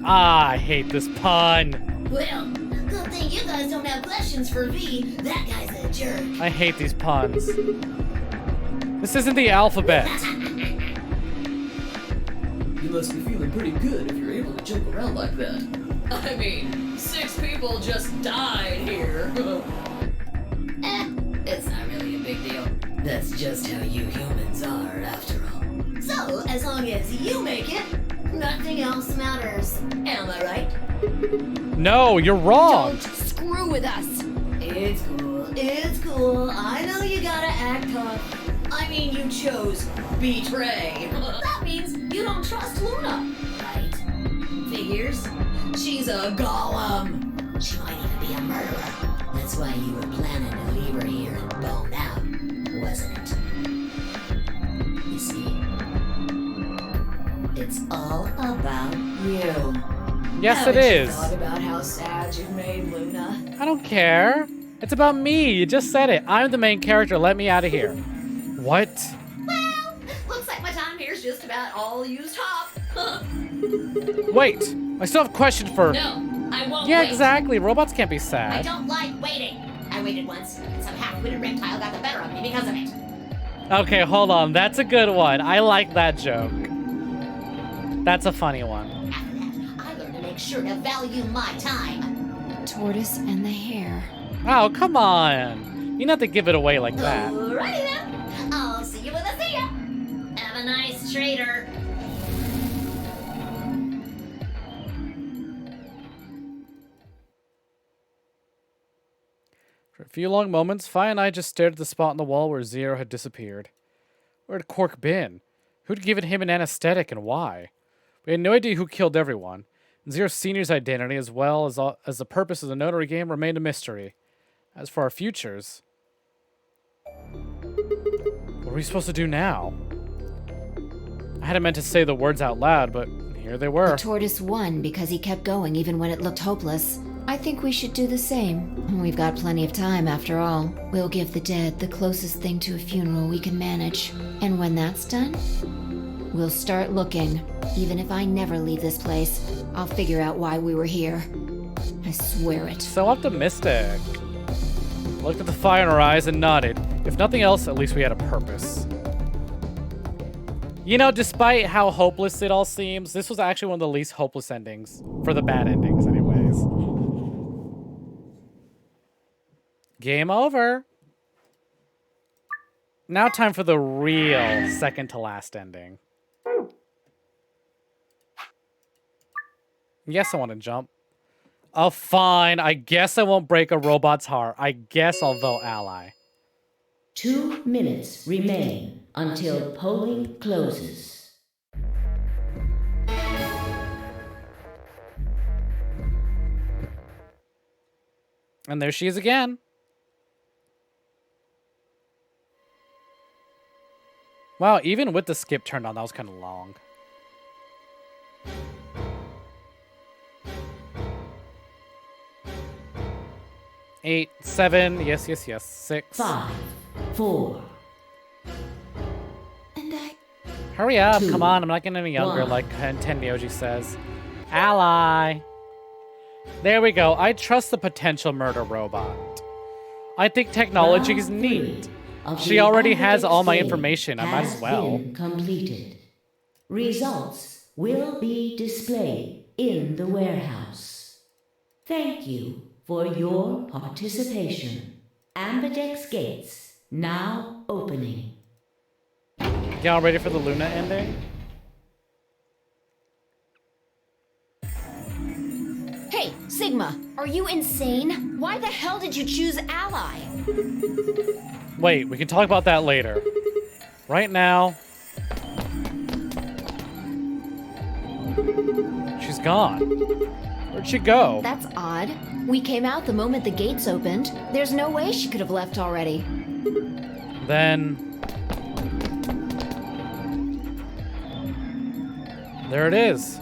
Ah, I hate this pun. Well, good thing you guys don't have questions for V. That guy's a jerk. I hate these puns. This isn't the alphabet. You must be feeling pretty good if you're able to jump around like that. I mean, 6 people just died here. It's not really a big deal. That's just how you humans are, after all. So, as long as you make it, nothing else matters. Am I right? No, you're wrong. Don't screw with us. It's cool. It's cool. I know you gotta act tough. I mean, you chose betray. That means you don't trust Luna, right? Figures? She's a golem. She might even be a murderer. That's why you were planning to leave her here and bone out, wasn't it? You see, it's all about you. Yes, it Haven't you is. thought about how sad you made Luna? I don't care. It's about me. You just said it. I'm the main character. Let me out of here. What? Well, looks like my time here's just about all used up. Wait. I still have a question for... No, I won't Yeah, wait. exactly. Robots can't be I sad. don't like waiting. I waited once, and some half-witted reptile got the better of me because of it. Okay, hold on. That's a good one. I like that joke. That's a funny one. After that, I learned to make sure to value my time. Tortoise and the hare. Oh, come on. You don't have to give it away like that. Alrighty then. I'll see you when I see ya. Have a nice trader. For a few long moments, Fi and I just stared at the spot on the wall where Zero had disappeared. Where had Quark been? Who'd given him an anesthetic and why? We had no idea who killed everyone. And Zero Sr.'s identity, as well as the purpose of the notary game, remained a mystery. As for our futures... What are we supposed to do now? I hadn't meant to say the words out loud, but here they were. The tortoise won because he kept going even when it looked hopeless. I think we should do the same. We've got plenty of time after all. We'll give the dead the closest thing to a funeral we can manage. And when that's done, we'll start looking. Even if I never leave this place, I'll figure out why we were here. I swear it. So optimistic. Looked at the fire in her eyes and nodded. If nothing else, at least we had a purpose. You know, despite how hopeless it all seems, this was actually one of the least hopeless endings. For the bad endings, anyways. Game over. Now time for the real second to last ending. Yes, I want to jump. Oh, fine. I guess I won't break a robot's heart. I guess I'll vote ally. 2 minutes remain until polling closes. And there she is again. Wow, even with the skip turned on, that was kind of long. Eight, 7, yes, 6. 5, 4. Hurry up, 2, come on, I'm not getting any younger 1. like Tenryoji says. Ally! There we go, I trust the potential murder robot. I think technology is neat. She already has all my information, I might as well. Been completed. Results will be displayed in the warehouse. Thank you for your participation. Ambidex gates now opening. Y'all ready for the Luna ending? Hey, Sigma, are you insane? Why the hell did you choose Ally? Wait, we can talk about that later. Right now... she's gone. Where'd she go? That's odd. We came out the moment the gates opened. There's no way she could have left already. Then... there it is.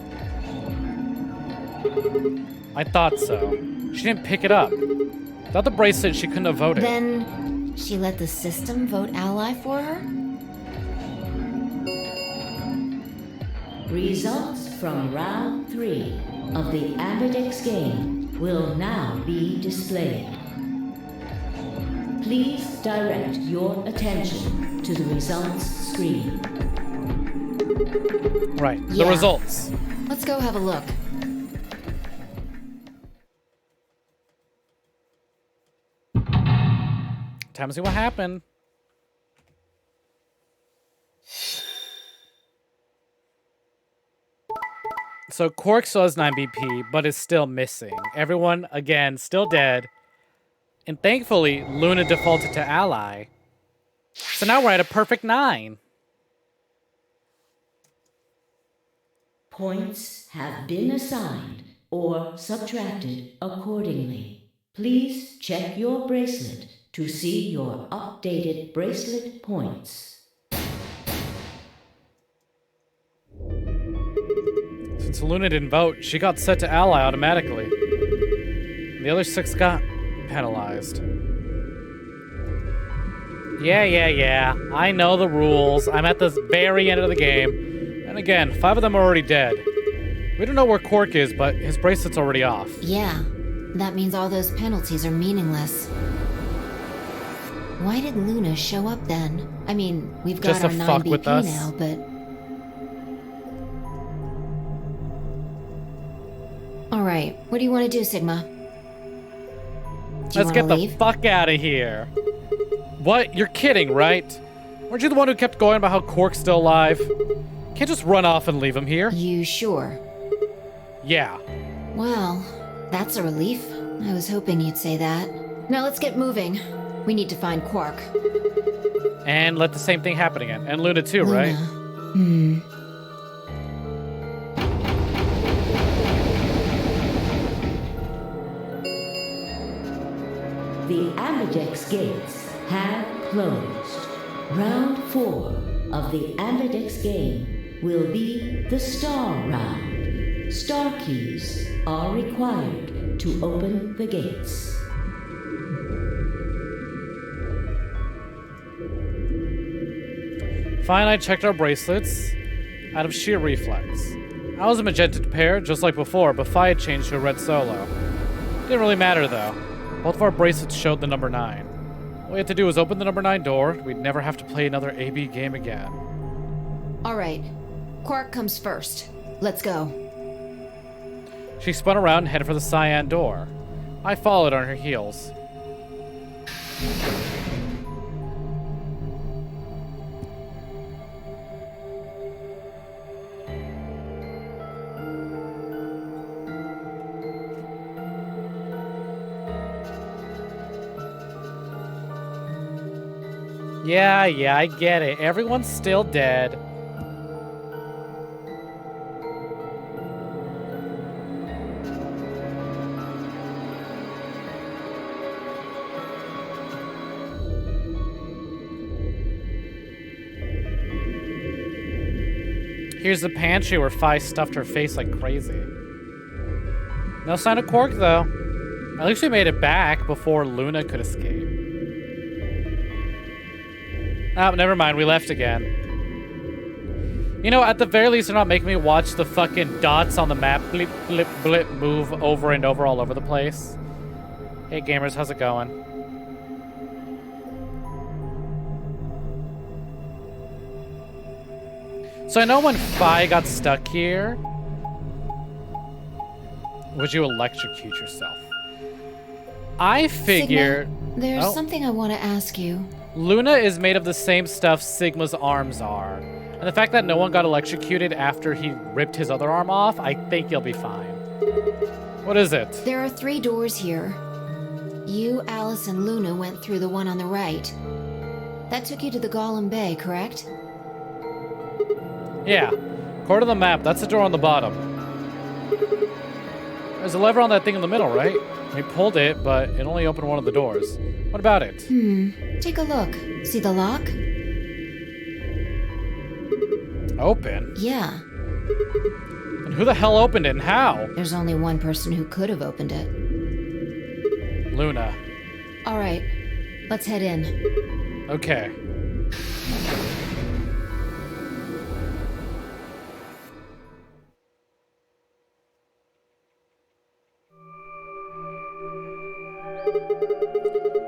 I thought so. She didn't pick it up. Without the bracelet, she couldn't have voted. Then she let the system vote Ally for her? Results from round 3 of the Ambidex game will now be displayed. Please direct your attention to the results screen. Right, the Yeah. results. Let's go have a look. Time to see what happened. So Quark still has 9 BP, but is still missing. Everyone, again, still dead. And thankfully, Luna defaulted to Ally. So now we're at a perfect 9. Points have been assigned or subtracted accordingly. Please check your bracelet to see your updated bracelet points. Since Luna didn't vote, she got set to Ally automatically. And the other 6 got penalized. Yeah. I know the rules. I'm at the very end of the game. And again, 5 of them are already dead. We don't know where Quark is, but his bracelet's already off. Yeah, that means all those penalties are meaningless. Why did Luna show up then? I mean, we've got Just to our 9 fuck with BP us. now, but... Alright, what do you want to do, Sigma? Do you Let's get wanna the leave? fuck out of here. What? You're kidding, right? Weren't you the one who kept going about how Quark's still alive? Can't just run off and leave him here. You sure? Yeah. Well, that's a relief. I was hoping you'd say that. Now let's get moving. We need to find Quark. And let the same thing happen again. And Luna too, right? Hmm. The Ambidex gates have closed. Round 4 of the Ambidex game will be the Star Round. Star keys are required to open the gates. Fine, I checked our bracelets out of sheer reflex. I was a magenta pair, just like before, but Phi had changed to a red solo. Didn't really matter, though. Both of our bracelets showed the number 9. All we had to do was open the number 9 door. We'd never have to play another AB game again. Alright, Quark comes first. Let's go. She spun around and headed for the cyan door. I followed on her heels. Yeah, I get it. Everyone's still dead. Here's the pantry where Phi stuffed her face like crazy. No sign of Quark, though. At least we made it back before Luna could escape. Oh, never mind. We left again. You know, at the very least, they're not making me watch the fucking dots on the map blip, blip, blip move over and over all over the place. Hey, gamers, how's it going? So I know when Phi got stuck here, would you electrocute yourself? I figure... Sigma, there's something I want to ask you. Luna is made of the same stuff Sigma's arms are. And the fact that no one got electrocuted after he ripped his other arm off, I think he'll be fine. What is it? There are 3 doors here. You, Alice, and Luna went through the one on the right. That took you to the Golem Bay, correct? Yeah. According to the map, that's the door on the bottom. There's a lever on that thing in the middle, right? We pulled it, but it only opened one of the doors. What about it? Take a look. See the lock? Open? Yeah. And who the hell opened it and how? There's only one person who could have opened it. Luna. All right. Let's head in. Okay.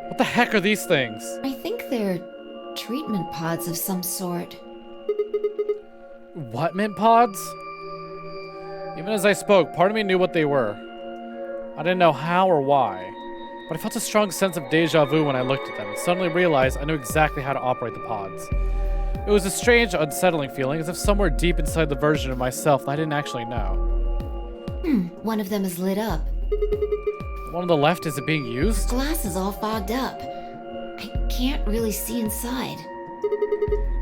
What the heck are these things? I think they're treatment pods of some sort. What mint pods? Even as I spoke, part of me knew what they were. I didn't know how or why, but I felt a strong sense of deja vu when I looked at them and suddenly realized I knew exactly how to operate the pods. It was a strange, unsettling feeling, as if somewhere deep inside the version of myself that I didn't actually know. One of them is lit up. The one on the left, is it being used? Glass is all fogged up. I can't really see inside.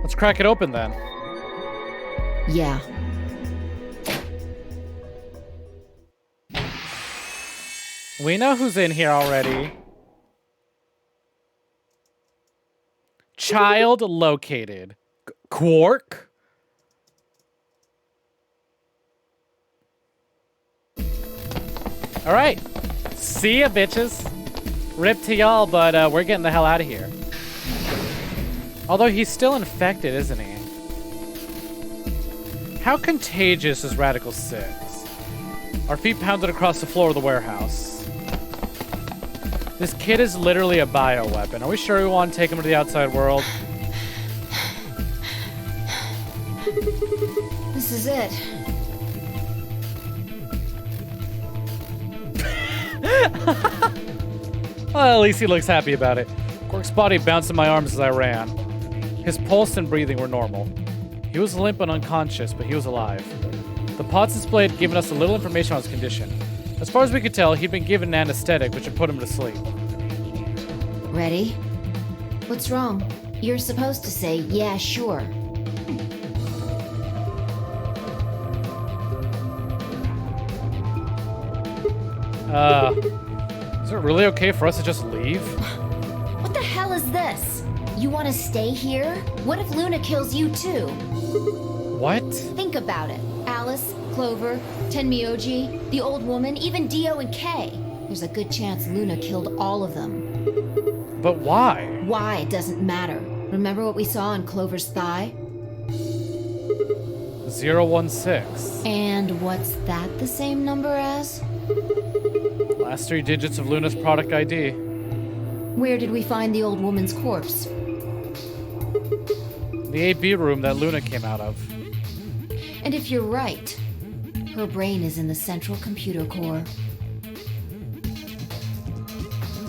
Let's crack it open then. Yeah. We know who's in here already. Child located. Quark? Alright. See ya, bitches. Rip to y'all, but we're getting the hell out of here. Although he's still infected, isn't he? How contagious is Radical 6? Our feet pounded across the floor of the warehouse. This kid is literally a bioweapon. Are we sure we want to take him to the outside world? This is it. Well, at least he looks happy about it. Quark's body bounced in my arms as I ran. His pulse and breathing were normal. He was limp and unconscious, but he was alive. The pods display had given us a little information on his condition. As far as we could tell, he'd been given an anesthetic, which had put him to sleep. Ready? What's wrong? You're supposed to say, yeah, sure. Is it really okay for us to just leave? What the hell is this? You want to stay here? What if Luna kills you too? What? Think about it. Alice, Clover, Tenmyoji, the old woman, even Dio and Kay. There's a good chance Luna killed all of them. But why? Why doesn't matter. Remember what we saw on Clover's thigh? 016. And what's that the same number as? Last 3 digits of Luna's product ID. Where did we find the old woman's corpse? The AB room that Luna came out of. And if you're right, her brain is in the central computer core.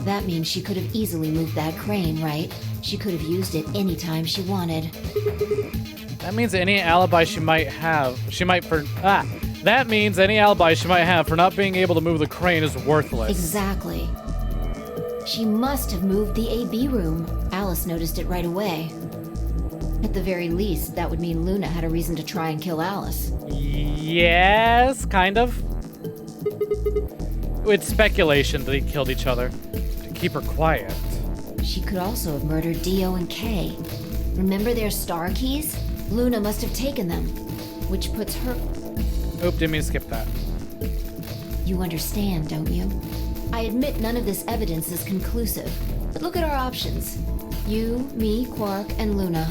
That means she could have easily moved that crane, right? She could have used it anytime she wanted. That means any alibi she might have, that means any alibi she might have for not being able to move the crane is worthless. Exactly. She must have moved the AB room. Alice noticed it right away. At the very least, that would mean Luna had a reason to try and kill Alice. Yes, kind of. It's speculation that they killed each other to keep her quiet. She could also have murdered Dio and Kay. Remember their star keys? Luna must have taken them, which puts her... Oop, didn't mean to skip that. You understand, don't you? I admit none of this evidence is conclusive, but look at our options. You, me, Quark, and Luna.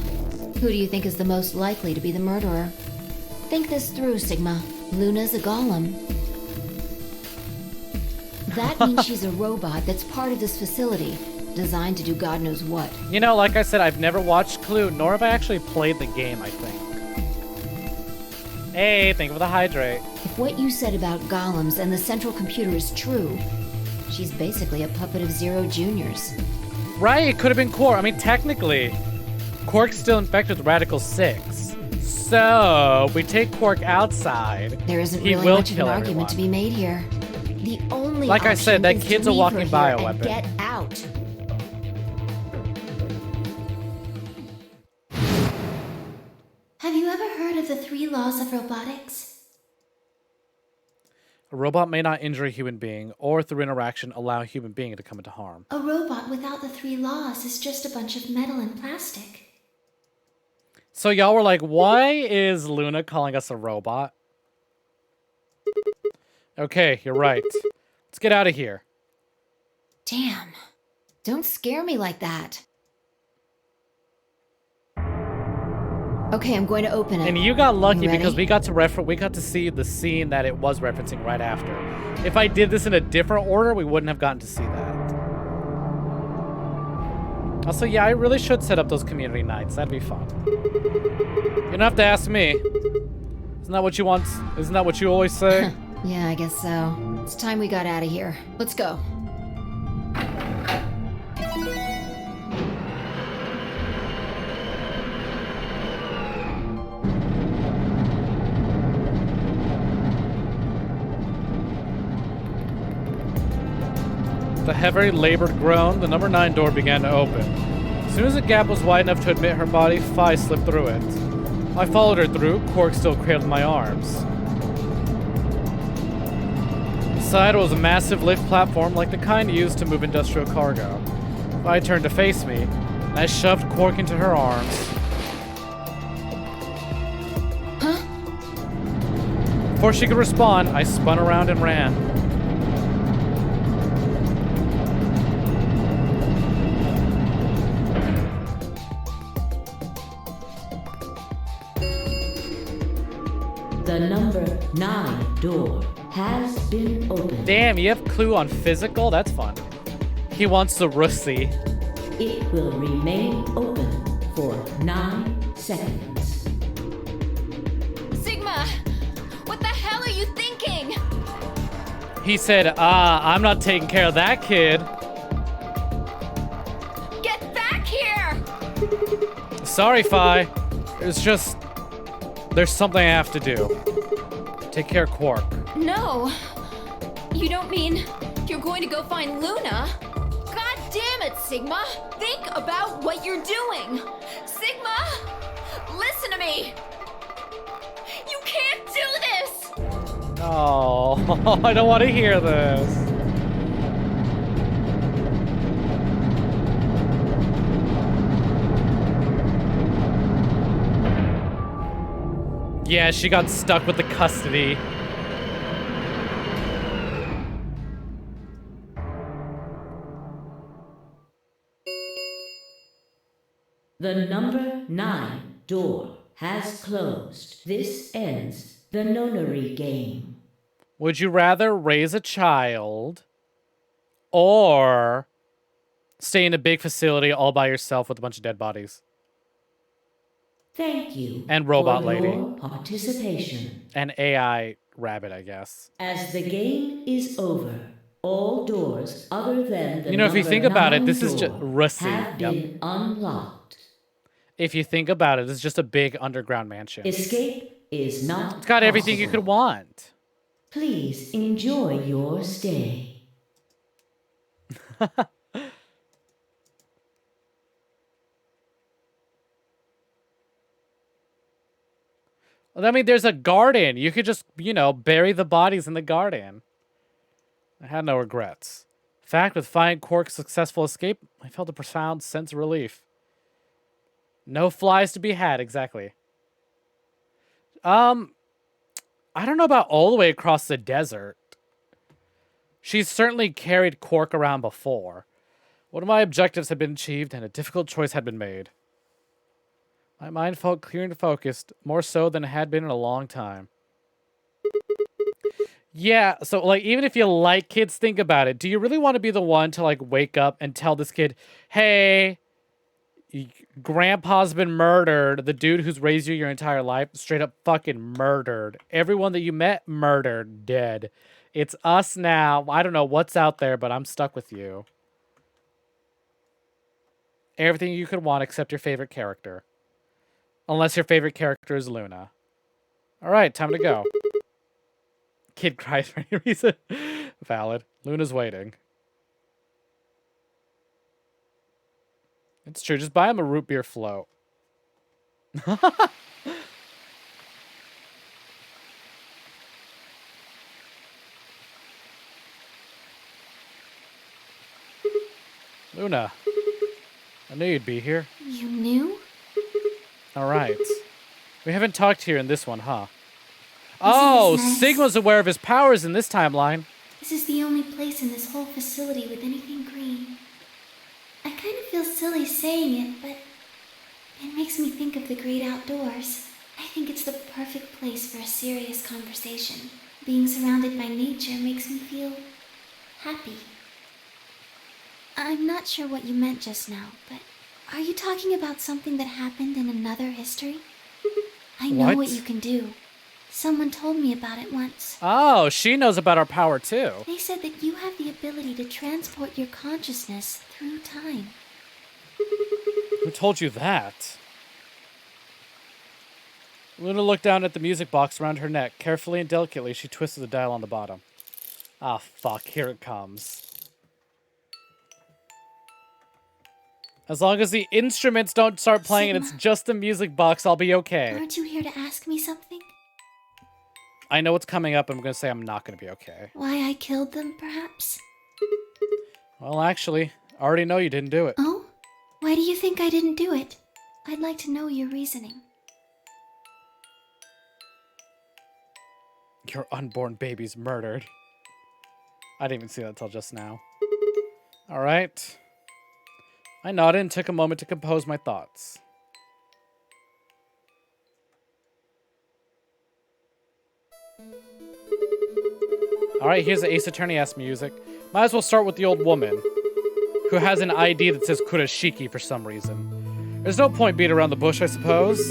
Who do you think is the most likely to be the murderer? Think this through, Sigma. Luna's a golem. That means she's a robot that's part of this facility, designed to do God knows what. You know, like I said, I've never watched Clue, nor have I actually played the game, I think. Hey, thank you for the hydrate. If what you said about golems and the central computer is true, she's basically a puppet of Zero Junior's. Right, it could have been Quark. I mean, technically, Quark's still infected with Radical 6. So, if we take Quark outside, There isn't he really will much of an kill argument everyone. to be made here. The only Like I said, option that is to kid's a leave walking her here bioweapon. and get out. Have you ever heard of the 3 laws of robotics? A robot may not injure a human being, or through interaction allow a human being to come into harm. A robot without the 3 laws is just a bunch of metal and plastic. So y'all were like, why is Luna calling us a robot? Okay, you're right. Let's get out of here. Damn. Don't scare me like that. Okay, I'm going to open it. And you got lucky You because ready? we got to see the scene that it was referencing right after. If I did this in a different order, we wouldn't have gotten to see that. Also, yeah, I really should set up those community nights. That'd be fun. You don't have to ask me. Isn't that what you want? Isn't that what you always say? Yeah, I guess so. It's time we got out of here. Let's go. With a heavy, labored groan, the number 9 door began to open. As soon as the gap was wide enough to admit her body, Phi slipped through it. I followed her through, Quark still cradled in my arms. Inside was a massive lift platform like the kind used to move industrial cargo. Phi turned to face me, and I shoved Quark into her arms. Huh? Before she could respond, I spun around and ran. The number 9 door has been opened. Damn, you have clue on physical? That's fun. He wants the Russie. It will remain open for 9 seconds. Sigma! What the hell are you thinking? He said, I'm not taking care of that kid. Get back here! Sorry, Phi. It's just... there's something I have to do. Take care of Quark. No. You don't mean you're going to go find Luna? God damn it, Sigma! Think about what you're doing! Sigma! Listen to me! You can't do this! Oh, I don't want to hear this. Yeah, she got stuck with the custody. The number 9 door has closed. This ends the nonary game. Would you rather raise a child or stay in a big facility all by yourself with a bunch of dead bodies? Thank you And robot for lady. your participation. And AI rabbit, I guess. As the game is over, all doors other than the You know, if you number think about it, 9 this is just door Russie. have Yep. been unlocked. If you think about it, it's just a big underground mansion. Escape is not It's got everything you possible. could want. Please enjoy your stay. I mean, there's a garden. You could just, you know, bury the bodies in the garden. I had no regrets. In fact, with finding Quark's successful escape, I felt a profound sense of relief. No flies to be had, exactly. I don't know about all the way across the desert. She's certainly carried Quark around before. One of my objectives had been achieved and a difficult choice had been made. My mind felt clear and focused, more so than it had been in a long time. Yeah, so, like, even if you like kids, think about it. Do you really want to be the one to, like, wake up and tell this kid, hey, Grandpa's been murdered. The dude who's raised you your entire life, straight up fucking murdered. Everyone that you met, murdered, dead. It's us now. I don't know what's out there, but I'm stuck with you. Everything you could want except your favorite character. Unless your favorite character is Luna. Alright, time to go. Kid cries for any reason. Valid. Luna's waiting. It's true, just buy him a root beer float. Luna, I knew you'd be here. You knew? Alright. We haven't talked here in this one, huh? Oh, nice. Sigma's aware of his powers in this timeline. This is the only place in this whole facility with anything green. I kind of feel silly saying it, but it makes me think of the great outdoors. I think it's the perfect place for a serious conversation. Being surrounded by nature makes me feel happy. I'm not sure what you meant just now, but are you talking about something that happened in another history? I know what you can do. Someone told me about it once. Oh, she knows about our power too. They said that you have the ability to transport your consciousness through time. Who told you that? Luna looked down at the music box around her neck. Carefully and delicately, she twisted the dial on the bottom. Ah, fuck. Here it comes. As long as the instruments don't start playing and it's just the music box, I'll be okay. Aren't you here to ask me something? I know what's coming up. I'm going to say I'm not going to be okay. Why I killed them, perhaps? Well, actually, I already know you didn't do it. Oh? Why do you think I didn't do it? I'd like to know your reasoning. Your unborn baby's murdered. I didn't even see that till just now. Alright. I nodded and took a moment to compose my thoughts. Alright, here's the Ace Attorney-esque music. Might as well start with the old woman, who has an ID that says Kurashiki for some reason. There's no point beating around the bush, I suppose.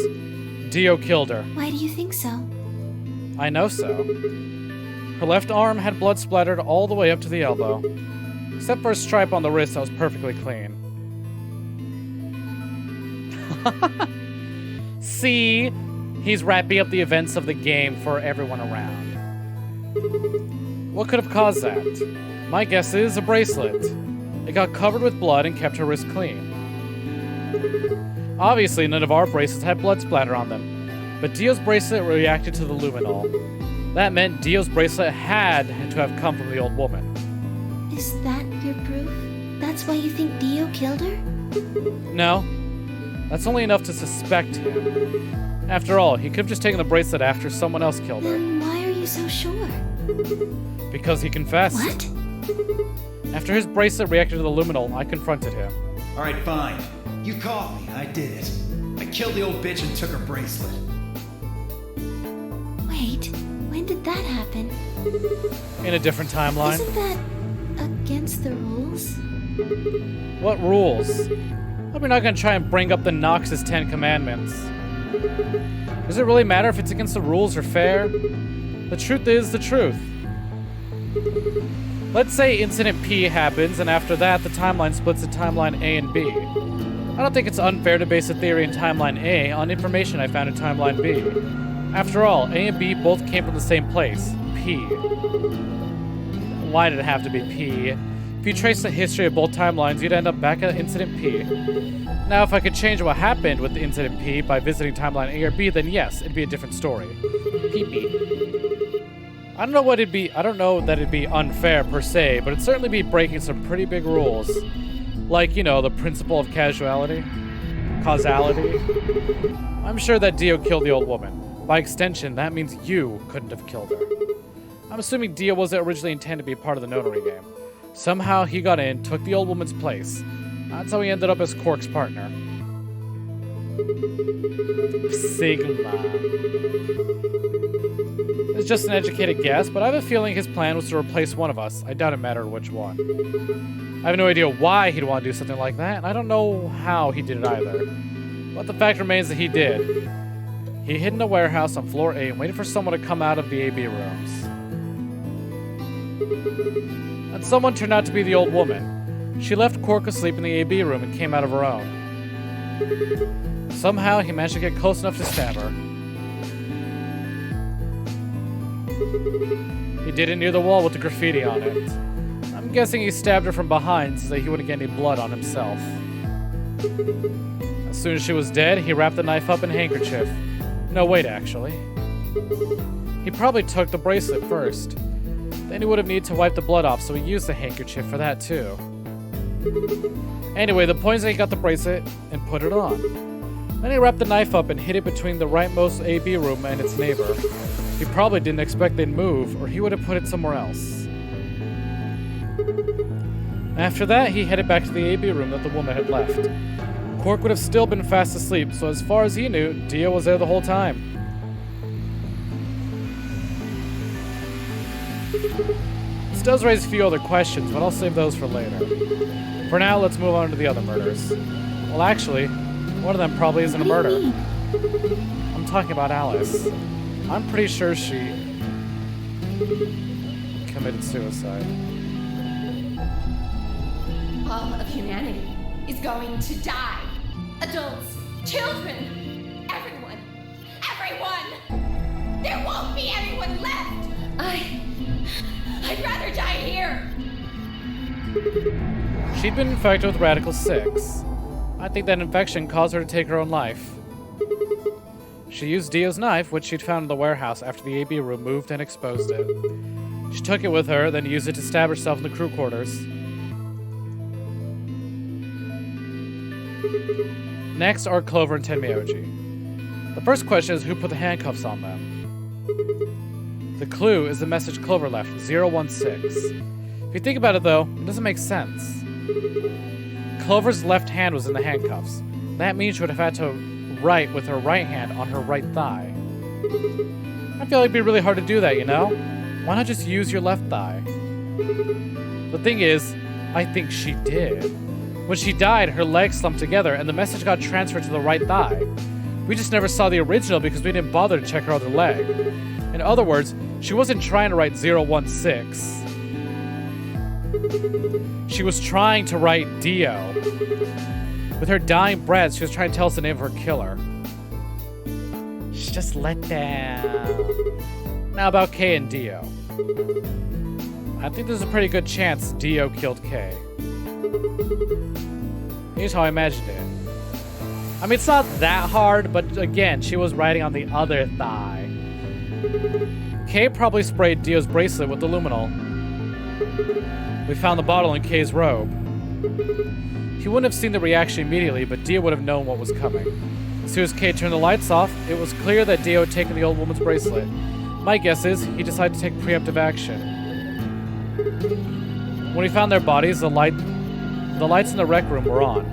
Dio killed her. Why do you think so? I know so. Her left arm had blood splattered all the way up to the elbow. Except for a stripe on the wrist that was perfectly clean. See? He's wrapping up the events of the game for everyone around. What could have caused that? My guess is a bracelet. It got covered with blood and kept her wrist clean. Obviously, none of our bracelets had blood splatter on them. But Dio's bracelet reacted to the luminol. That meant Dio's bracelet had to have come from the old woman. Is that your proof? That's why you think Dio killed her? No. That's only enough to suspect him. After all, he could have just taken the bracelet after someone else killed her. Then why are you so sure? Because he confessed. What? After his bracelet reacted to the luminol, I confronted him. Alright, fine. You caught me. I did it. I killed the old bitch and took her bracelet. Wait, when did that happen? In a different timeline. Isn't that against the rules? What rules? Hope you're not gonna try and bring up the Noxus 10 Commandments. Does it really matter if it's against the rules or fair? The truth is the truth. Let's say Incident P happens, and after that, the timeline splits in Timeline A and B. I don't think it's unfair to base a theory in Timeline A on information I found in Timeline B. After all, A and B both came from the same place, P. Why did it have to be P? If you trace the history of both timelines, you'd end up back at Incident P. Now, if I could change what happened with the Incident P by visiting Timeline A or B, then yes, it'd be a different story. Pee-pee. I don't know that it'd be unfair per se, but it'd certainly be breaking some pretty big rules. Like, you know, the principle of causality. I'm sure that Dio killed the old woman. By extension, that means you couldn't have killed her. I'm assuming Dio wasn't originally intended to be part of the notary game. Somehow he got in, took the old woman's place. That's how he ended up as Quark's partner. Sigma. It's just an educated guess, but I have a feeling his plan was to replace one of us. I doubt it mattered which one. I have no idea why he'd want to do something like that, and I don't know how he did it either. But the fact remains that he did. He hid in a warehouse on floor 8 and waited for someone to come out of the AB rooms. And someone turned out to be the old woman. She left Quark asleep in the AB room and came out of her own. Somehow, he managed to get close enough to stab her. He did it near the wall with the graffiti on it. I'm guessing he stabbed her from behind so that he wouldn't get any blood on himself. As soon as she was dead, he wrapped the knife up in a handkerchief. No, wait, actually. He probably took the bracelet first. Then he would have needed to wipe the blood off, so he used the handkerchief for that too. Anyway, the point is that he got the bracelet and put it on. Then he wrapped the knife up and hid it between the rightmost AB room and its neighbor. He probably didn't expect they'd move, or he would have put it somewhere else. After that, he headed back to the AB room that the woman had left. Quark would have still been fast asleep, so as far as he knew, Dio was there the whole time. This does raise a few other questions, but I'll save those for later. For now, let's move on to the other murders. Well, actually, one of them probably isn't a murder. I'm talking about Alice. I'm pretty sure she committed suicide. All of humanity is going to die. Adults, children, everyone. Everyone! There won't be anyone left! I'd rather die here! She'd been infected with Radical 6. I think that infection caused her to take her own life. She used Dio's knife, which she'd found in the warehouse after the AB room moved and exposed it. She took it with her, then used it to stab herself in the crew quarters. Next are Clover and Tenmyoji. The first question is who put the handcuffs on them. The clue is the message Clover left, 016. If you think about it though, it doesn't make sense. Clover's left hand was in the handcuffs. That means she would have had to write with her right hand on her right thigh. I feel like it'd be really hard to do that, you know? Why not just use your left thigh? The thing is, I think she did. When she died, her legs slumped together and the message got transferred to the right thigh. We just never saw the original because we didn't bother to check her other leg. In other words, she wasn't trying to write 016. She was trying to write Dio. With her dying breath, she was trying to tell us the name of her killer. She's just let down. Now about Kay and Dio. I think there's a pretty good chance Dio killed Kay. Here's how I imagined it. I mean, it's not that hard, but again, she was writing on the other thigh. Kay probably sprayed Dio's bracelet with the luminol. We found the bottle in Kay's robe. He wouldn't have seen the reaction immediately, but Dio would have known what was coming. As soon as Kay turned the lights off, it was clear that Dio had taken the old woman's bracelet. My guess is he decided to take preemptive action. When we found their bodies, the lights in the rec room were on.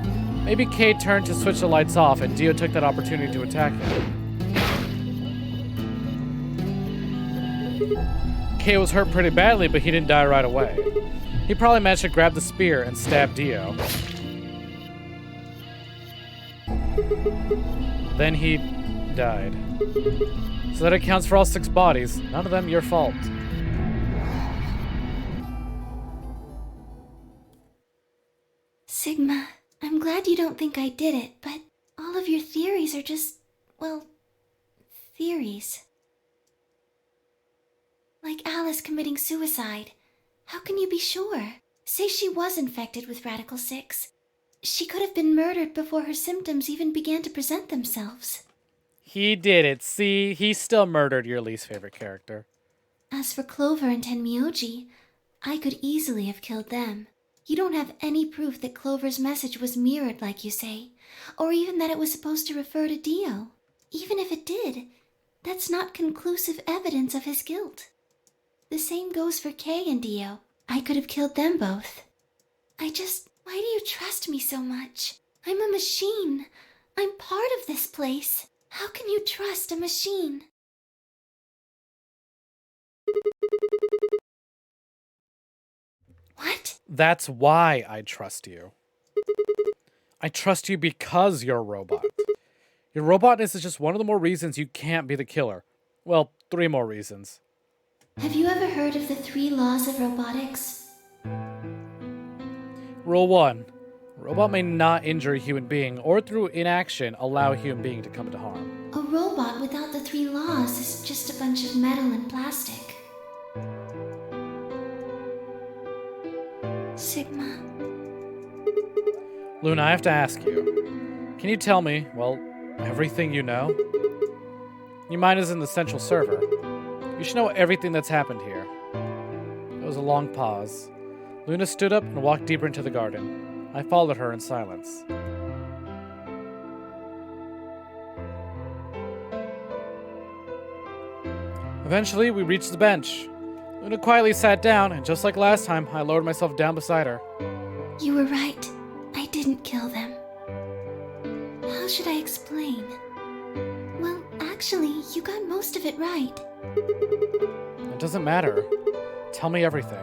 Maybe Kay turned to switch the lights off, and Dio took that opportunity to attack him. Kay was hurt pretty badly, but he didn't die right away. He probably managed to grab the spear and stab Dio. Then he died. So that accounts for all 6 bodies. None of them your fault. Sigma, I'm glad you don't think I did it, but all of your theories are just, well, theories. Like Alice committing suicide. How can you be sure? Say she was infected with Radical 6. She could have been murdered before her symptoms even began to present themselves. He did it. See, he still murdered your least favorite character. As for Clover and Tenmyoji, I could easily have killed them. You don't have any proof that Clover's message was mirrored like you say, or even that it was supposed to refer to Dio. Even if it did, that's not conclusive evidence of his guilt. The same goes for Kay and Dio. I could have killed them both. Why do you trust me so much? I'm a machine. I'm part of this place. How can you trust a machine? What? That's why I trust you. I trust you because you're a robot. Your robotness is just one of the more reasons you can't be the killer. Well, 3 more reasons. Have you ever heard of the 3 laws of robotics? Rule 1. A robot may not injure a human being or through inaction allow a human being to come to harm. A robot without the 3 laws is just a bunch of metal and plastic. Sigma. Luna, I have to ask you. Can you tell me, well, everything you know? Your mind is in the central server. You should know everything that's happened here. There was a long pause. Luna stood up and walked deeper into the garden. I followed her in silence. Eventually, we reached the bench. Luna quietly sat down, and just like last time, I lowered myself down beside her. You were right. I didn't kill them. How should I explain? Well, actually, you got most of it right. It doesn't matter. Tell me everything.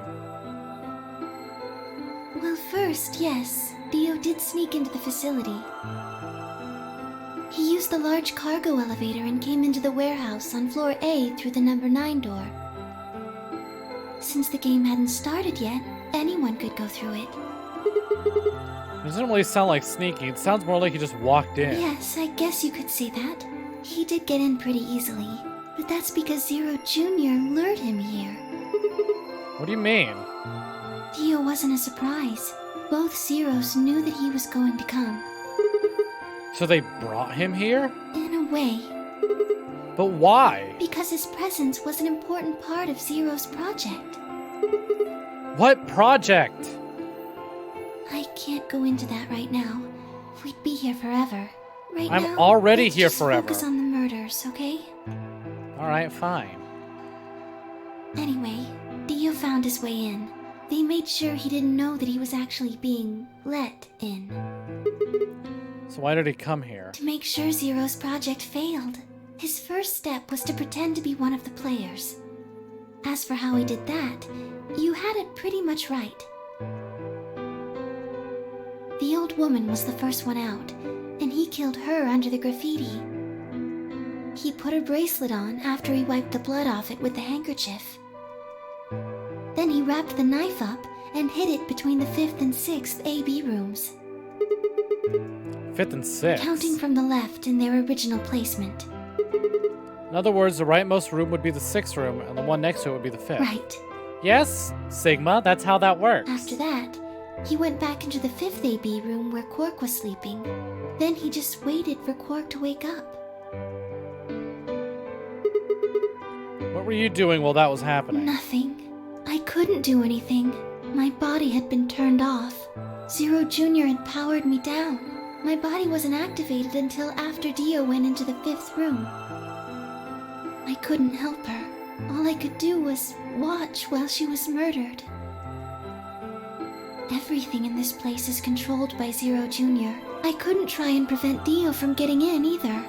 Well, first, yes, Dio did sneak into the facility. He used the large cargo elevator and came into the warehouse on floor A through the number 9 door. Since the game hadn't started yet, anyone could go through it. It doesn't really sound like sneaking. It sounds more like he just walked in. Yes, I guess you could say that. He did get in pretty easily, but that's because Zero Jr. lured him here. What do you mean? Dio wasn't a surprise. Both Zeros knew that he was going to come. So they brought him here? In a way. But why? Because his presence was an important part of Zero's project. What project? I can't go into that right now. We'd be here forever. Right I'm now, already let's here just forever. Focus on the murders, okay? Alright, fine. Anyway, Dio found his way in. They made sure he didn't know that he was actually being let in. So why did he come here? To make sure Zero's project failed. His first step was to pretend to be one of the players. As for how he did that, you had it pretty much right. The old woman was the first one out, and he killed her under the graffiti. He put a bracelet on after he wiped the blood off it with the handkerchief. Then he wrapped the knife up and hid it between the 5th and 6th AB rooms. 5th and 6th? Counting from the left in their original placement. In other words, the rightmost room would be the 6th room, and the one next to it would be the 5th. Right. Yes, Sigma, that's how that works. After that, he went back into the 5th AB room where Quark was sleeping. Then he just waited for Quark to wake up. What were you doing while that was happening? Nothing. I couldn't do anything. My body had been turned off. Zero Jr. had powered me down. My body wasn't activated until after Dio went into the 5th room. I couldn't help her. All I could do was watch while she was murdered. Everything in this place is controlled by Zero Jr. I couldn't try and prevent Dio from getting in either.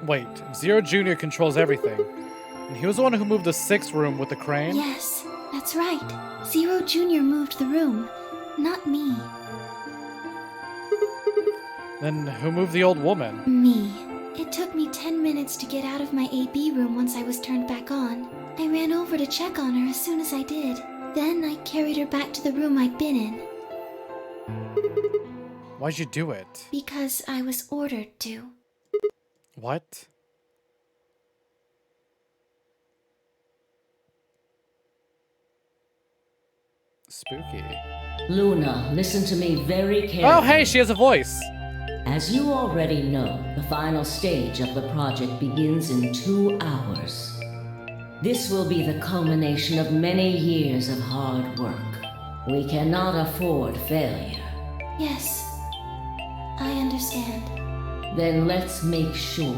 Wait, Zero Jr. controls everything. And he was the one who moved the 6th room with the crane? Yes, that's right. Zero Jr. moved the room, not me. Then who moved the old woman? Me. It took me 10 minutes to get out of my AB room once I was turned back on. I ran over to check on her as soon as I did. Then I carried her back to the room I'd been in. Why'd you do it? Because I was ordered to. What? Spooky. Luna, listen to me very carefully. Oh, hey, she has a voice. As you already know, the final stage of the project begins in 2 hours. This will be the culmination of many years of hard work. We cannot afford failure. Yes, I understand. Then let's make sure.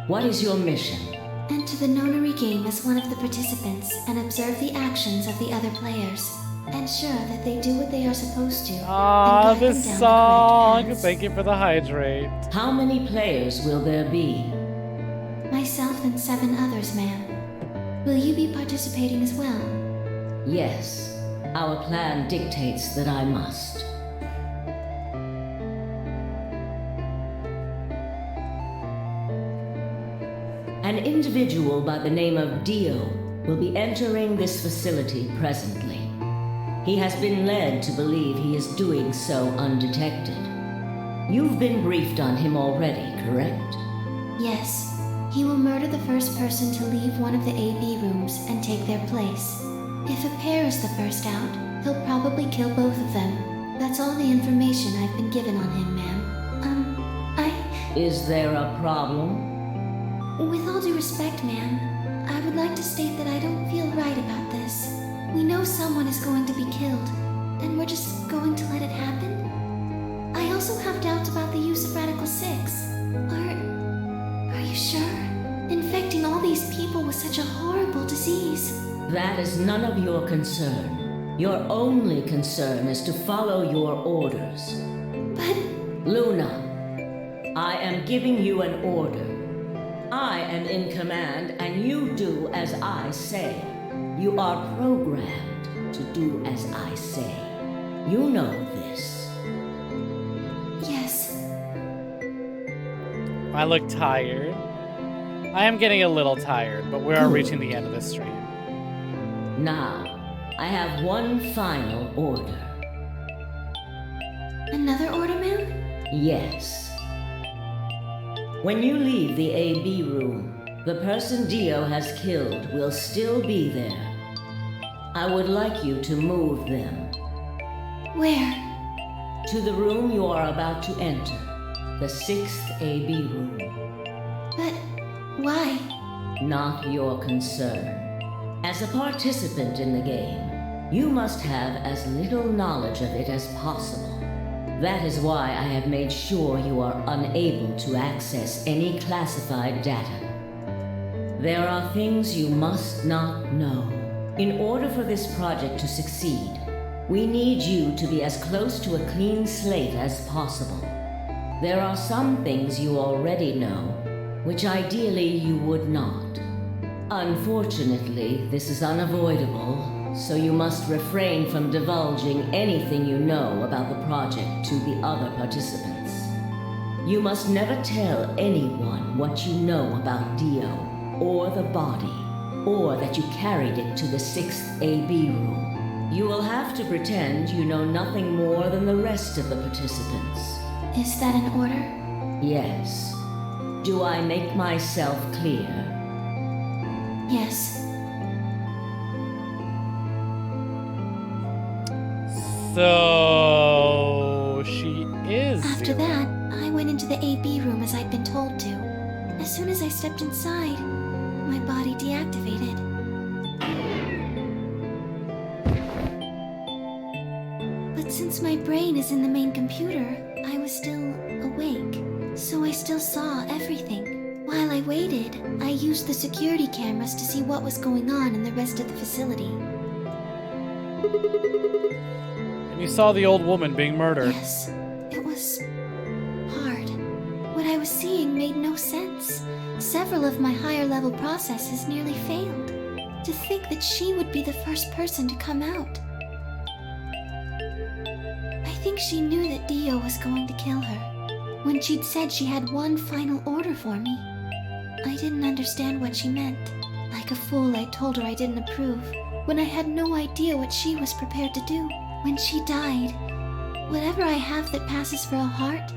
What is your mission? Enter the Nonary game as one of the participants and observe the actions of the other players. Ensure that they do what they are supposed to. Ah, and guide this them down the correct song. paths. Thank you for the hydrate. How many players will there be? Myself and 7 others, ma'am. Will you be participating as well? Yes. Our plan dictates that I must. An individual by the name of Dio will be entering this facility presently. He has been led to believe he is doing so undetected. You've been briefed on him already, correct? Yes. He will murder the first person to leave one of the AB rooms and take their place. If a pair is the first out, he'll probably kill both of them. That's all the information I've been given on him, ma'am. Is there a problem? With all due respect, ma'am, I would like to state that I don't feel right about this. We know someone is going to be killed, and we're just going to let it happen? I also have doubts about the use of Radical 6. Are you sure? Infecting all these people with such a horrible disease. That is none of your concern. Your only concern is to follow your orders. But... Luna, I am giving you an order. I am in command, and you do as I say. You are programmed to do as I say. You know this. Yes. I look tired. I am getting a little tired, but we are reaching the end of the stream. Now, I have one final order. Another order, ma'am? Yes. When you leave the AB room, the person Dio has killed will still be there. I would like you to move them. Where? To the room you are about to enter, the 6th AB room. But why? Not your concern. As a participant in the game, you must have as little knowledge of it as possible. That is why I have made sure you are unable to access any classified data. There are things you must not know. In order for this project to succeed, we need you to be as close to a clean slate as possible. There are some things you already know, which ideally you would not. Unfortunately, this is unavoidable, so you must refrain from divulging anything you know about the project to the other participants. You must never tell anyone what you know about Dio, or the body, or that you carried it to the 6th AB room. You will have to pretend you know nothing more than the rest of the participants. Is that an order? Yes. Do I make myself clear? Yes. So she is. After Zero. that, I went into the AB room as I'd been told to. As soon as I stepped inside, my body deactivated. But since my brain is in the main computer, I was still awake, so I still saw everything. While I waited, I used the security cameras to see what was going on in the rest of the facility. And you saw the old woman being murdered. Yes, it was hard. What I was seeing made no sense. Several of my higher level processes nearly failed. To think that she would be the first person to come out. I think she knew that Dio was going to kill her. When she'd said she had one final order for me, I didn't understand what she meant. Like a fool, I told her I didn't approve, when I had no idea what she was prepared to do. When she died, whatever I have that passes for a heart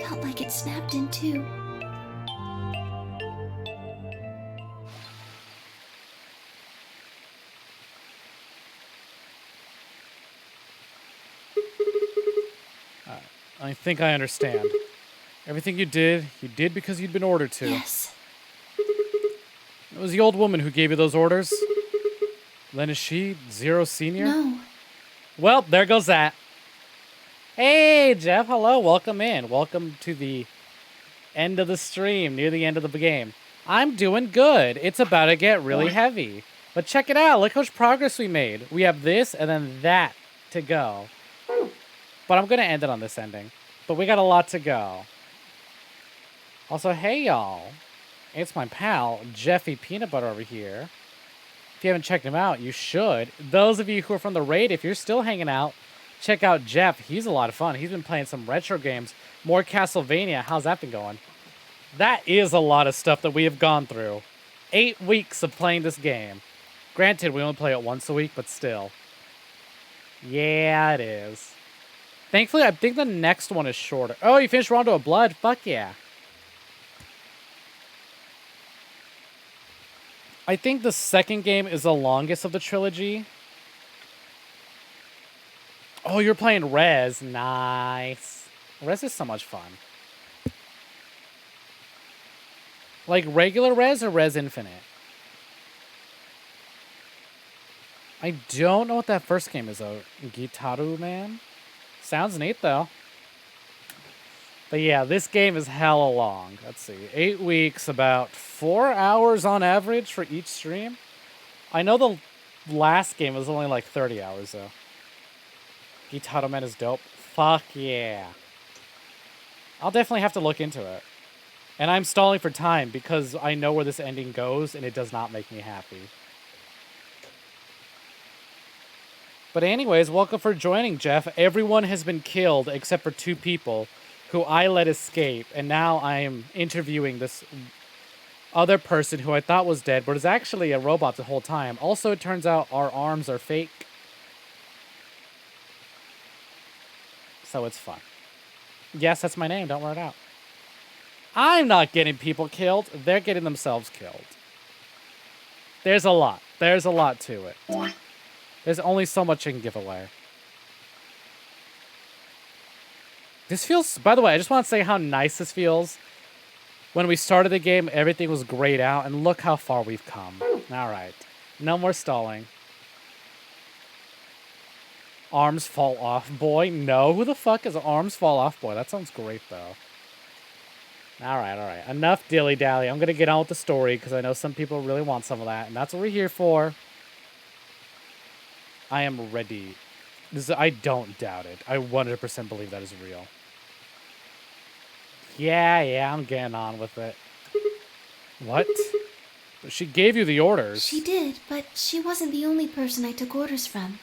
felt like it snapped in two. I think I understand. Everything you did because you'd been ordered to. Yes. It was the old woman who gave you those orders? Then is she Zero Senior? No. Well, there goes that. Hey, Jeff. Hello. Welcome in. Welcome to the end of the stream, near the end of the game. I'm doing good. It's about to get really heavy. But check it out. Look how much progress we made. We have this and then that to go. But I'm going to end it on this ending. But we got a lot to go. Also, hey, y'all. It's my pal, Jeffy Peanut Butter over here. If you haven't checked him out, you should. Those of you who are from the raid, if you're still hanging out, check out Jeff. He's a lot of fun. He's been playing some retro games. More Castlevania. How's that been going? That is a lot of stuff that we have gone through. 8 weeks of playing this game. Granted, we only play it once a week, but still. Yeah, it is. Thankfully, I think the next one is shorter. Oh, you finished Rondo of Blood? Fuck yeah. I think the second game is the longest of the trilogy. Oh, you're playing Rez. Nice. Rez is so much fun. Like regular Rez or Rez Infinite? I don't know what that first game is, though. Gitaru Man? Sounds neat, though. But yeah, this game is hella long. Let's see. 8 weeks, about 4 hours on average for each stream. I know the last game was only like 30 hours, though. Gitaru Man is dope. Fuck yeah. I'll definitely have to look into it. And I'm stalling for time because I know where this ending goes and it does not make me happy. But anyways, welcome for joining, Jeff. Everyone has been killed except for 2 people who I let escape. And now I am interviewing this other person who I thought was dead, but is actually a robot the whole time. Also, it turns out our arms are fake. So it's fun. Yes, that's my name. Don't wear it out. I'm not getting people killed. They're getting themselves killed. There's a lot. There's a lot to it. There's only so much I can give away. This feels... By the way, I just want to say how nice this feels. When we started the game, everything was grayed out, and look how far we've come. Alright. No more stalling. Arms fall off boy? No. Who the fuck is arms fall off boy? That sounds great, though. Alright, alright. Enough dilly-dally. I'm going to get on with the story, because I know some people really want some of that, and that's what we're here for. I am ready. I don't doubt it. I 100% believe that is real. Yeah, I'm getting on with it. What? She gave you the orders. She did, but she wasn't the only person I took orders from.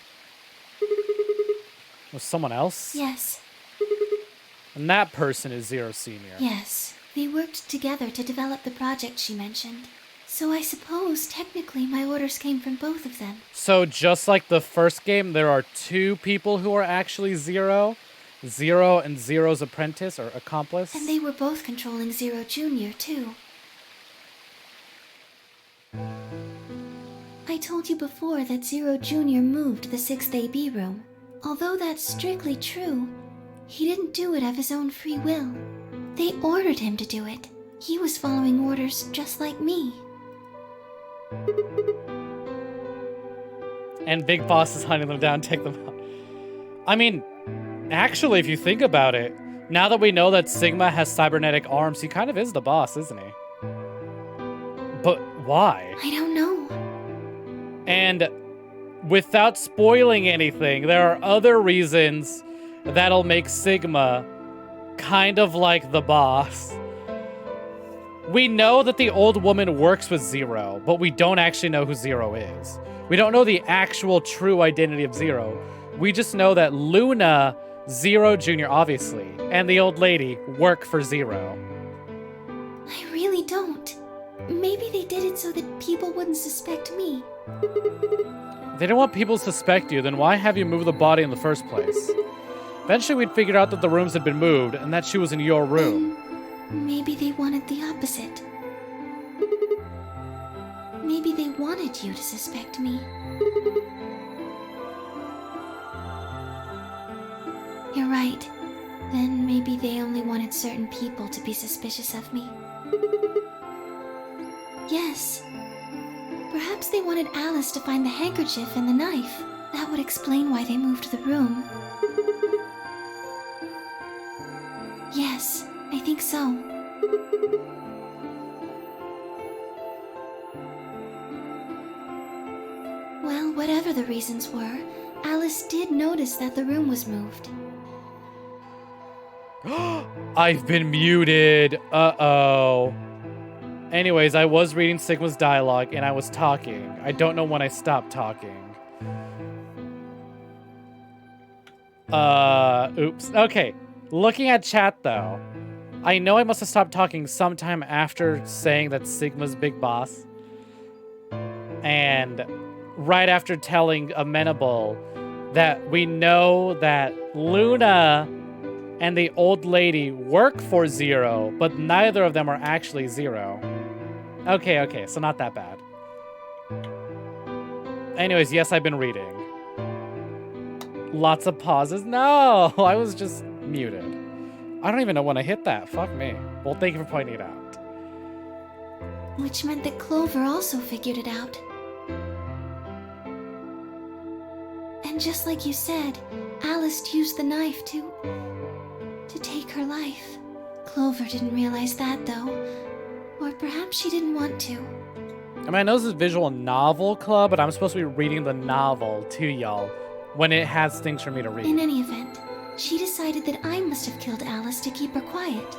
Was someone else? Yes. And that person is Zero Senior. Yes. They worked together to develop the project she mentioned. So I suppose, technically, my orders came from both of them. So just like the first game, there are 2 people who are actually Zero. Zero and Zero's apprentice, or accomplice. And they were both controlling Zero Jr., too. I told you before that Zero Jr. moved the 6th AB room. Although that's strictly true, he didn't do it of his own free will. They ordered him to do it. He was following orders just like me. And Big Boss is hunting them down, take them out. I mean, actually, if you think about it, now that we know that Sigma has cybernetic arms, he kind of is the boss, isn't he? But why? I don't know. And without spoiling anything, there are other reasons that'll make Sigma kind of like the boss. We know that the old woman works with Zero, but we don't actually know who Zero is. We don't know the actual true identity of Zero. We just know that Luna, Zero Jr. obviously, and the old lady work for Zero. I really don't. Maybe they did it so that people wouldn't suspect me. If they didn't want people to suspect you, then why have you moved the body in the first place? Eventually we'd figured out that the rooms had been moved, and that she was in your room. Maybe they wanted the opposite. Maybe they wanted you to suspect me. You're right. Then maybe they only wanted certain people to be suspicious of me. Yes. Perhaps they wanted Alice to find the handkerchief and the knife. That would explain why they moved the room. Yes, I think so. Well, whatever the reasons were, Alice did notice that the room was moved. I've been muted. Uh-oh. Anyways, I was reading Sigma's dialogue, and I was talking. I don't know when I stopped talking. Oops. Okay. Looking at chat, though, I know I must have stopped talking sometime after saying that Sigma's big boss. And right after telling Amenable that we know that Luna and the old lady work for Zero, but neither of them are actually Zero. Okay, so not that bad. Anyways, yes, I've been reading. Lots of pauses. No, I was just muted. I don't even know when I hit that. Fuck me. Well, thank you for pointing it out. Which meant that Clover also figured it out. And just like you said, Alice used the knife to take her life. Clover didn't realize that, though. Or perhaps she didn't want to. I mean, I know this is Visual Novel Club, but I'm supposed to be reading the novel to y'all when it has things for me to read. In any event, she decided that I must have killed Alice to keep her quiet.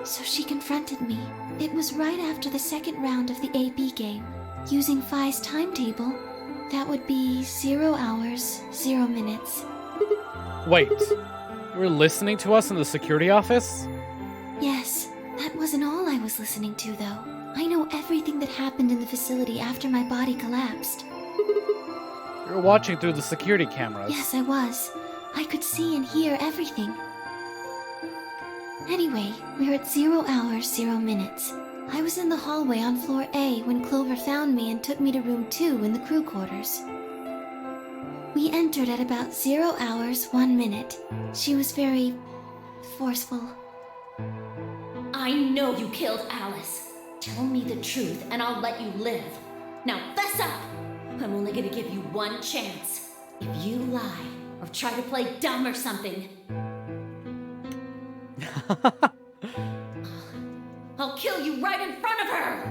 So she confronted me. It was right after the second round of the AB game. Using Phi's timetable, that would be 0 hours, 0 minutes. Wait, you were listening to us in the security office? Yes, that wasn't all I was listening to, though. I know everything that happened in the facility after my body collapsed. You were watching through the security cameras. Yes, I was. I could see and hear everything. Anyway, we're at 0 hours, 0 minutes. I was in the hallway on floor A when Clover found me and took me to room 2 in the crew quarters. We entered at about 0 hours, 1 minute. She was very forceful. I know you killed Alice. Tell me the truth and I'll let you live. Now fess up! I'm only gonna give you one chance. If you lie or try to play dumb or something, I'll kill you right in front of her!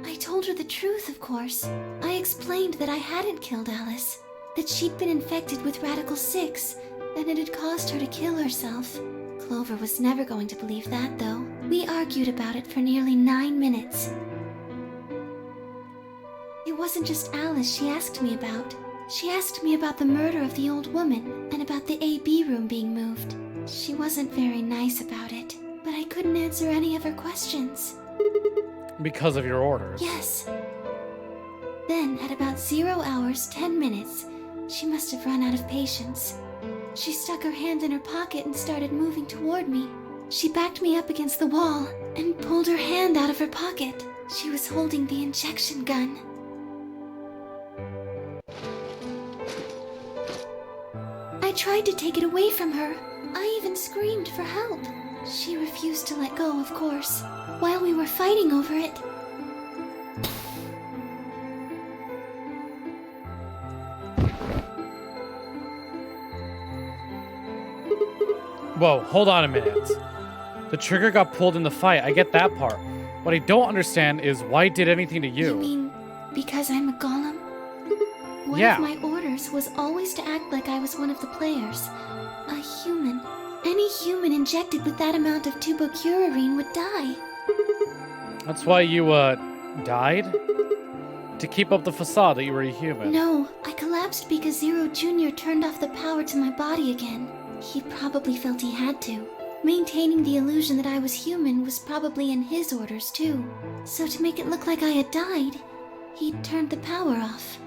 I told her the truth, of course. I explained that I hadn't killed Alice, that she'd been infected with Radical 6, and it had caused her to kill herself. Clover was never going to believe that, though. We argued about it for nearly 9 minutes. It wasn't just Alice she asked me about. She asked me about the murder of the old woman, and about the AB room being moved. She wasn't very nice about it, but I couldn't answer any of her questions. Because of your orders. Yes. Then, at about 0 hours, 10 minutes, she must have run out of patience. She stuck her hand in her pocket and started moving toward me. She backed me up against the wall and pulled her hand out of her pocket. She was holding the injection gun. I tried to take it away from her. I even screamed for help. She refused to let go, of course, while we were fighting over it. Whoa, hold on a minute. The trigger got pulled in the fight. I get that part. What I don't understand is why it did anything to you. You mean because I'm a golem? One Yeah. of my orders was always to act like I was one of the players. A human. Any human injected with that amount of tubocurarine would die. That's why you, died? To keep up the facade that you were a human. No, I collapsed because Zero Jr. turned off the power to my body again. He probably felt he had to. Maintaining the illusion that I was human was probably in his orders, too. So to make it look like I had died, he turned the power off.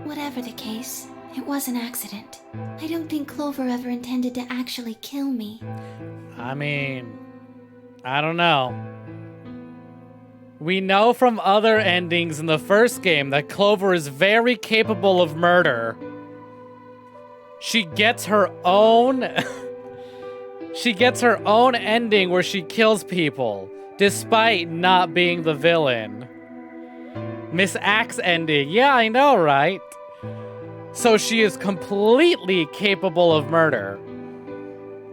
Whatever the case, it was an accident. I don't think Clover ever intended to actually kill me. I mean, I don't know. We know from other endings in the first game that Clover is very capable of murder. She gets her own... she gets her own ending where she kills people, despite not being the villain. Miss Axe ending. Yeah, I know, right? So she is completely capable of murder.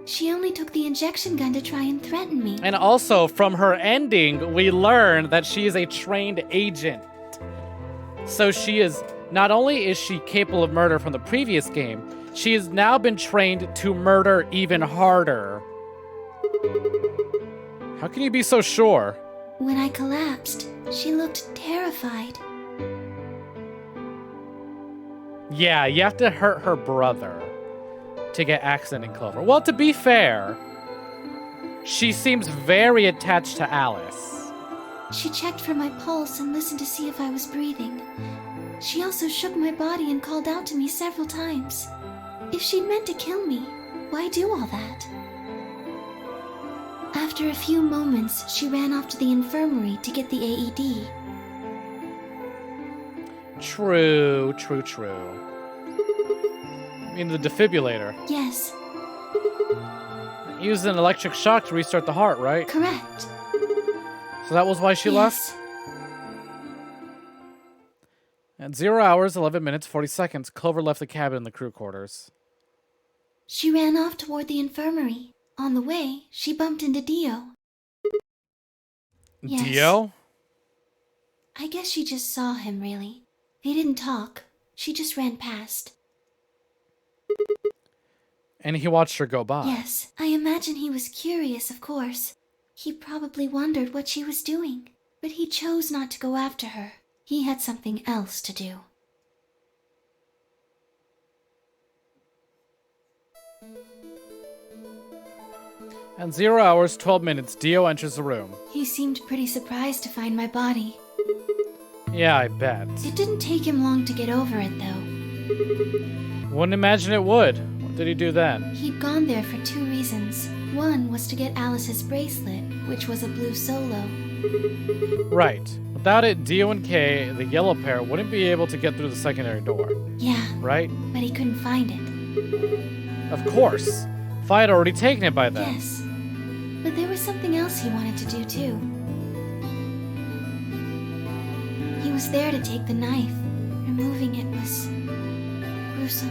She only took the injection gun to try and threaten me. And also, from her ending, we learn that she is a trained agent. So she is... Not only is she capable of murder from the previous game, she has now been trained to murder even harder. How can you be so sure? When I collapsed, she looked terrified. Yeah, you have to hurt her brother to get accident in Clover. Well, to be fair, she seems very attached to Alice. She checked for my pulse and listened to see if I was breathing. She also shook my body and called out to me several times. If she'd meant to kill me, why do all that? After a few moments, she ran off to the infirmary to get the AED. True. I mean, the defibrillator. Yes, Used an electric shock to restart the heart, right? correct. So that was why she left? Yes. At 0 hours, 11 minutes, 40 seconds, Clover left the cabin in the crew quarters. She ran off toward the infirmary. On the way, she bumped into Dio. Yes. Dio? I guess she just saw him, really. They didn't talk. She just ran past. And he watched her go by. Yes, I imagine he was curious, of course. He probably wondered what she was doing. But he chose not to go after her. He had something else to do. At 0 hours, 12 minutes, Dio enters the room. He seemed pretty surprised to find my body. Yeah, I bet. It didn't take him long to get over it, though. Wouldn't imagine it would. What did he do then? He'd gone there for 2 reasons. One was to get Alice's bracelet, which was a blue solo. Right. Without it, Dio and Kay, the yellow pair, wouldn't be able to get through the secondary door. Yeah, Right? but he couldn't find it. Of course. If I had already taken it by then. Yes. But there was something else he wanted to do, too. He was there to take the knife. Removing it was gruesome.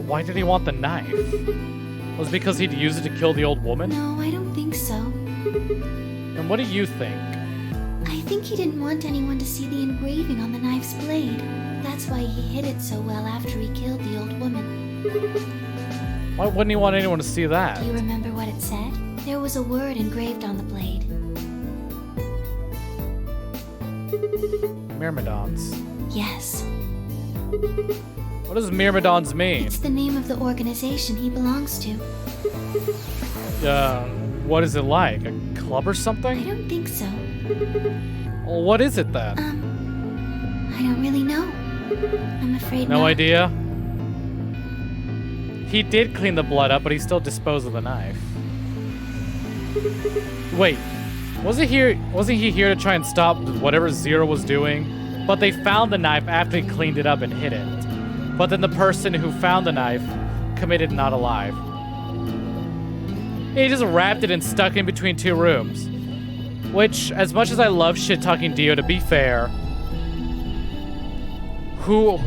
Why did he want the knife? Was it because he'd use it to kill the old woman? No, I don't think so. And what do you think? I think he didn't want anyone to see the engraving on the knife's blade. That's why he hid it so well after he killed the old woman. Why wouldn't he want anyone to see that? Do you remember what it said? There was a word engraved on the blade. Myrmidons. Yes. What does Myrmidons mean? It's the name of the organization he belongs to. What is it like? A club or I something? don't think so. Well, what is it then? I don't really know. I'm afraid No not. idea? He did clean the blood up, but he still disposed of the knife. Wait, wasn't he here to try and stop whatever Zero was doing? But they found the knife after he cleaned it up and hid it. But then the person who found the knife committed not alive. He just wrapped it and stuck it in between 2 rooms. Which, as much as I love shit-talking Dio, to be fair, who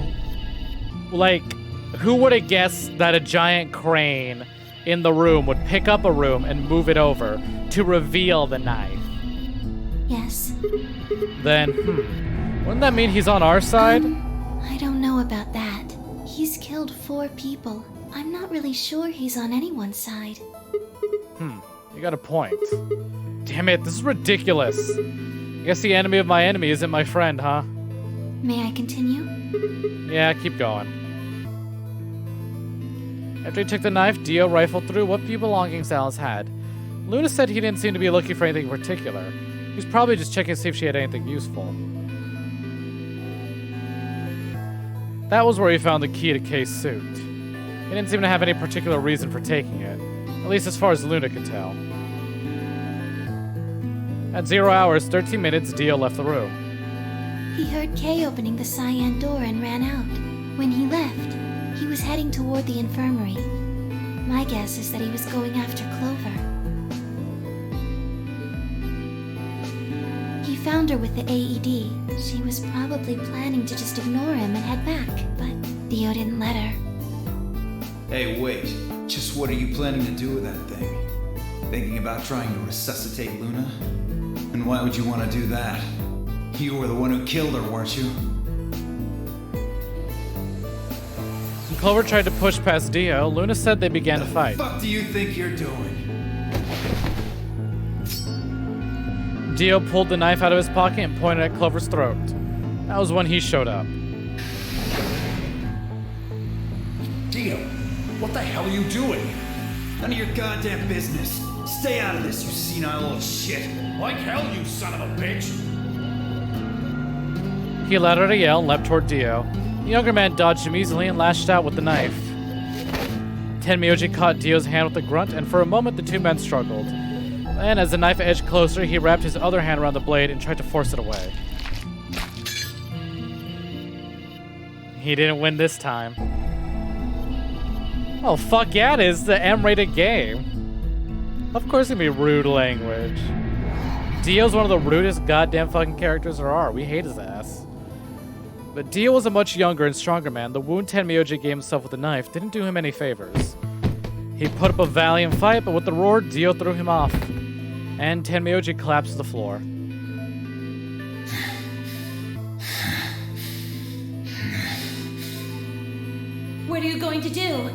would have guessed that a giant crane in the room would pick up a room and move it over to reveal the knife? Yes. Then, wouldn't that mean he's on our side? I don't know about that. He's killed 4 people. I'm not really sure he's on anyone's side. You got a point. Damn it, this is ridiculous. I guess the enemy of my enemy isn't my friend, huh? May I continue? Yeah, keep going. After he took the knife, Dio rifled through what few belongings Alice had. Luna said he didn't seem to be looking for anything in particular. He was probably just checking to see if she had anything useful. That was where he found the key to Kay's suit. He didn't seem to have any particular reason for taking it, at least as far as Luna could tell. At 0 hours, 13 minutes, Dio left the room. He heard Kay opening the cyan door and ran out. When he left, he was heading toward the infirmary. My guess is that he was going after Clover. He found her with the AED. She was probably planning to just ignore him and head back, but Dio didn't let her. Hey, wait. Just what are you planning to do with that thing? Thinking about trying to resuscitate Luna? And why would you want to do that? You were the one who killed her, weren't you? When Clover tried to push past Dio, Luna said they began to fight. What the fuck do you think you're doing? Dio pulled the knife out of his pocket and pointed at Clover's throat. That was when he showed up. Dio, what the hell are you doing? None of your goddamn business. Stay out of this, you senile little shit. Like hell, you son of a bitch! He let out a yell and leapt toward Dio. The younger man dodged him easily and lashed out with the knife. Tenmyoji caught Dio's hand with a grunt, and for a moment the two men struggled. Then, as the knife edged closer, he wrapped his other hand around the blade and tried to force it away. He didn't win this time. Oh, fuck yeah, it is the M-rated game. Of course it's gonna be rude language. Dio's one of the rudest goddamn fucking characters there are. We hate his ass. But Dio was a much younger and stronger man. The wound Tenmyoji gave himself with the knife didn't do him any favors. He put up a valiant fight, but with the roar, Dio threw him off. And Tenmyoji collapsed to the floor. What are you going to do?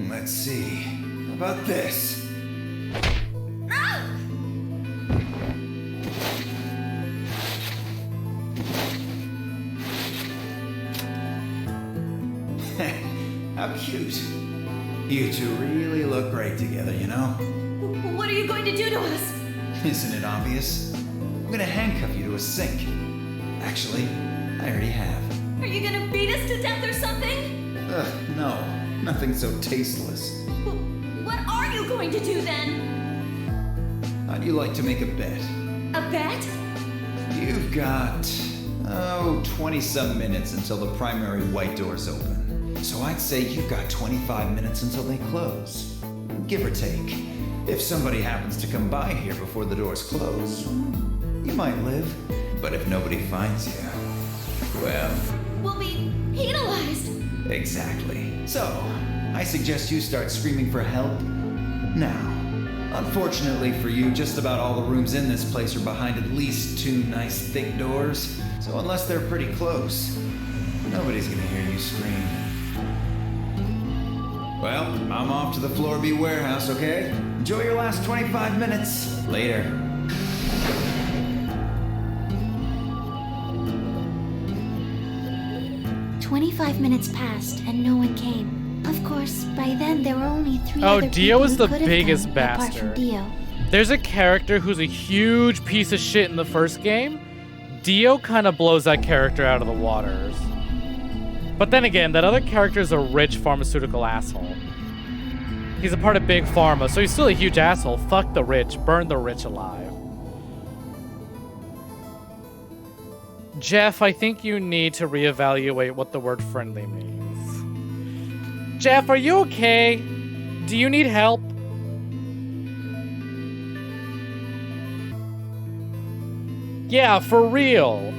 Let's see. How about this? How cute. You two really look great together, you know? What are you going to do to us? Isn't it obvious? I'm gonna handcuff you to a sink. Actually, I already have. Are you gonna beat us to death or something? Ugh, no. Nothing so tasteless. What are you going to do then? How'd you like to make a bet? A bet? You've got, 20-some minutes until the primary white doors open. So I'd say you've got 25 minutes until they close. Give or take. If somebody happens to come by here before the doors close, you might live. But if nobody finds you, well... We'll be penalized. Exactly. So, I suggest you start screaming for help now. Unfortunately for you, just about all the rooms in this place are behind at least 2 nice thick doors. So unless they're pretty close, nobody's gonna hear you scream. Well, I'm off to the Floor B warehouse, okay? Enjoy your last 25 minutes. Later. "25 minutes passed and no one came. Of course, by then there were only 3 Oh, other Dio people is who the could have biggest come, apart from bastard. Dio. There's a character who's a huge piece of shit in the first game. Dio kind of blows that character out of the waters. But then again, that other character is a rich pharmaceutical asshole. He's a part of Big Pharma, so he's still a huge asshole. Fuck the rich. Burn the rich alive. Jeff, I think you need to reevaluate what the word friendly means. Jeff, are you okay? Do you need help? Yeah, for real.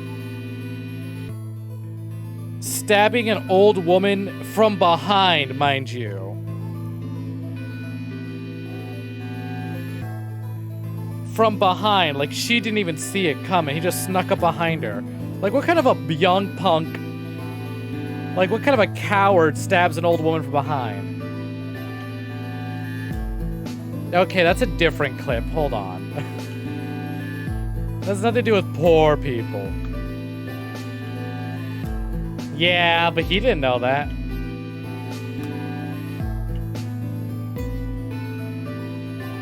Stabbing an old woman from behind, mind you. From behind, like she didn't even see it coming. He just snuck up behind her. Like, what kind of a young punk, like, what kind of a coward stabs an old woman from behind? Okay, that's a different clip. Hold on. That's nothing to do with poor people. Yeah, but he didn't know that.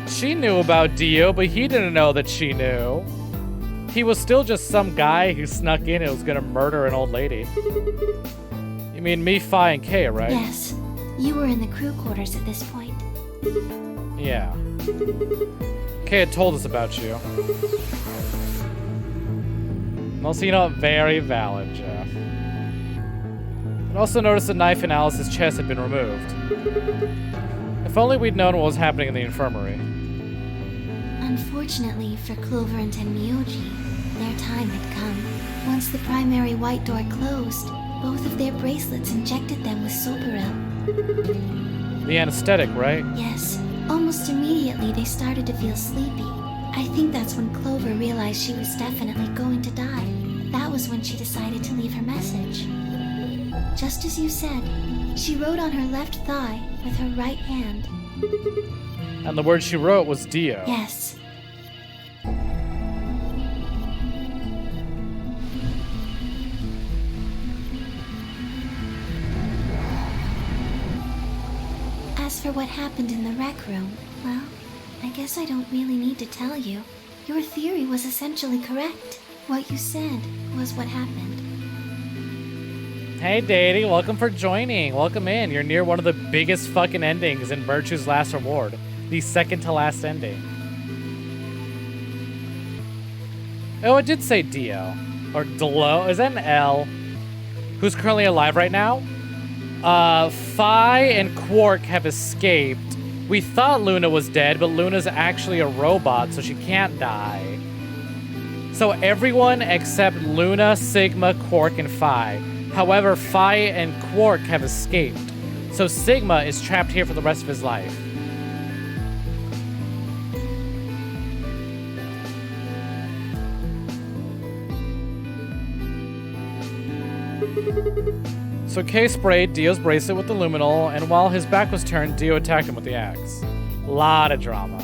She knew about Dio, but he didn't know that she knew. He was still just some guy who snuck in and was gonna murder an old lady. You mean me, Phi, and Kay, right? Yes, you were in the crew quarters at this point. Yeah. Kay had told us about you. Also, you know, very valid, Jeff. I also noticed the knife in Alice's chest had been removed. If only we'd known what was happening in the infirmary. Unfortunately for Clover and Tenmyoji, their time had come. Once the primary white door closed, both of their bracelets injected them with Soparil. The anesthetic, right? Yes. Almost immediately, they started to feel sleepy. I think that's when Clover realized she was definitely going to die. That was when she decided to leave her message. Just as you said, she wrote on her left thigh with her right hand. And the word she wrote was Dio. Yes. As for what happened in the rec room, well, I guess I don't really need to tell you. Your theory was essentially correct. What you said was what happened. Hey, Deity, welcome for joining. Welcome in. You're near one of the biggest fucking endings in Virtue's Last Reward. The second to last ending. Oh, it did say Dio. Or Delo. Is that an L? Who's currently alive right now? Phi and Quark have escaped. We thought Luna was dead, but Luna's actually a robot, so she can't die. So everyone except Luna, Sigma, Quark, and Phi. However, Phi and Quark have escaped. So Sigma is trapped here for the rest of his life. So Kay sprayed Dio's bracelet with the luminol, and while his back was turned, Dio attacked him with the axe. Lot of drama.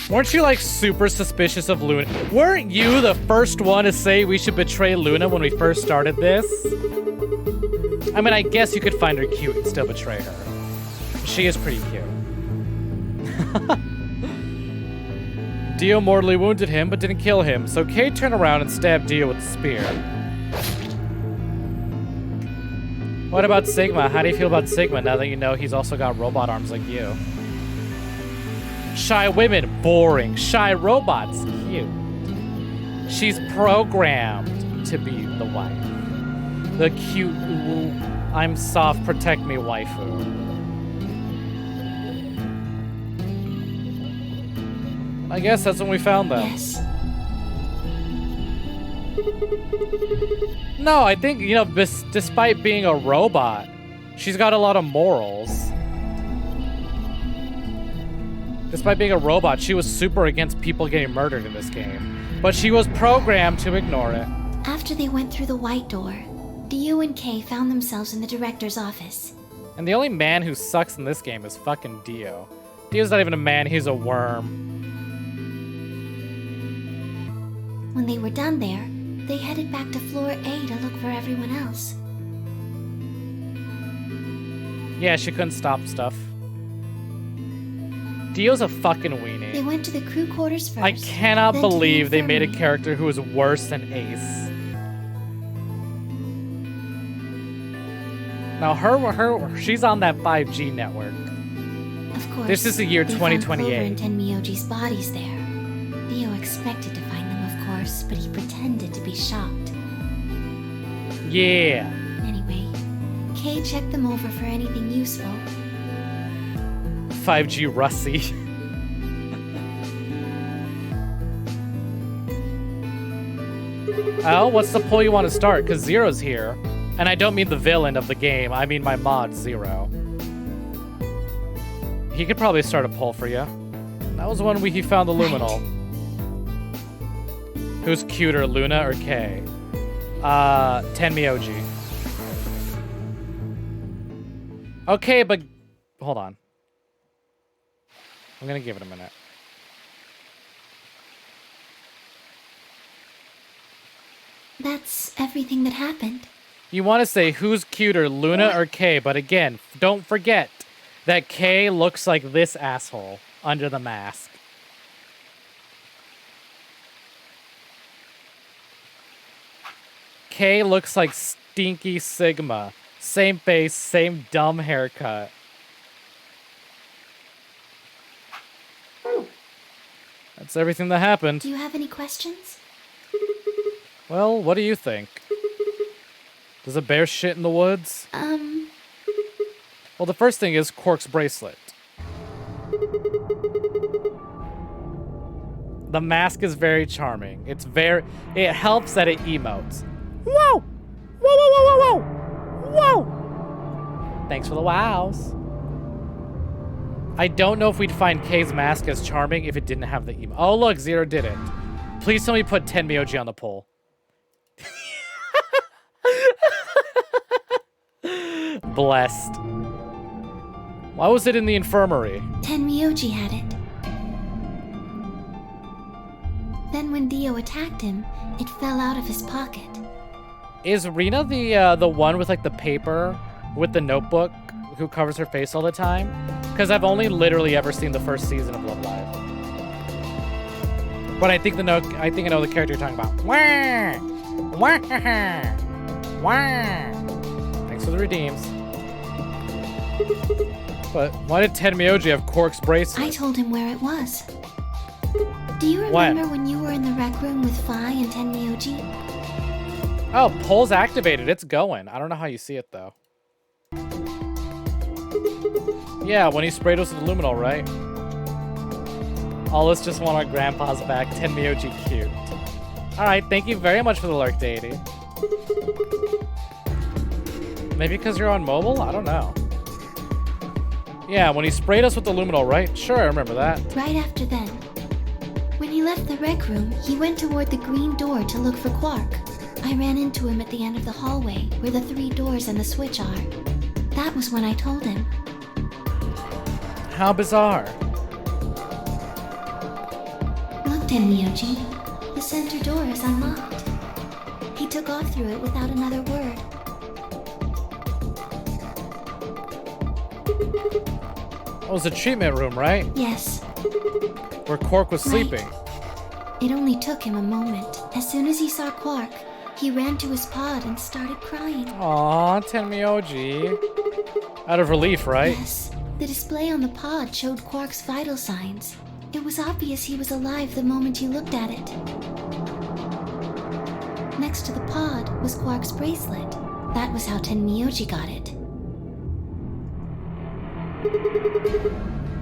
Weren't you, like, super suspicious of Luna? Weren't you the first one to say we should betray Luna when we first started this? I mean, I guess you could find her cute and still betray her. She is pretty cute. Dio mortally wounded him, but didn't kill him, so Kay turned around and stabbed Dio with a spear. What about Sigma? How do you feel about Sigma now that you know he's also got robot arms like you? Shy women, boring. Shy robots, cute. She's programmed to be the wife. The cute, ooh, I'm soft, protect me waifu. I guess that's when we found them. Yes. No, I think, you know, despite being a robot, she's got a lot of morals. Despite being a robot, she was super against people getting murdered in this game. But she was programmed to ignore it. After they went through the white door, Dio and Kay found themselves in the director's office. And the only man who sucks in this game is fucking Dio. Dio's not even a man, he's a worm. When they were done there, they headed back to floor A to look for everyone else. Yeah, she couldn't stop stuff. Dio's a fucking weenie. They went to the crew quarters first. I cannot then to the believe they made a infirmary. character who is worse than Ace. Now she's on that 5G network. Of course. This is the year they found 2028. Clover and Tenmyoji's bodies there. Dio expected to find them, of course, but he pretended to be shocked. Yeah. Anyway, Kay checked them over for anything useful. 5G Russie. Oh, what's the poll you want to start? Because Zero's here. And I don't mean the villain of the game. I mean my mod, Zero. He could probably start a poll for you. That was when he found the luminol. Who's cuter, Luna or Kay? Tenmyoji. Okay, but hold on. I'm gonna give it a minute. That's everything that happened. You want to say who's cuter, Luna or Kay, but again, don't forget that Kay looks like this asshole under the mask. Kay looks like stinky Sigma. Same face, same dumb haircut. That's everything that happened. Do you have any questions? Well, what do you think? Does a bear shit in the woods? Well, the first thing is Quark's bracelet. The mask is very charming. It helps that it emotes. Whoa! Whoa, whoa, whoa, whoa, whoa! Whoa! Thanks for the wows. I don't know if we'd find Kay's mask as charming if it didn't have the emo. Oh, look, Zero did it. Please tell me put Tenmyoji on the poll. Blessed. Why was it in the infirmary? Tenmyoji had it. Then when Dio attacked him, it fell out of his pocket. Is Rena the one with like the paper with the notebook who covers her face all the time? Because I've only literally ever seen the first season of Love Live. But I think I know the character you're talking about. Wah! Wah! Wah! Thanks for the redeems. But why did Tenmyoji have Quark's bracelet? I told him where it was. Do you remember when you were in the rec room with Fi and Tenmyoji? Oh, poll's activated. It's going. I don't know how you see it, though. Yeah, when he sprayed us with luminol, right? All us just want our grandpa's back. Tenmyoji cute. Alright, thank you very much for the lurk, Deity. Maybe because you're on mobile? I don't know. Yeah, when he sprayed us with the luminol, right? Sure, I remember that. Right after then. When he left the rec room, he went toward the green door to look for Quark. I ran into him at the end of the hallway, where the 3 doors and the switch are. That was when I told him. How bizarre. Look, Tenmyoji. The center door is unlocked. He took off through it without another word. It was a treatment room, right? Yes. Where Quark was sleeping. It only took him a moment. As soon as he saw Quark, he ran to his pod and started crying. Aww, Tenmyoji. Out of relief, right? Yes. The display on the pod showed Quark's vital signs. It was obvious he was alive the moment you looked at it. Next to the pod was Quark's bracelet. That was how Tenmyoji got it.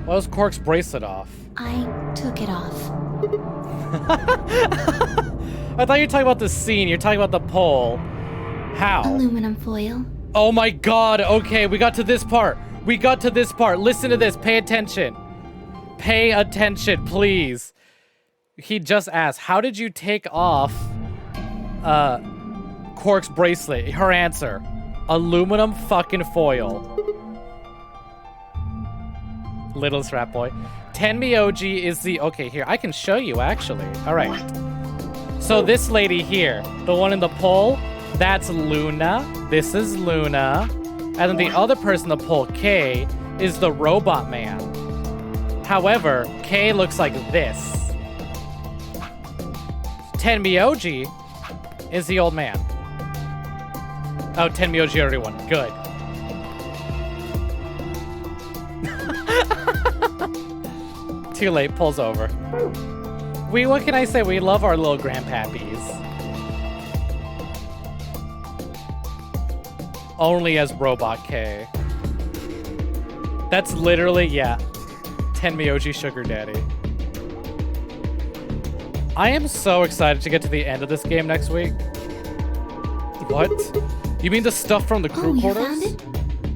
Why was Quark's bracelet off? I took it off. I thought you were talking about the scene. You're talking about the pole. How? Aluminum foil. Oh my god. Okay, we got to this part. We got to this part. Listen to this. Pay attention. Pay attention, please. He just asked, how did you take off Quark's bracelet? Her answer, aluminum fucking foil. Little strap boy. Tenmyoji is the... Okay, here. I can show you, actually. All right. So this lady here, the one in the pole, that's Luna. This is Luna. And then the other person in the pole, K, is the robot man. However, K looks like this. Tenmyoji is the old man. Oh, Tenmyoji already won. Good. Too late, pulls over. What can I say? We love our little grandpappies. Only as Robot K. That's literally, yeah. Tenmyoji Sugar Daddy. I am so excited to get to the end of this game next week. What? You mean the stuff from the crew quarters? You found it?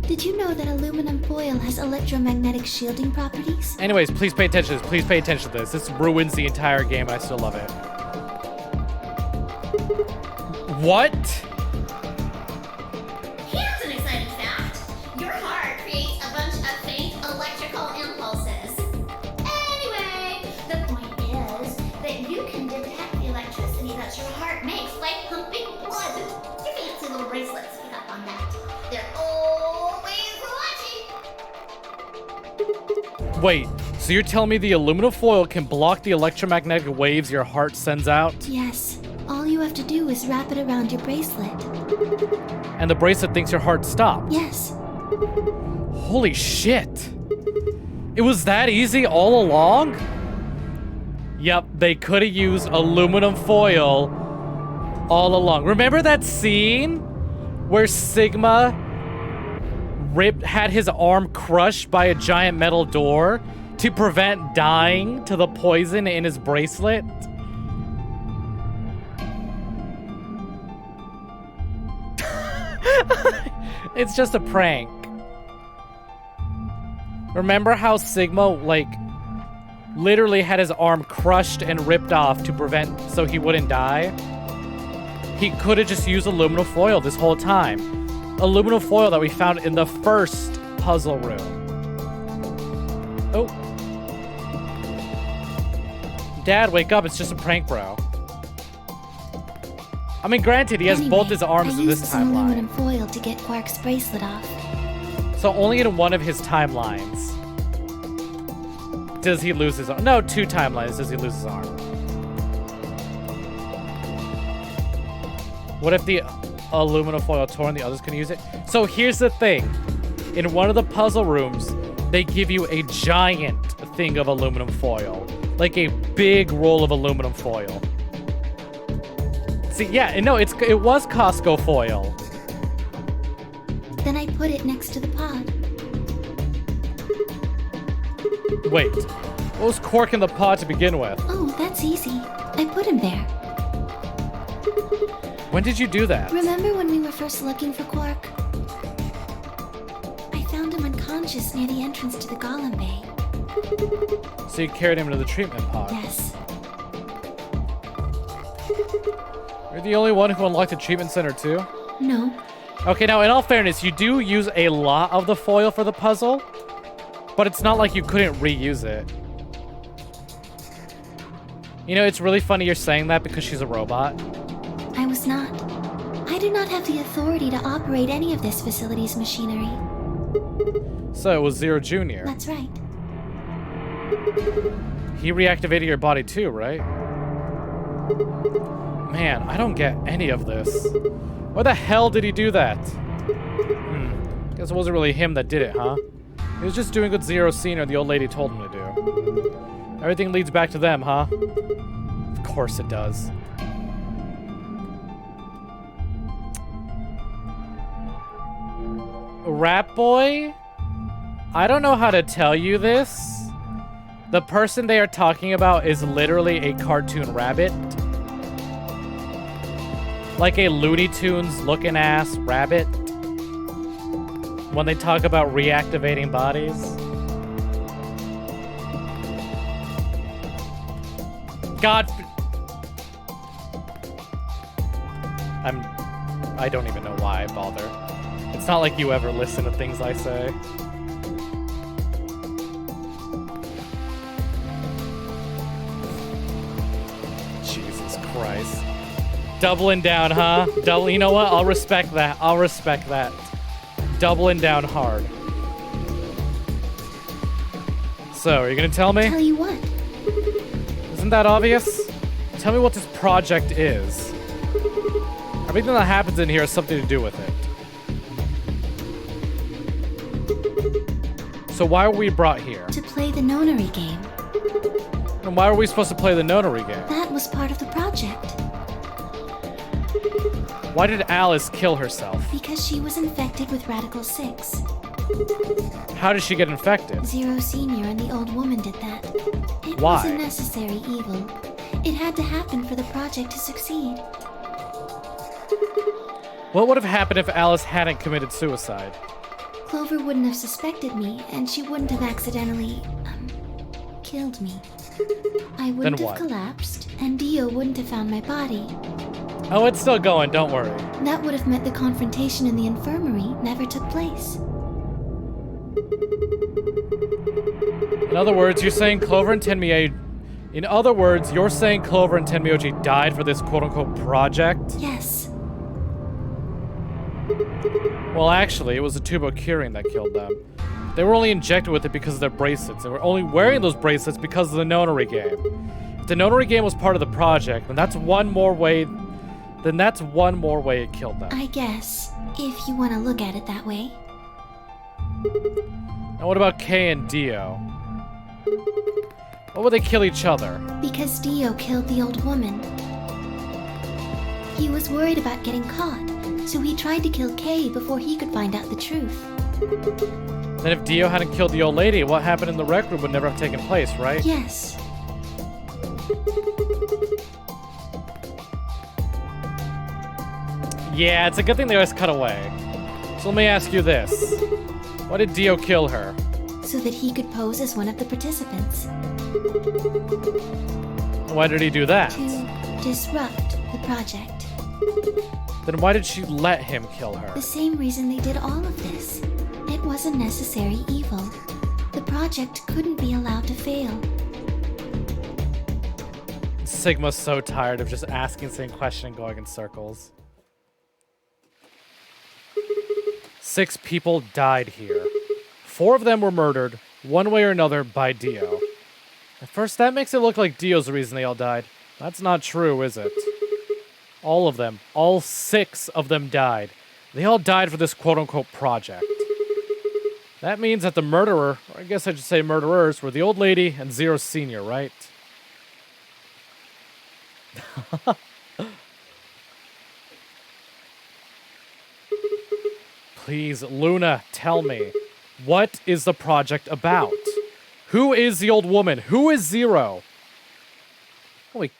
Did you know that aluminum foil has electromagnetic shielding properties? Anyways, please pay attention to this. Please pay attention to this. This ruins the entire game, and I still love it. What? Here's an exciting fact. Your heart creates a bunch of faint electrical impulses. Anyway, the point is that you can detect the electricity that your heart makes by pumping blood. Your fancy little bracelets pick up on that. They're always watching. Wait, so you're telling me the aluminum foil can block the electromagnetic waves your heart sends out? Yes. All you have to do is wrap it around your bracelet. And the bracelet thinks your heart stopped? Yes. Holy shit. It was that easy all along? Yep, they could have used aluminum foil all along. Remember that scene where Sigma had his arm crushed by a giant metal door to prevent dying to the poison in his bracelet? It's just a prank. Remember how Sigma, like, literally had his arm crushed and ripped off to prevent so he wouldn't die? He could have just used aluminum foil this whole time. Aluminum foil that we found in the first puzzle room. Oh. Dad, wake up. It's just a prank, bro. I mean, granted, he has both his arms in this I used some aluminum timeline. foil to get Quark's bracelet off. So only in one of his timelines. does he lose his arm? No, 2 timelines does he lose his arm. What if the aluminum foil tore and the others can use it? So here's the thing. In one of the puzzle rooms, they give you a giant thing of aluminum foil. Like a big roll of aluminum foil. See, yeah, no, it was Costco foil. Then I put it next to the pod. Wait, what was Quark in the pod to begin with? Oh, that's easy. I put him there. When did you do that? Remember when we were first looking for Quark? I found him unconscious near the entrance to the Golem Bay. So you carried him to the treatment pod? Yes. You're the only one who unlocked the treatment center too? No. Okay, now in all fairness, you do use a lot of the foil for the puzzle, but it's not like you couldn't reuse it. You know, it's really funny you're saying that because she's a robot. I was not. I do not have the authority to operate any of this facility's machinery. So it was Zero Jr. That's right. He reactivated your body too, right? Man, I don't get any of this. Why the hell did he do that? Guess it wasn't really him that did it, huh? He was just doing what Zero Senior and the old lady told him to do. Everything leads back to them, huh? Of course it does. Rat Boy? I don't know how to tell you this. The person they are talking about is literally a cartoon rabbit. Like a Looney Tunes looking ass rabbit. When they talk about reactivating bodies. God. I don't even know why I bother. It's not like you ever listen to things I say. Jesus Christ. Doubling down, huh? You know what? I'll respect that. I'll respect that. Doubling down hard. So, are you gonna tell me? Tell you what? Isn't that obvious? Tell me what this project is. Everything that happens in here has something to do with it. So why were we brought here? To play the nonary game. And why were we supposed to play the nonary game? That was part of the project. Why did Alice kill herself? Because she was infected with Radical 6. How did she get infected? Zero Senior and the old woman did that. It Why? was a necessary evil. It had to happen for the project to succeed. What would have happened if Alice hadn't committed suicide? Clover wouldn't have suspected me, and she wouldn't have accidentally, killed me. I wouldn't have what? collapsed, and Dio wouldn't have found my body. Oh, it's still going, don't worry. That would have meant the confrontation in the infirmary never took place. In other words, you're saying Clover and Tenmyoji... In other words, you're saying Clover and Tenmyoji died for this quote-unquote project? Yes. Well, actually, it was the tubocuring that killed them. They were only injected with it because of their bracelets, and were only wearing those bracelets because of the nonary game. If the nonary game was part of the project, then that's one more way it killed them. I guess, if you want to look at it that way. Now what about Kay and Dio? Why would they kill each other? Because Dio killed the old woman. He was worried about getting caught, so he tried to kill Kay before he could find out the truth. Then if Dio hadn't killed the old lady, what happened in the rec room would never have taken place, right? Yes. Yeah, it's a good thing they always cut away. So let me ask you this. Why did Dio kill her? So that he could pose as one of the participants. Why did he do that? To disrupt the project. Then why did she let him kill her? The same reason they did all of this. It was a necessary evil. The project couldn't be allowed to fail. Sigma's so tired of just asking the same question and going in circles. 6 people died here. 4 of them were murdered, one way or another, by Dio. At first, that makes it look like Dio's the reason they all died. That's not true, is it? All of them. All 6 of them died. They all died for this quote-unquote project. That means that the murderer, or I guess I should say murderers, were the old lady and Zero Senior, right? Please, Luna, tell me. What is the project about? Who is the old woman? Who is Zero? Oh, we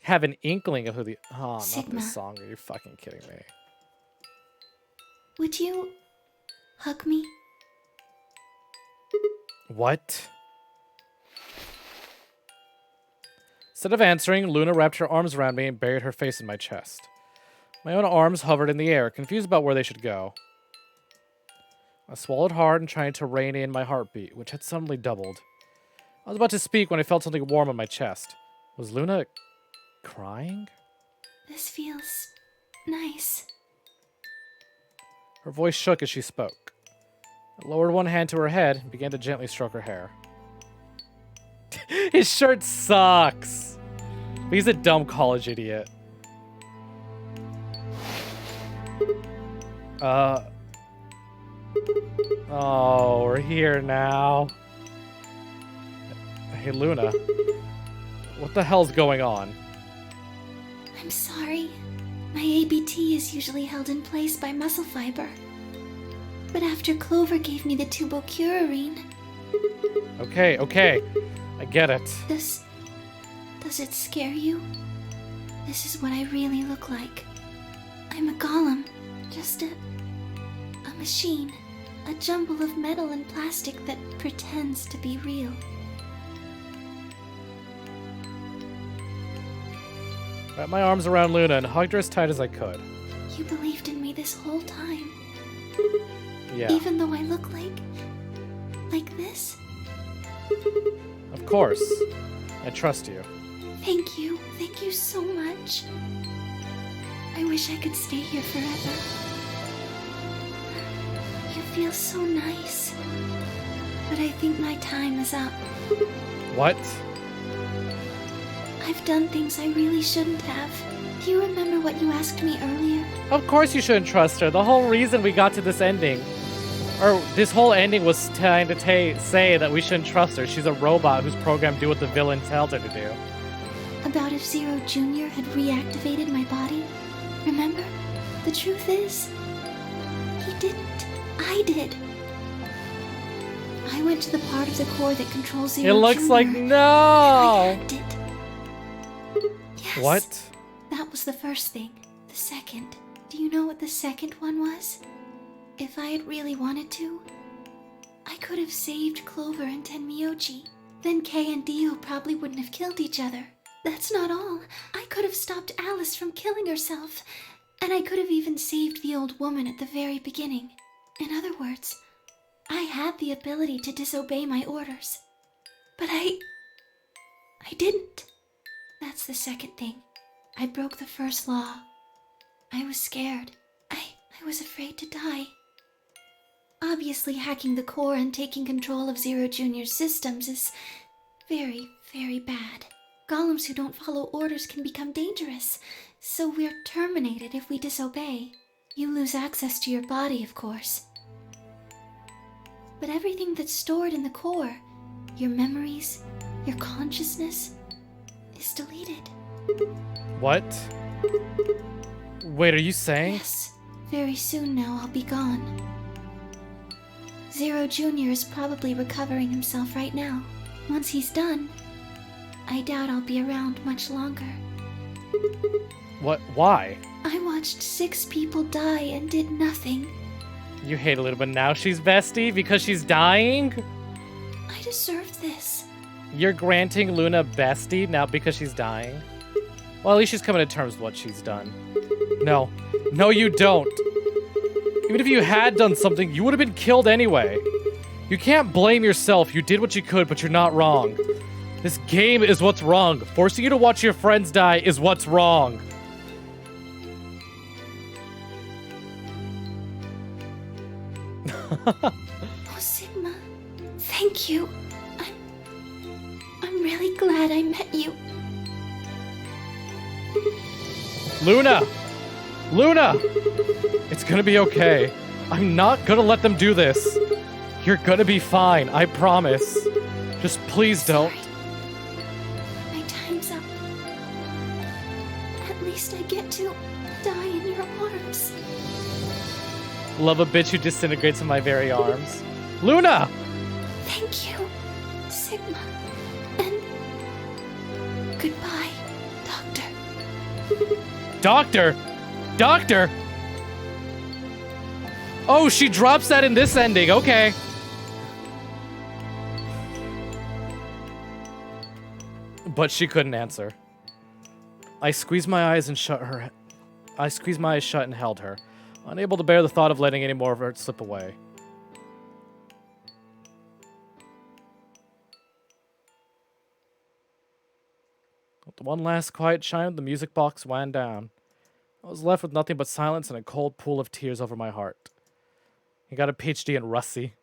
have an inkling of who the... Oh, Sigma. not this song. Are you fucking kidding me? Would you hug me? What? Instead of answering, Luna wrapped her arms around me and buried her face in my chest. My own arms hovered in the air, confused about where they should go. I swallowed hard and tried to rein in my heartbeat, which had suddenly doubled. I was about to speak when I felt something warm on my chest. Was Luna crying? This feels nice. Her voice shook as she spoke. I lowered one hand to her head and began to gently stroke her hair. His shirt sucks! He's a dumb college idiot. Oh, we're here now. Hey, Luna. What the hell's going on? I'm sorry. My ABT is usually held in place by muscle fiber. But after Clover gave me the tubocurarine... Okay, okay. I get it. Does it scare you? This is what I really look like. I'm a golem. Just a machine. A jumble of metal and plastic that pretends to be real. Wrapped my arms around Luna and hugged her as tight as I could. You believed in me this whole time. Yeah. Even though I look like this? Of course. I trust you. Thank you. Thank you so much. I wish I could stay here forever. You feel so nice. But I think my time is up. What? I've done things I really shouldn't have. Do you remember what you asked me earlier? Of course you shouldn't trust her. The whole reason we got to this ending, or this whole ending, was trying to say that we shouldn't trust her. She's a robot who's programmed to do what the villain tells her to do. About if Zero Jr. had reactivated my body? Remember? The truth is, he didn't. I did. I went to the part of the core that controls Zero Jr. It looks like no! I hacked it. Yes. What? That was the first thing. The second. Do you know what the second one was? If I had really wanted to, I could have saved Clover and Tenmyoji. Then Kei and Dio probably wouldn't have killed each other. That's not all. I could have stopped Alice from killing herself. And I could have even saved the old woman at the very beginning. In other words, I had the ability to disobey my orders. But I didn't. That's the second thing. I broke the first law. I was scared. I was afraid to die. Obviously, hacking the core and taking control of Zero Jr.'s systems is very, very bad. Golems who don't follow orders can become dangerous, so we're terminated if we disobey. You lose access to your body, of course. But everything that's stored in the core, your memories, your consciousness, is deleted. What? Wait, are you saying? Yes. Very soon now I'll be gone. Zero Jr. is probably recovering himself right now. Once he's done, I doubt I'll be around much longer. What? Why? I watched 6 people die and did nothing. You hate a little bit now she's bestie because she's dying? I deserved this. You're granting Luna bestie now because she's dying? Well, at least she's coming to terms with what she's done. No. No, you don't. Even if you had done something, you would have been killed anyway. You can't blame yourself. You did what you could, but you're not wrong. This game is what's wrong. Forcing you to watch your friends die is what's wrong. Oh, Sigma. Thank you. I'm really glad I met you. Luna! Luna! It's gonna be okay. I'm not gonna let them do this. You're gonna be fine, I promise. Just please don't. My time's up. At least I get to die in your arms. Love a bitch who disintegrates in my very arms. Luna! Thank you, Sigma. And goodbye, Doctor. Doctor! Doctor! Oh, she drops that in this ending, okay. But she couldn't answer. I squeezed my eyes shut and held her, unable to bear the thought of letting any more of her slip away. With the one last quiet chime, the music box wound down. I was left with nothing but silence and a cold pool of tears over my heart. He got a PhD in Russie.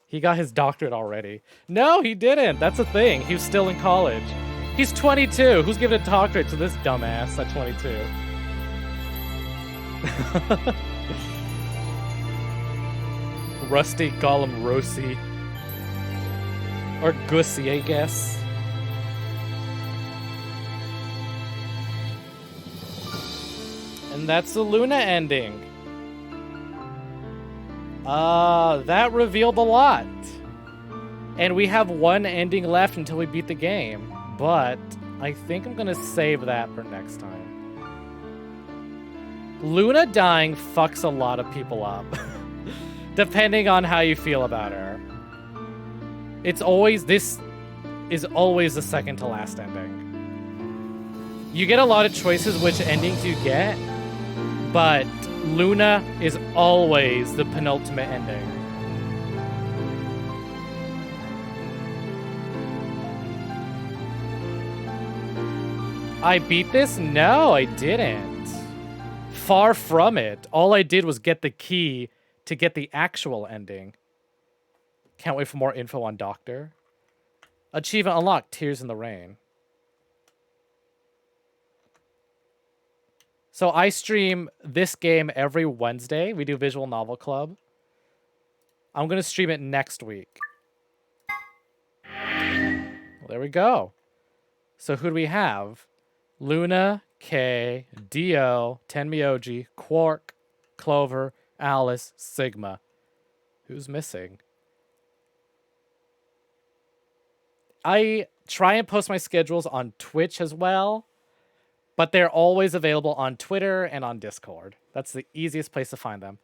He got his doctorate already. No, he didn't. That's a thing. He was still in college. He's 22. Who's giving a doctorate to this dumbass at 22? Rusty Gollum Rossi. Or Gussie, I guess. And that's the Luna ending. That revealed a lot. And we have one ending left until we beat the game. But I think I'm gonna save that for next time. Luna dying fucks a lot of people up. Depending on how you feel about her. This is always the second to last ending. You get a lot of choices which endings you get, but Luna is always the penultimate ending. I beat this? No, I didn't. Far from it. All I did was get the key to get the actual ending. Can't wait for more info on Doctor. Achievement unlocked, Tears in the Rain. So I stream this game every Wednesday. We do Visual Novel Club. I'm going to stream it next week. Well, there we go. So who do we have? Luna, Kay, Dio, Tenmyoji, Quark, Clover, Alice, Sigma. Who's missing? I try and post my schedules on Twitch as well, but they're always available on Twitter and on Discord. That's the easiest place to find them.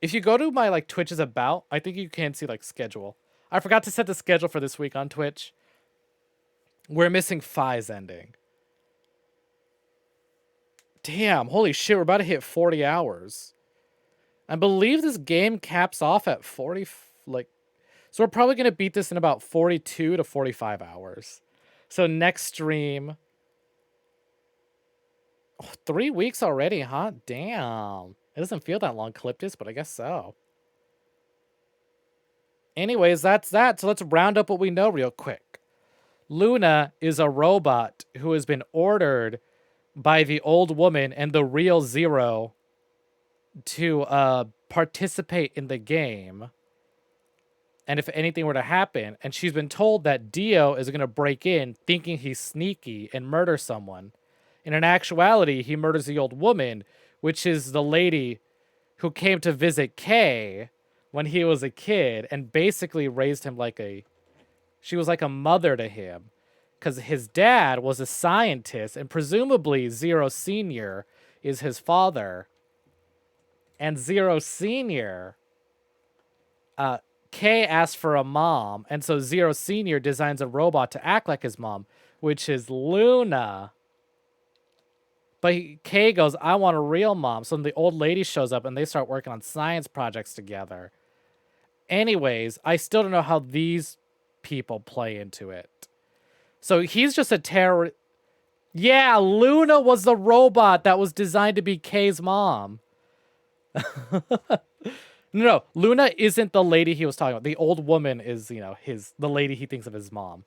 If you go to my Twitch's about, I think you can see schedule. I forgot to set the schedule for this week on Twitch. We're missing Phi's ending. Damn, holy shit, we're about to hit 40 hours. I believe this game caps off at 40, so we're probably going to beat this in about 42 to 45 hours. So next stream... Oh, 3 weeks already, huh? Damn. It doesn't feel that long, Calyptus, but I guess so. Anyways, that's that. So let's round up what we know real quick. Luna is a robot who has been ordered by the old woman and the real Zero to participate in the game. And if anything were to happen, and she's been told that Dio is going to break in thinking he's sneaky and murder someone. And in actuality, he murders the old woman, which is the lady who came to visit Kay when he was a kid and basically raised him she was like a mother to him. Because his dad was a scientist, and presumably Zero Sr. is his father. And Zero Sr., Kay asked for a mom, and so Zero Sr. designs a robot to act like his mom, which is Luna. But Kay goes, I want a real mom. So then the old lady shows up, and they start working on science projects together. Anyways, I still don't know how these people play into it. So he's just a terror. Yeah, Luna was the robot that was designed to be Kay's mom. No, Luna isn't the lady he was talking about. The old woman is, you know, the lady he thinks of as mom.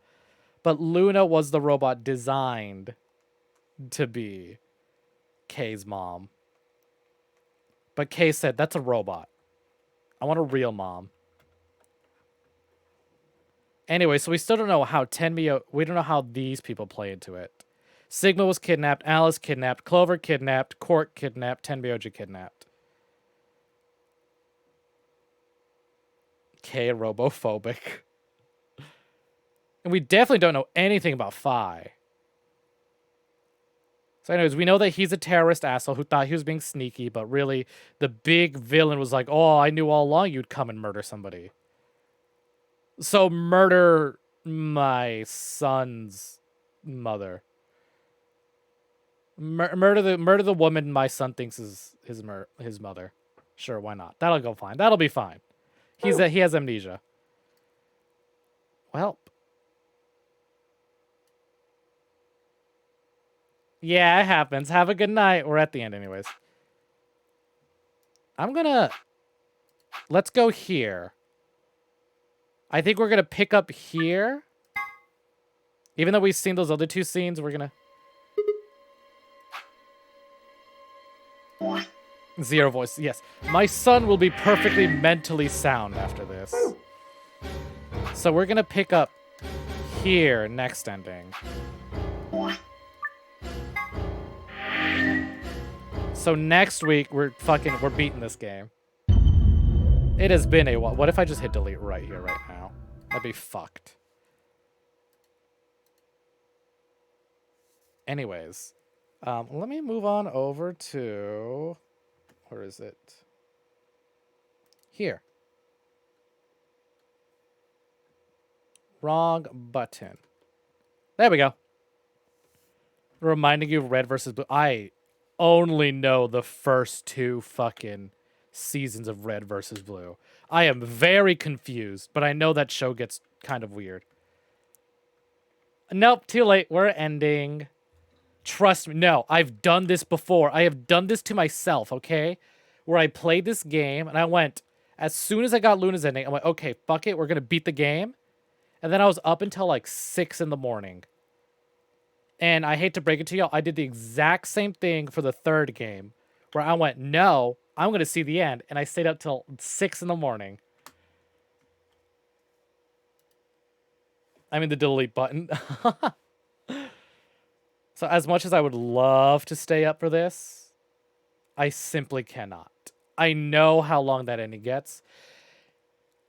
But Luna was the robot designed to be Kay's mom. But Kay said, that's a robot. I want a real mom. Anyway, so we still don't know how Tenmyo... We don't know how these people play into it. Sigma was kidnapped, Alice kidnapped, Clover kidnapped, Court kidnapped, Tenmyoji kidnapped. Kay robophobic. And we definitely don't know anything about Phi. So anyways, we know that he's a terrorist asshole who thought he was being sneaky, but really the big villain was like, oh, I knew all along you'd come and murder somebody. So murder my son's mother. Murder the woman my son thinks is his mother. Sure, why not? That'll go fine. That'll be fine. He has amnesia. Well. Yeah, it happens. Have a good night. We're at the end anyways. Let's go here. I think we're gonna pick up here. Even though we've seen those other two scenes, we're gonna... Zero voice, yes. My son will be perfectly mentally sound after this. So we're gonna pick up here next ending. So next week, we're beating this game. It has been a while. What if I just hit delete right here, right now? That'd be fucked. Anyways, let me move on over to... Where is it? Here. Wrong button. There we go. Reminding you of Red versus Blue. I only know the first two fucking seasons of Red versus Blue. I am very confused, but I know that show gets kind of weird. Nope, too late. We're ending. Trust me. No, I've done this before. I have done this to myself, okay? Where I played this game, and I went, as soon as I got Luna's ending, I went, okay, fuck it, we're going to beat the game. And then I was up until like 6 in the morning. And I hate to break it to y'all, I did the exact same thing for the third game. Where I went, no, I'm going to see the end. And I stayed up till 6 in the morning. I mean the delete button. So as much as I would love to stay up for this, I simply cannot. I know how long that ending gets.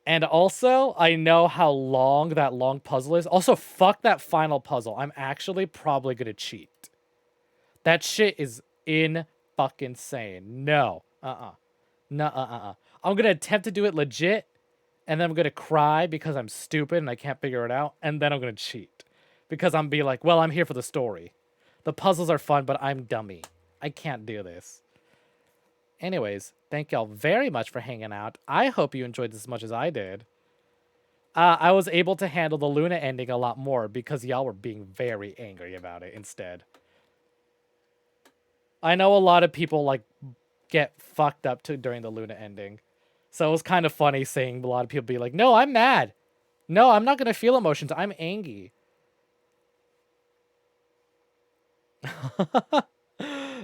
And also, I know how long that long puzzle is. Also, fuck that final puzzle. I'm actually probably going to cheat. That shit is fucking insane. No. No, I'm going to attempt to do it legit, and then I'm going to cry because I'm stupid and I can't figure it out, and then I'm going to cheat. Because I'm be like, well, I'm here for the story. The puzzles are fun, but I'm dummy. I can't do this. Anyways, thank y'all very much for hanging out. I hope you enjoyed this as much as I did. I was able to handle the Luna ending a lot more because y'all were being very angry about it instead. I know a lot of people like get fucked up during the Luna ending. So it was kind of funny seeing a lot of people be like, no, I'm mad. No, I'm not going to feel emotions. I'm angry.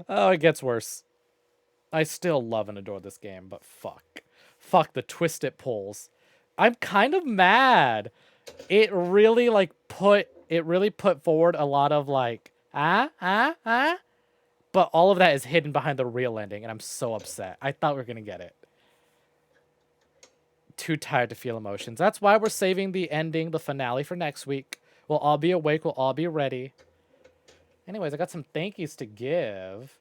Oh, it gets worse. I still love and adore this game, but fuck. Fuck the twist it pulls. I'm kind of mad. It really put forward a lot of like, but all of that is hidden behind the real ending, and I'm so upset. I thought we were gonna get it. Too tired to feel emotions. That's why we're saving the ending, the finale, for next week. We'll all be awake. We'll all be ready. Anyways, I got some thank yous to give.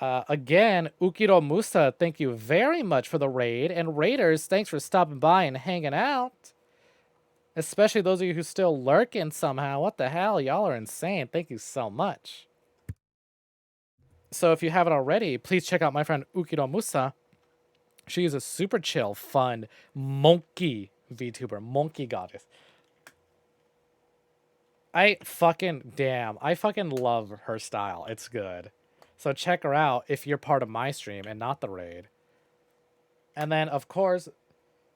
Again, Ukiro Musa, thank you very much for the raid. And raiders, thanks for stopping by and hanging out. Especially those of you who still lurking somehow. What the hell? Y'all are insane. Thank you so much. So if you haven't already, please check out my friend Ukiro Musa. She is a super chill, fun, monkey VTuber. Monkey goddess. I fucking love her style. It's good. So check her out if you're part of my stream and not the raid. And then, of course,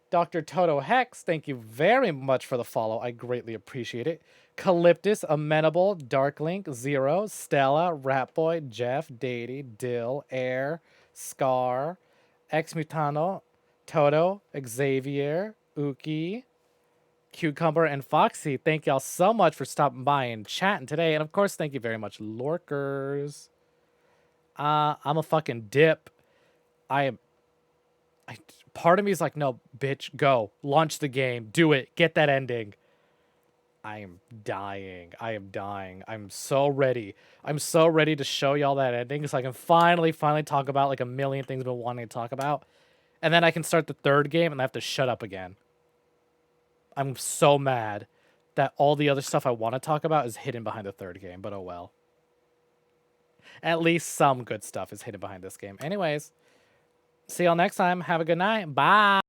Dr. Toto Hex, thank you very much for the follow. I greatly appreciate it. Calyptus, Amenable, Darklink, Zero, Stella, Ratboy, Jeff, Datey, Dill, Air, Scar, Ex Mutano, Toto, Xavier, Uki, Cucumber, and Foxy. Thank y'all so much for stopping by and chatting today. And of course, thank you very much, Lorkers. I'm a fucking dip. Part of me is like, no, bitch, go. Launch the game. Do it. Get that ending. I am dying. I am dying. I'm so ready. I'm so ready to show y'all that ending so I can finally talk about like a million things I've been wanting to talk about. And then I can start the third game and I have to shut up again. I'm so mad that all the other stuff I want to talk about is hidden behind the third game, but oh well. At least some good stuff is hidden behind this game. Anyways, see y'all next time. Have a good night. Bye.